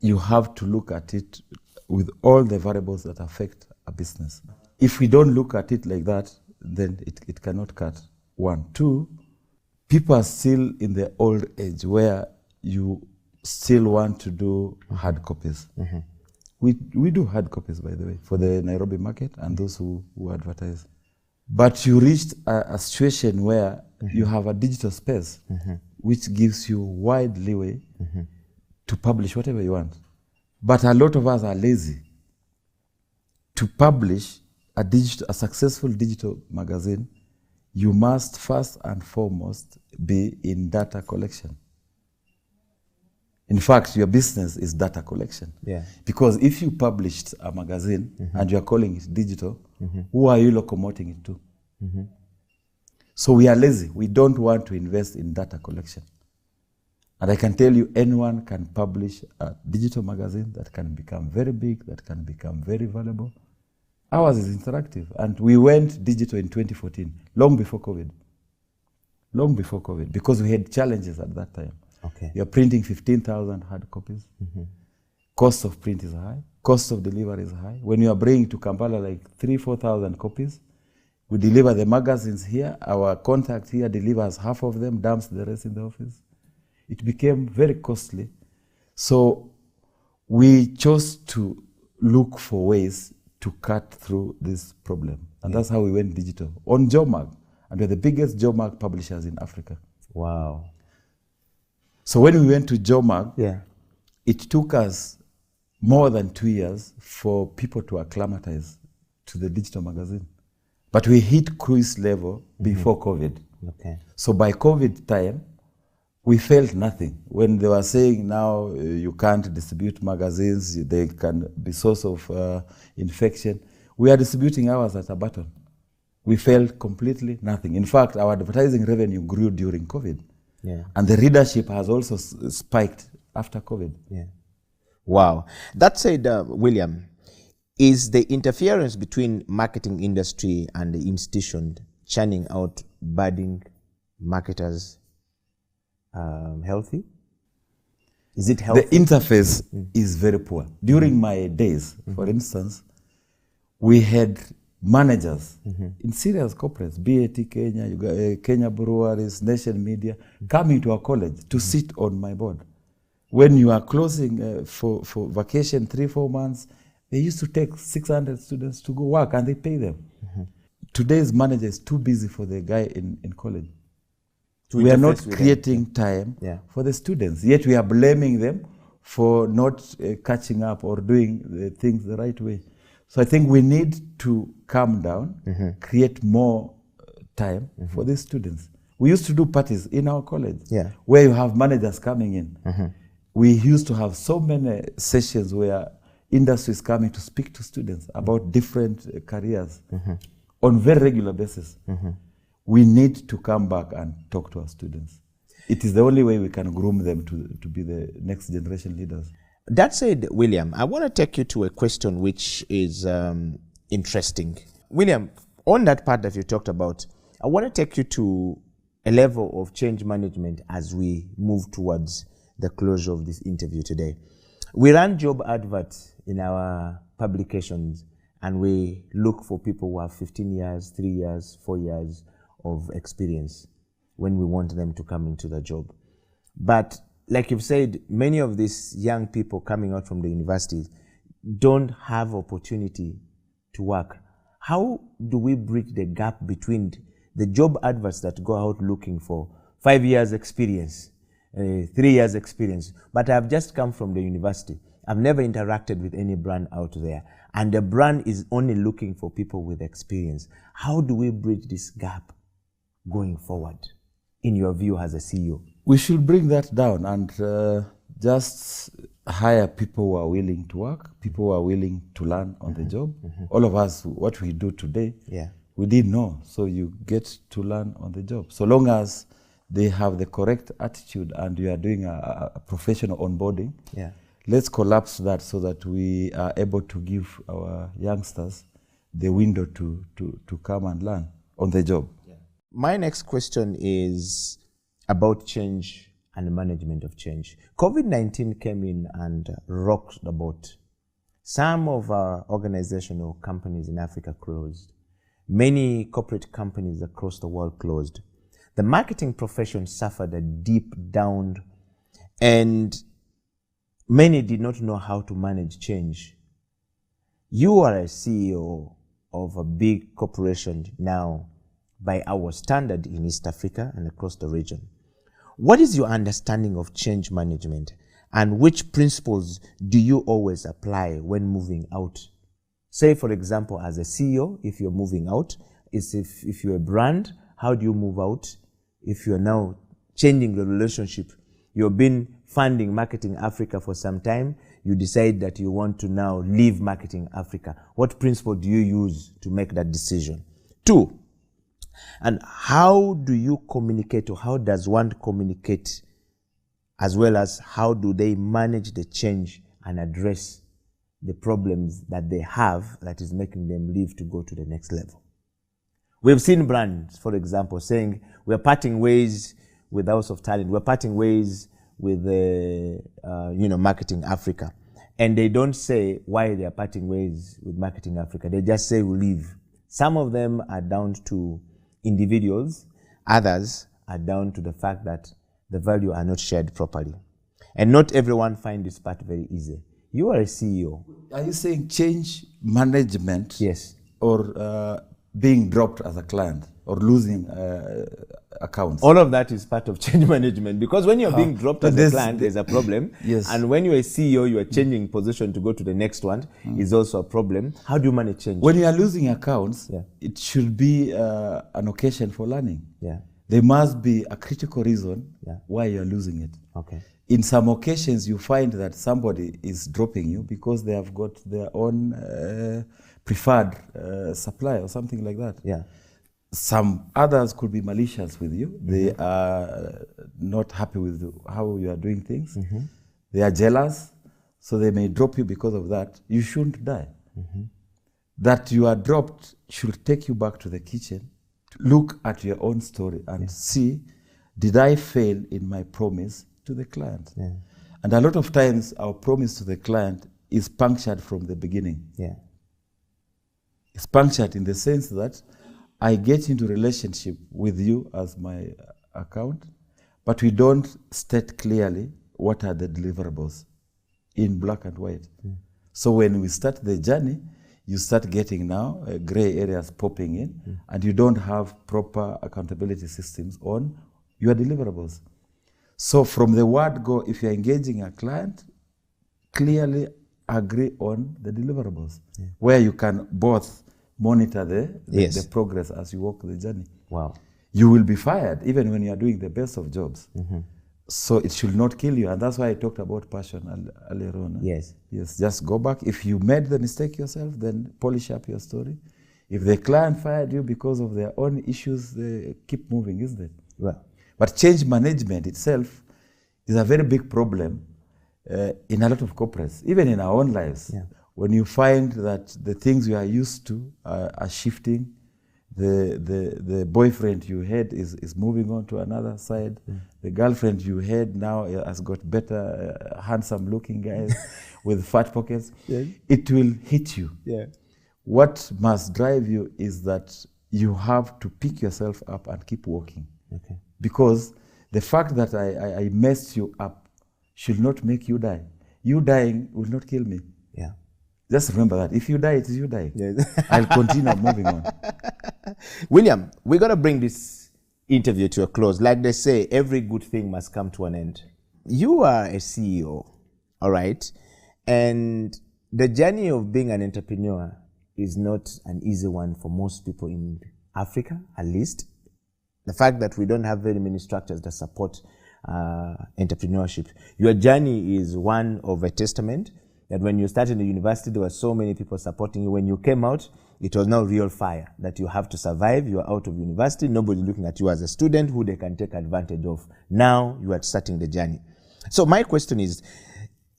N: You have to look at it with all the variables that affect a business. If we don't look at it like that, then it cannot cut. 1. 2, people are still in the old age where you still want to do hard copies. We do hard copies, by the way, for the Nairobi market and those who advertise. But you reached a situation where you have a digital space which gives you wide leeway to publish whatever you want. But a lot of us are lazy. To publish a successful digital magazine, you must first and foremost be in data collection. In fact, your business is data collection.
O: Yeah.
N: Because if you published a magazine and you're calling it digital, who are you locomoting it to? So we are lazy. We don't want to invest in data collection. And I can tell you, anyone can publish a digital magazine that can become very big, that can become very valuable. Ours is interactive. And we went digital in 2014, long before COVID. Long before COVID, because we had challenges at that time.
O: Okay.
N: You're printing 15,000 hard copies. Cost of print is high. Cost of delivery is high. When you are bringing to Kampala like 3,000-4,000 copies, we deliver the magazines here. Our contact here delivers half of them, dumps the rest in the office. It became very costly. So we chose to look for ways to cut through this problem. And that's how we went digital. On JOMAG, and we're the biggest JOMAG publishers in Africa.
O: Wow.
N: So when we went to JOMAG, it took us more than 2 years for people to acclimatize to the digital magazine. But we hit cruise level before COVID.
O: Okay.
N: So by COVID time, we felt nothing. When they were saying now you can't distribute magazines, they can be source of infection, we are distributing ours at a button. We felt completely nothing. In fact, our advertising revenue grew during COVID.
O: Yeah.
N: And the readership has also spiked after COVID.
O: Yeah. Wow. That said, William, is the interference between marketing industry and the institution churning out budding marketers healthy? Is it healthy?
N: The interface is very poor. During my days, for instance, we had managers in serious corporates, BAT Kenya, Kenya Breweries, Nation Media, coming to our college to sit on my board. When you are closing for vacation 3-4 months, they used to take 600 students to go work and they pay them. Today's manager is too busy for the guy in college. We are not creating time for the students, yet we are blaming them for not catching up or doing the things the right way. So I think we need to calm down, create more time for these students. We used to do parties in our college where you have managers coming in. We used to have so many sessions where industry is coming to speak to students about different careers on very regular basis. We need to come back and talk to our students. It is the only way we can groom them to be the next generation leaders.
O: That said, William, I want to take you to a question which is interesting. William, on that part that you talked about, I want to take you to a level of change management as we move towards the closure of this interview today. We run job adverts in our publications and we look for people who have 15 years, 3 years, 4 years of experience when we want them to come into the job. But like you've said, many of these young people coming out from the universities don't have opportunity to work. How do we bridge the gap between the job adverts that go out looking for 5 years experience, 3 years experience, but I've just come from the university. I've never interacted with any brand out there, and the brand is only looking for people with experience. How do we bridge this gap going forward, in your view as a CEO?
N: We should bring that down and just hire people who are willing to work, people who are willing to learn on the job. All of us, what we do today, we didn't know. So you get to learn on the job. So long as they have the correct attitude and you are doing a professional onboarding, let's collapse that so that we are able to give our youngsters the window to come and learn on the job.
O: My next question is about change and management of change. COVID-19 came in and rocked the boat. Some of our organizational companies in Africa closed. Many corporate companies across the world closed. The marketing profession suffered a deep down, and many did not know how to manage change. You are a CEO of a big corporation now by our standard in East Africa and across the region. What is your understanding of change management, and which principles do you always apply when moving out? Say, for example, as a CEO, if you're moving out, if you're a brand, how do you move out? If you're now changing the relationship, you've been funding Marketing Africa for some time, you decide that you want to now leave Marketing Africa. What principle do you use to make that decision? 2, and how do you communicate, or how does one communicate, as well as how do they manage the change and address the problems that they have that is making them leave to go to the next level? We've seen brands, for example, saying we're parting ways with House of Talent, we're parting ways with Marketing Africa, and they don't say why they are parting ways with Marketing Africa. They just say we leave. Some of them are down to individuals, others are down to the fact that the value are not shared properly. And not everyone finds this part very easy. You are a CEO.
N: Are you saying change management?
O: Yes.
N: Or being dropped as a client, or losing accounts?
O: All of that is part of change management, because when you're being dropped as a client, there's a problem.
N: Yes.
O: And when you're a CEO, you are changing position to go to the next one, is also a problem. How do you manage change?
N: When you are losing accounts, it should be an occasion for learning. There must be a critical reason why you're losing it.
O: Okay.
N: In some occasions, you find that somebody is dropping you because they have got their own preferred supply or something like that. Some others could be malicious with you. They are not happy with how you are doing things. They are jealous, so they may drop you because of that. You shouldn't die. That you are dropped should take you back to the kitchen, to look at your own story and see, did I fail in my promise to the client? And a lot of times our promise to the client is punctured from the beginning. It's punctured in the sense that I get into relationship with you as my account, but we don't state clearly what are the deliverables in black and white. So when we start the journey, you start getting now gray areas popping in, and you don't have proper accountability systems on your deliverables. So from the word go, if you're engaging a client, clearly agree on the deliverables, where you can both monitor the progress as you walk the journey.
O: Wow.
N: You will be fired even when you are doing the best of jobs. So it should not kill you, and that's why I talked about passion earlier on.
O: Yes.
N: Yes, just go back. If you made the mistake yourself, then polish up your story. If the client fired you because of their own issues, they keep moving, isn't it?
O: Well,
N: but change management itself is a very big problem in a lot of corporates, even in our own lives. When you find that the things you are used to are shifting, the boyfriend you had is moving on to another side. The girlfriend you had now has got better, handsome looking guys with fat pockets. It will hit you. What must drive you is that you have to pick yourself up and keep walking. Because the fact that I messed you up should not make you die. You dying will not kill me. Just remember that. If you die, it is you die. I'll continue moving on.
O: William, we're going to bring this interview to a close. Like they say, every good thing must come to an end. You are a CEO, all right? And the journey of being an entrepreneur is not an easy one for most people in Africa, at least. The fact that we don't have very many structures that support entrepreneurship. Your journey is one of a testament that when you started the university, there were so many people supporting you. When you came out, it was now real fire, that you have to survive. You are out of university, nobody looking at you as a student who they can take advantage of. Now you are starting the journey. So my question is,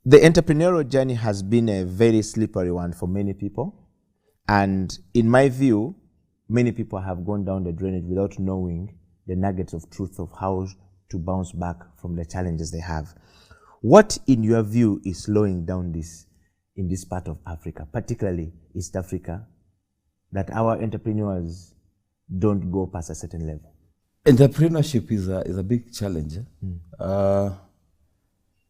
O: the entrepreneurial journey has been a very slippery one for many people. And in my view, many people have gone down the drainage without knowing the nuggets of truth of how to bounce back from the challenges they have. What, in your view, is slowing down this in this part of Africa, particularly East Africa, that our entrepreneurs don't go past a certain level?
N: Entrepreneurship is a big challenge.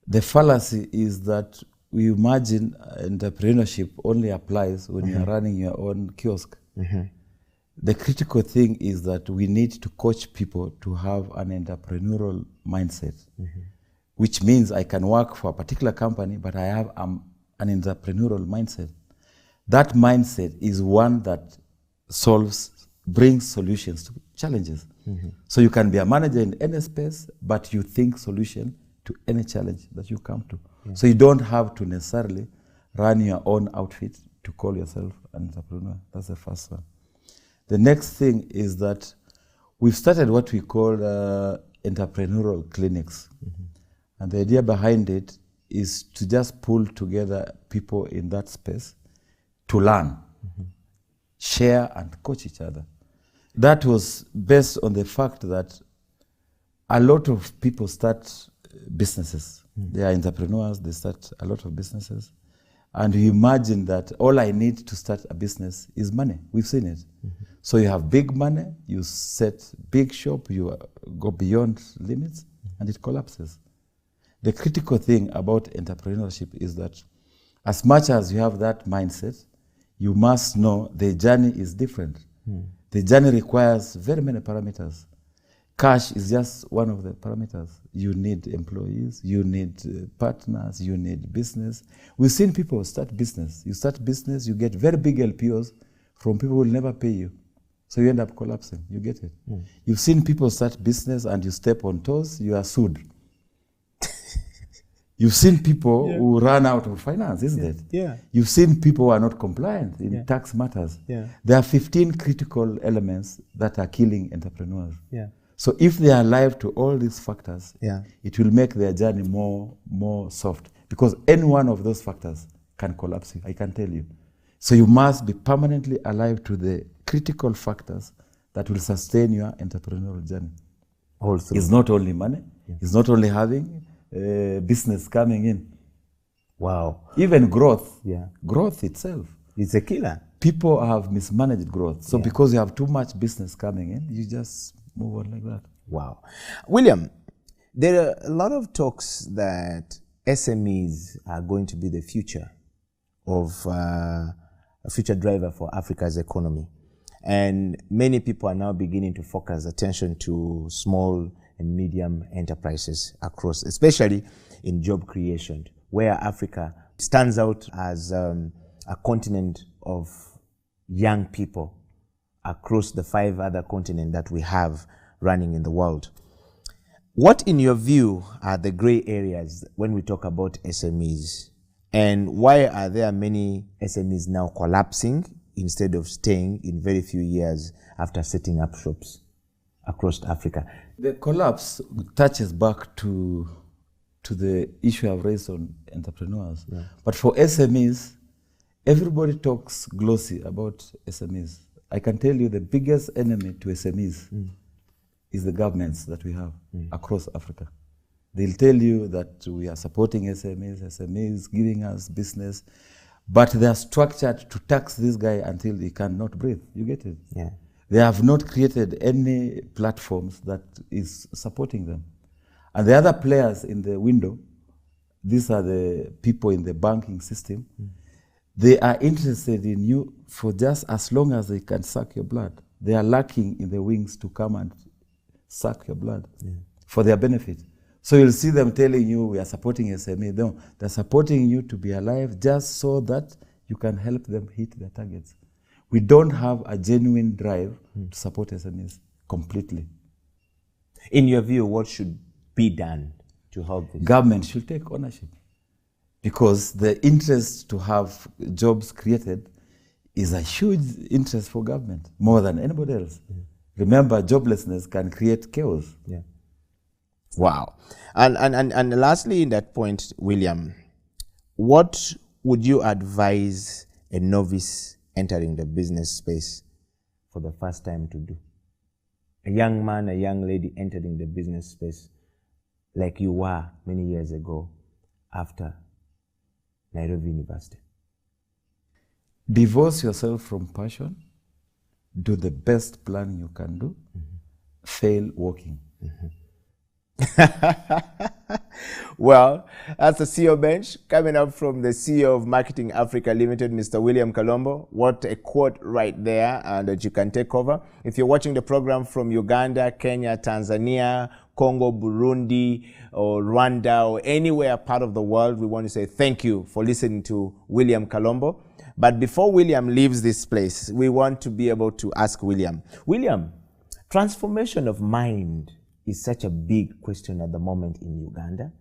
N: The fallacy is that we imagine entrepreneurship only applies when you are running your own kiosk. The critical thing is that we need to coach people to have an entrepreneurial mindset, which means I can work for a particular company, but I have an entrepreneurial mindset. That mindset is one that brings solutions to challenges. So you can be a manager in any space, but you think solution to any challenge that you come to. So you don't have to necessarily run your own outfit to call yourself an entrepreneur. That's the first one. The next thing is that we've started what we call entrepreneurial clinics. And the idea behind it is to just pull together people in that space to learn, share and coach each other. That was based on the fact that a lot of people start businesses. They are entrepreneurs, they start a lot of businesses. And you imagine that all I need to start a business is money. We've seen it. So you have big money, you set big shop, you go beyond limits, and it collapses. The critical thing about entrepreneurship is that as much as you have that mindset, you must know the journey is different. The journey requires very many parameters. Cash is just one of the parameters. You need employees, you need partners, you need business. We've seen people start business. You start business, you get very big LPOs from people who will never pay you. So you end up collapsing, you get it? You've seen people start business and you step on toes, you are sued. You've seen people who run out of finance, isn't it? You've seen people who are not compliant in tax matters. There are 15 critical elements that are killing entrepreneurs. So if they are alive to all these factors, it will make their journey more soft, because any one of those factors can collapse you, I can tell you. So you must be permanently alive to the critical factors that will sustain your entrepreneurial journey. Also, it's not only money, it's not only having business coming in.
O: Wow.
N: Even growth, growth itself.
O: It's a killer.
N: People have mismanaged growth. So because you have too much business coming in, you just move on like that.
O: Wow. William, there are a lot of talks that SMEs are going to be the future of a future driver for Africa's economy. And many people are now beginning to focus attention to small and medium enterprises across, especially in job creation, where Africa stands out as a continent of young people across the 5 other continents that we have running in the world. What, in your view, are the gray areas when we talk about SMEs? And why are there many SMEs now collapsing instead of staying in very few years after setting up shops across Africa?
N: The collapse touches back to the issue I've raised on entrepreneurs. But for SMEs, everybody talks glossy about SMEs. I can tell you the biggest enemy to SMEs is the governments that we have across Africa. They'll tell you that we are supporting SMEs giving us business, but they are structured to tax this guy until he cannot breathe. You get it? They have not created any platforms that is supporting them. And the other players in the window, these are the people in the banking system, they are interested in you for just as long as they can suck your blood. They are lacking in the wings to come and suck your blood for their benefit. So you'll see them telling you, we are supporting SME. No, they're supporting you to be alive just so that you can help them hit their targets. We don't have a genuine drive to support SMEs completely.
O: In your view, what should be done to help this?
N: Government should take ownership, because the interest to have jobs created is a huge interest for government, more than anybody else. Remember, joblessness can create chaos.
O: Yeah. Wow. And lastly, in that point, William, what would you advise a novice entering the business space for the first time to do? A young man, a young lady entering the business space like you were many years ago after Nairobi University.
N: Divorce yourself from passion. Do the best planning you can do. Fail working.
O: Well, that's the CEO Bench coming up from the CEO of Marketing Africa Limited, Mr. William Kalombo. What a quote right there that you can take over. If you're watching the program from Uganda, Kenya, Tanzania, Congo, Burundi, or Rwanda, or anywhere part of the world, we want to say thank you for listening to William Kalombo. But before William leaves this place, we want to be able to ask William, transformation of mind is such a big question at the moment in Uganda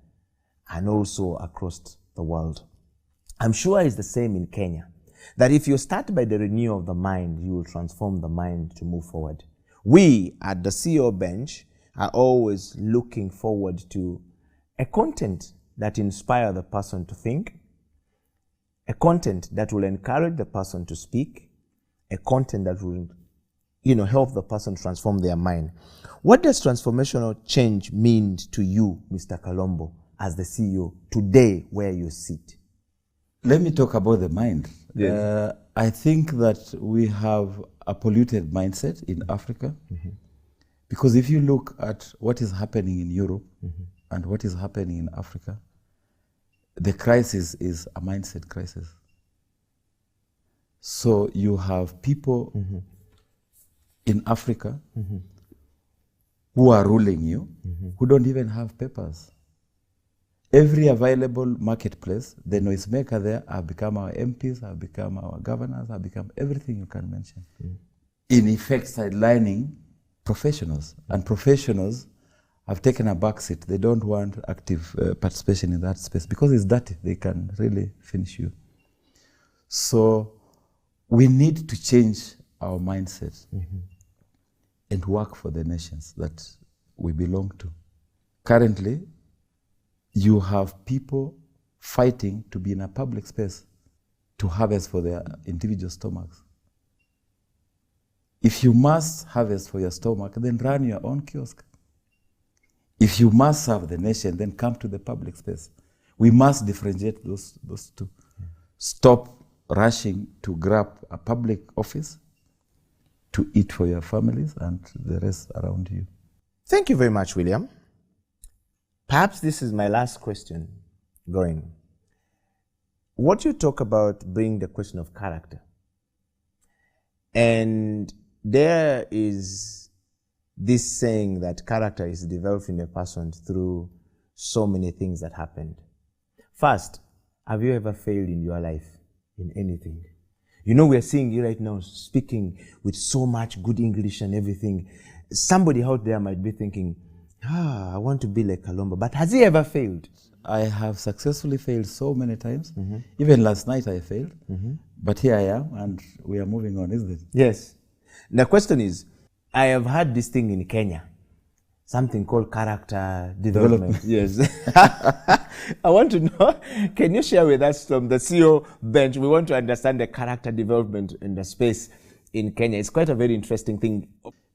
O: and also across the world. I'm sure it's the same in Kenya, that if you start by the renewal of the mind, you will transform the mind to move forward. We at the CEO Bench are always looking forward to a content that inspires the person to think, a content that will encourage the person to speak, a content that will help the person transform their mind. What does transformational change mean to you, Mr. Kalombo, as the CEO, today where you sit?
N: Let me talk about the mind.
O: Yes.
N: I think that we have a polluted mindset in Africa, because if you look at what is happening in Europe and what is happening in Africa, the crisis is a mindset crisis. So you have people in Africa who are ruling you, who don't even have papers. Every available marketplace, the noisemaker there have become our MPs, have become our governors, have become everything you can mention. In effect, sidelining professionals. And professionals have taken a backseat. They don't want active participation in that space because it's dirty. They can really finish you. So we need to change our mindset and work for the nations that we belong to. Currently, you have people fighting to be in a public space to harvest for their individual stomachs. If you must harvest for your stomach, then run your own kiosk. If you must serve the nation, then come to the public space. We must differentiate those two. Stop rushing to grab a public office to eat for your families and the rest around you.
O: Thank you very much, William. Perhaps this is my last question going. What you talk about brings the question of character. And there is this saying that character is developed in a person through so many things that happened. First, have you ever failed in your life in anything? You know, we're seeing you right now speaking with so much good English and everything. Somebody out there might be thinking, I want to be like Kalombo, but has he ever failed?
N: I have successfully failed so many times. Even last night I failed, but here I am and we are moving on, isn't it?
O: Yes. The question is, I have heard this thing in Kenya, something called character development. Yes. I want to know, can you share with us from the CEO bench, we want to understand the character development in the space in Kenya. It's quite a very interesting thing.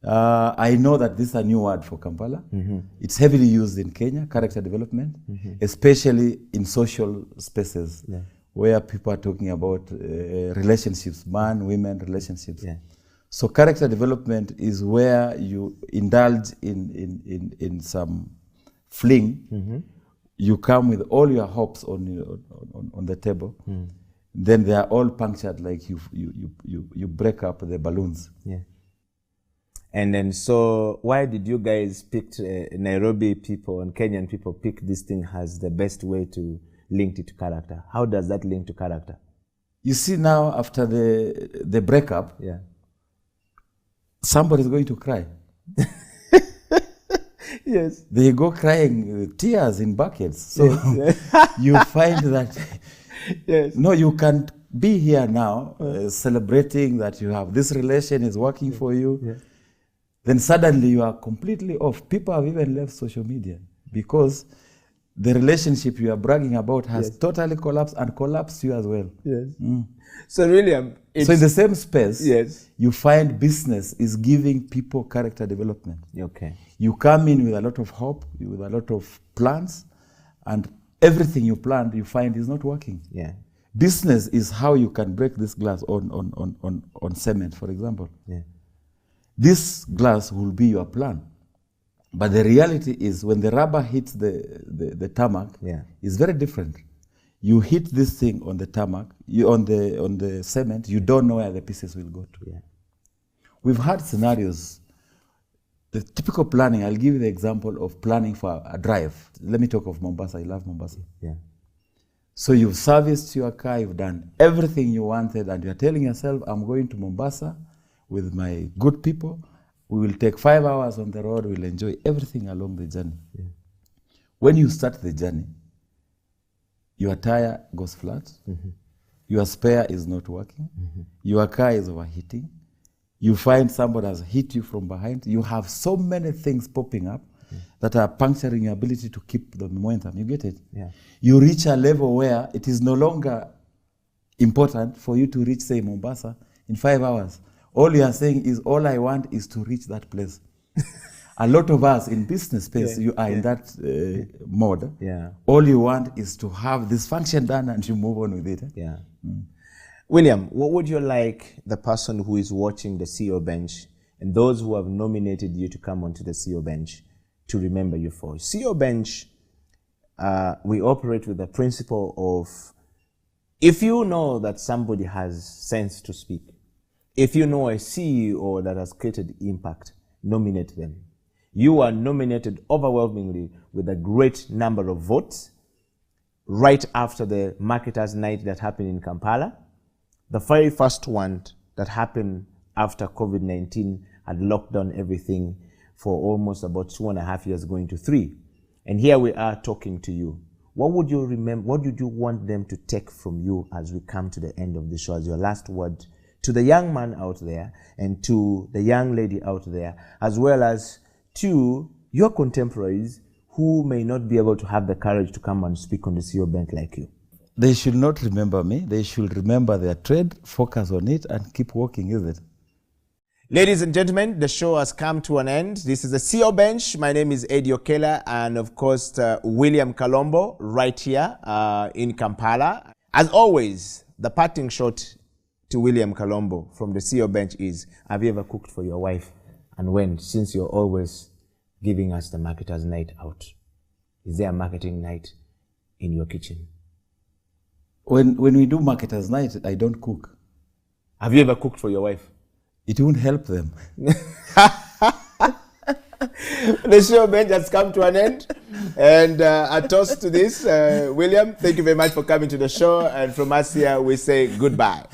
N: I know that this is a new word for Kampala. It's heavily used in Kenya, character development, especially in social spaces where people are talking about relationships, man-women relationships. So character development is where you indulge in some fling. You come with all your hopes on the table. Then they are all punctured, like you break up the balloons.
O: And then, so why did you guys pick Nairobi people and Kenyan people pick this thing as the best way to link it to character? How does that link to character?
N: You see, now after the breakup, somebody's going to cry. Yes. They go crying with tears in buckets. So you find that, no, you can't be here now celebrating that you have this relation is working for you. Then suddenly you are completely off. People have even left social media because the relationship you are bragging about has totally collapsed and collapsed you as well.
O: Yes. So William,
N: so in the same space, you find business is giving people character development.
O: Okay.
N: You come in with a lot of hope, with a lot of plans, and everything you planned, you find is not working.
O: Yeah.
N: Business is how you can break this glass on cement, for example.
O: Yeah.
N: This glass will be your plan. But the reality is when the rubber hits the tarmac, it's very different. You hit this thing on the tarmac, on the cement, you don't know where the pieces will go to.
O: Yeah.
N: We've had scenarios. The typical planning, I'll give you the example of planning for a drive. Let me talk of Mombasa. I love Mombasa.
O: Yeah.
N: So you've serviced your car, you've done everything you wanted, and you're telling yourself, I'm going to Mombasa with my good people. We will take 5 hours on the road, we'll enjoy everything along the journey.
O: Yeah.
N: When you start the journey, your tire goes flat, your spare is not working, your car is overheating, you find somebody has hit you from behind, you have so many things popping up that are puncturing your ability to keep the momentum. You get it?
O: Yeah.
N: You reach a level where it is no longer important for you to reach, say, Mombasa in 5 hours. All you are saying is, all I want is to reach that place. A lot of us in business space, you are in that mode.
O: Yeah.
N: All you want is to have this function done and you move on with it.
O: Yeah. William, what would you like the person who is watching the CEO bench and those who have nominated you to come onto the CEO bench to remember you for? CEO bench, we operate with the principle of, if you know that somebody has sense to speak, if you know a CEO that has created impact, nominate them. You are nominated overwhelmingly with a great number of votes right after the Marketers' Night that happened in Kampala. The very first one that happened after COVID-19 had locked down everything for almost about 2.5 years, going to 3. And here we are talking to you. What would you remember? What did you want them to take from you as we come to the end of the show, as your last word to the young man out there and to the young lady out there, as well as to your contemporaries who may not be able to have the courage to come and speak on the CEO bench like you?
N: They should not remember me. They should remember their trade, focus on it, and keep working, is it?
O: Ladies and gentlemen, the show has come to an end. This is the CEO Bench. My name is Eddie Okela, and of course, William Kalombo, right here in Kampala. As always, the parting shot to William Kalombo from the CEO Bench is, have you ever cooked for your wife? And when, since you're always giving us the Marketers' Night out, is there a marketing night in your kitchen?
N: When we do Marketers' Night, I don't cook.
O: Have you ever cooked for your wife?
N: It won't help them.
O: The show bench has come to an end. And a toast to this. William, thank you very much for coming to the show. And from us here, we say goodbye.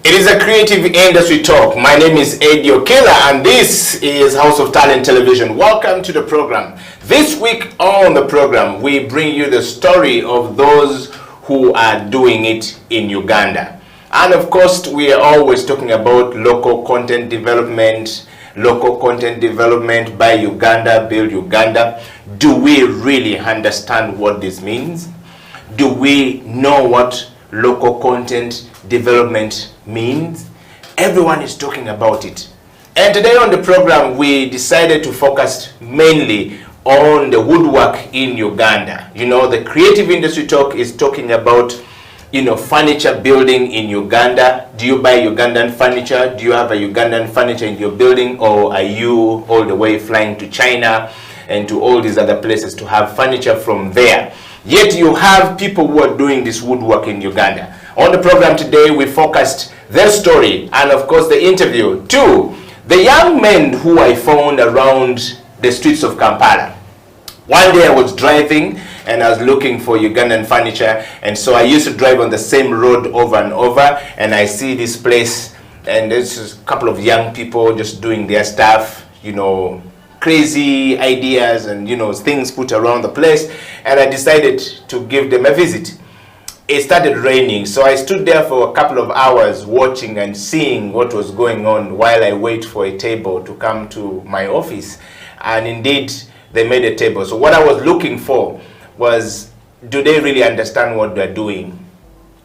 E: It is a creative industry talk. My name is Eddie Okela and this is House of Talent Television. Welcome to the program. This week on the program, we bring you the story of those who are doing it in Uganda. And of course, we are always talking about local content development by Uganda, build Uganda. Do we really understand what this means? Do we know what local content development means? Everyone is talking about it. And today on the program, we decided to focus mainly on the woodwork in Uganda. You know, the creative industry talk is talking about, you know, furniture building in Uganda. Do you buy Ugandan furniture? Do you have a Ugandan furniture in your building? Or are you all the way flying to China and to all these other places to have furniture from there? Yet you have people who are doing this woodwork in Uganda. On the program today, we focused their story and of course the interview to the young men who I found around the streets of Kampala. One day I was driving and I was looking for Ugandan furniture, and so I used to drive on the same road over and over, and I see this place and there's a couple of young people just doing their stuff, you know, crazy ideas and, you know, things put around the place, and I decided to give them a visit. It started raining, so I stood there for a couple of hours watching and seeing what was going on while I wait for a table to come to my office. And indeed, they made a table. So what I was looking for was, do they really understand what they're doing?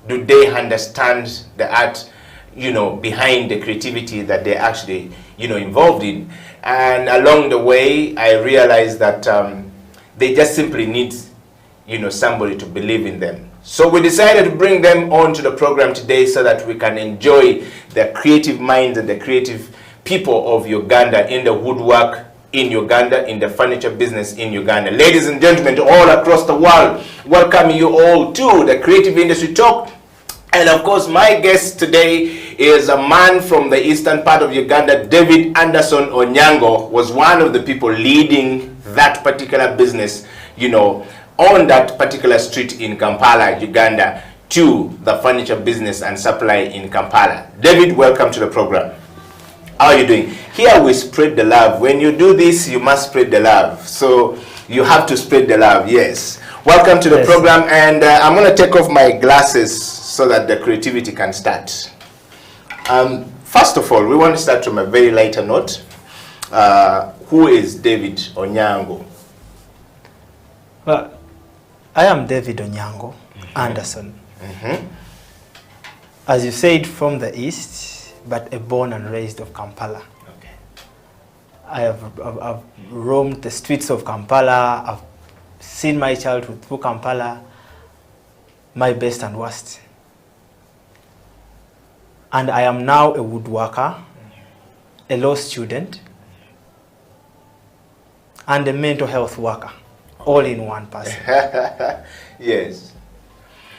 E: Do they understand the art, you know, behind the creativity that they're actually, you know, involved in? And along the way, I realized that they just simply need, you know, somebody to believe in them. So we decided to bring them onto the program today so that we can enjoy the creative minds and the creative people of Uganda in the woodwork in Uganda, in the furniture business in Uganda. Ladies and gentlemen, all across the world, welcome you all to the Creative Industry Talk. And of course, my guest today is a man from the eastern part of Uganda. David Anderson Onyango was one of the people leading that particular business, you know, on that particular street in Kampala, Uganda, to the furniture business and supply in Kampala. David, welcome to the program. How are you doing? Here we spread the love. When you do this, you must spread the love. So you have to spread the love, yes. Welcome to the program, and I'm going to take off my glasses so that the creativity can start. First of all, we want to start from a very lighter note. Who is David Onyango?
G: Well, I am David Onyango Anderson. As you said, from the east, but born and raised of Kampala.
E: Okay.
G: I've roamed the streets of Kampala. I've seen my childhood through Kampala, my best and worst. And I am now a woodworker, a law student, and a mental health worker, all in one person.
E: Yes.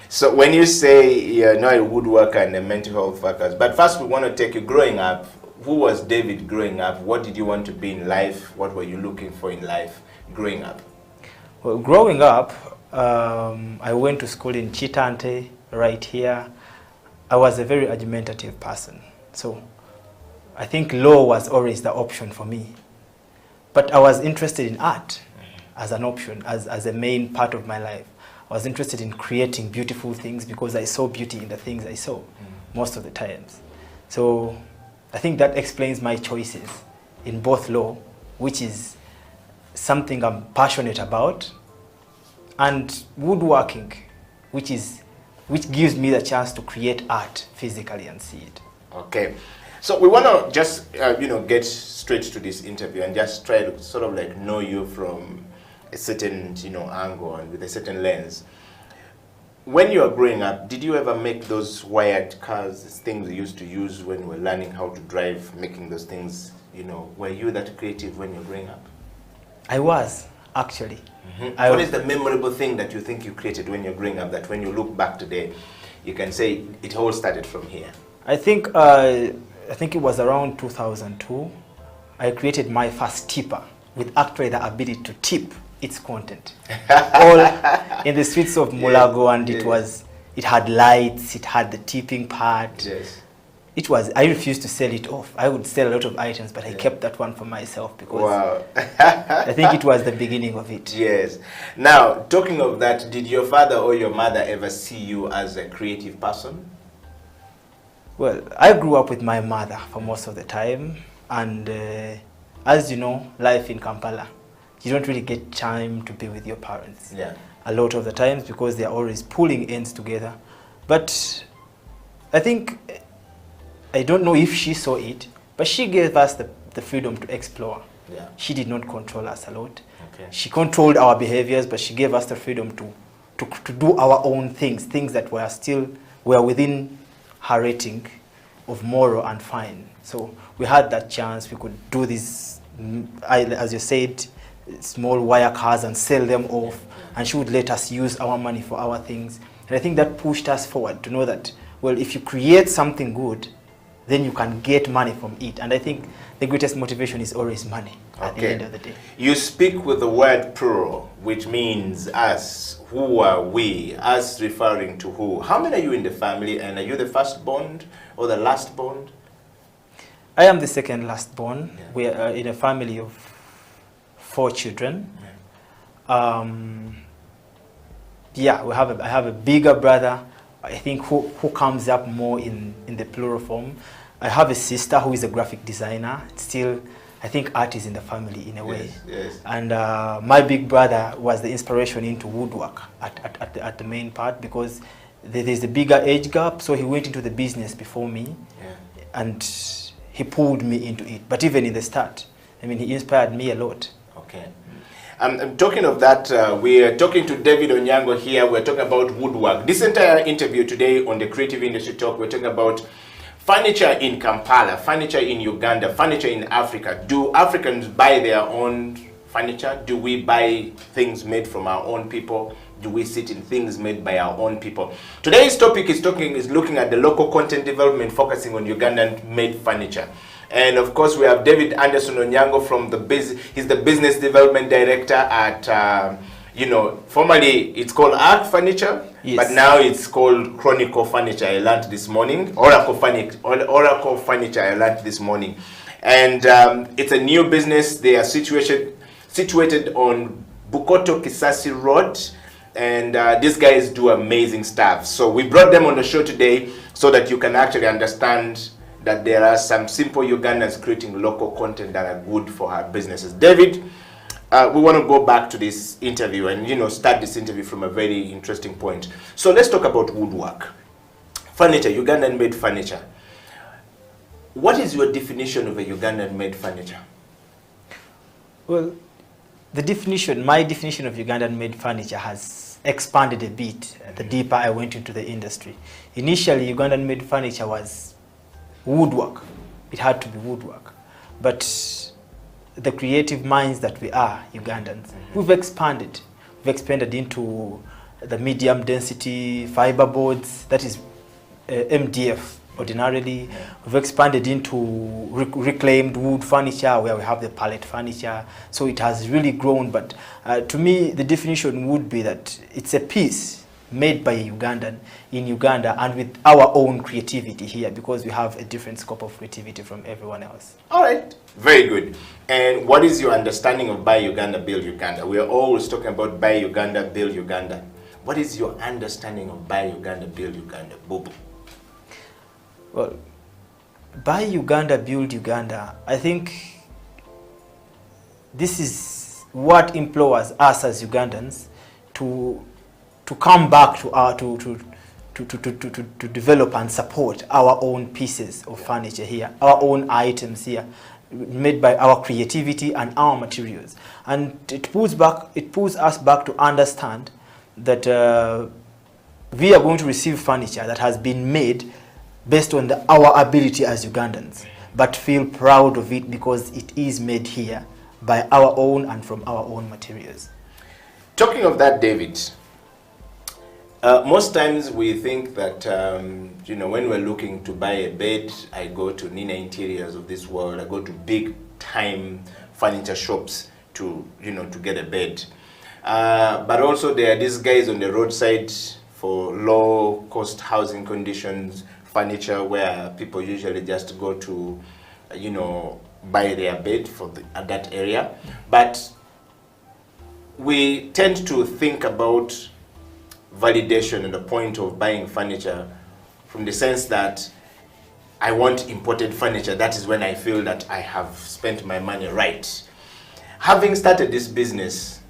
E: So when you say you're not a woodworker and a mental health worker, but first we want to take you growing up. Who was David growing up? What did you want to be in life? What were you looking for in life growing up?
G: Well, growing up, I went to school in Chitante, right here. I was a very argumentative person. So I think law was always the option for me. But I was interested in art as an option, as a main part of my life. I was interested in creating beautiful things because I saw beauty in the things I saw most of the times. So I think that explains my choices in both law, which is something I'm passionate about, and woodworking, which gives me the chance to create art physically and see it.
E: Okay. So we want to just, get straight to this interview and just try to sort of like know you from a certain, angle and with a certain lens. When you were growing up, did you ever make those wired cars, things you used to use when you were learning how to drive, making those things, were you that creative when you were growing up?
G: I was, actually.
E: What is the memorable thing that you think you created when you're growing up that when you look back today, you can say it all started from here?
G: I think it was around 2002. I created my first tipper with actually the ability to tip its content. All in the streets of Mulago, and it had lights, it had the tipping part.
E: Yes.
P: I refused to sell it off. I would sell a lot of items, but I kept that one for myself because
E: Wow.
P: I think it was the beginning of it.
E: Yes. Now, talking of that, did your father or your mother ever see you as a creative person?
P: Well, I grew up with my mother for most of the time, and as you know, life in Kampala, you don't really get time to be with your parents.
E: Yeah.
P: A lot of the times because they're always pulling ends together. But I think, I don't know if she saw it, but she gave us the freedom to explore.
E: Yeah.
P: She did not control us a lot.
E: Okay.
P: She controlled our behaviors, but she gave us the freedom to do our own things that were within her rating of moral and fine. So we had that chance. We could do this, as you said, small wire cars and sell them off, and she would let us use our money for our things. And I think that pushed us forward to know that, well, if you create something good, then you can get money from it. And I think the greatest motivation is always money at the end of the day.
E: You speak with the word plural, which means us. Who are we? Us referring to who? How many are you in the family, and are you the firstborn or the lastborn?
P: I am the second lastborn. Yeah. We are in a family of 4 children. Yeah, I have a bigger brother, I think, who comes up more in the plural form. I have a sister who is a graphic designer. Still, I think art is in the family in a way.
E: Yes.
P: And my big brother was the inspiration into woodwork at the main part, because there's a bigger age gap, so he went into the business before me, and he pulled me into it. But even in the start, I mean, he inspired me a lot.
E: Okay. I'm talking of that, we are talking to David Onyango here. We're talking about woodwork. This entire interview today on the Creative Industry Talk, we're talking about furniture in Kampala, furniture in Uganda, furniture in Africa. Do Africans buy their own furniture? Do we buy things made from our own people? Do we sit in things made by our own people? Today's topic is looking at the local content development, focusing on Ugandan made furniture. And of course, we have David Anderson Onyango from he's the business development director at, formerly it's called Arc Furniture, but now it's called Chronicle Furniture. I learned this morning, Oracle Furniture. I learned this morning, and it's a new business. They are situated on Bukoto Kisasi Road, and these guys do amazing stuff. So we brought them on the show today so that you can actually understand that there are some simple Ugandans creating local content that are good for our businesses. David, we want to go back to this interview and start this interview from a very interesting point. So let's talk about woodwork. Furniture, Ugandan made furniture. What is your definition of a Ugandan made furniture?
P: Well, my definition of Ugandan made furniture has expanded a bit the deeper I went into the industry. Initially, Ugandan made furniture was woodwork. It had to be woodwork. But the creative minds that we are, Ugandans, we've expanded. We've expanded into the medium density fiber boards, that is MDF ordinarily. We've expanded into reclaimed wood furniture, where we have the pallet furniture. So it has really grown, but to me, the definition would be that it's a piece made by a Ugandan in Uganda, and with our own creativity here, because we have a different scope of creativity from everyone else.
E: All right, very good. And what is your understanding of Buy Uganda, Build Uganda? We are always talking about Buy Uganda, Build Uganda. What is your understanding of Buy Uganda, Build Uganda? Bobo.
P: Well, Buy Uganda, Build Uganda, I think this is what employs us as Ugandans to come back to to develop and support our own pieces of furniture here, our own items here, made by our creativity and our materials. And it pulls us back to understand that we are going to receive furniture that has been made based on our ability as Ugandans, but feel proud of it because it is made here by our own and from our own materials.
E: Talking of that, David, most times we think that, when we're looking to buy a bed, I go to Nina Interiors of this world, I go to big time furniture shops to get a bed. But also there are these guys on the roadside for low-cost housing conditions, furniture where people usually just go to, you know, buy their bed for at that area. But we tend to think about validation and the point of buying furniture from the sense that I want imported furniture. That is when I feel that I have spent my money right. Having started this business,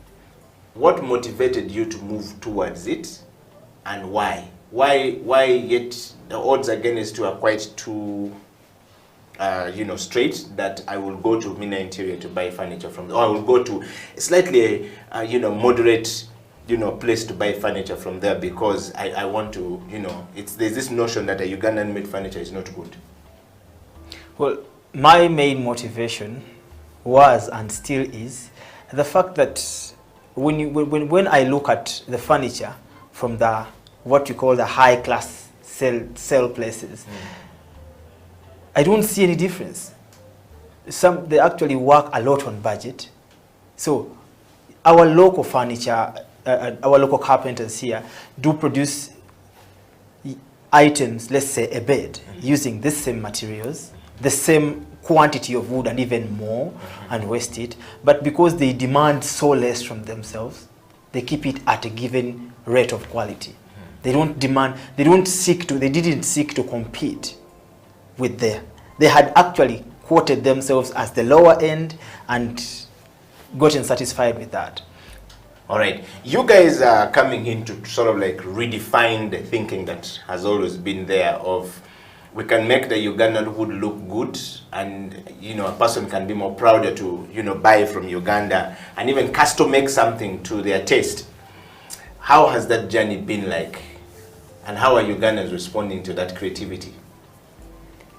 E: what motivated you to move towards it, and why? Why yet the odds against you are quite too, you know, straight that I will go to Mina Interior to buy furniture from, or I will go to slightly, you know, moderate, you know, place to buy furniture from there because I want to, you know, there's this notion that a Ugandan made furniture is not good.
P: Well, my main motivation was and still is the fact that when I look at the furniture from the what you call the high class sell places, I don't see any difference. They actually work a lot on budget. So our local furniture, our local carpenters here do produce items, let's say a bed, using the same materials, the same quantity of wood and even more, and waste it. But because they demand so less from themselves, they keep it at a given rate of quality. They didn't seek to compete with they had actually quoted themselves as the lower end and gotten satisfied with that.
E: All right, you guys are coming in to sort of like redefine the thinking that has always been there of we can make the Ugandan wood look good, and you know, a person can be more prouder to, you know, buy from Uganda and even custom make something to their taste. How has that journey been like, and how are Ugandans responding to that creativity?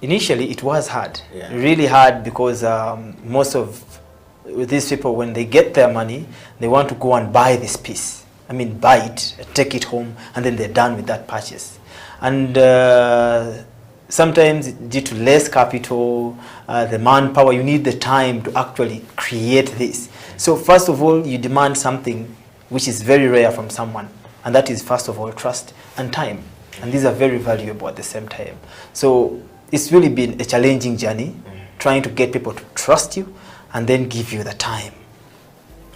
P: Initially, it was hard, really hard, because most of these people, when they get their money, they want to go and buy this piece. I mean, buy it, take it home, and then they're done with that purchase. And sometimes due to less capital, the manpower, you need the time to actually create this. So first of all, you demand something which is very rare from someone, and that is first of all trust and time. And these are very valuable at the same time. So it's really been a challenging journey, trying to get people to trust you and then give you the time.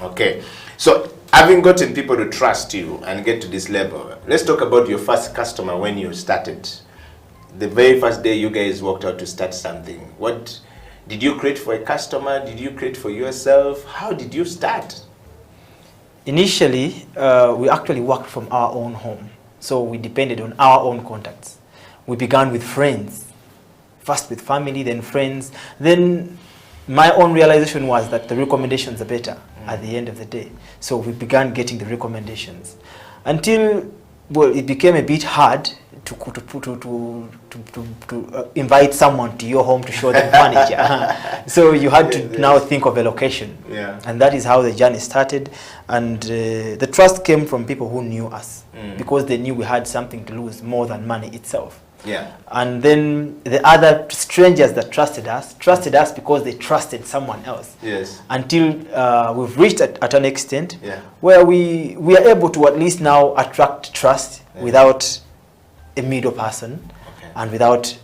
E: Okay, so having gotten people to trust you and get to this level, let's talk about your first customer when you started. The very first day you guys walked out to start something. What did you create for a customer? Did you create for yourself? How did you start?
P: Initially, we actually worked from our own home. So we depended on our own contacts. We began with friends. First with family, then friends. Then my own realization was that the recommendations are better at the end of the day. So we began getting the recommendations. Until, well, it became a bit hard to invite someone to your home to show them furniture. So you had to now think of a location.
E: Yeah.
P: And that is how the journey started. And the trust came from people who knew us, because they knew we had something to lose more than money itself.
E: Yeah.
P: And then the other strangers that trusted us because they trusted someone else.
E: Yes.
P: Until we've reached at an extent where we are able to at least now attract trust without a middle person and without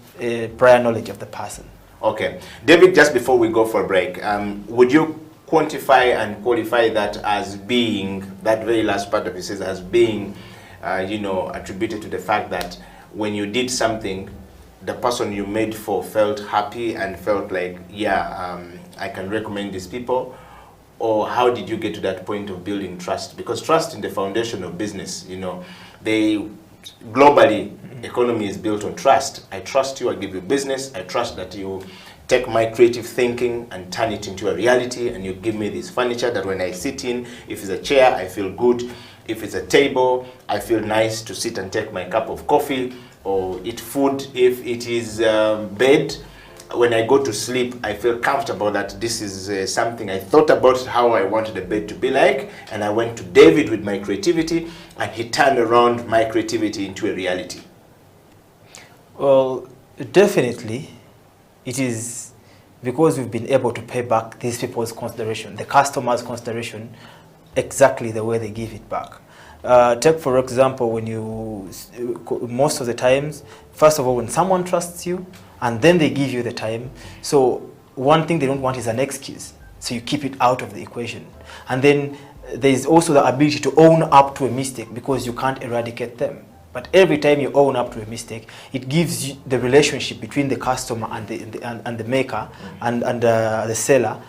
P: prior knowledge of the person.
E: Okay. David, just before we go for a break, would you quantify and qualify that as being, that very last part of it says, as being, you know, attributed to the fact that when you did something, the person you made for felt happy and felt like, yeah, I can recommend these people? Or how did you get to that point of building trust? Because trust in the foundation of business, you know, globally, economy is built on trust. I trust you, I give you business, I trust that you take my creative thinking and turn it into a reality, and you give me this furniture that when I sit in, if it's a chair, I feel good. If it's a table, I feel nice to sit and take my cup of coffee or eat food. If it is bed, when I go to sleep, I feel comfortable that this is something I thought about how I wanted the bed to be like, and I went to David with my creativity, and he turned around my creativity into a reality.
P: Well, definitely, it is because we've been able to pay back these people's consideration, the customers' consideration, exactly the way they give it back. Take for example, when you, most of the times, first of all, when someone trusts you and then they give you the time, so one thing they don't want is an excuse. So you keep it out of the equation. And then there's also the ability to own up to a mistake, because you can't eradicate them. But every time you own up to a mistake, it gives you the relationship between the customer and the maker and the seller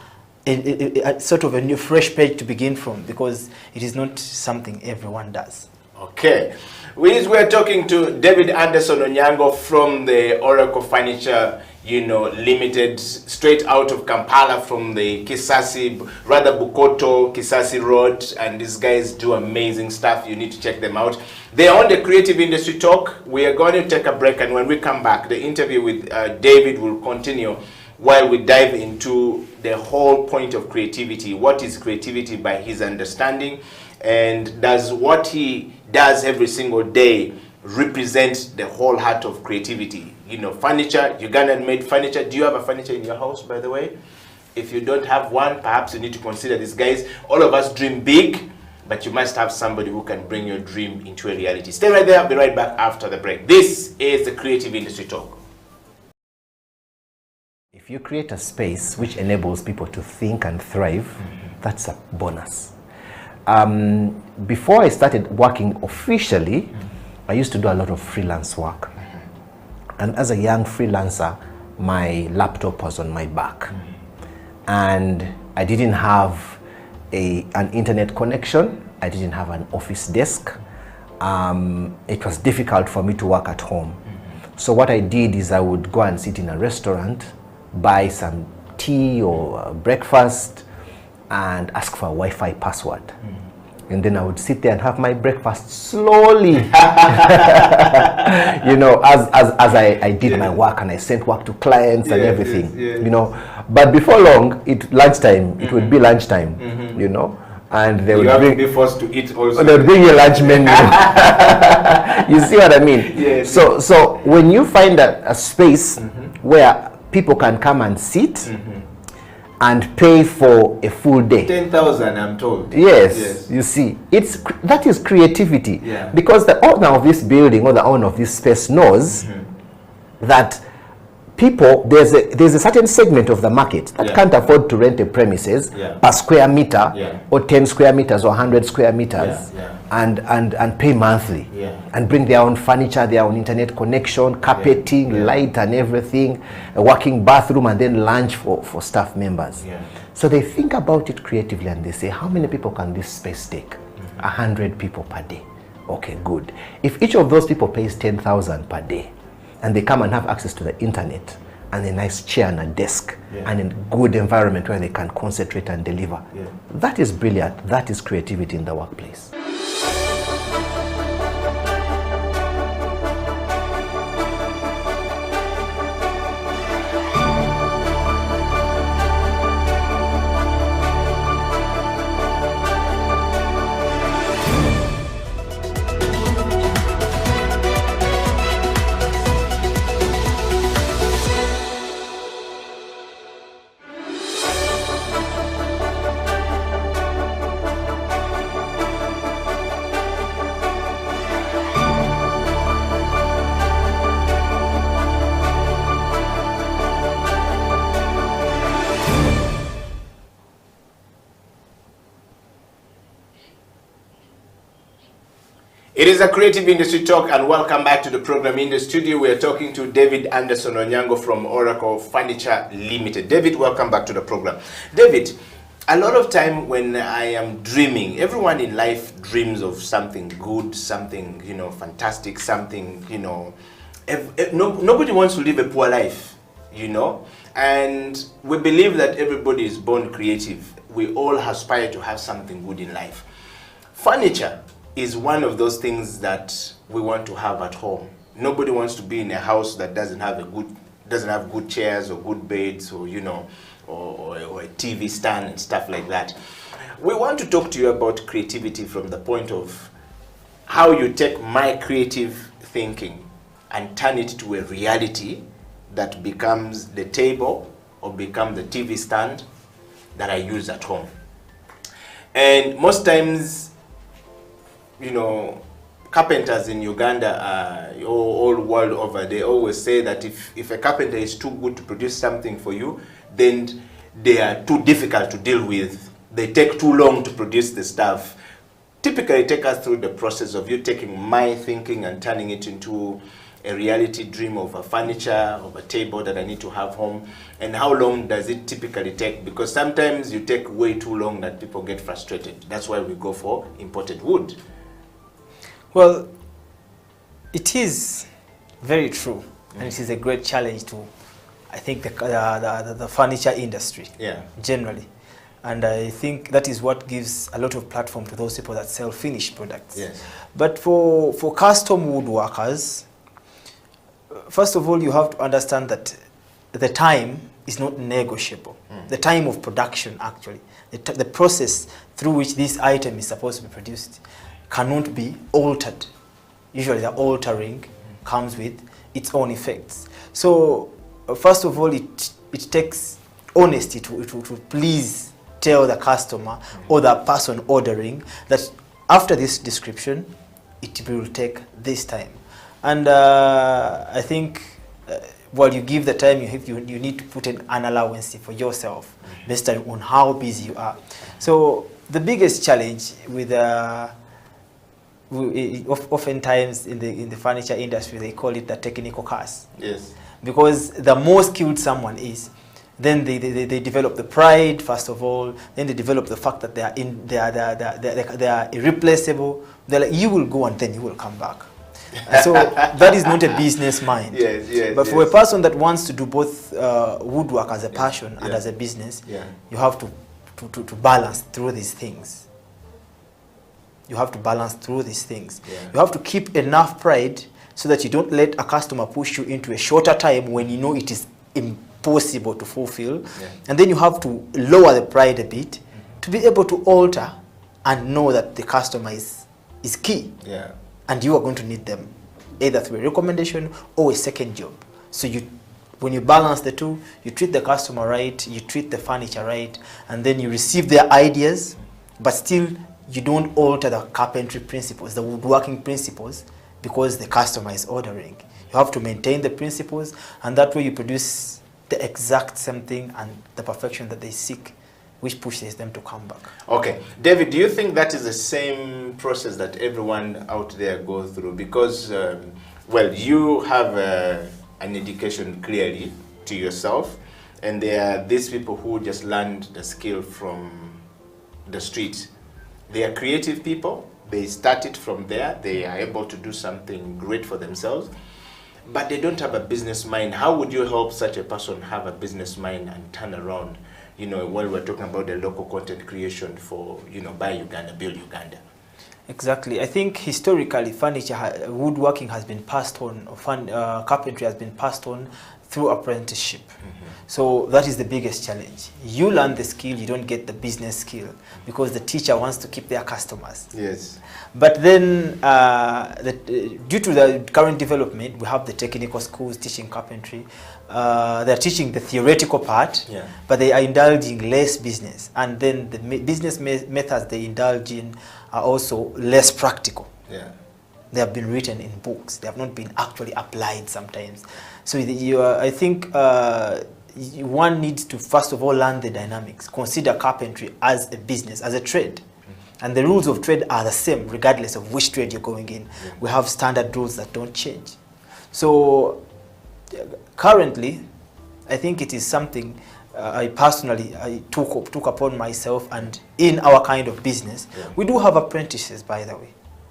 P: sort of a new fresh page to begin from, because it is not something everyone does.
E: Okay. We're talking to David Anderson Onyango from the Oracle Furniture, Limited, straight out of Kampala from the Bukoto, Kisasi Road, and these guys do amazing stuff. You need to check them out. They're on the Creative Industry Talk. We are going to take a break, and when we come back, the interview with David will continue while we dive into the whole point of creativity. What is creativity by his understanding, and does what he does every single day represent the whole heart of creativity? Furniture, Ugandan-made furniture. Do you have a furniture in your house, by the way? If you don't have one, perhaps you need to consider these guys. All of us dream big, but you must have somebody who can bring your dream into a reality. Stay right there. I'll be right back after the break. This is the Creative Industry Talk.
T: If you create a space which enables people to think and thrive, that's a bonus. Before I started working officially, I used to do a lot of freelance work. And as a young freelancer, my laptop was on my back. And I didn't have an internet connection. I didn't have an office desk. It was difficult for me to work at home. So what I did is I would go and sit in a restaurant, buy some tea or breakfast, and ask for a Wi-Fi password. And then I would sit there and have my breakfast slowly, as I did my work, and I sent work to clients and everything, But before long, lunchtime, it would be lunchtime, and they would
E: be forced to eat also.
T: They would bring you lunch menu. You see what I mean?
E: Yes.
T: So when you find a space where people can come and sit and pay for a full day.
E: 10,000, I'm told.
T: Yes, you see, that is creativity.
E: Yeah.
T: Because the owner of this building or the owner of this space knows that people, there's a certain segment of the market that can't afford to rent a premises per square meter or 10 square meters or 100 square meters and pay monthly and bring their own furniture, their own internet connection, carpeting, light and everything, a working bathroom, and then lunch for staff members. So they think about it creatively and they say, how many people can this space take? 100 people per day. Okay, good. If each of those people pays 10,000 per day, and they come and have access to the internet and a nice chair and a desk and a good environment where they can concentrate and deliver. That is brilliant. That is creativity in the workplace.
E: It is a Creative Industry Talk, and welcome back to the program. In the studio, we are talking to David Anderson Onyango from Oracle Furniture Limited. David, welcome back to the program. David, a lot of time when I am dreaming, everyone in life dreams of something good, something, fantastic, something, nobody wants to live a poor life, and we believe that everybody is born creative. We all aspire to have something good in life. Furniture is one of those things that we want to have at home. Nobody wants to be in a house that doesn't have good chairs or good beds or or a TV stand and stuff like that. We want to talk to you about creativity from the point of how you take my creative thinking and turn it to a reality that becomes the table or become the TV stand that I use at home. And most times you know, carpenters in Uganda, all world over, they always say that if a carpenter is too good to produce something for you, then they are too difficult to deal with. They take too long to produce the stuff. Typically, take us through the process of you taking my thinking and turning it into a reality dream of a furniture, of a table that I need to have home. And how long does it typically take? Because sometimes you take way too long that people get frustrated. That's why we go for imported wood.
P: Well, it is very true, and it is a great challenge to, I think, the furniture industry generally. And I think that is what gives a lot of platform to those people that sell finished products.
E: Yes.
P: But for custom woodworkers, first of all, you have to understand that the time is not negotiable. The time of production, actually, the process through which this item is supposed to be produced cannot be altered. Usually the altering comes with its own effects. So first of all, it takes honesty to please tell the customer or the person ordering that after this description, it will take this time. And I think while you give the time, you need to put an allowance for yourself based on how busy you are. So the biggest challenge with oftentimes in the furniture industry, they call it the technical curse.
E: Yes.
P: Because the more skilled someone is, then they develop the pride first of all. Then they develop the fact that they are irreplaceable. They're like, you will go and then you will come back. So that is not a business mind.
E: Yes,
P: but for a person that wants to do both woodwork as a passion and as a business, you have to balance through these things. You have to balance through these things. You have to keep enough pride so that you don't let a customer push you into a shorter time when you know it is impossible to fulfill. And then you have to lower the pride a bit to be able to alter and know that the customer is key. And you are going to need them either through a recommendation or a second job. So when you balance the two, you treat the customer right, you treat the furniture right, and then you receive their ideas, but still you don't alter the carpentry principles, the woodworking principles, because the customer is ordering. You have to maintain the principles, and that way you produce the exact same thing and the perfection that they seek, which pushes them to come back.
E: Okay. David, do you think that is the same process that everyone out there goes through? Because, well, you have an education clearly to yourself, and there are these people who just learned the skill from the street. They are creative people. They start it from there. They are able to do something great for themselves, but they don't have a business mind. How would you help such a person have a business mind and turn around? You know, when we're talking about the local content creation for, you know, buy Uganda, build Uganda.
P: Exactly. I think historically, woodworking has been passed on, carpentry has been passed on through apprenticeship. So that is the biggest challenge. You learn the skill, you don't get the business skill because the teacher wants to keep their customers.
E: Yes.
P: But then, due to the current development, we have the technical schools teaching carpentry. They're teaching the theoretical part, but they are indulging less business. And then the business methods they indulge in are also less practical. They have been written in books. They have not been actually applied sometimes. So I think one needs to first of all learn the dynamics. Consider carpentry as a business, as a trade. And the rules of trade are the same regardless of which trade you're going in. We have standard rules that don't change. So currently, I think it is something I took upon myself, and in our kind of business, we do have apprentices, by the way.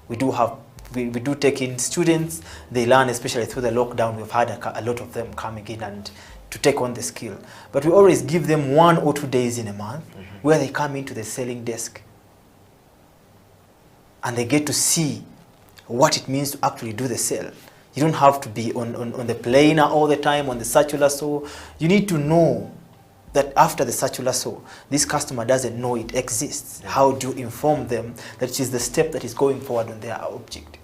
P: We do take in students. They learn, especially through the lockdown. We've had a lot of them coming in and to take on the skill. But we always give them 1 or 2 days in a month where they come into the selling desk and they get to see what it means to actually do the sale. You don't have to be on the planer all the time, on the circular saw. You need to know that after the circular saw, this customer doesn't know it exists. How do you inform them that it is the step that is going forward on their object?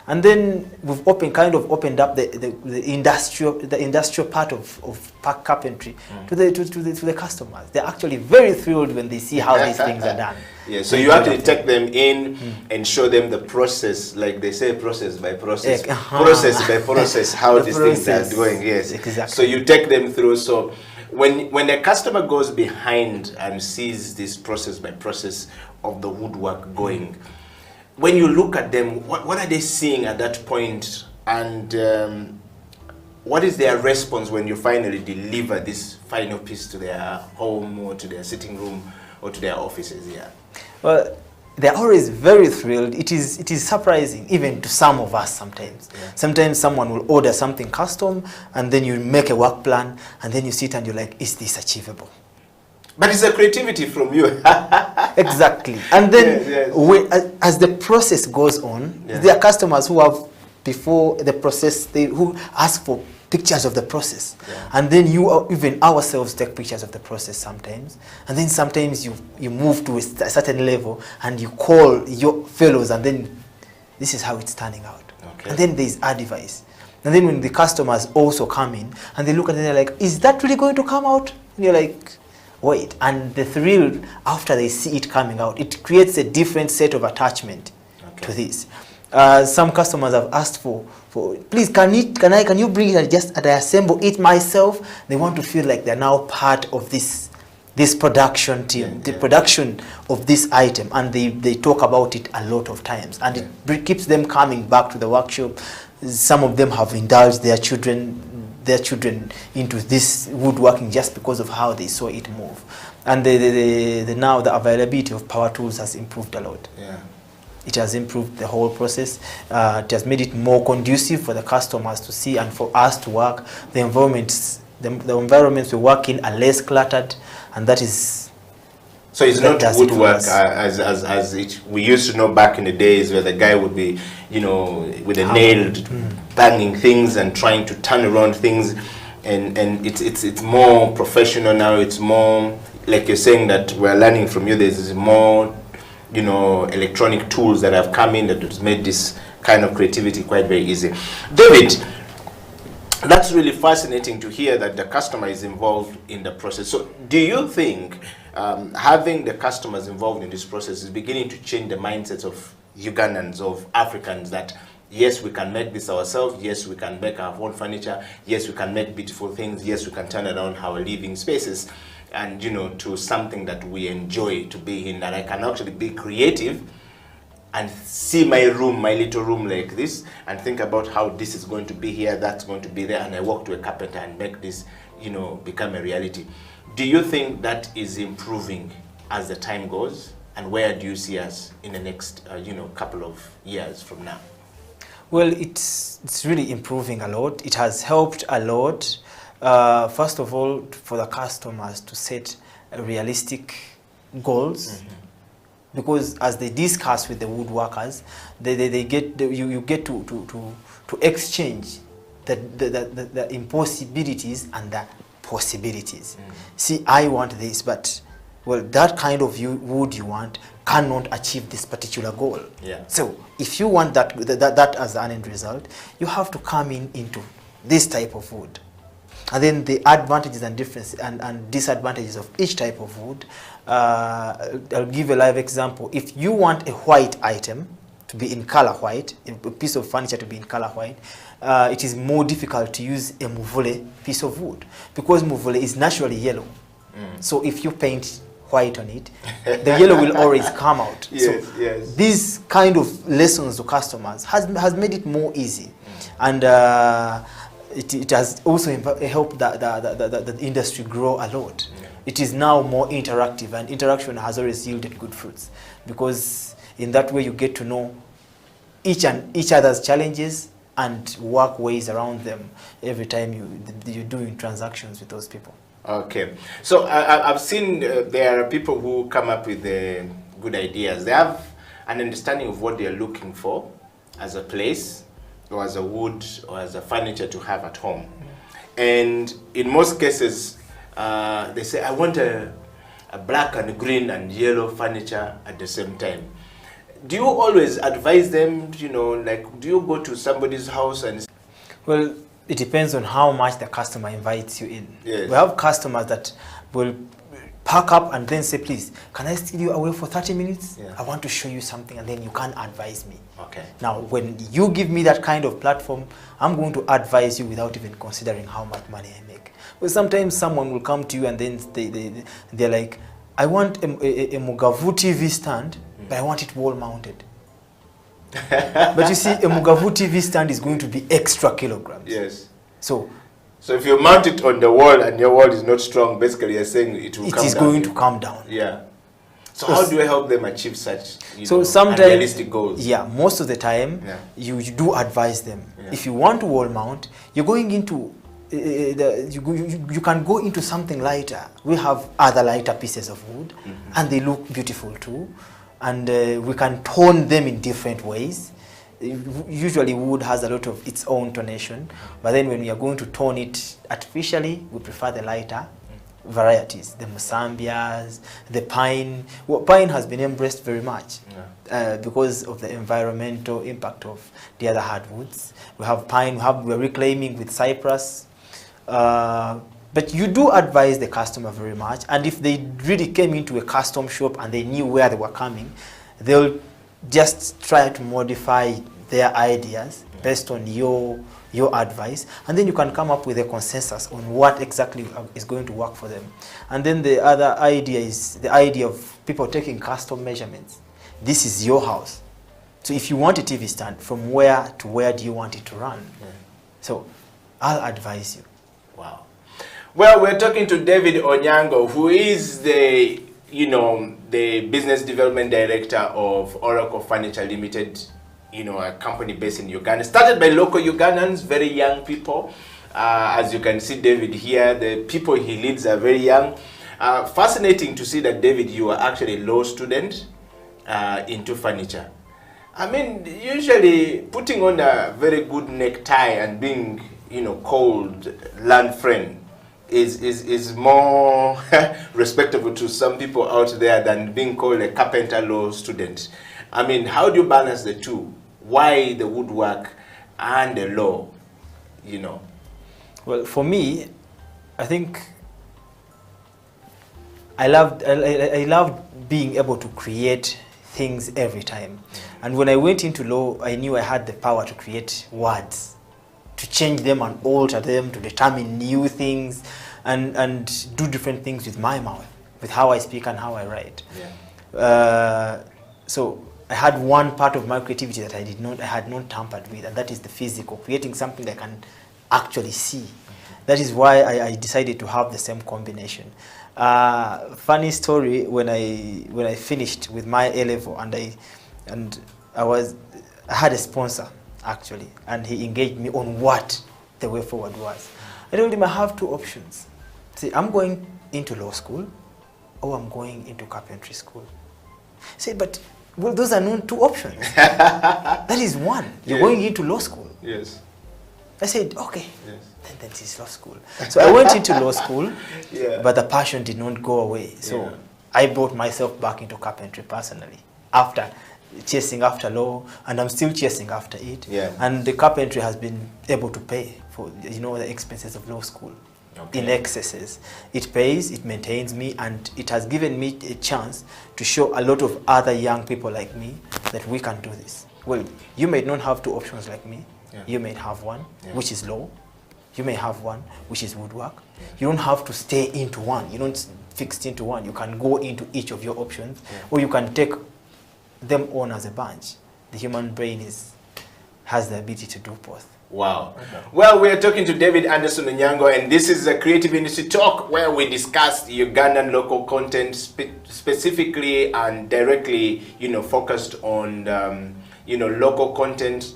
P: And then we've opened up the industrial part of pack carpentry to the customers. They're actually very thrilled when they see how these things are done.
E: Yeah, so you actually take them in and show them the process, like they say, process by process, process by process, how these things are going. Yes,
P: exactly.
E: So you take them through. So when a customer goes behind and sees this process by process of the woodwork going, when you look at them, what are they seeing at that point, and what is their response when you finally deliver this final piece to their home or to their sitting room or to their offices? Yeah.
P: Well, they're always very thrilled. It is surprising even to some of us sometimes. Yeah. Sometimes someone will order something custom, and then you make a work plan, and then you sit and you're like, is this achievable?
E: But it's a creativity from you.
P: Exactly. And then as the process goes on, there are customers who have, before the process, who ask for pictures of the process. And then even ourselves take pictures of the process sometimes. And then sometimes you move to a certain level and you call your fellows, and then this is how it's turning out. Okay. And then there's advice. And then when the customers also come in and they look at it, they're like, is that really going to come out? And you're like, wait. And the thrill after they see it coming out, it creates a different set of attachment to this. Some customers have asked for please, can you bring it and I assemble it myself? They want to feel like they're now part of this production team, the production of this item, and they talk about it a lot of times, and it keeps them coming back to the workshop. Some of them have indulged their children into this woodworking just because of how they saw it move. And now the availability of power tools has improved a lot.
E: Yeah.
P: It has improved the whole process. It has made it more conducive for the customers to see and for us to work. The environments we work in are less cluttered, and that is.
E: So it's not woodwork as we used to know back in the days, where the guy would be, with a nail banging things and trying to turn around things, and it's more professional now. It's more like you're saying that we're learning from you. There's more, electronic tools that have come in that has made this kind of creativity quite very easy. David, that's really fascinating to hear that the customer is involved in the process. So do you think having the customers involved in this process is beginning to change the mindsets of Ugandans, of Africans, that yes, we can make this ourselves, yes, we can make our own furniture, yes, we can make beautiful things, yes, we can turn around our living spaces and, to something that we enjoy to be in, that I can actually be creative and see my room, my little room like this, and think about how this is going to be here, that's going to be there, and I walk to a carpenter and make this, become a reality. Do you think that is improving as the time goes? And where do you see us in the next, couple of years from now?
P: Well, it's really improving a lot. It has helped a lot. First of all, for the customers to set realistic goals, because as they discuss with the woodworkers, you get to exchange the impossibilities and the possibilities. See, I want this, but that kind of wood you want cannot achieve this particular goal.
E: Yeah.
P: So if you want that as an end result, you have to come into this type of wood. And then the advantages and differences and disadvantages of each type of wood. I'll give a live example. If you want a white item to be in color white, a piece of furniture to be in color white, it is more difficult to use a muvule piece of wood, because muvule is naturally yellow. So if you paint white on it, the yellow will always come out.
E: Yes,
P: so
E: yes.
P: These kind of lessons to customers has made it more easy. And it has also helped the industry grow a lot. It is now more interactive, and interaction has always yielded good fruits, because in that way you get to know each other's challenges and work ways around them every time you're doing transactions with those people.
E: Okay, so I've seen there are people who come up with good ideas. They have an understanding of what they're looking for as a place, or as a wood, or as a furniture to have at home. And in most cases, they say, I want a black and green and yellow furniture at the same time. do you always advise them, you know, like, do you go to somebody's house and...
P: Well, it depends on how much the customer invites you in.
E: Yes.
P: We have customers that will pack up and then say, please, can I steal you away for 30 minutes?
E: Yeah.
P: I want to show you something, and then you can't advise me.
E: Okay.
P: Now, when you give me that kind of platform, I'm going to advise you without even considering how much money I make. Well, sometimes someone will come to you and then they're like, I want a Mugavu TV stand, but I want it wall mounted. But you see, a Mugavu TV stand is going to be extra kilograms.
E: Yes.
P: So
E: if you mount it on the wall and your wall is not strong, basically you're saying it will come down.
P: It is going to come down.
E: Yeah. So how do I help them achieve such
P: sometimes
E: unrealistic goals?
P: Yeah, most of the time you do advise them. If you want to wall mount, you're going into you can go into something lighter. We have other lighter pieces of wood, and they look beautiful too. And we can tone them in different ways. Usually wood has a lot of its own tonation, but then when we are going to tone it artificially, we prefer the lighter varieties, the musambias, the pine. Well, pine has been embraced very much because of the environmental impact of the other hardwoods. We have pine, we're reclaiming with cypress. But you do advise the customer very much, and if they really came into a custom shop and they knew where they were coming, they'll just try to modify their ideas based on your advice, and then you can come up with a consensus on what exactly is going to work for them. And then the other idea is the idea of people taking custom measurements. This is your house, so if you want a TV stand, from where to where do you want it to run? So I'll advise you.
E: Wow. Well, we're talking to David Onyango, who is the business development director of Oracle Furniture Limited, a company based in Uganda. Started by local Ugandans, very young people. As you can see David here, the people he leads are very young. Fascinating to see that, David, you are actually a law student into furniture. I mean, usually putting on a very good necktie and being, called land friend is more respectable to some people out there than being called a carpenter law student. I mean, how do you balance the two? Why the woodwork and the law,
P: Well, for me, I think I loved being able to create things every time. And when I went into law, I knew I had the power to create words, to change them and alter them, to determine new things, and do different things with my mouth, with how I speak and how I write. So I had one part of my creativity that I had not tampered with, and that is the physical, creating something that I can actually see. That is why I decided to have the same combination. Funny story, when I finished with my A-level and I had a sponsor actually, and he engaged me on what the way forward was. I told him I have two options. See, I'm going into law school or I'm going into carpentry school. Say, but well, those are not two options. That is one. You're going into law school.
E: Yes.
P: I said, okay, then this is law school. So I went into law school, but the passion did not go away. So I brought myself back into carpentry personally after chasing after law, and I'm still chasing after it. And the carpentry has been able to pay for the expenses of law school in excesses. It pays, it maintains me, and it has given me a chance to show a lot of other young people like me that we can do this. Well, you may not have two options like me. You may have one, which is law. You may have one, which is woodwork. You don't have to stay into one. You don't fix into one. You can go into each of your options, or you can take them on as a bunch. The human brain has the ability to do both.
E: Wow. Well, we are talking to David Anderson Onyango, and this is a Creative Industry Talk where we discuss Ugandan local content specifically and directly, focused on, local content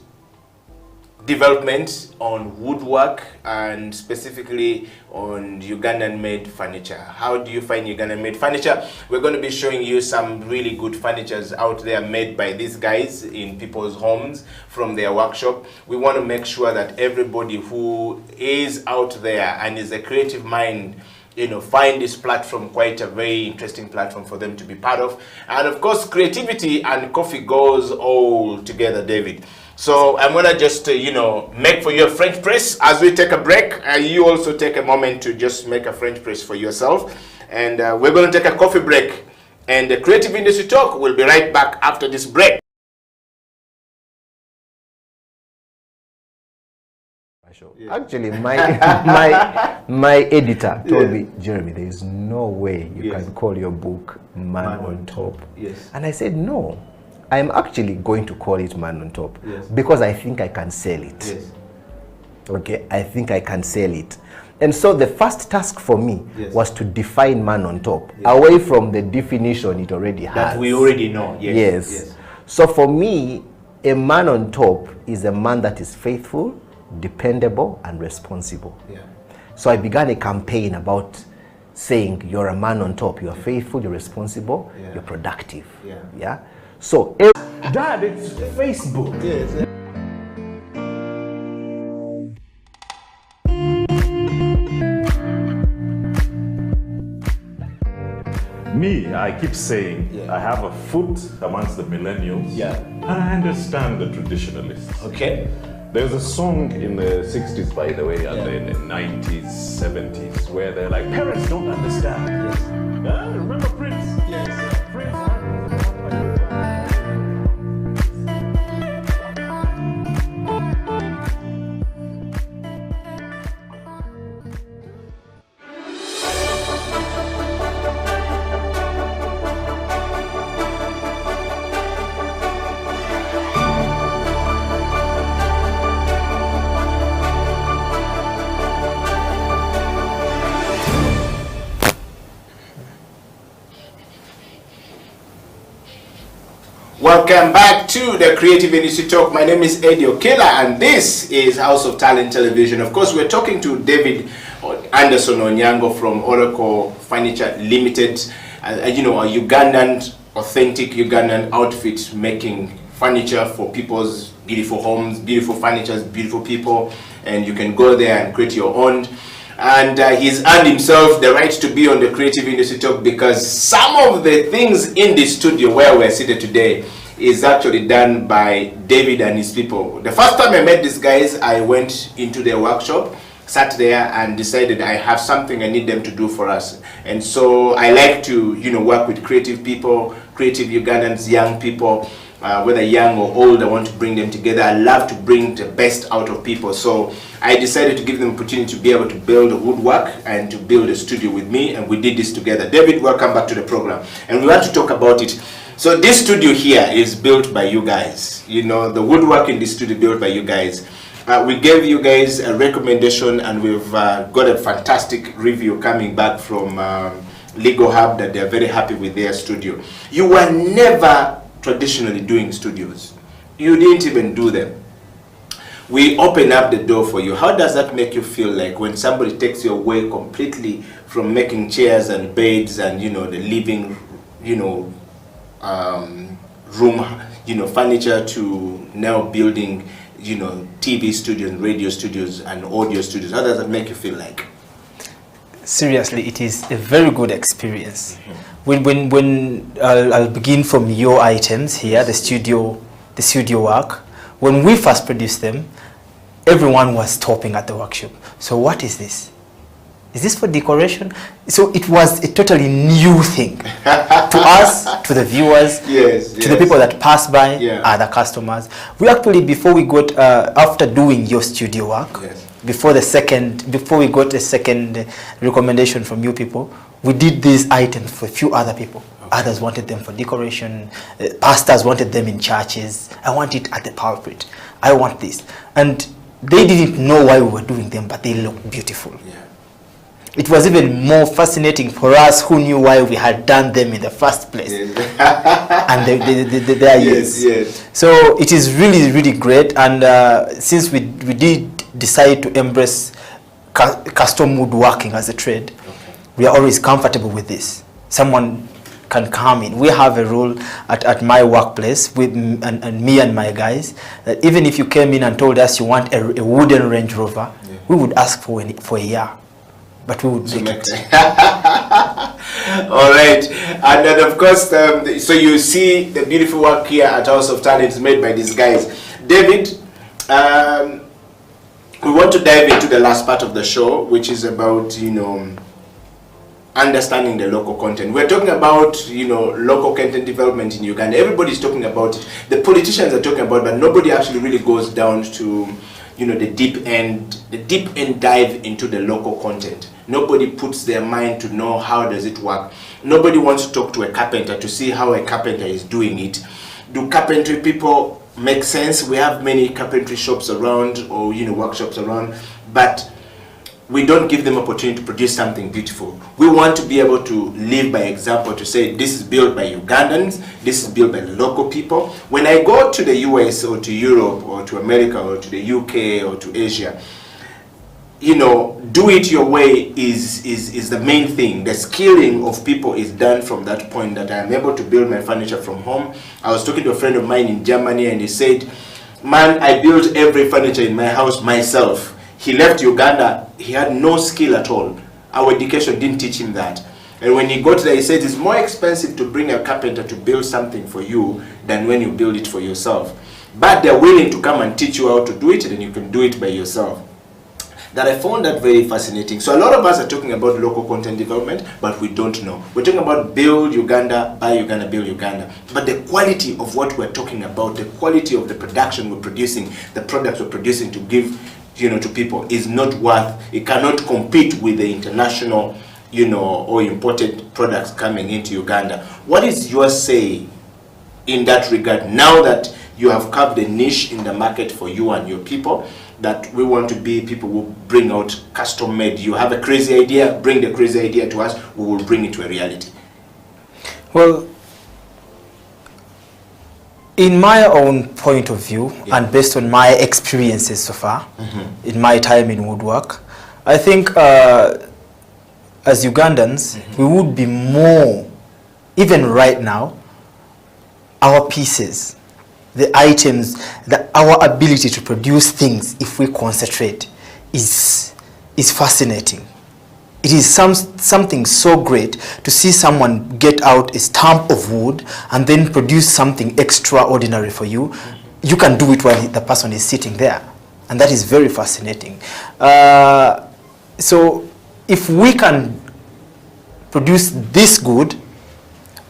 E: development on woodwork and specifically on Ugandan-made furniture. How do you find Ugandan-made furniture? We're going to be showing you some really good furnitures out there made by these guys in people's homes from their workshop. We want to make sure that everybody who is out there and is a creative mind find this platform quite a very interesting platform for them to be part of. And of course, creativity and coffee goes all together, David. So I'm gonna just, make for you a French press as we take a break. You also take a moment to just make a French press for yourself. And we're gonna take a coffee break. And the Creative Industry Talk will be right back after this break.
T: Actually, my editor told me, Jeremy, there is no way you can call your book Man on Top.
E: Yes.
T: And I said, no, I'm actually going to call it Man on Top because I think I can sell it.
E: Yes.
T: Okay, I think I can sell it. And so the first task for me was to define Man on Top away from the definition it already has.
E: That we already know.
T: Yes. So for me, a man on top is a man that is faithful, dependable, and responsible. So I began a campaign about saying you're a man on top, you're faithful, you're responsible, you're productive. So
E: Dad, it's Facebook. Yes.
S: Me, I keep saying I have a foot amongst the millennials. And I understand the traditionalists.
E: Okay.
S: There's a song in the 60s, by the way, and in the 90s, 70s, where they're like, parents don't understand. Remember Prince? Prince.
E: Welcome back to the Creative Industry Talk. My name is Eddie Okela and this is House of Talent Television. Of course, we're talking to David Anderson Onyango from Oracle Furniture Limited. A Ugandan, authentic Ugandan outfit making furniture for people's beautiful homes, beautiful furniture, beautiful people. And you can go there and create your own. And he's earned himself the right to be on the Creative Industry Talk because some of the things in this studio where we're seated today is actually done by David and his people. The first time I met these guys, I went into their workshop, sat there and decided I have something I need them to do for us. And so I like to, work with creative people, creative Ugandans, young people, whether young or old. I want to bring them together. I love to bring the best out of people. So I decided to give them an opportunity to be able to build a woodwork and to build a studio with me, and we did this together. David, welcome back to the program. And we want to talk about it. So this studio here is built by you guys. The woodwork in this studio built by you guys. We gave you guys a recommendation and we've got a fantastic review coming back from Legal Hub that they're very happy with their studio. You were never traditionally doing studios. You didn't even do them. We open up the door for you. How does that make you feel like when somebody takes you away completely from making chairs and beds and the living room furniture to now building TV studios, radio studios and audio studios? How does that make you feel like?
P: Seriously, it is a very good experience. When I'll begin from your items here, the studio work. When we first produced them, everyone was stopping at the workshop. So what is this? Is this for decoration? So it was a totally new thing to us, to the viewers, to the people that pass by, other customers. We actually, before we got, after doing your studio work, before we got a second recommendation from you people, we did these items for a few other people. Others wanted them for decoration. Pastors wanted them in churches. I want it at the pulpit. I want this. And they didn't know why we were doing them, but they looked beautiful. It was even more fascinating for us who knew why we had done them in the first place. And they are yes. So it is really, really great. And since we did decide to embrace custom woodworking as a trade, we are always comfortable with this. Someone can come in. We have a rule at my workplace with and me and my guys that even if you came in and told us you want a wooden Range Rover, we would ask for a year. but we would make it.
E: All right, and then of course, so you see the beautiful work here at House of Talents made by these guys. David, we want to dive into the last part of the show, which is about, you know, understanding the local content. We're talking about, you know, local content development in Uganda. Everybody's talking about it. The politicians are talking about it, but nobody actually really goes down to, you know, the deep end dive into the local content. Nobody puts their mind to know how does it work. Nobody wants to talk to a carpenter to see how a carpenter is doing it. Do carpentry people make sense? We have many carpentry shops around, or, you know, workshops around, but we don't give them opportunity to produce something beautiful. We want to be able to live by example, to say this is built by Ugandans, this is built by the local people. When I go to the US or to Europe or to America or to the UK or to Asia, you know, do it your way is the main thing. The skilling of people is done from that point, that I am able to build my furniture from home. I was talking to a friend of mine in Germany, and he said, man, I built every furniture in my house myself. He left Uganda, he had no skill at all. Our education didn't teach him that. And when he got there, he said it's more expensive to bring a carpenter to build something for you than when you build it for yourself. But they're willing to come and teach you how to do it, and then you can do it by yourself. That I found that very fascinating. So a lot of us are talking about local content development, but we don't know. We're talking about build Uganda, buy Uganda, build Uganda. But the quality of what we're talking about, the quality of the production we're producing, the products we're producing to give, you know, to people is not worth, it cannot compete with the international, you know, or imported products coming into Uganda. What is your say in that regard, now that you have carved a niche in the market for you and your people, that we want to be people who bring out custom made? You have a crazy idea, bring the crazy idea to us, we will bring it to a reality.
P: Well, in my own point of view, and based on my experiences so far, in my time in woodwork, I think as Ugandans, we would be more, even right now, our pieces, the items, our ability to produce things, if we concentrate, is fascinating. It is something so great to see someone get out a stump of wood and then produce something extraordinary for you. You can do it while the person is sitting there. And that is very fascinating. So if we can produce this good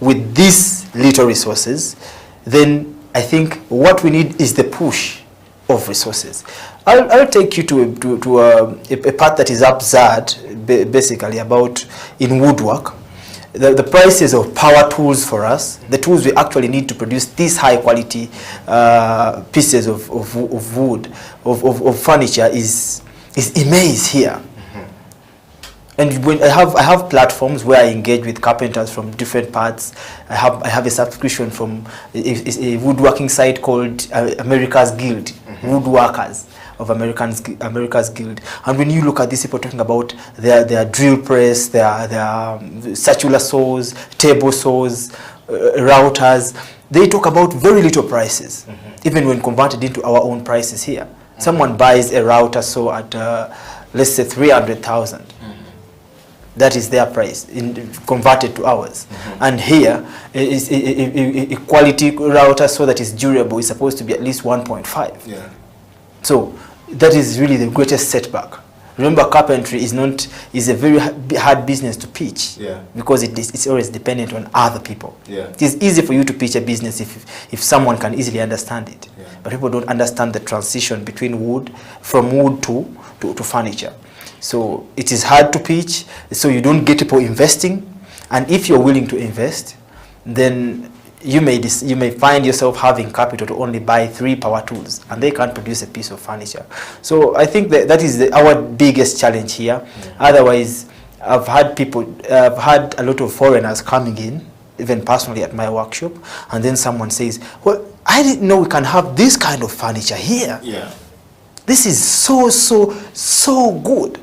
P: with these little resources, then I think what we need is the push of resources. I'll take you to a part that is absurd, basically, about in woodwork. The prices of power tools for us, the tools we actually need to produce these high quality pieces of wood, of furniture is immense here. And when I have platforms where I engage with carpenters from different parts. I have a subscription from a woodworking site called America's Guild, Woodworkers of America's Guild. And when you look at these people talking about their drill press, their circular saws, table saws, routers, they talk about very little prices, even when converted into our own prices here. Someone buys a router saw at let's say 300,000. That is their price converted to ours. And here is a quality router so that is durable is supposed to be at least 1.5.
E: Yeah.
P: So that is really the greatest setback. Remember, carpentry is a very hard business to pitch, because it's always dependent on other people.
E: Yeah.
P: It is easy for you to pitch a business if someone can easily understand it. But people don't understand the transition between wood, from wood to furniture. So it is hard to pitch, so you don't get people investing. And if you're willing to invest, then you may find yourself having capital to only buy 3 power tools, and they can't produce a piece of furniture. So I think that is our biggest challenge here. Otherwise, I've had a lot of foreigners coming in, even personally at my workshop, and then someone says, well, I didn't know we can have this kind of furniture here.
E: Yeah.
P: This is so good.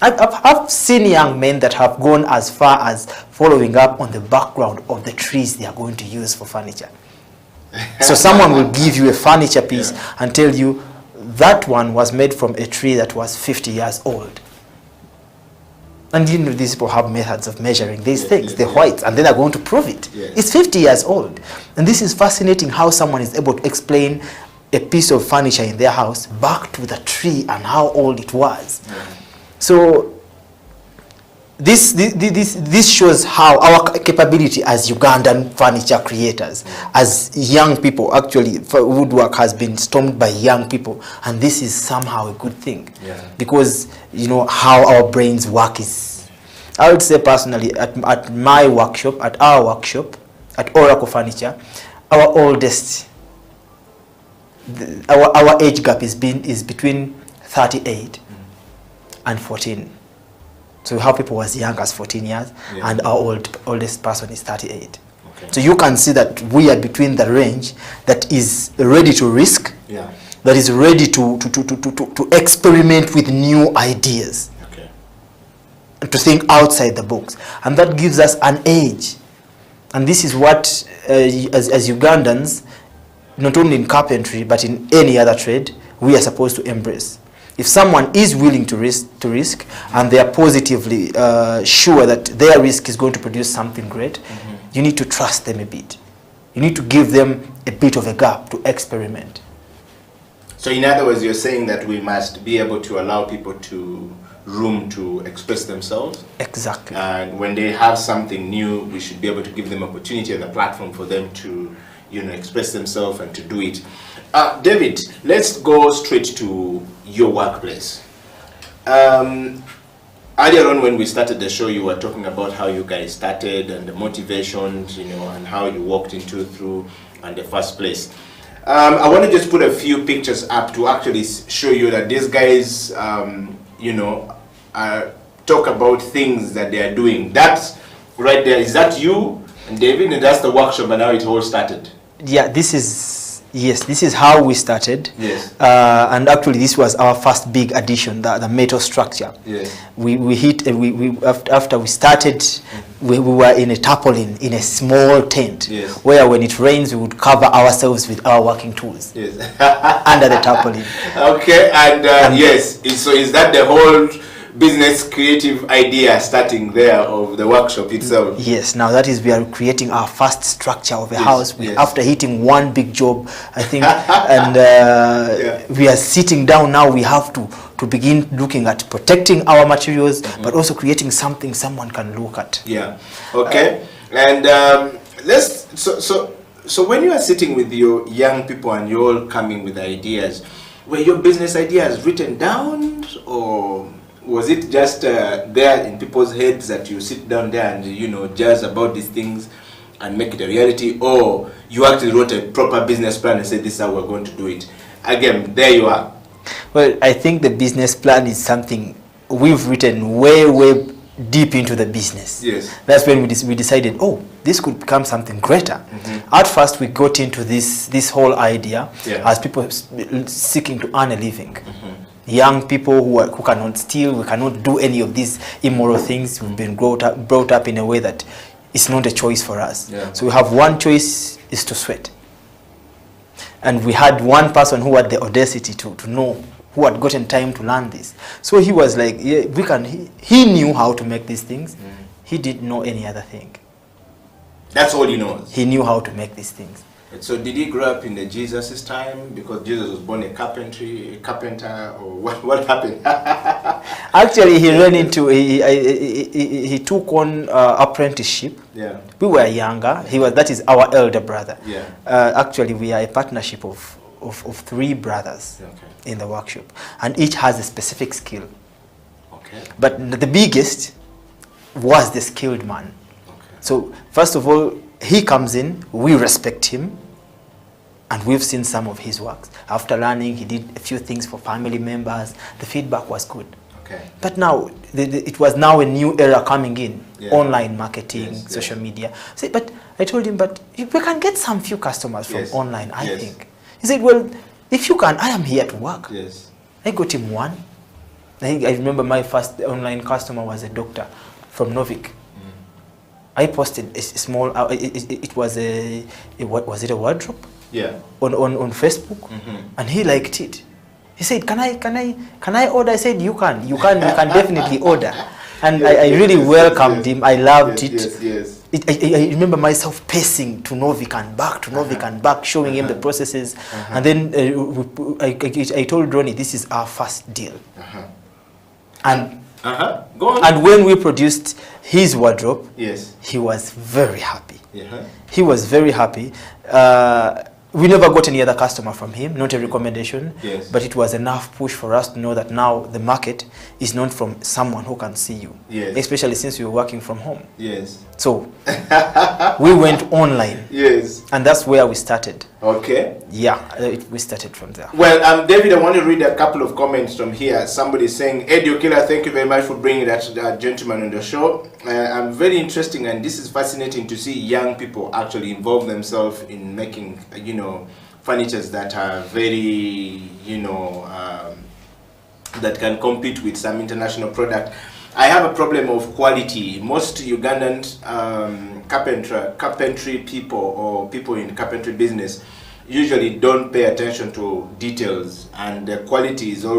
P: I've seen young men that have gone as far as following up on the background of the trees they are going to use for furniture. So someone will give you a furniture piece and tell you that one was made from a tree that was 50 years old. And you know, these people have methods of measuring these things, the heights, and then they're going to prove it. It's 50 years old. And this is fascinating how someone is able to explain a piece of furniture in their house back to the tree and how old it was. So this shows how our capability as Ugandan furniture creators, as young people. Actually, woodwork has been stormed by young people, and this is somehow a good thing, because you know how our brains work is. I would say personally, at my workshop, at our workshop, at Oracle Furniture, our oldest, our age gap is between 38 and 14. So we have people as young as 14 years, and our oldest person is 38. So you can see that we are between the range that is ready to risk, that is ready to experiment with new ideas, to think outside the box. And that gives us an edge. And this is what, as Ugandans, not only in carpentry, but in any other trade, we are supposed to embrace. If someone is willing to risk, and they are positively sure that their risk is going to produce something great, you need to trust them a bit. You need to give them a bit of a gap to experiment.
E: So in other words, you're saying that we must be able to allow people room to express themselves.
P: Exactly.
E: And when they have something new, we should be able to give them opportunity and a platform for them to, you know, express themselves and to do it. David, let's go straight to your workplace. Earlier on when we started the show, you were talking about how you guys started and the motivations, you know, and how you walked through in the first place. I want to just put a few pictures up to actually show you that these guys, you know, talk about things that they are doing. That's right there. Is that you and David? And that's the workshop and how it all started?
P: Yeah, this is how we started.
E: Yes.
P: And actually this was our first big addition, the metal structure.
E: Yes.
P: After we started, we were in a tarpaulin, in a small tent, where when it rains we would cover ourselves with our working tools under the tarpaulin.
E: Okay, and yes, so is that the whole business creative idea starting there of the workshop itself?
P: Yes, now that is, we are creating our first structure of a house after hitting one big job, I think, and we are sitting down now. We have to begin looking at protecting our materials, but also creating something someone can look at.
E: Yeah, okay. And so when you are sitting with your young people and you're all coming with ideas, were your business ideas written down, or was it just there in people's heads that you sit down there and, you know, jazz about these things and make it a reality, or you actually wrote a proper business plan and said this is how we're going to do it? Again, there you are.
P: Well, I think the business plan is something we've written way deep into the business.
E: Yes.
P: That's when we decided, oh, this could become something greater. At first we got into this whole idea as people seeking to earn a living. Young people who cannot steal, we cannot do any of these immoral things. We've been brought up in a way that it's not a choice for us. So we have one choice, is to sweat. And we had one person who had the audacity to know, who had gotten time to learn this. So he was like, yeah, he knew how to make these things. He didn't know any other thing.
E: That's all he knows?
P: He knew how to make these things.
E: So did he grow up in the Jesus' time, because Jesus was born a carpenter, or what happened?
P: Actually, he ran into, he took on apprenticeship.
E: Yeah.
P: We were younger. That is our elder brother.
E: Yeah.
P: Actually, we are a partnership of 3 brothers in the workshop, and each has a specific skill.
E: Okay.
P: But the biggest was the skilled man.
E: Okay.
P: So first of all, he comes in, we respect him, and we've seen some of his works. After learning, he did a few things for family members. The feedback was good.
E: Okay.
P: But now, it was now a new era coming in, online marketing, social media. So, but I told him, but we can get some few customers from online, I think. He said, well, if you can, I am here to work.
E: Yes.
P: I got him one. I remember my first online customer was a doctor from Novik. I posted a small, it was was it a wardrobe?
E: Yeah.
P: On Facebook, and he liked it. He said, "Can I order?" I said, "You can definitely order." And
E: Yes,
P: I really
E: yes,
P: welcomed
E: yes,
P: him. I loved
E: yes,
P: it.
E: yes, yes.
P: I remember myself pacing to Novik and back, to Novik and back, showing him the processes. And then I told Ronnie, this is our first deal. And
E: Go on.
P: and when we produced his wardrobe,
E: Yes.
P: he was very happy.
E: Yeah.
P: He was very happy. We never got any other customer from him, not a recommendation,
E: Yes.
P: but it was enough push for us to know that now the market is not from someone who can see you,
E: Yes.
P: especially since we were working from home.
E: Yes.
P: So we went online.
E: Yes.
P: And that's where we started.
E: Okay.
P: Yeah, we started from there.
E: Well, David, I want to read a couple of comments from here. Somebody saying, Eddie Okila, thank you very much for bringing that gentleman on the show. I'm very interesting, and this is fascinating to see young people actually involve themselves in making, furnitures that are very, that can compete with some international product. I have a problem of quality. Most Ugandan carpentry people or people in carpentry business usually don't pay attention to details, and the quality is always